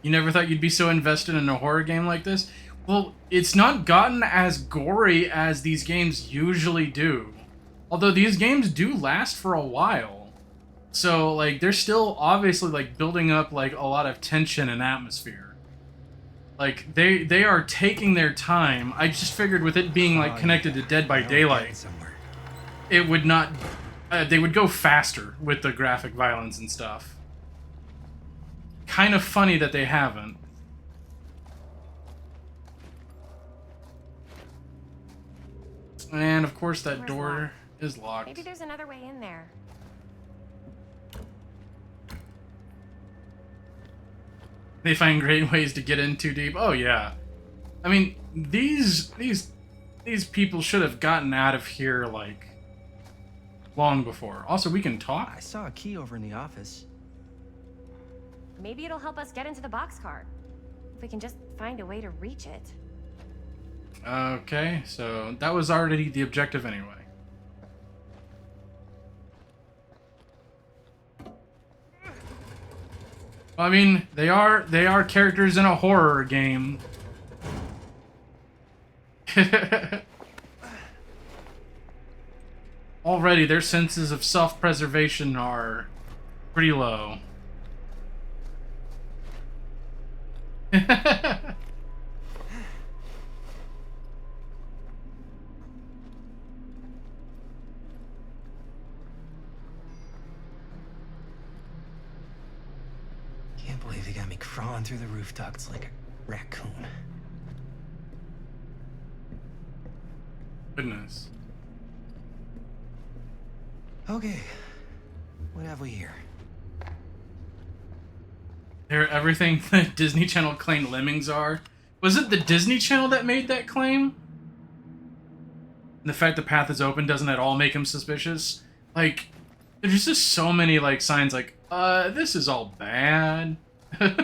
You never thought you'd be so invested in a horror game like this? Well, it's not gotten as gory as these games usually do. Although these games do last for a while. So, like, they're still obviously, like, building up, like, a lot of tension and atmosphere. Like, they are taking their time. I just figured with it being, like, connected to Dead by Daylight, it would not... they would go faster with the graphic violence and stuff. Kind of funny that they haven't. And, of course, that door is locked. Maybe there's another way in there. They find great ways to get in too deep. Oh yeah, I mean these people should have gotten out of here like long before. Also, we can talk. I saw a key over in the office. Maybe it'll help us get into the boxcar. If we can just find a way to reach it. Okay, so that was already the objective anyway. I mean, they are characters in a horror game. Already, their senses of self-preservation are pretty low. Can't believe they got me crawling through the roof ducts like a raccoon. Goodness. Okay, what have we here? They're everything the Disney Channel claimed lemmings are. Was it the Disney Channel that made that claim? And the fact the path is open doesn't at all make him suspicious. Like, there's just so many like signs like, this is all bad. Maybe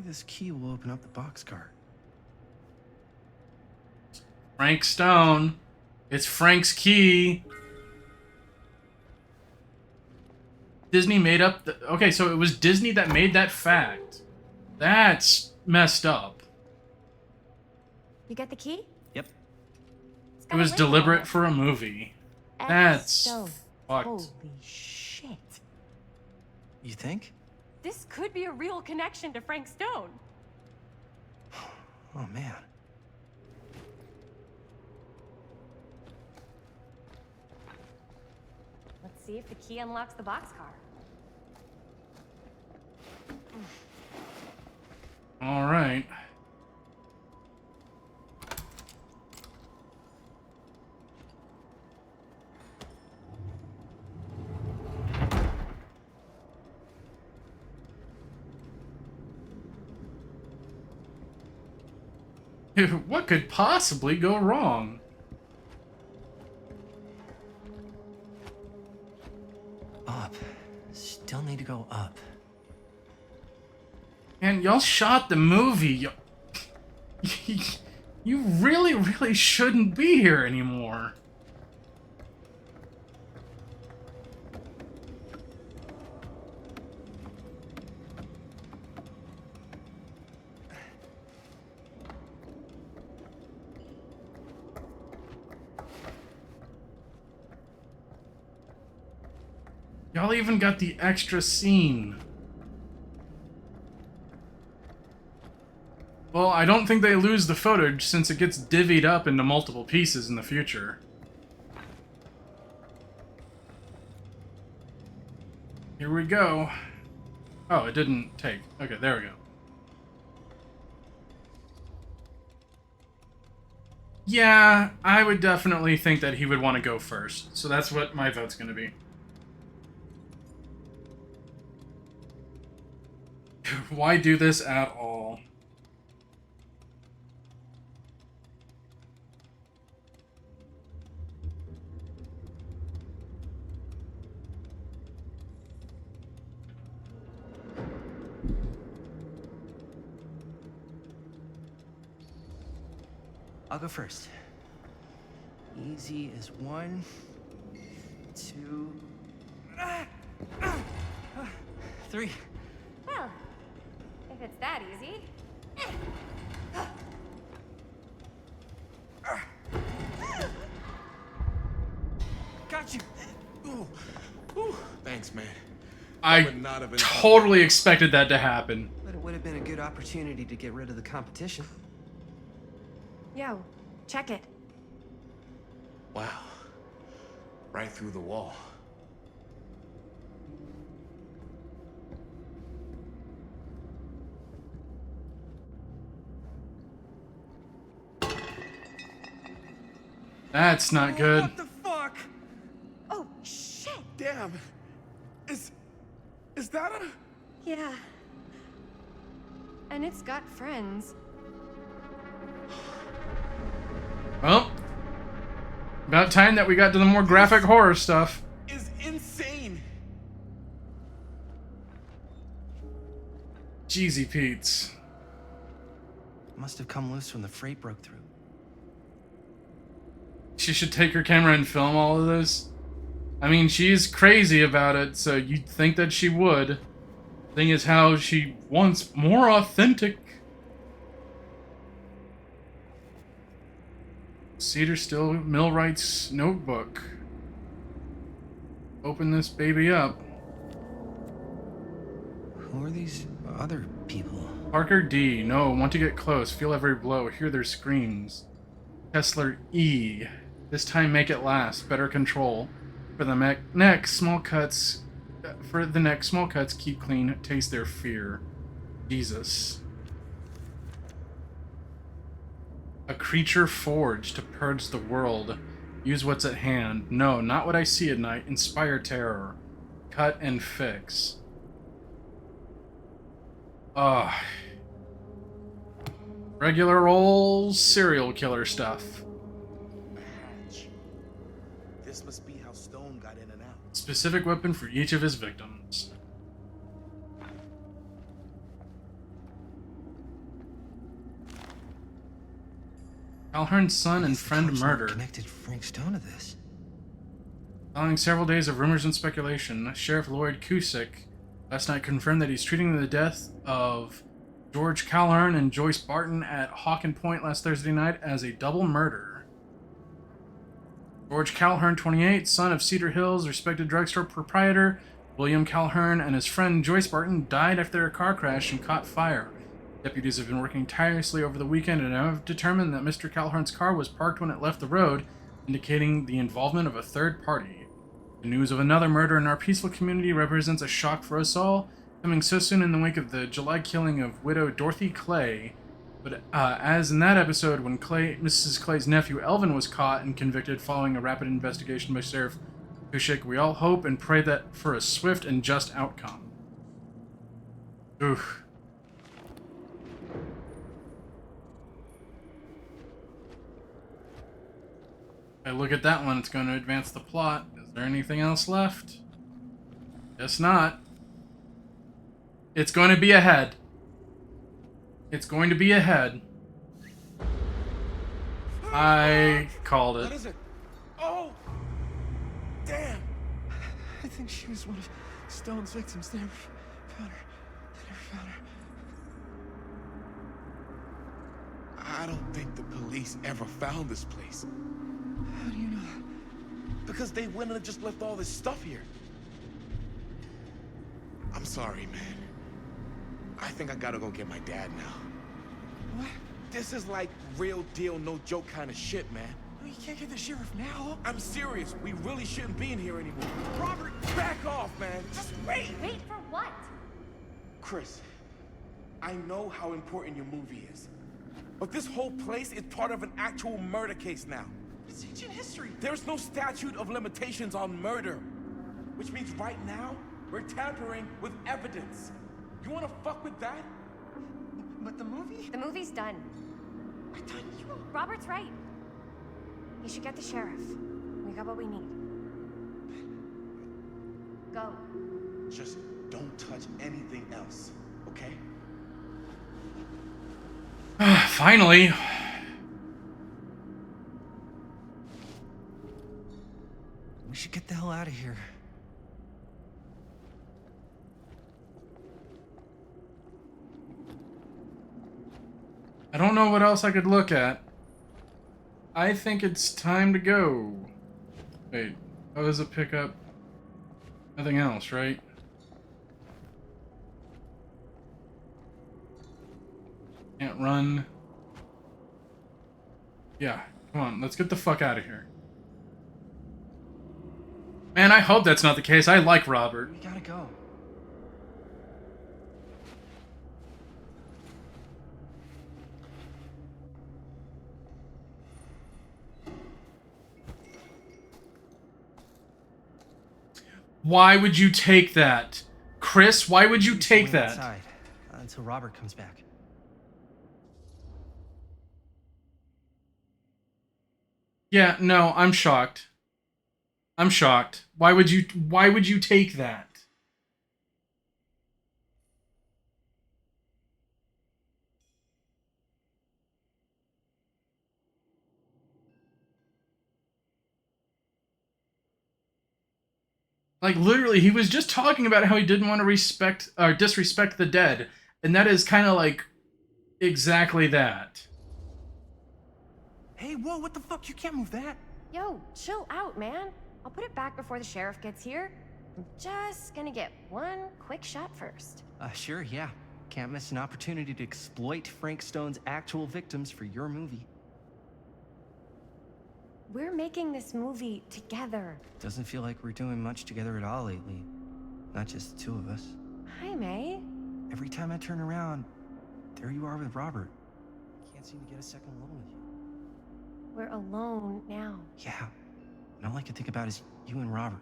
this key will open up the boxcar. Frank Stone. It's Frank's key. Disney made up the... Okay, so it was Disney that made that fact. That's messed up. You get the key? Yep. It was deliberate for a movie. That's fucked. Holy shit. You think? This could be a real connection to Frank Stone. Oh, man. Let's see if the key unlocks the boxcar. All right. What could possibly go wrong? Up. Still need to go up. And y'all shot the movie. You really, really shouldn't be here anymore. Y'all even got the extra scene. Well, I don't think they lose the footage since it gets divvied up into multiple pieces in the future. Here we go. Oh, it didn't take. Okay, there we go. Yeah, I would definitely think that he would want to go first. So that's what my vote's going to be. Why do this at all? I'll go first. Easy as 1, 2, 3. Well, if it's that easy. Got you. Ooh. Ooh. Thanks, man. I totally expected that to happen. But it would have been a good opportunity to get rid of the competition. Yo, check it. Wow. Right through the wall. That's not good. What the fuck? Oh, shit! Damn. Is that a... Yeah. And it's got friends. Well, about time that we got to the more graphic horror stuff. Is insane. Jeezy Pete's. Must have come loose when the freight broke through. She should take her camera and film all of this. I mean, she's crazy about it, so you'd think that she would. Thing is how she wants more authentic. Cedar Still Millwright's notebook. Open this baby up. Who are these other people? Parker D. No, want to get close. Feel every blow. Hear their screams. Kessler E. This time make it last. Better control. For the neck, small cuts. For the neck, small cuts. Keep clean. Taste their fear. Jesus. A creature forged to purge the world. Use what's at hand. No, not what I see at night. Inspire terror. Cut and fix. Ugh. Regular old serial killer stuff. This must be how Stone got in and out. Specific weapon for each of his victims. Calhoun's son and friend murdered. Connected Frank Stone to this. Following several days of rumors and speculation, Sheriff Lloyd Cusick last night confirmed that he's treating the death of George Calhoun and Joyce Barton at Hawken Point last Thursday night as a double murder. George Calhoun, 28, son of Cedar Hills, respected drugstore proprietor William Calhoun, and his friend Joyce Barton died after a car crash and caught fire. Deputies have been working tirelessly over the weekend and have determined that Mr. Calhoun's car was parked when it left the road, indicating the involvement of a third party. The news of another murder in our peaceful community represents a shock for us all, coming so soon in the wake of the July killing of widow Dorothy Clay. But as in that episode, when Mrs. Clay's nephew Elvin was caught and convicted following a rapid investigation by Sheriff Kushik, we all hope and pray that for a swift and just outcome. Oof. I look at that one, it's going to advance the plot. Is there anything else left? Guess not. It's going to be ahead. It's going to be ahead. I called What it. is it? Oh! Damn! I think she was one of Stone's victims. They never found her. They never found her. I don't think the police ever found this place. How do you know that? Because they went and just left all this stuff here. I'm sorry, man. I think I gotta go get my dad now. What? This is like real deal, no joke kind of shit, man. No, you can't get the sheriff now. I'm serious. We really shouldn't be in here anymore. Robert, back off, man. Just wait. Wait for what? Chris, I know how important your movie is. But this whole place is part of an actual murder case now. It's ancient history. There's no statute of limitations on murder. Which means right now, we're tampering with evidence. You wanna fuck with that? But the movie? The movie's done. I thought you... Robert's right. You should get the sheriff. We got what we need. Go. Just don't touch anything else, okay? Finally. We should get the hell out of here. I don't know what else I could look at. I think it's time to go. Wait, Oh, there's a pickup. Nothing else, right? Can't run. Yeah, come on, let's get the fuck out of here. Man, I hope that's not the case. I like Robert. We gotta go. Why would you take that? Chris, why would you take Wait that? outside, until Robert comes back. Yeah, no, I'm shocked. I'm shocked. Why would you take that? Like, literally, he was just talking about how he didn't want to respect or disrespect the dead. And that is kind of like exactly that. Hey, whoa, what the fuck? You can't move that. Yo, chill out, man. I'll put it back before the sheriff gets here. I'm just gonna get one quick shot first. Sure, yeah. Can't miss an opportunity to exploit Frank Stone's actual victims for your movie. We're making this movie together. Doesn't feel like we're doing much together at all lately. Not just the two of us. Hi, May. Every time I turn around, there you are with Robert. Can't seem to get a second alone with you. We're alone now. Yeah. And all I can think about is you and Robert.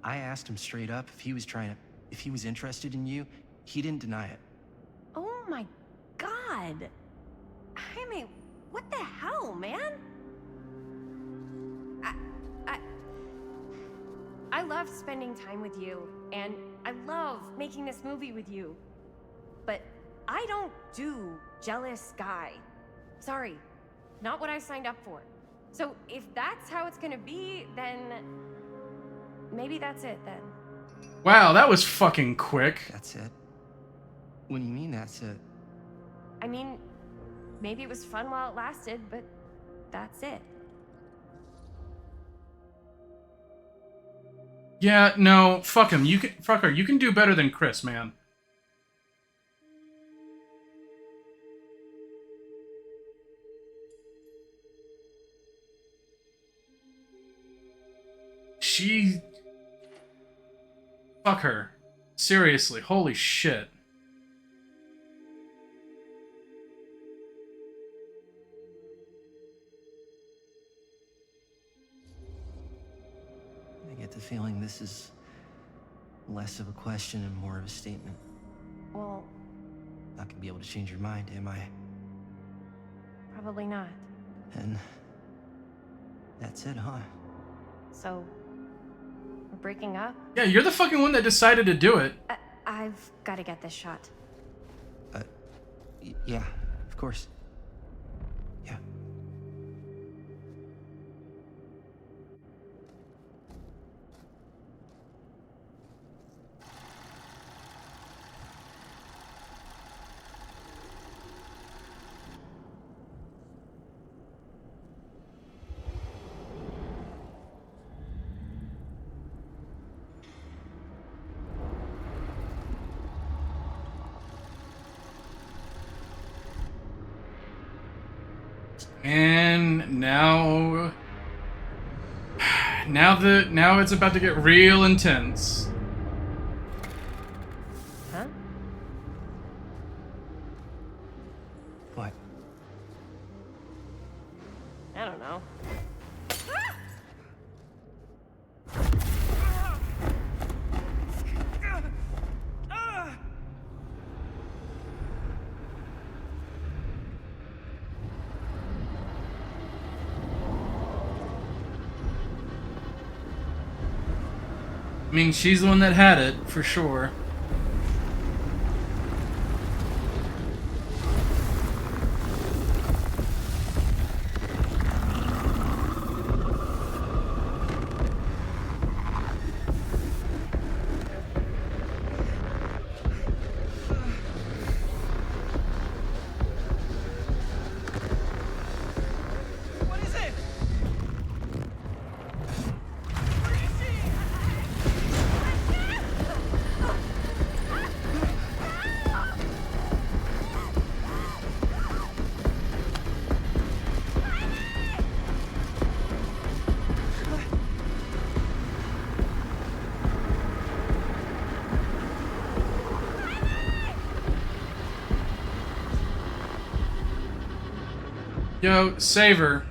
I asked him straight up if he was interested in you. He didn't deny it. Oh my god. Jaime, what the hell, man? I love spending time with you, and I love making this movie with you. But I don't do jealous guy. Sorry, not what I signed up for. So if that's how it's gonna be, then maybe that's it then. Wow, that was fucking quick. That's it? What do you mean that's it? I mean, maybe it was fun while it lasted, but that's it. Yeah, no, fuck him. Fuck her. You can do better than Chris, man. Fuck her. Seriously, holy shit. I get the feeling this is less of a question and more of a statement. Well, Not gonna be able to change your mind, am I? probably not. And that's it, huh? So, we're breaking up? Yeah, you're the fucking one that decided to do it. I've got to get this shot. Yeah, of course. Yeah. And now it's about to get real intense. Huh? What? I don't know. I mean, she's the one that had it, for sure. What is it? Yo, save her.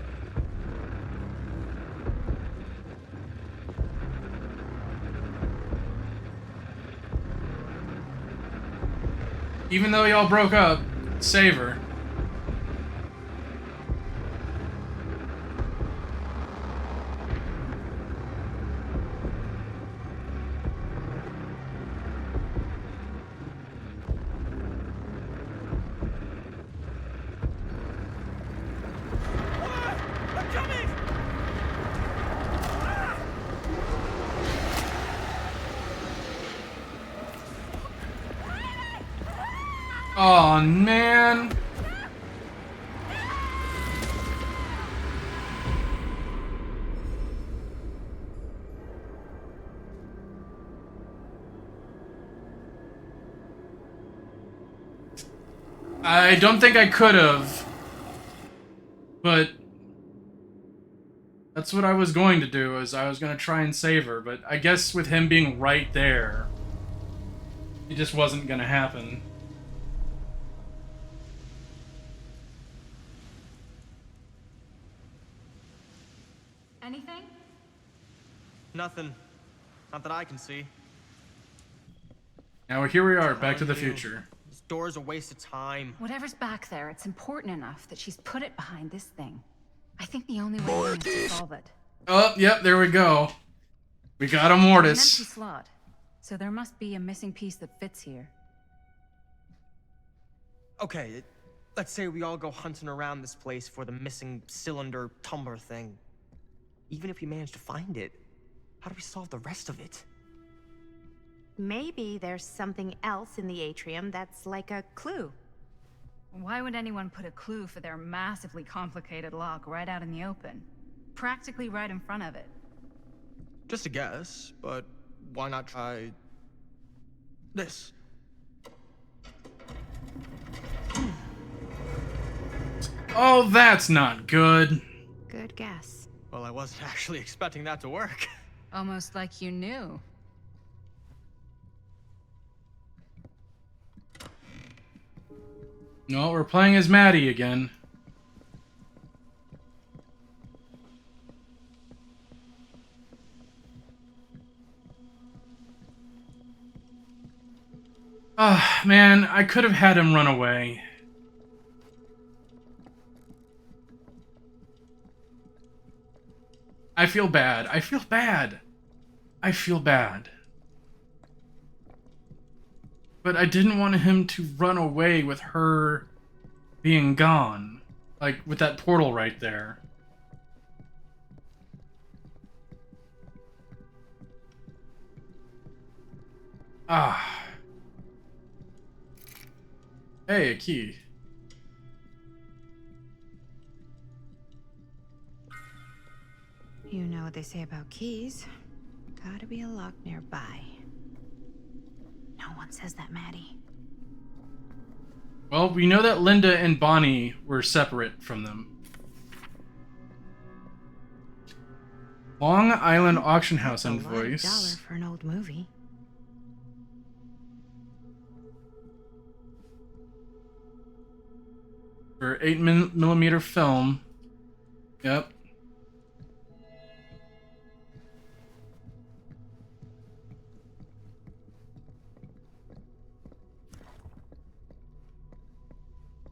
Even though y'all broke up, save her. Oh man. I don't think I could have, but that's what I was going to do, is I was going to try and save her, but I guess with him being right there, it just wasn't going to happen. Anything? Nothing. Not that I can see. Now here we are, Back to the Future. This door's a waste of time. Whatever's back there, it's important enough that she's put it behind this thing. I think the only way is to solve it. Oh, yep, there we go. We got a An mortise. empty slot. So there must be a missing piece that fits here. Okay, let's say we all go hunting around this place for the missing cylinder tumbler thing. Even if we manage to find it, how do we solve the rest of it? Maybe there's something else in the atrium that's like a clue. Why would anyone put a clue for their massively complicated lock right out in the open? Practically right in front of it. Just a guess, but why not try this? Oh, that's not good. Good guess. Well, I wasn't actually expecting that to work. Almost like you knew. No, we're playing as Maddie again. Ah, man, I could have had him run away. I feel bad. I feel bad. I feel bad. But I didn't want him to run away with her being gone. Like, with that portal right there. Ah. Hey, a key. You know what they say about keys. Gotta be a lock nearby. No one says that, Maddie. Well, we know that Linda and Bonnie were separate from them. Long Island Auction House invoice. $1 for an old movie. For 8mm film. Yep.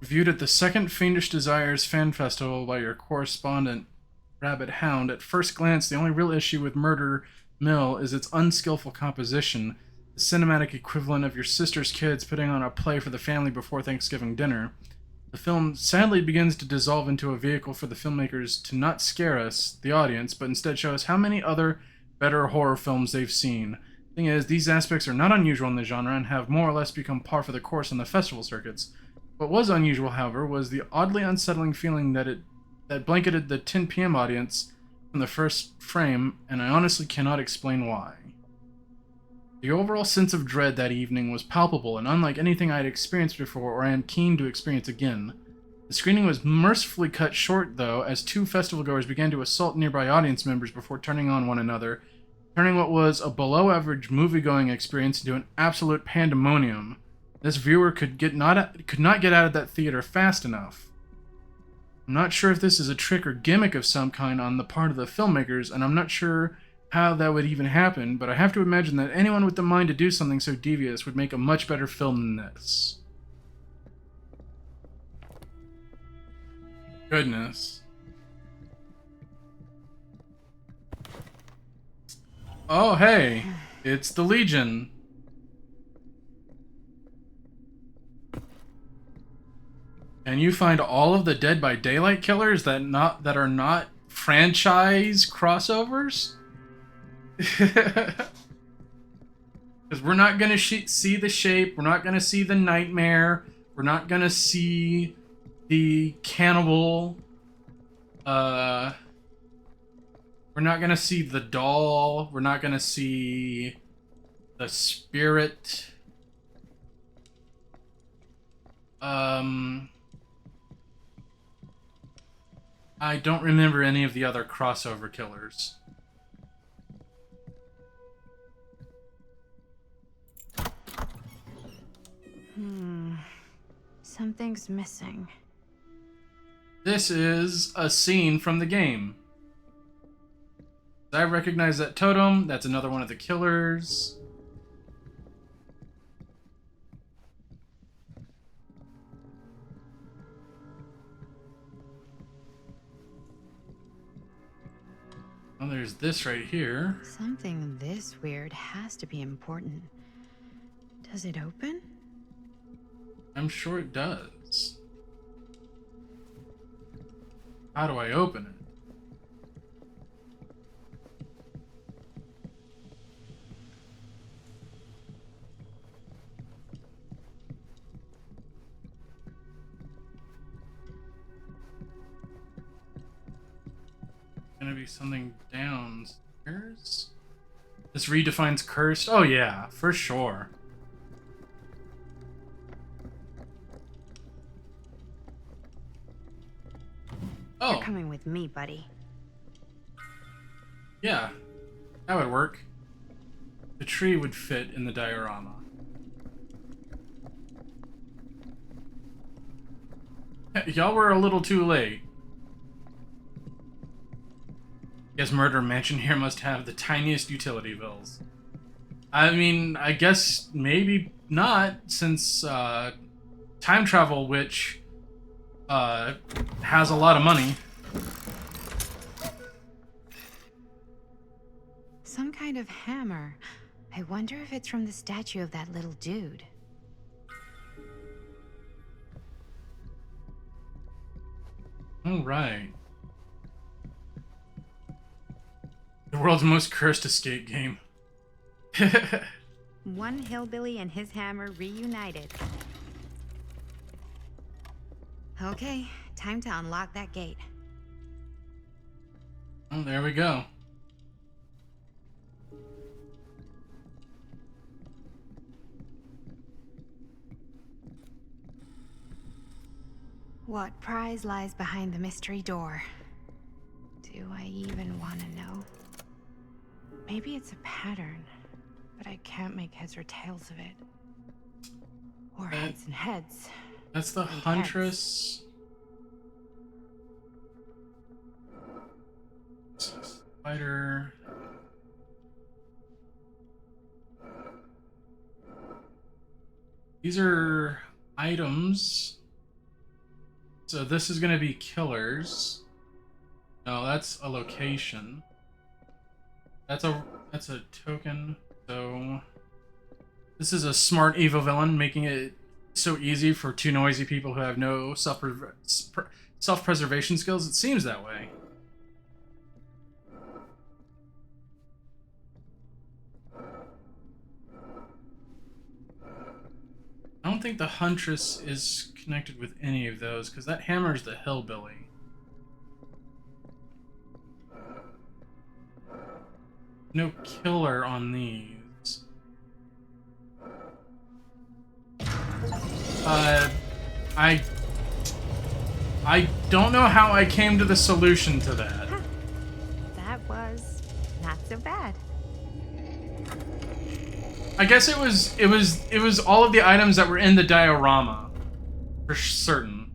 Reviewed at the Second Fiendish Desires Fan Festival by your correspondent, Rabbit Hound. At first glance, the only real issue with Murder Mill is its unskillful composition, the cinematic equivalent of your sister's kids putting on a play for the family before Thanksgiving dinner. The film sadly begins to dissolve into a vehicle for the filmmakers to not scare us, the audience, but instead show us how many other better horror films they've seen. The thing is, these aspects are not unusual in the genre and have more or less become par for the course on the festival circuits. What was unusual, however, was the oddly unsettling feeling that blanketed the 10 p.m. audience from the first frame, and I honestly cannot explain why. The overall sense of dread that evening was palpable and unlike anything I had experienced before or I am keen to experience again. The screening was mercifully cut short, though, as two festivalgoers began to assault nearby audience members before turning on one another, turning what was a below-average movie-going experience into an absolute pandemonium. This viewer could not get out of that theater fast enough. I'm not sure if this is a trick or gimmick of some kind on the part of the filmmakers, and I'm not sure how that would even happen, but I have to imagine that anyone with the mind to do something so devious would make a much better film than this. Goodness. Oh, hey. It's the Legion. And you find all of the Dead by Daylight killers that are not franchise crossovers? Because we're not gonna see the Shape, we're not gonna see the Nightmare, we're not gonna see the Cannibal, we're not gonna see the Doll, we're not gonna see the Spirit. I don't remember any of the other crossover killers. Something's missing. This is a scene from the game. I recognize that totem. That's another one of the killers. Oh, there's this right here. Something this weird has to be important. Does it open? I'm sure it does. How do I open it? Gonna be something downstairs? This redefines cursed? Oh yeah, for sure. Oh. You're coming with me, buddy. Yeah, that would work. The tree would fit in the diorama. Y'all were a little too late. Guess Murder Mansion here must have the tiniest utility bills. I mean, I guess maybe not, since Time Travel Witch has a lot of money. Some kind of hammer. I wonder if it's from the statue of that little dude. All right. The world's most cursed escape game. One hillbilly and his hammer reunited. Okay, time to unlock that gate. Oh, there we go. What prize lies behind the mystery door? Do I even want to know? Maybe it's a pattern, but I can't make heads or tails of it. Or heads and heads. That's the Huntress. Spider. These are items. So this is going to be killers. No, that's a location. That's a token. So this is a smart evil villain, making it so easy for two noisy people who have no self-preservation skills. It seems that way. I don't think the Huntress is connected with any of those, because that hammer's the hillbilly. No killer on these. I don't know how I came to the solution to that. That was not so bad. I guess it was all of the items that were in the diorama, for certain.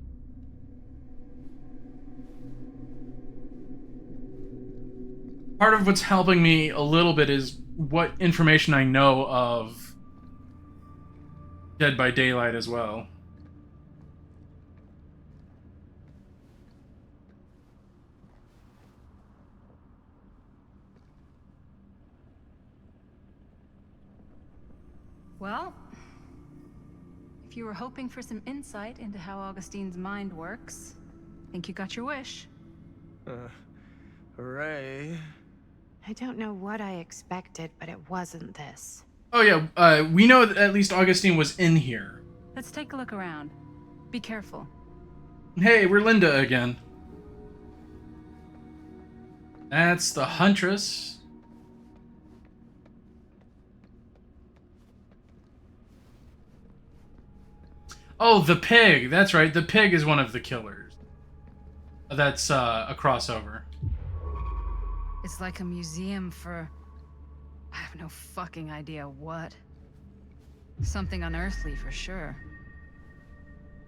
part of what's helping me a little bit is what information I know of Dead by Daylight as well. Well, if you were hoping for some insight into how Augustine's mind works, I think you got your wish. Hooray. I don't know what I expected, but it wasn't this. Oh yeah, we know that at least Augustine was in here. Let's take a look around. Be careful. Hey, we're Linda again. That's the Huntress. Oh, the pig. That's right. The pig is one of the killers. That's a crossover. It's like a museum for... I have no fucking idea what. Something unearthly for sure.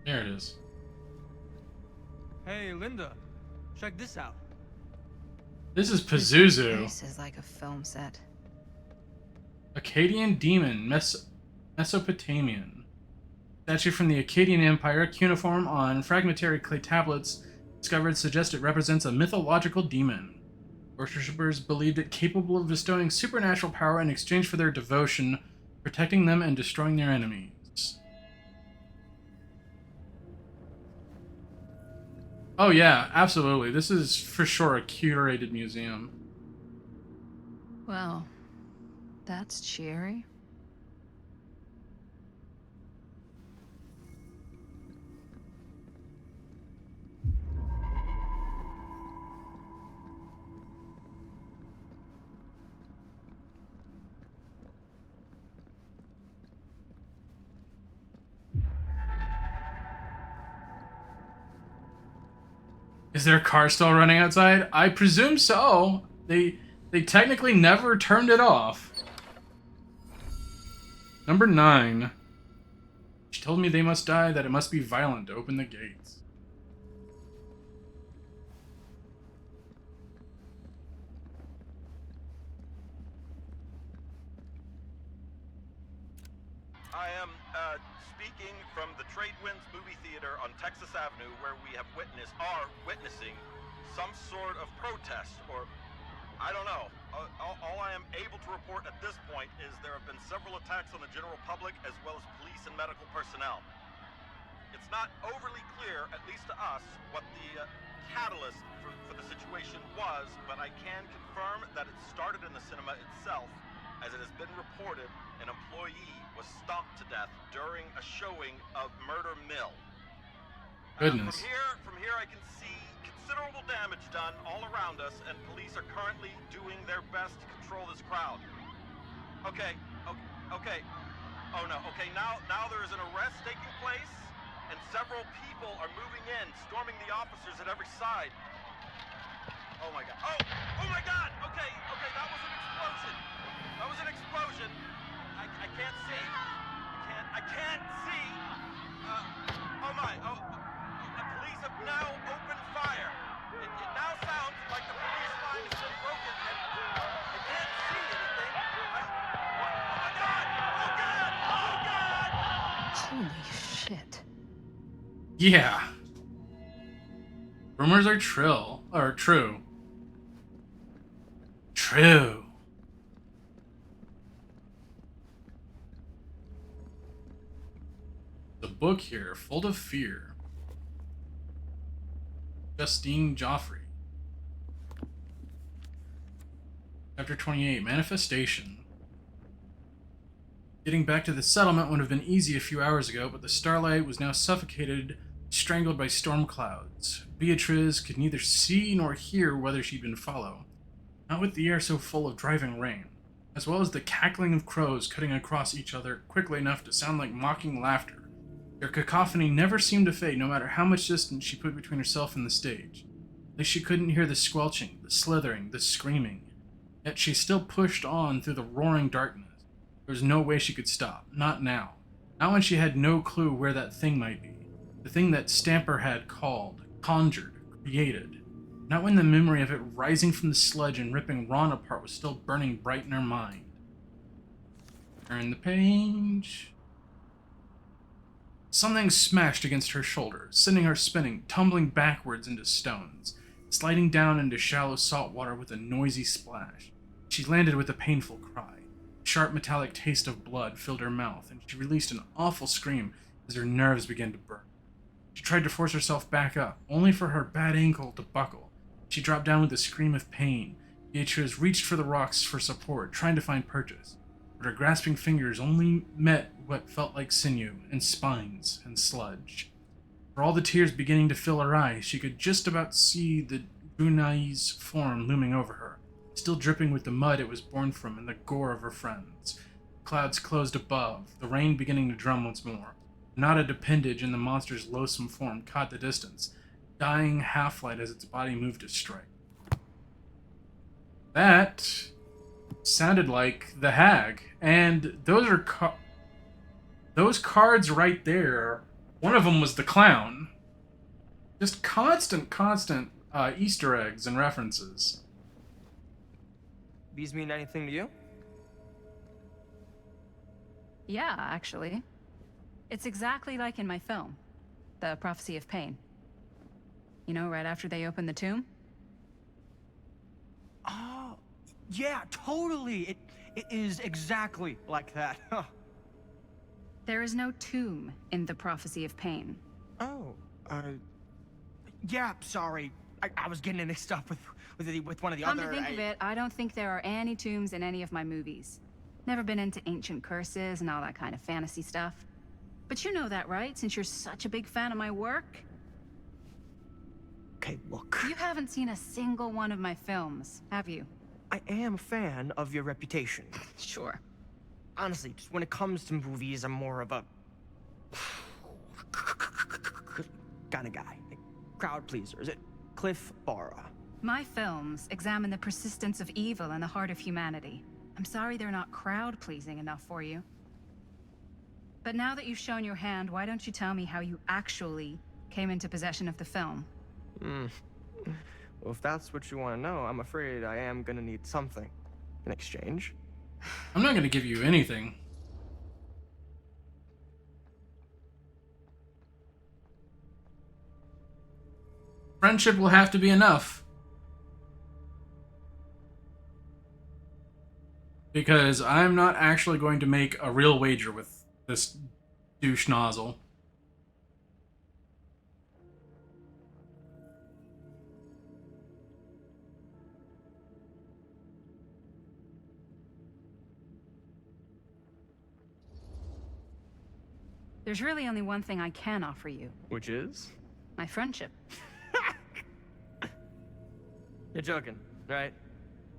There it is. Hey, Linda. Check this out. This is Pazuzu. This is like a film set. Akkadian demon, Mesopotamian. Statue from the Akkadian Empire, cuneiform on fragmentary clay tablets discovered suggest it represents a mythological demon. Worshippers believed it capable of bestowing supernatural power in exchange for their devotion, protecting them and destroying their enemies. Oh yeah, absolutely. This is for sure a curated museum. Well, that's cheery. Is their car still running outside? I presume so. They technically never turned it off. Number 9. She told me they must die, that it must be violent to open the gates. I am speaking from the Trade Winds movie theater on Texas Avenue, where we are witnessing some sort of protest, or I don't know. All I am able to report at this point is there have been several attacks on the general public as well as police and medical personnel. It's not overly clear, at least to us, what the catalyst for the situation was, but I can confirm that it started in the cinema itself, as it has been reported an employee was stomped to death during a showing of Murder Mill. Goodness. From here I can see considerable damage done all around us, and police are currently doing their best to control this crowd. Okay. Oh no, okay, now there is an arrest taking place, and several people are moving in, storming the officers at every side. Oh my god. Oh my god! Okay, that was an explosion. I can't see. I can't see. Police have now opened fire. It now sounds like the police line has been broken, and I can't see anything. Oh my god! Holy shit. Yeah. Rumors are true. True. The book here, full of fear. Justine Joffrey. Chapter 28, Manifestation. Getting back to the settlement would have been easy a few hours ago, but the starlight was now suffocated, strangled by storm clouds. Beatriz could neither see nor hear whether she'd been followed, not with the air so full of driving rain, as well as the cackling of crows cutting across each other quickly enough to sound like mocking laughter. Their cacophony never seemed to fade, no matter how much distance she put between herself and the stage. At least she couldn't hear the squelching, the slithering, the screaming. Yet she still pushed on through the roaring darkness. There was no way she could stop. Not now. Not when she had no clue where that thing might be. The thing that Stamper had called, conjured, created. not when the memory of it rising from the sludge and ripping Ron apart was still burning bright in her mind. Turn the page. Something smashed against her shoulder, sending her spinning, tumbling backwards into stones, sliding down into shallow salt water with a noisy splash. She landed with a painful cry. A sharp metallic taste of blood filled her mouth, and she released an awful scream as her nerves began to burn. She tried to force herself back up, only for her bad ankle to buckle. She dropped down with a scream of pain. Beatrice reached for the rocks for support, trying to find purchase, but her grasping fingers only met what felt like sinew, and spines, and sludge. For all the tears beginning to fill her eyes, she could just about see the Bunai's form looming over her, still dripping with the mud it was born from and the gore of her friends. Clouds closed above, the rain beginning to drum once more. Not a appendage in the monster's loathsome form caught the distance, dying half-light as its body moved to strike. That sounded like the Hag, and those are those cards right there. One of them was the clown. Just constant Easter eggs and references. These mean anything to you? Yeah, actually. It's exactly like in my film, The Prophecy of Pain. You know, right after they open the tomb? Oh, yeah, totally. It is exactly like that. There is no tomb in The Prophecy of Pain. Oh, yeah, sorry. I was getting mixed up with one of the Come other... to think of it, I don't think there are any tombs in any of my movies. Never been into ancient curses and all that kind of fantasy stuff. But you know that, right? Since you're such a big fan of my work? Okay, look. You haven't seen a single one of my films, have you? I am a fan of your reputation. Sure. Honestly, just when it comes to movies, I'm more of a... kind of guy. Like, crowd pleaser. Is it Cliff Barra? My films examine the persistence of evil in the heart of humanity. I'm sorry they're not crowd-pleasing enough for you. But now that you've shown your hand, why don't you tell me how you actually came into possession of the film? Well, if that's what you want to know, I'm afraid I am gonna need something in exchange. I'm not gonna give you anything. Friendship will have to be enough. Because I'm not actually going to make a real wager with this douche nozzle. There's really only one thing I can offer you. Which is? My friendship. You're joking, right?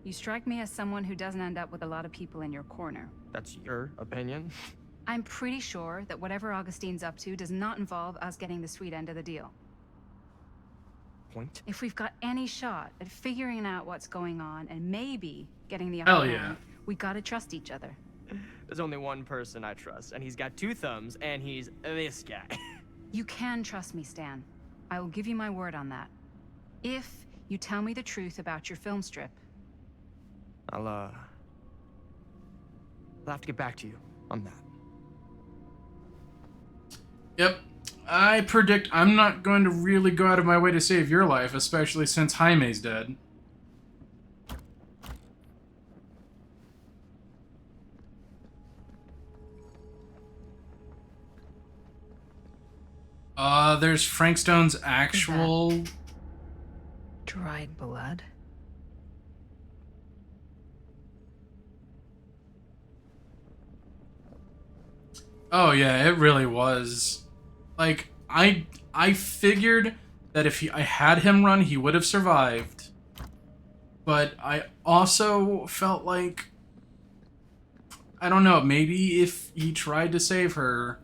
You strike me as someone who doesn't end up with a lot of people in your corner. That's your opinion? I'm pretty sure that whatever Augustine's up to does not involve us getting the sweet end of the deal. Point? If we've got any shot at figuring out what's going on and maybe getting the Hell upper yeah. hand, we gotta trust each other. There's only one person I trust, and he's got 2 thumbs, and he's this guy. You can trust me, Stan. I will give you my word on that. If you tell me the truth about your film strip. I'll have to get back to you on that. Yep. I predict I'm not going to really go out of my way to save your life, especially since Jaime's dead. There's Frank Stone's actual... Dried blood? Oh yeah, it really was. Like, I figured that if I had him run, he would have survived. But I also felt like, I don't know, maybe if he tried to save her,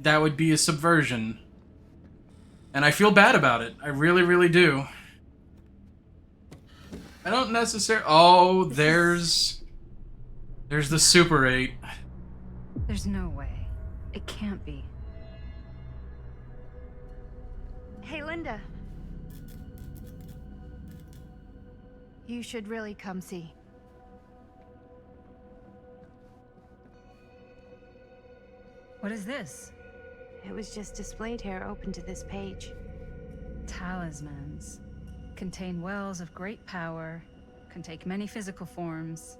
that would be a subversion. And I feel bad about it. I really, really do. I don't necessarily... Oh, there's the Super 8. There's no way. It can't be. Hey, Linda. You should really come see. What is this? It was just displayed here, open to this page. Talismans. Contain wells of great power, can take many physical forms,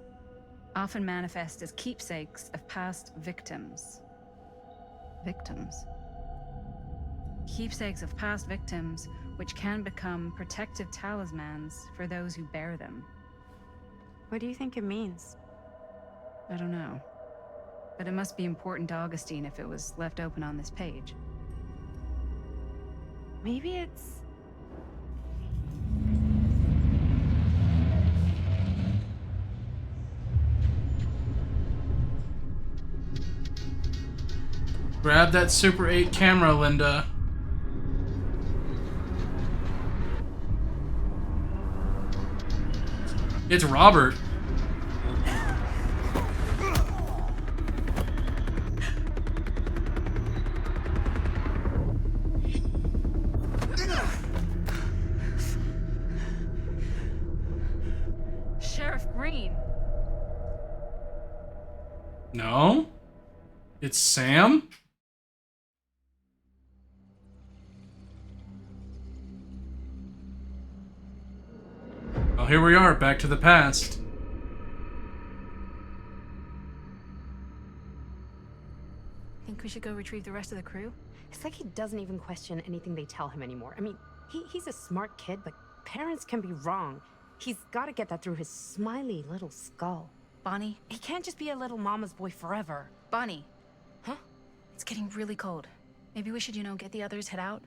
often manifest as keepsakes of past victims. Victims? Keepsakes of past victims, which can become protective talismans for those who bear them. What do you think it means? I don't know. But it must be important to Augustine if it was left open on this page. Maybe it's... Grab that Super 8 camera, Linda. It's Robert. Sheriff Green. No? It's Sam? Well, here we are, back to the past. Think we should go retrieve the rest of the crew? It's like he doesn't even question anything they tell him anymore. I mean, he's a smart kid, but parents can be wrong. He's got to get that through his smiley little skull. Bonnie? He can't just be a little mama's boy forever. Bonnie. Huh? It's getting really cold. Maybe we should, get the others, head out?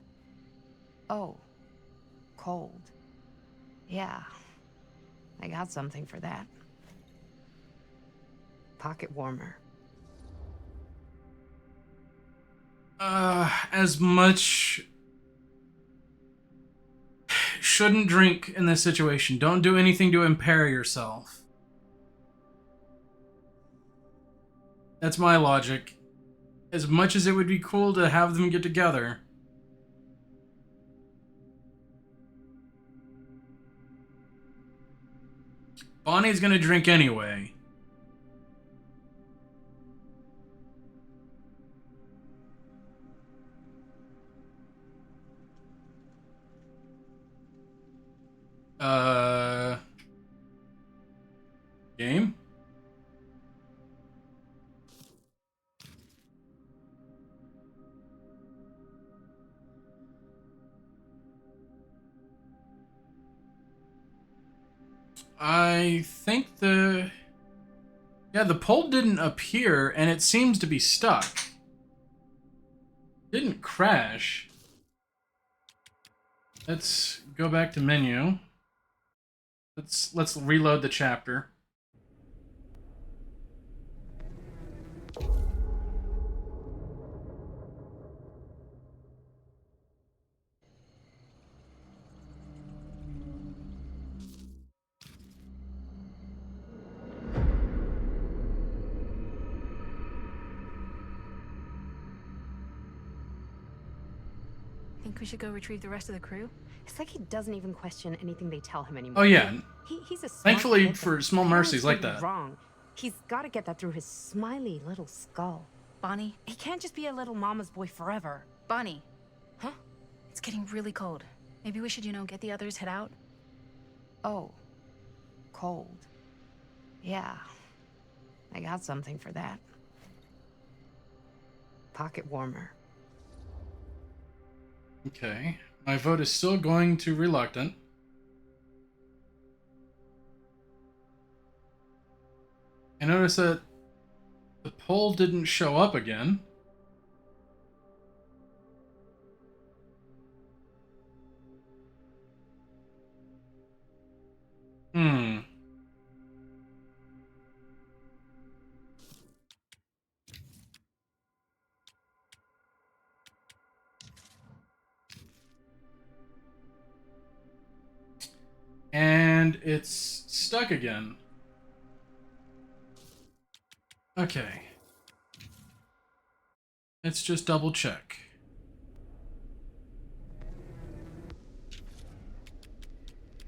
Oh. Cold. Yeah. I got something for that. Pocket warmer. As much... Shouldn't drink in this situation. Don't do anything to impair yourself. That's my logic. As much as it would be cool to have them get together. Bonnie's gonna drink anyway. Game? I think the poll didn't appear, and it seems to be stuck. Didn't crash. Let's go back to menu. Let's reload the chapter. Think we should go retrieve the rest of the crew? It's like he doesn't even question anything they tell him anymore. Oh yeah. He's a smart Thankfully kid, for but small parents mercies can like be that. Wrong. He's got to get that through his smiley little skull. Bonnie? He can't just be a little mama's boy forever. Bonnie. Huh? It's getting really cold. Maybe we should, get the others, head out? Oh. Cold. Yeah. I got something for that. Pocket warmer. Okay. My vote is still going to reluctant. I notice that the poll didn't show up again. And it's stuck again. Okay. Let's just double check.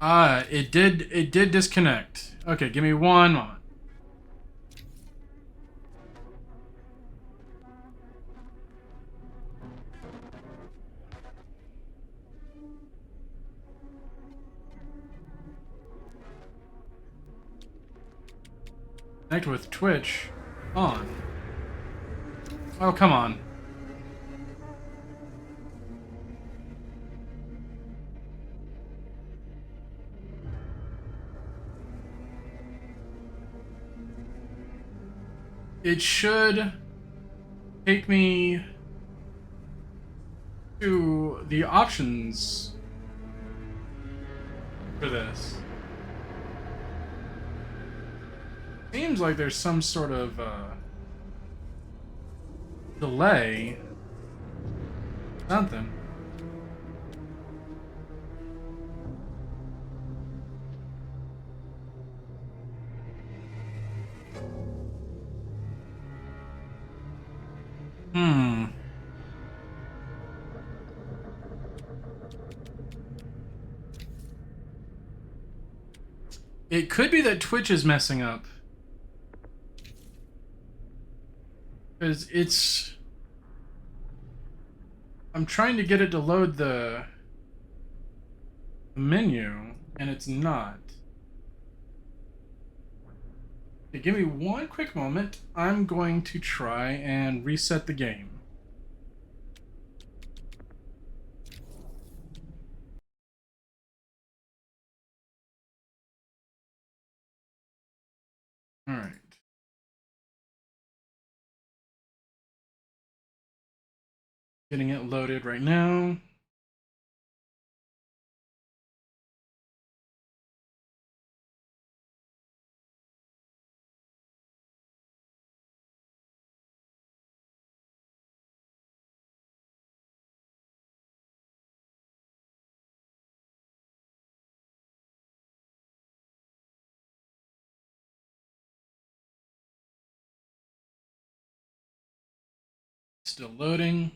It did disconnect. Okay, give me one moment. Connect with Twitch on. Oh, come on. It should take me to the options for this. Seems like there's some sort of delay. Something. Hmm. It could be that Twitch is messing up. Because it's... I'm trying to get it to load the menu, and it's not. Okay, give me one quick moment. I'm going to try and reset the game. Alright. Getting it loaded right now. Still loading.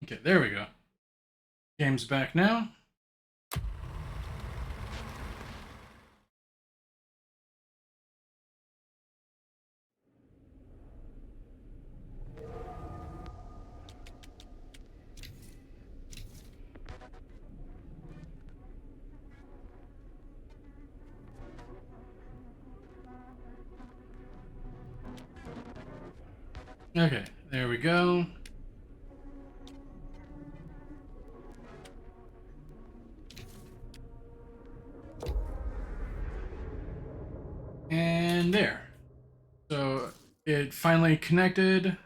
Okay, there we go. Game's back now. Okay, there we go. And there. So it finally connected.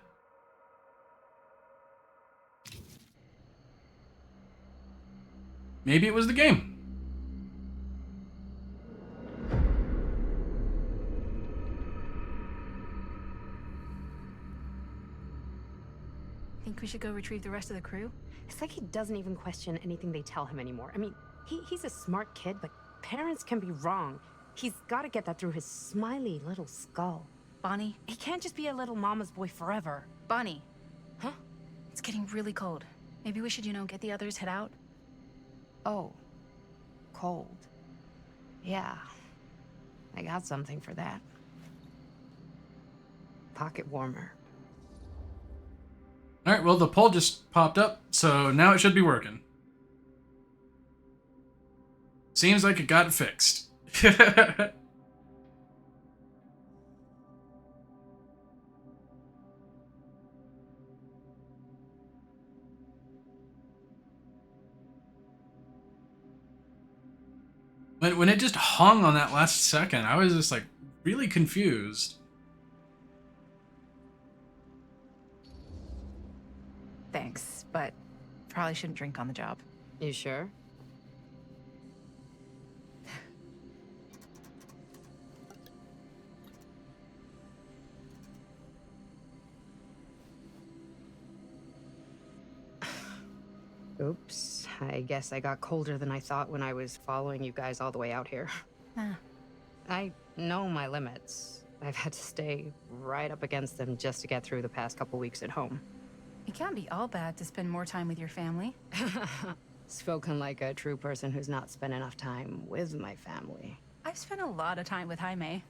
Maybe it was the game. Think we should go retrieve the rest of the crew? It's like he doesn't even question anything they tell him anymore. I mean, he's a smart kid, but parents can be wrong. He's got to get that through his smiley little skull. Bonnie? He can't just be a little mama's boy forever. Bonnie. Huh? It's getting really cold. Maybe we should, get the others, head out? Oh. Cold. Yeah. I got something for that. Pocket warmer. Alright, well, the poll just popped up, so now it should be working. Seems like it got fixed. When it just hung on that last second, I was just like really confused. Thanks, but probably shouldn't drink on the job. You sure? Oops. I guess I got colder than I thought when I was following you guys all the way out here. I know my limits. I've had to stay right up against them just to get through the past couple weeks at home. It can't be all bad to spend more time with your family. Spoken like a true person who's not spent enough time with my family. I've spent a lot of time with Jaime.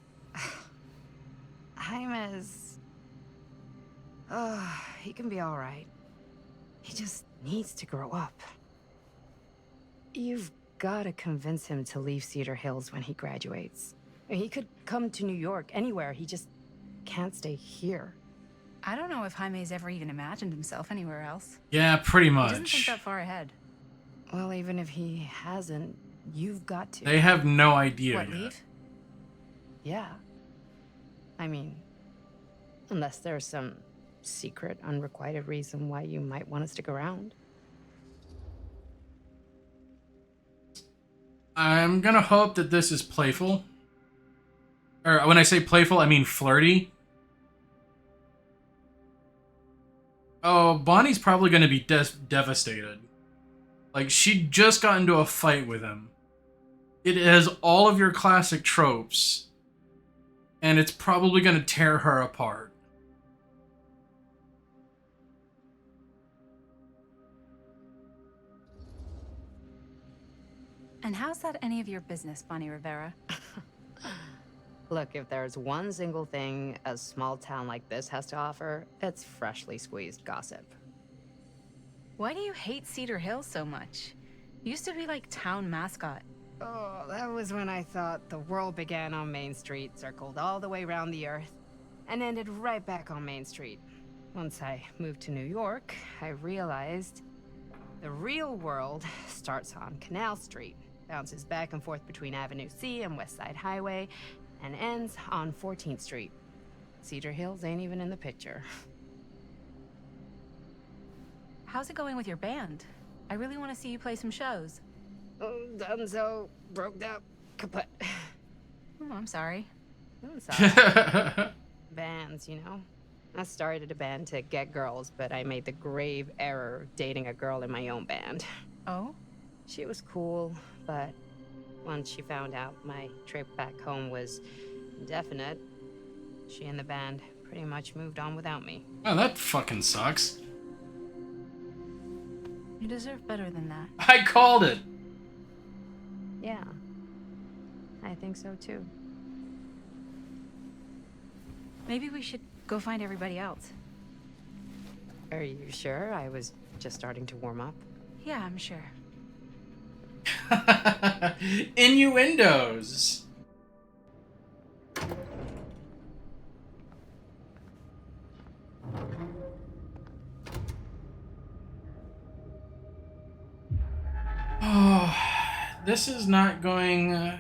Jaime's... he can be all right. He just needs to grow up. You've got to convince him to leave Cedar Hills when he graduates. He could come to New York, anywhere. He just can't stay here. I don't know if Jaime's ever even imagined himself anywhere else. Yeah, pretty He doesn't much. think that far ahead. Well, even if he hasn't, you've got to. They have no idea What, yet. leave? Yeah. I mean, unless there's some secret, unrequited reason why you might want to stick around. I'm gonna hope that this is playful. Or when I say playful, I mean flirty. Oh, Bonnie's probably gonna be devastated. Like, she just got into a fight with him. It has all of your classic tropes. And it's probably gonna tear her apart. And how's that any of your business, Bonnie Rivera? Look, if there's one single thing a small town like this has to offer, it's freshly squeezed gossip. Why do you hate Cedar Hills so much? Used to be like town mascot. Oh, that was when I thought the world began on Main Street, circled all the way around the earth, and ended right back on Main Street. Once I moved to New York, I realized the real world starts on Canal Street, bounces back and forth between Avenue C and West Side Highway, and ends on 14th Street. Cedar Hills ain't even in the picture. How's it going with your band? I really want to see you play some shows. Oh, done so, broke up, kaput. Oh, I'm sorry. I'm sorry. Bands, you know? I started a band to get girls, but I made the grave error of dating a girl in my own band. Oh? She was cool, but once she found out my trip back home was indefinite, she and the band pretty much moved on without me. Oh, that fucking sucks. You deserve better than that. I called it. Yeah, I think so too. Maybe we should go find everybody else. Are you sure? I was just starting to warm up. Yeah, I'm sure. Innuendos. Oh, this is not going...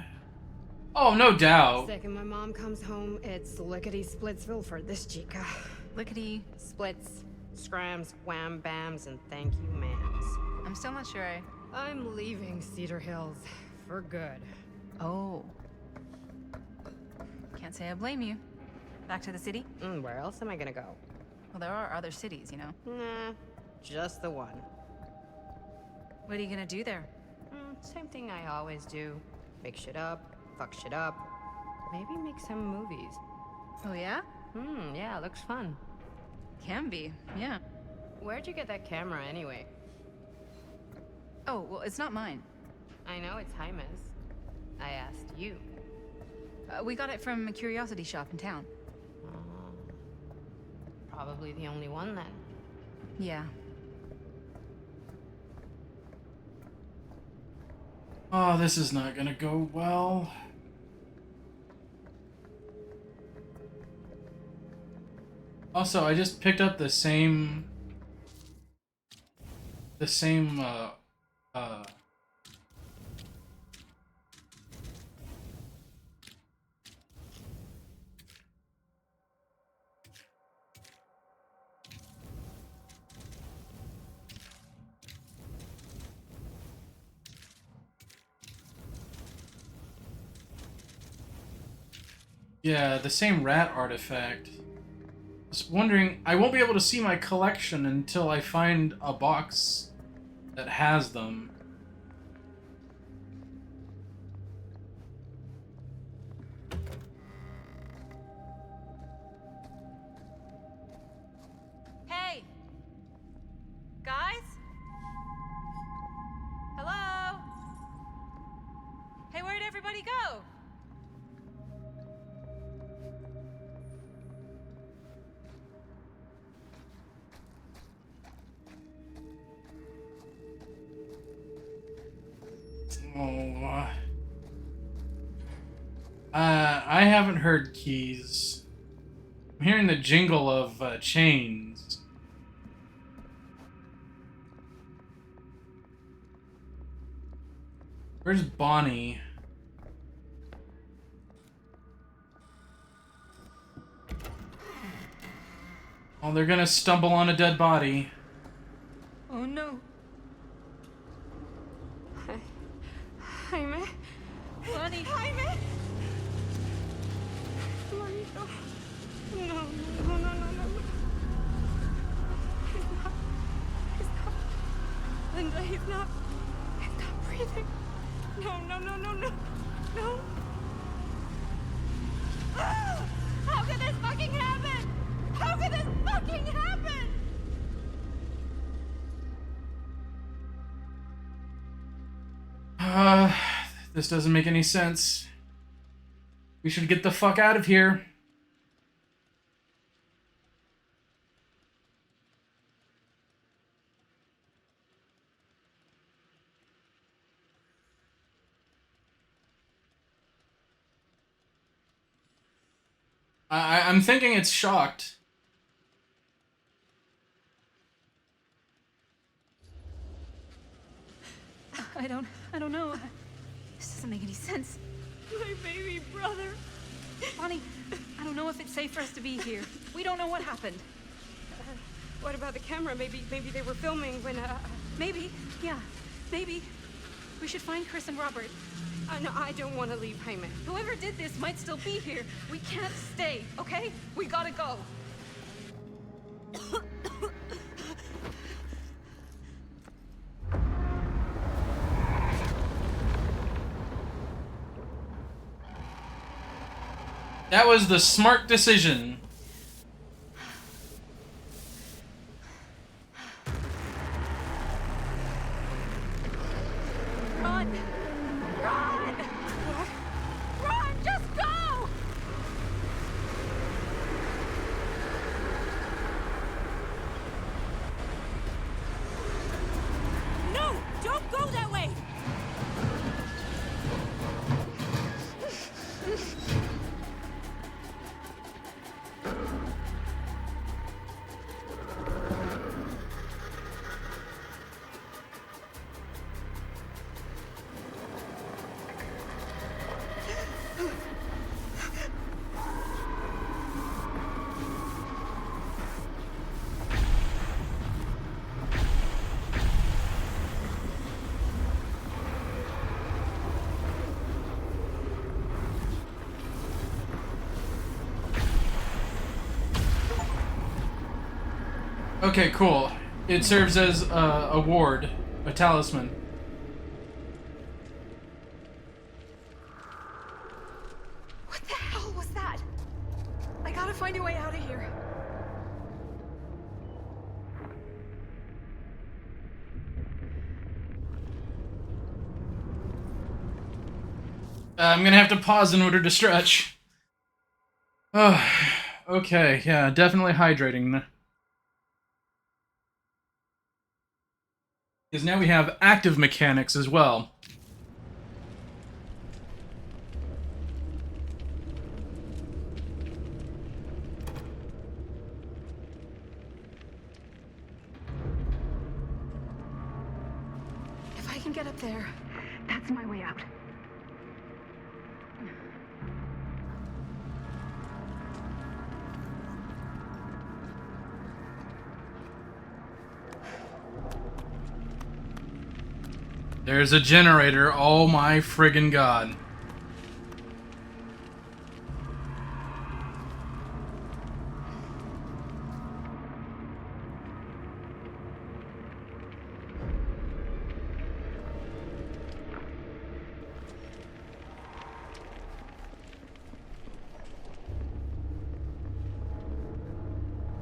Oh, no doubt. Second my mom comes home, it's lickety-splitsville for this chica. Lickety... Splits, scrams, wham bams, and thank you ma'ams. I'm still not sure I'm leaving Cedar Hills for good. Oh. Can't say I blame you. Back to the city? Where else am I gonna go? Well, there are other cities, you know. Nah, just the one. What are you gonna do there? Same thing I always do. Make shit up, fuck shit up. Maybe make some movies. Oh, yeah? Yeah, looks fun. Can be, yeah. Where'd you get that camera anyway? Oh, well, it's not mine. I know it's Jaime's. I asked you. We got it from a curiosity shop in town. Probably the only one then. Yeah. Oh, this is not gonna go well. Also, I just picked up the same... Yeah, the same rat artifact. Just wondering, I won't be able to see my collection until I find a box that has them. Guys? Hello? Hey, where'd everybody go? Oh. I haven't heard keys. I'm hearing the jingle of chains. Where's Bonnie? Oh, they're gonna stumble on a dead body. Oh no. Jaime? Bonnie? Jaime? Bonnie, no. No, no, no, no, no, no. He's not. Linda, he's not breathing. No, no, no, no, no. No. Ah! How could this fucking happen? How could this fucking happen? This doesn't make any sense. We should get the fuck out of here. I'm thinking it's shocked. I don't know. This doesn't make any sense. My baby brother. Bonnie, I don't know if it's safe for us to be here. We don't know what happened. What about the camera? Maybe they were filming when, Maybe, yeah, maybe. We should find Chris and Robert. No, I don't want to leave Jaime. Whoever did this might still be here. We can't stay, okay? We gotta go. That was the smart decision. Run! Run! What? Run! Just go! No! Don't go that way! Okay, cool. It serves as a ward, a talisman. What the hell was that? I gotta find a way out of here. I'm gonna have to pause in order to stretch. Oh, okay, yeah, definitely hydrating. Because now we have active mechanics as well. If I can get up there, that's my way out. There's a generator, oh my friggin' god.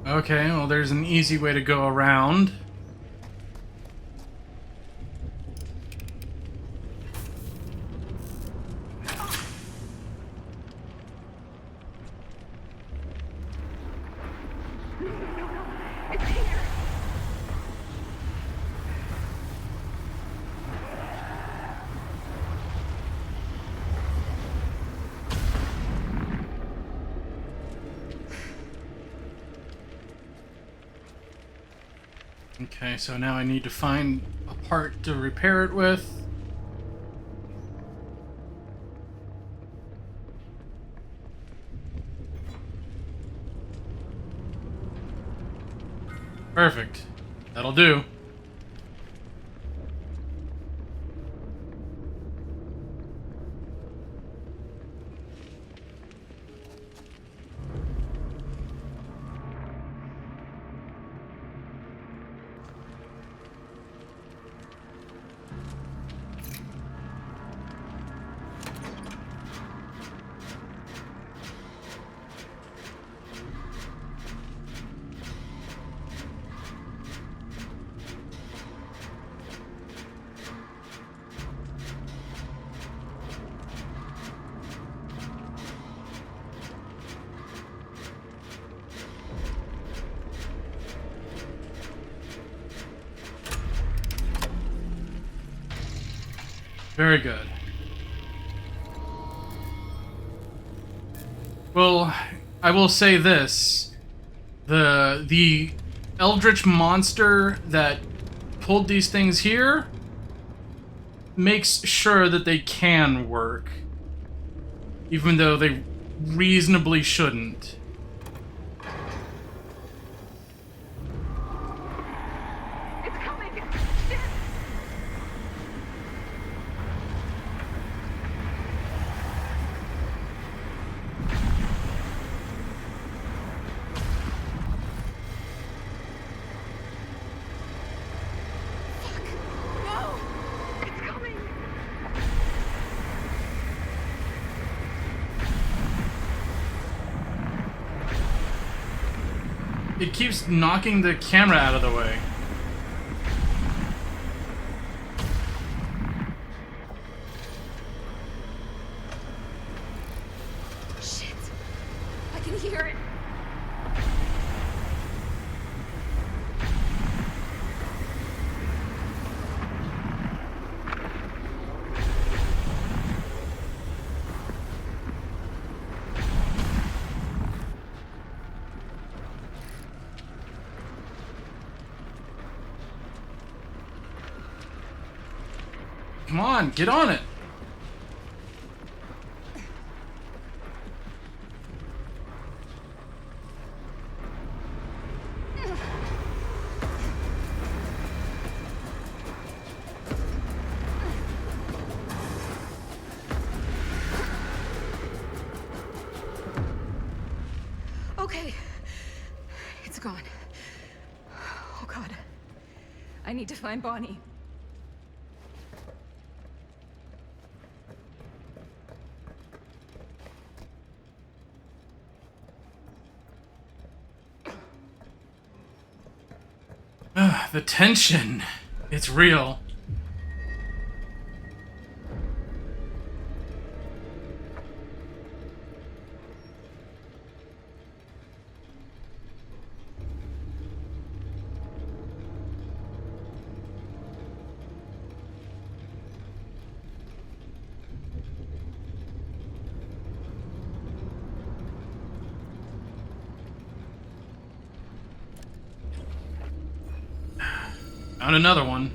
Okay, well there's an easy way to go around. It's here. Okay, so now I need to find a part to repair it with. Perfect. That'll do. Very good. Well, I will say this. The eldritch monster that pulled these things here makes sure that they can work. Even though they reasonably shouldn't. It's coming. No! It's coming! It keeps knocking the camera out of the way. Shit! I can hear it. Come on, get on it. Okay. It's gone. Oh, God. I need to find Bonnie. The tension. It's real. Found another one.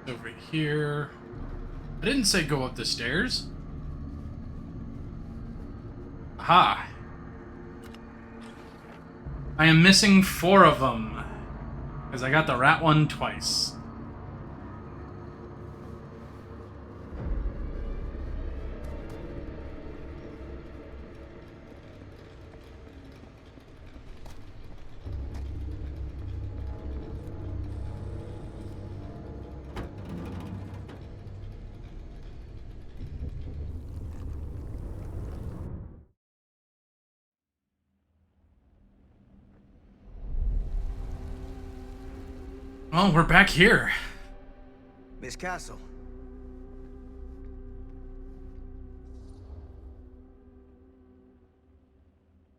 Over here. I didn't say go up the stairs. Aha. I am missing 4 of them. Because I got the rat one twice. Oh, we're back here. Miss Castle.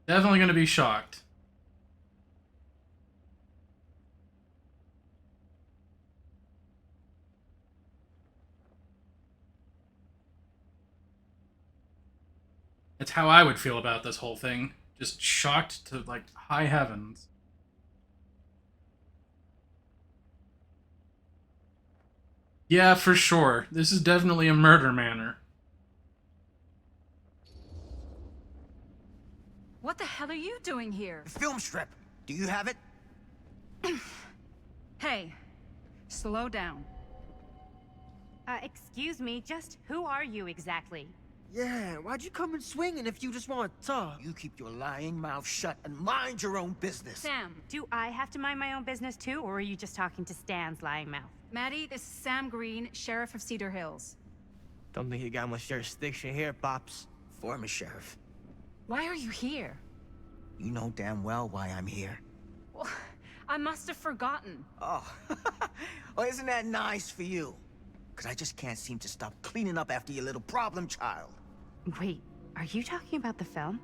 Definitely gonna be shocked. That's how I would feel about this whole thing. Just shocked to, like, high heavens. Yeah, for sure. This is definitely a murder manor. What the hell are you doing here? Film strip. Do you have it? Hey, slow down. Excuse me, just who are you exactly? Yeah, why'd you come in swinging if you just want to talk? You keep your lying mouth shut and mind your own business. Sam. Do I have to mind my own business too, or are you just talking to Stan's lying mouth? Maddie, this is Sam Green, Sheriff of Cedar Hills. Don't think you got much jurisdiction here, Pops. Former sheriff. Why are you here? You know damn well why I'm here. Well, I must have forgotten. Oh, well, isn't that nice for you? Because I just can't seem to stop cleaning up after your little problem child. Wait, are you talking about the film?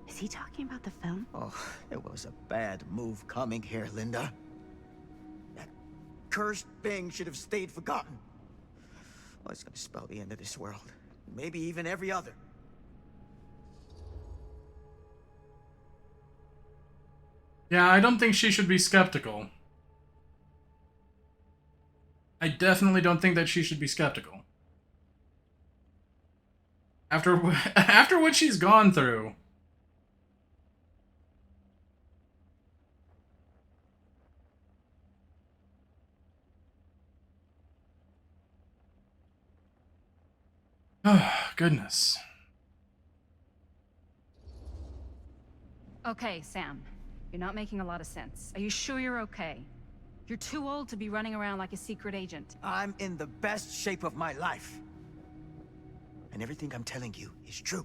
Is he talking about the film? Oh, it was a bad move coming here, Linda. That cursed thing should have stayed forgotten. Oh, it's gonna spell the end of this world. Maybe even every other. Yeah, I don't think she should be skeptical. I definitely don't think that she should be skeptical. After what she's gone through. Oh, goodness. Okay, Sam. You're not making a lot of sense. Are you sure you're okay? You're too old to be running around like a secret agent. I'm in the best shape of my life. And everything I'm telling you is true.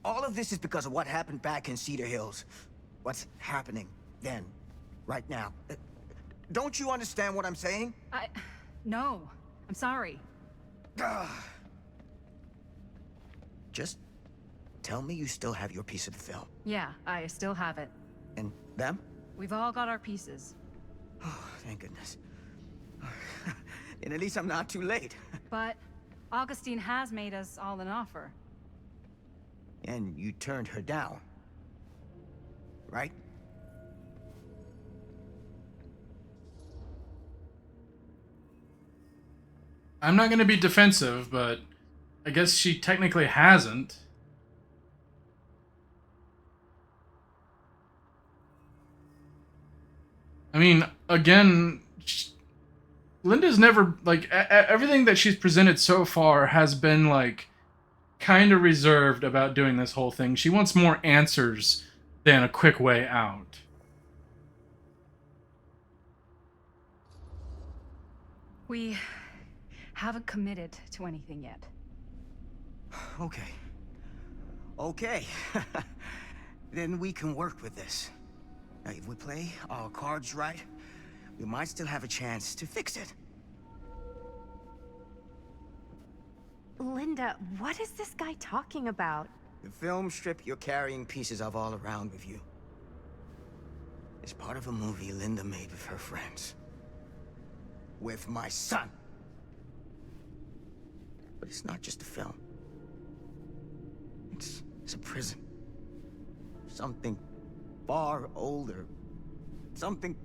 All of this is because of what happened back in Cedar Hills. What's happening then, right now. Don't you understand what I'm saying? No. I'm sorry. Just tell me you still have your piece of the film. Yeah, I still have it. And them? We've all got our pieces. Oh, thank goodness. And at least I'm not too late. But Augustine has made us all an offer. And you turned her down. Right? I'm not going to be defensive, but I guess she technically hasn't. I mean, again, Linda's never, like, everything that she's presented so far has been, like, kind of reserved about doing this whole thing. She wants more answers than a quick way out. We haven't committed to anything yet. Okay. Okay. Then we can work with this. Now, if we play our cards right, we might still have a chance to fix it. Linda, what is this guy talking about? The film strip you're carrying pieces of all around with you is part of a movie Linda made with her friends. With my son. But it's not just a film. It's a prison. Something far older. Something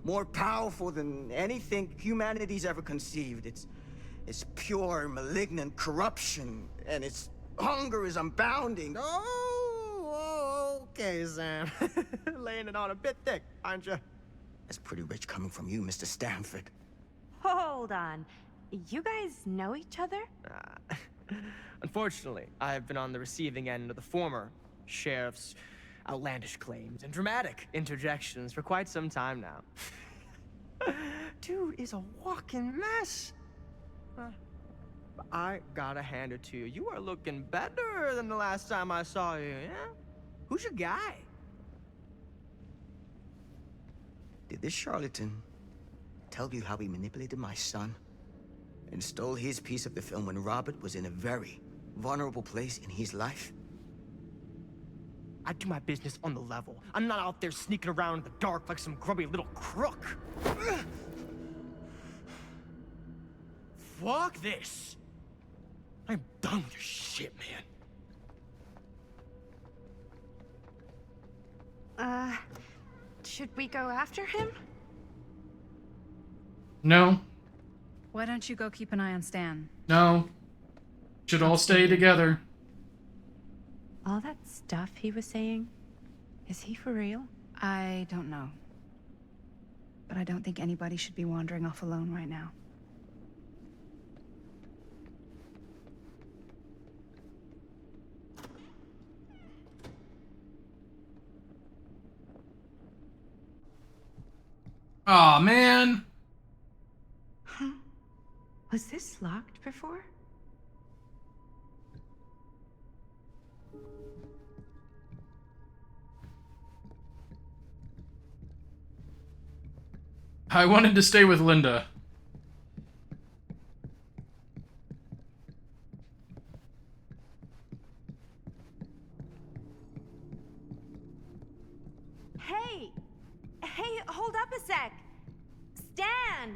more powerful than anything humanity's ever conceived. It's pure, malignant corruption, and its hunger is unbounding. Oh, okay, Sam. Laying it on a bit thick, aren't you? That's pretty rich coming from you, Mr. Stanford. Hold on. You guys know each other? Unfortunately, I've been on the receiving end of the former sheriff's outlandish claims and dramatic interjections for quite some time now. Dude is a walking mess. But I gotta hand it to you. You are looking better than the last time I saw you, yeah? Who's your guy? Did this charlatan tell you how he manipulated my son and stole his piece of the film when Robert was in a very vulnerable place in his life? I do my business on the level. I'm not out there sneaking around in the dark like some grubby little crook. Fuck this. I'm done with this shit, man. Should we go after him? No. Why don't you go keep an eye on Stan? No. Should all stay together. All that stuff he was saying, is he for real? I don't know. But I don't think anybody should be wandering off alone right now. Aw, man. Huh? Was this locked before? I wanted to stay with Linda. Hey! Hey, hold up a sec! Stan!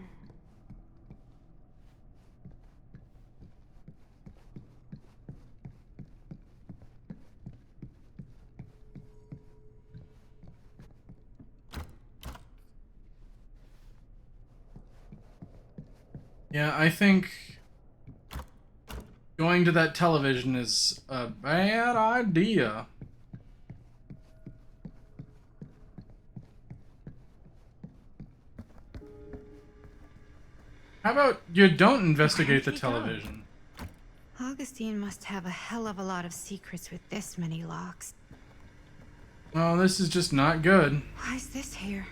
Yeah, I think going to that television is a bad idea. How about you don't investigate the television? Augustine must have a hell of a lot of secrets with this many locks. Oh, this is just not good. Why is this here?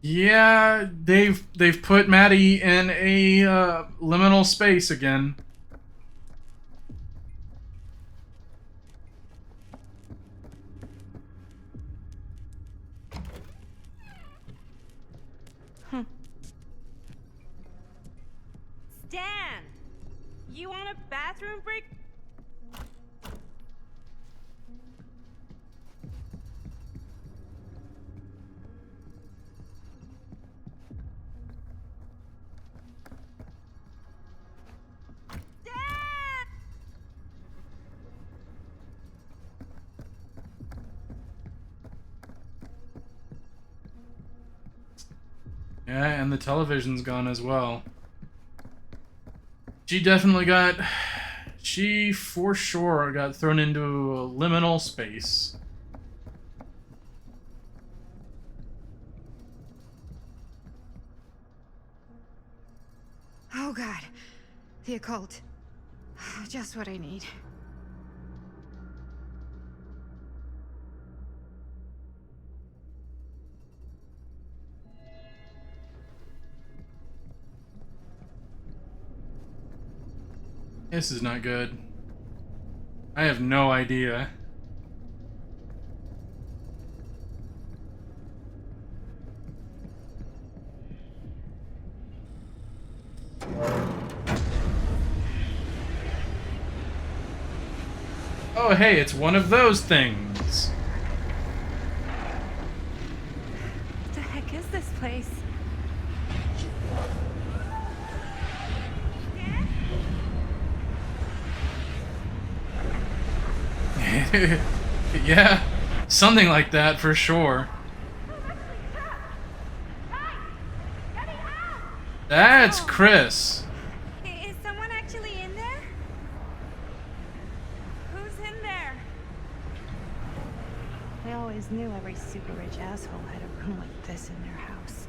Yeah, they've put Maddie in a liminal space again. Stan! You want a bathroom break? Yeah, and the television's gone as well. She definitely got... She, for sure, got thrown into a liminal space. Oh god. The occult. Just what I need. This is not good. I have no idea. Oh, hey, it's one of those things. What the heck is this place? Yeah, something like that for sure. That's Chris. Is someone actually in there? Who's in there? I always knew every super rich asshole had a room like this in their house.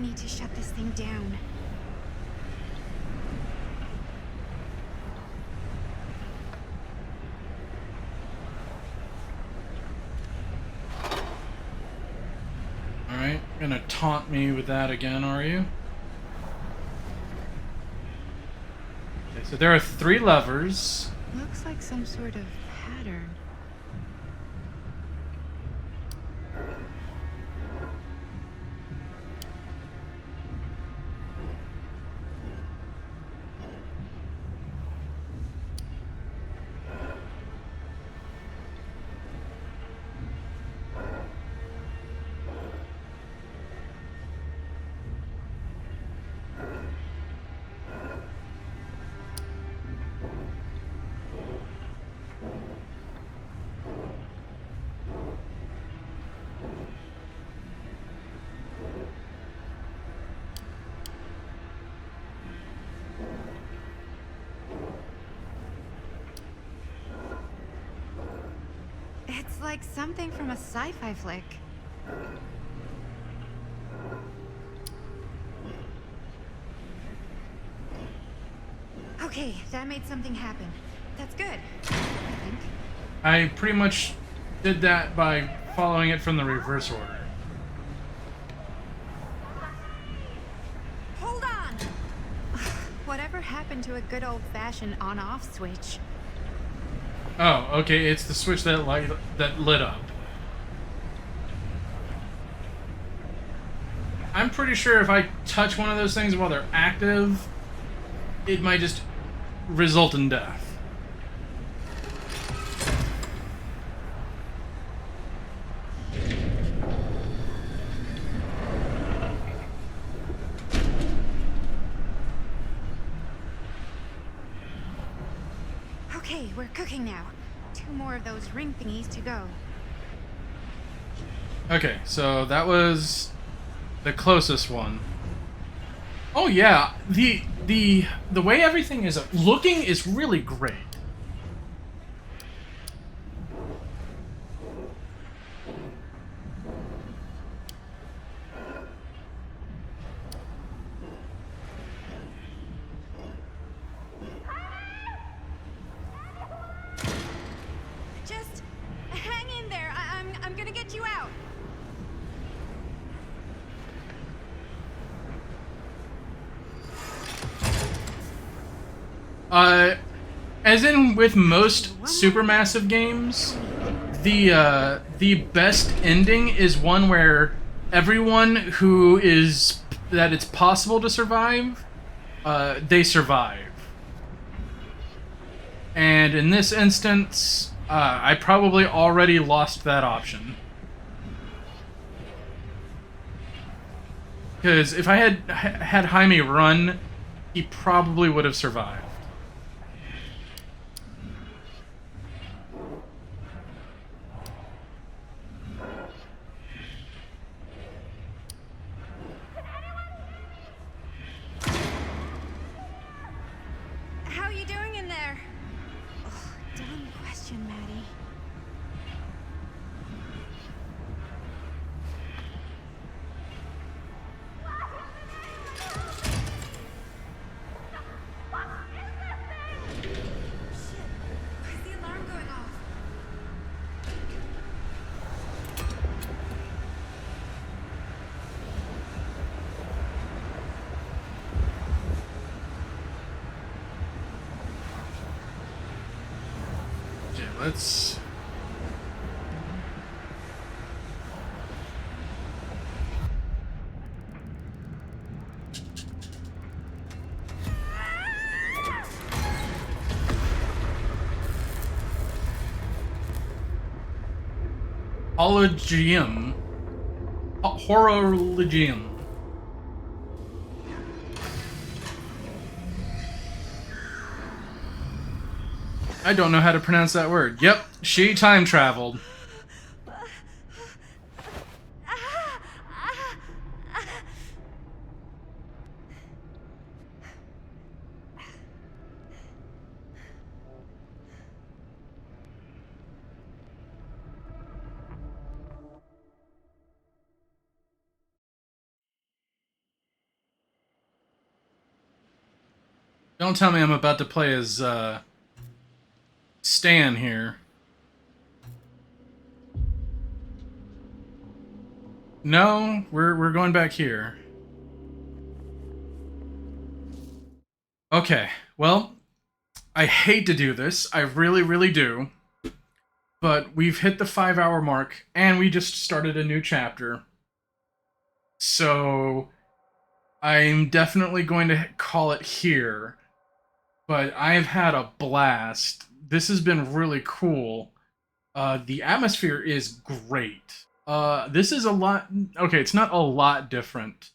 need to shut this thing down. Alright, gonna taunt me with that again, are you? Okay, so there are 3 levers. Looks like some sort of pattern. It's like something from a sci-fi flick. Okay, that made something happen. That's good, I think. I pretty much did that by following it from the reverse order. Hold on! Whatever happened to a good old-fashioned on-off switch? Oh, okay, it's the switch that lit up. I'm pretty sure if I touch one of those things while they're active, it might just result in death. Okay, we're cooking now. 2 more of those ring thingies to go. Okay, so that was the closest one. Oh yeah, the way everything is looking is really great. Just hang in there. I'm gonna get you out. As in with most supermassive games, the best ending is one where everyone who is that it's possible to survive, they survive. And in this instance, I probably already lost that option. Because if I had Jaime run, he probably would have survived. How you doing in there? Ugh, dumb question, Maddie. Why's the alarm going off? Okay, let's... Hologium. Horologium. I don't know how to pronounce that word. Yep, she time traveled. Don't tell me I'm about to play as Stan here. No, we're going back here. Okay, well, I hate to do this. I really, really do. But we've hit the 5-hour mark, and we just started a new chapter. So I'm definitely going to call it here. But I've had a blast. This has been really cool. The atmosphere is great. This is a lot... Okay, it's not a lot different.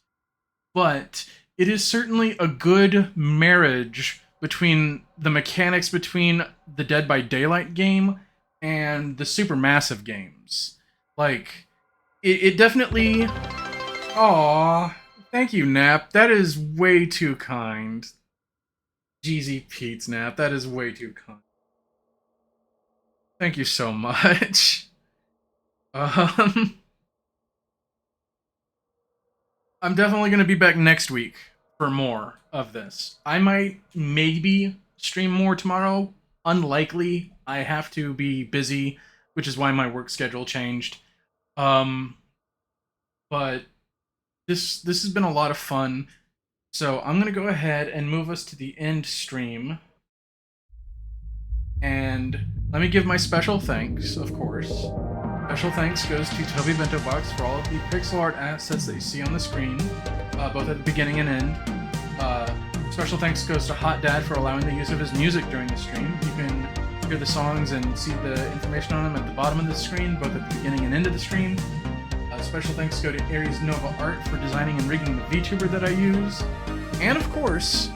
But it is certainly a good marriage between the mechanics between the Dead by Daylight game and the Supermassive games. Like, it definitely... Aww, thank you, Nap. That is way too kind. Jeezy Pete's, Nap. That is way too kind. Thank you so much. I'm definitely going to be back next week for more of this. I might maybe stream more tomorrow. Unlikely. I have to be busy, which is why my work schedule changed. But this has been a lot of fun. So I'm going to go ahead and move us to the end stream. And let me give my special thanks, of course. Special thanks goes to Toby Bento Box for all of the pixel art assets that you see on the screen, both at the beginning and end. Special thanks goes to Hot Dad for allowing the use of his music during the stream. You can hear the songs and see the information on them at the bottom of the screen, both at the beginning and end of the stream. Special thanks go to Aries Nova Art for designing and rigging the VTuber that I use. And of course,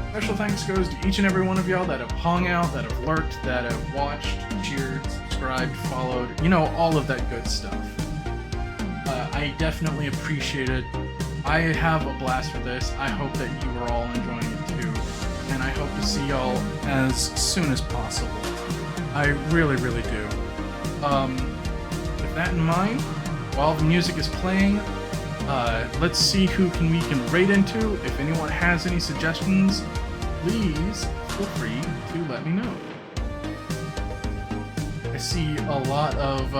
special thanks goes to each and every one of y'all that have hung out, that have lurked, that have watched, cheered, subscribed, followed, you know, all of that good stuff. I definitely appreciate it. I have a blast with this. I hope that you are all enjoying it too. And I hope to see y'all as soon as possible. I really, really do. With that in mind, while the music is playing, let's see who we can raid into. If anyone has any suggestions, please feel free to let me know. I see a lot of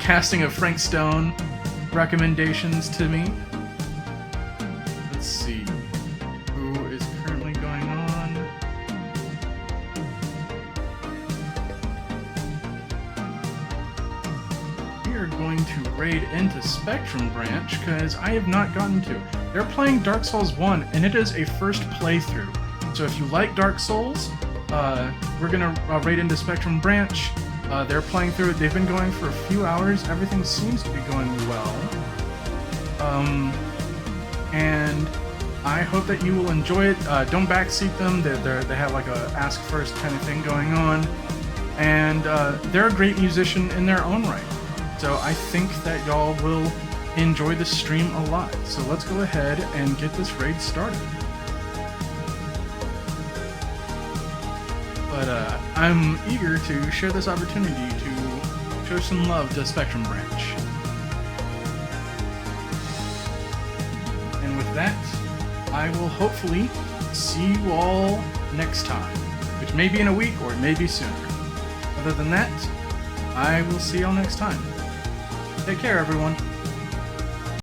casting of Frank Stone recommendations to me. Let's see who is currently going on. We are going to raid into Spectrum Branch because I have not gotten to. They're playing Dark Souls 1 and it is a first playthrough. So if you like Dark Souls, we're gonna raid into Spectrum Branch. They're playing through it. They've been going for a few hours. Everything seems to be going well. And I hope that you will enjoy it. Don't backseat them. They have like a ask first kind of thing going on. And they're a great musician in their own right. So I think that y'all will enjoy the stream a lot. So let's go ahead and get this raid started. But I'm eager to share this opportunity to show some love to Spectrum Branch. And with that, I will hopefully see you all next time, which may be in a week or it may be sooner. Other than that, I will see y'all next time. Take care, everyone.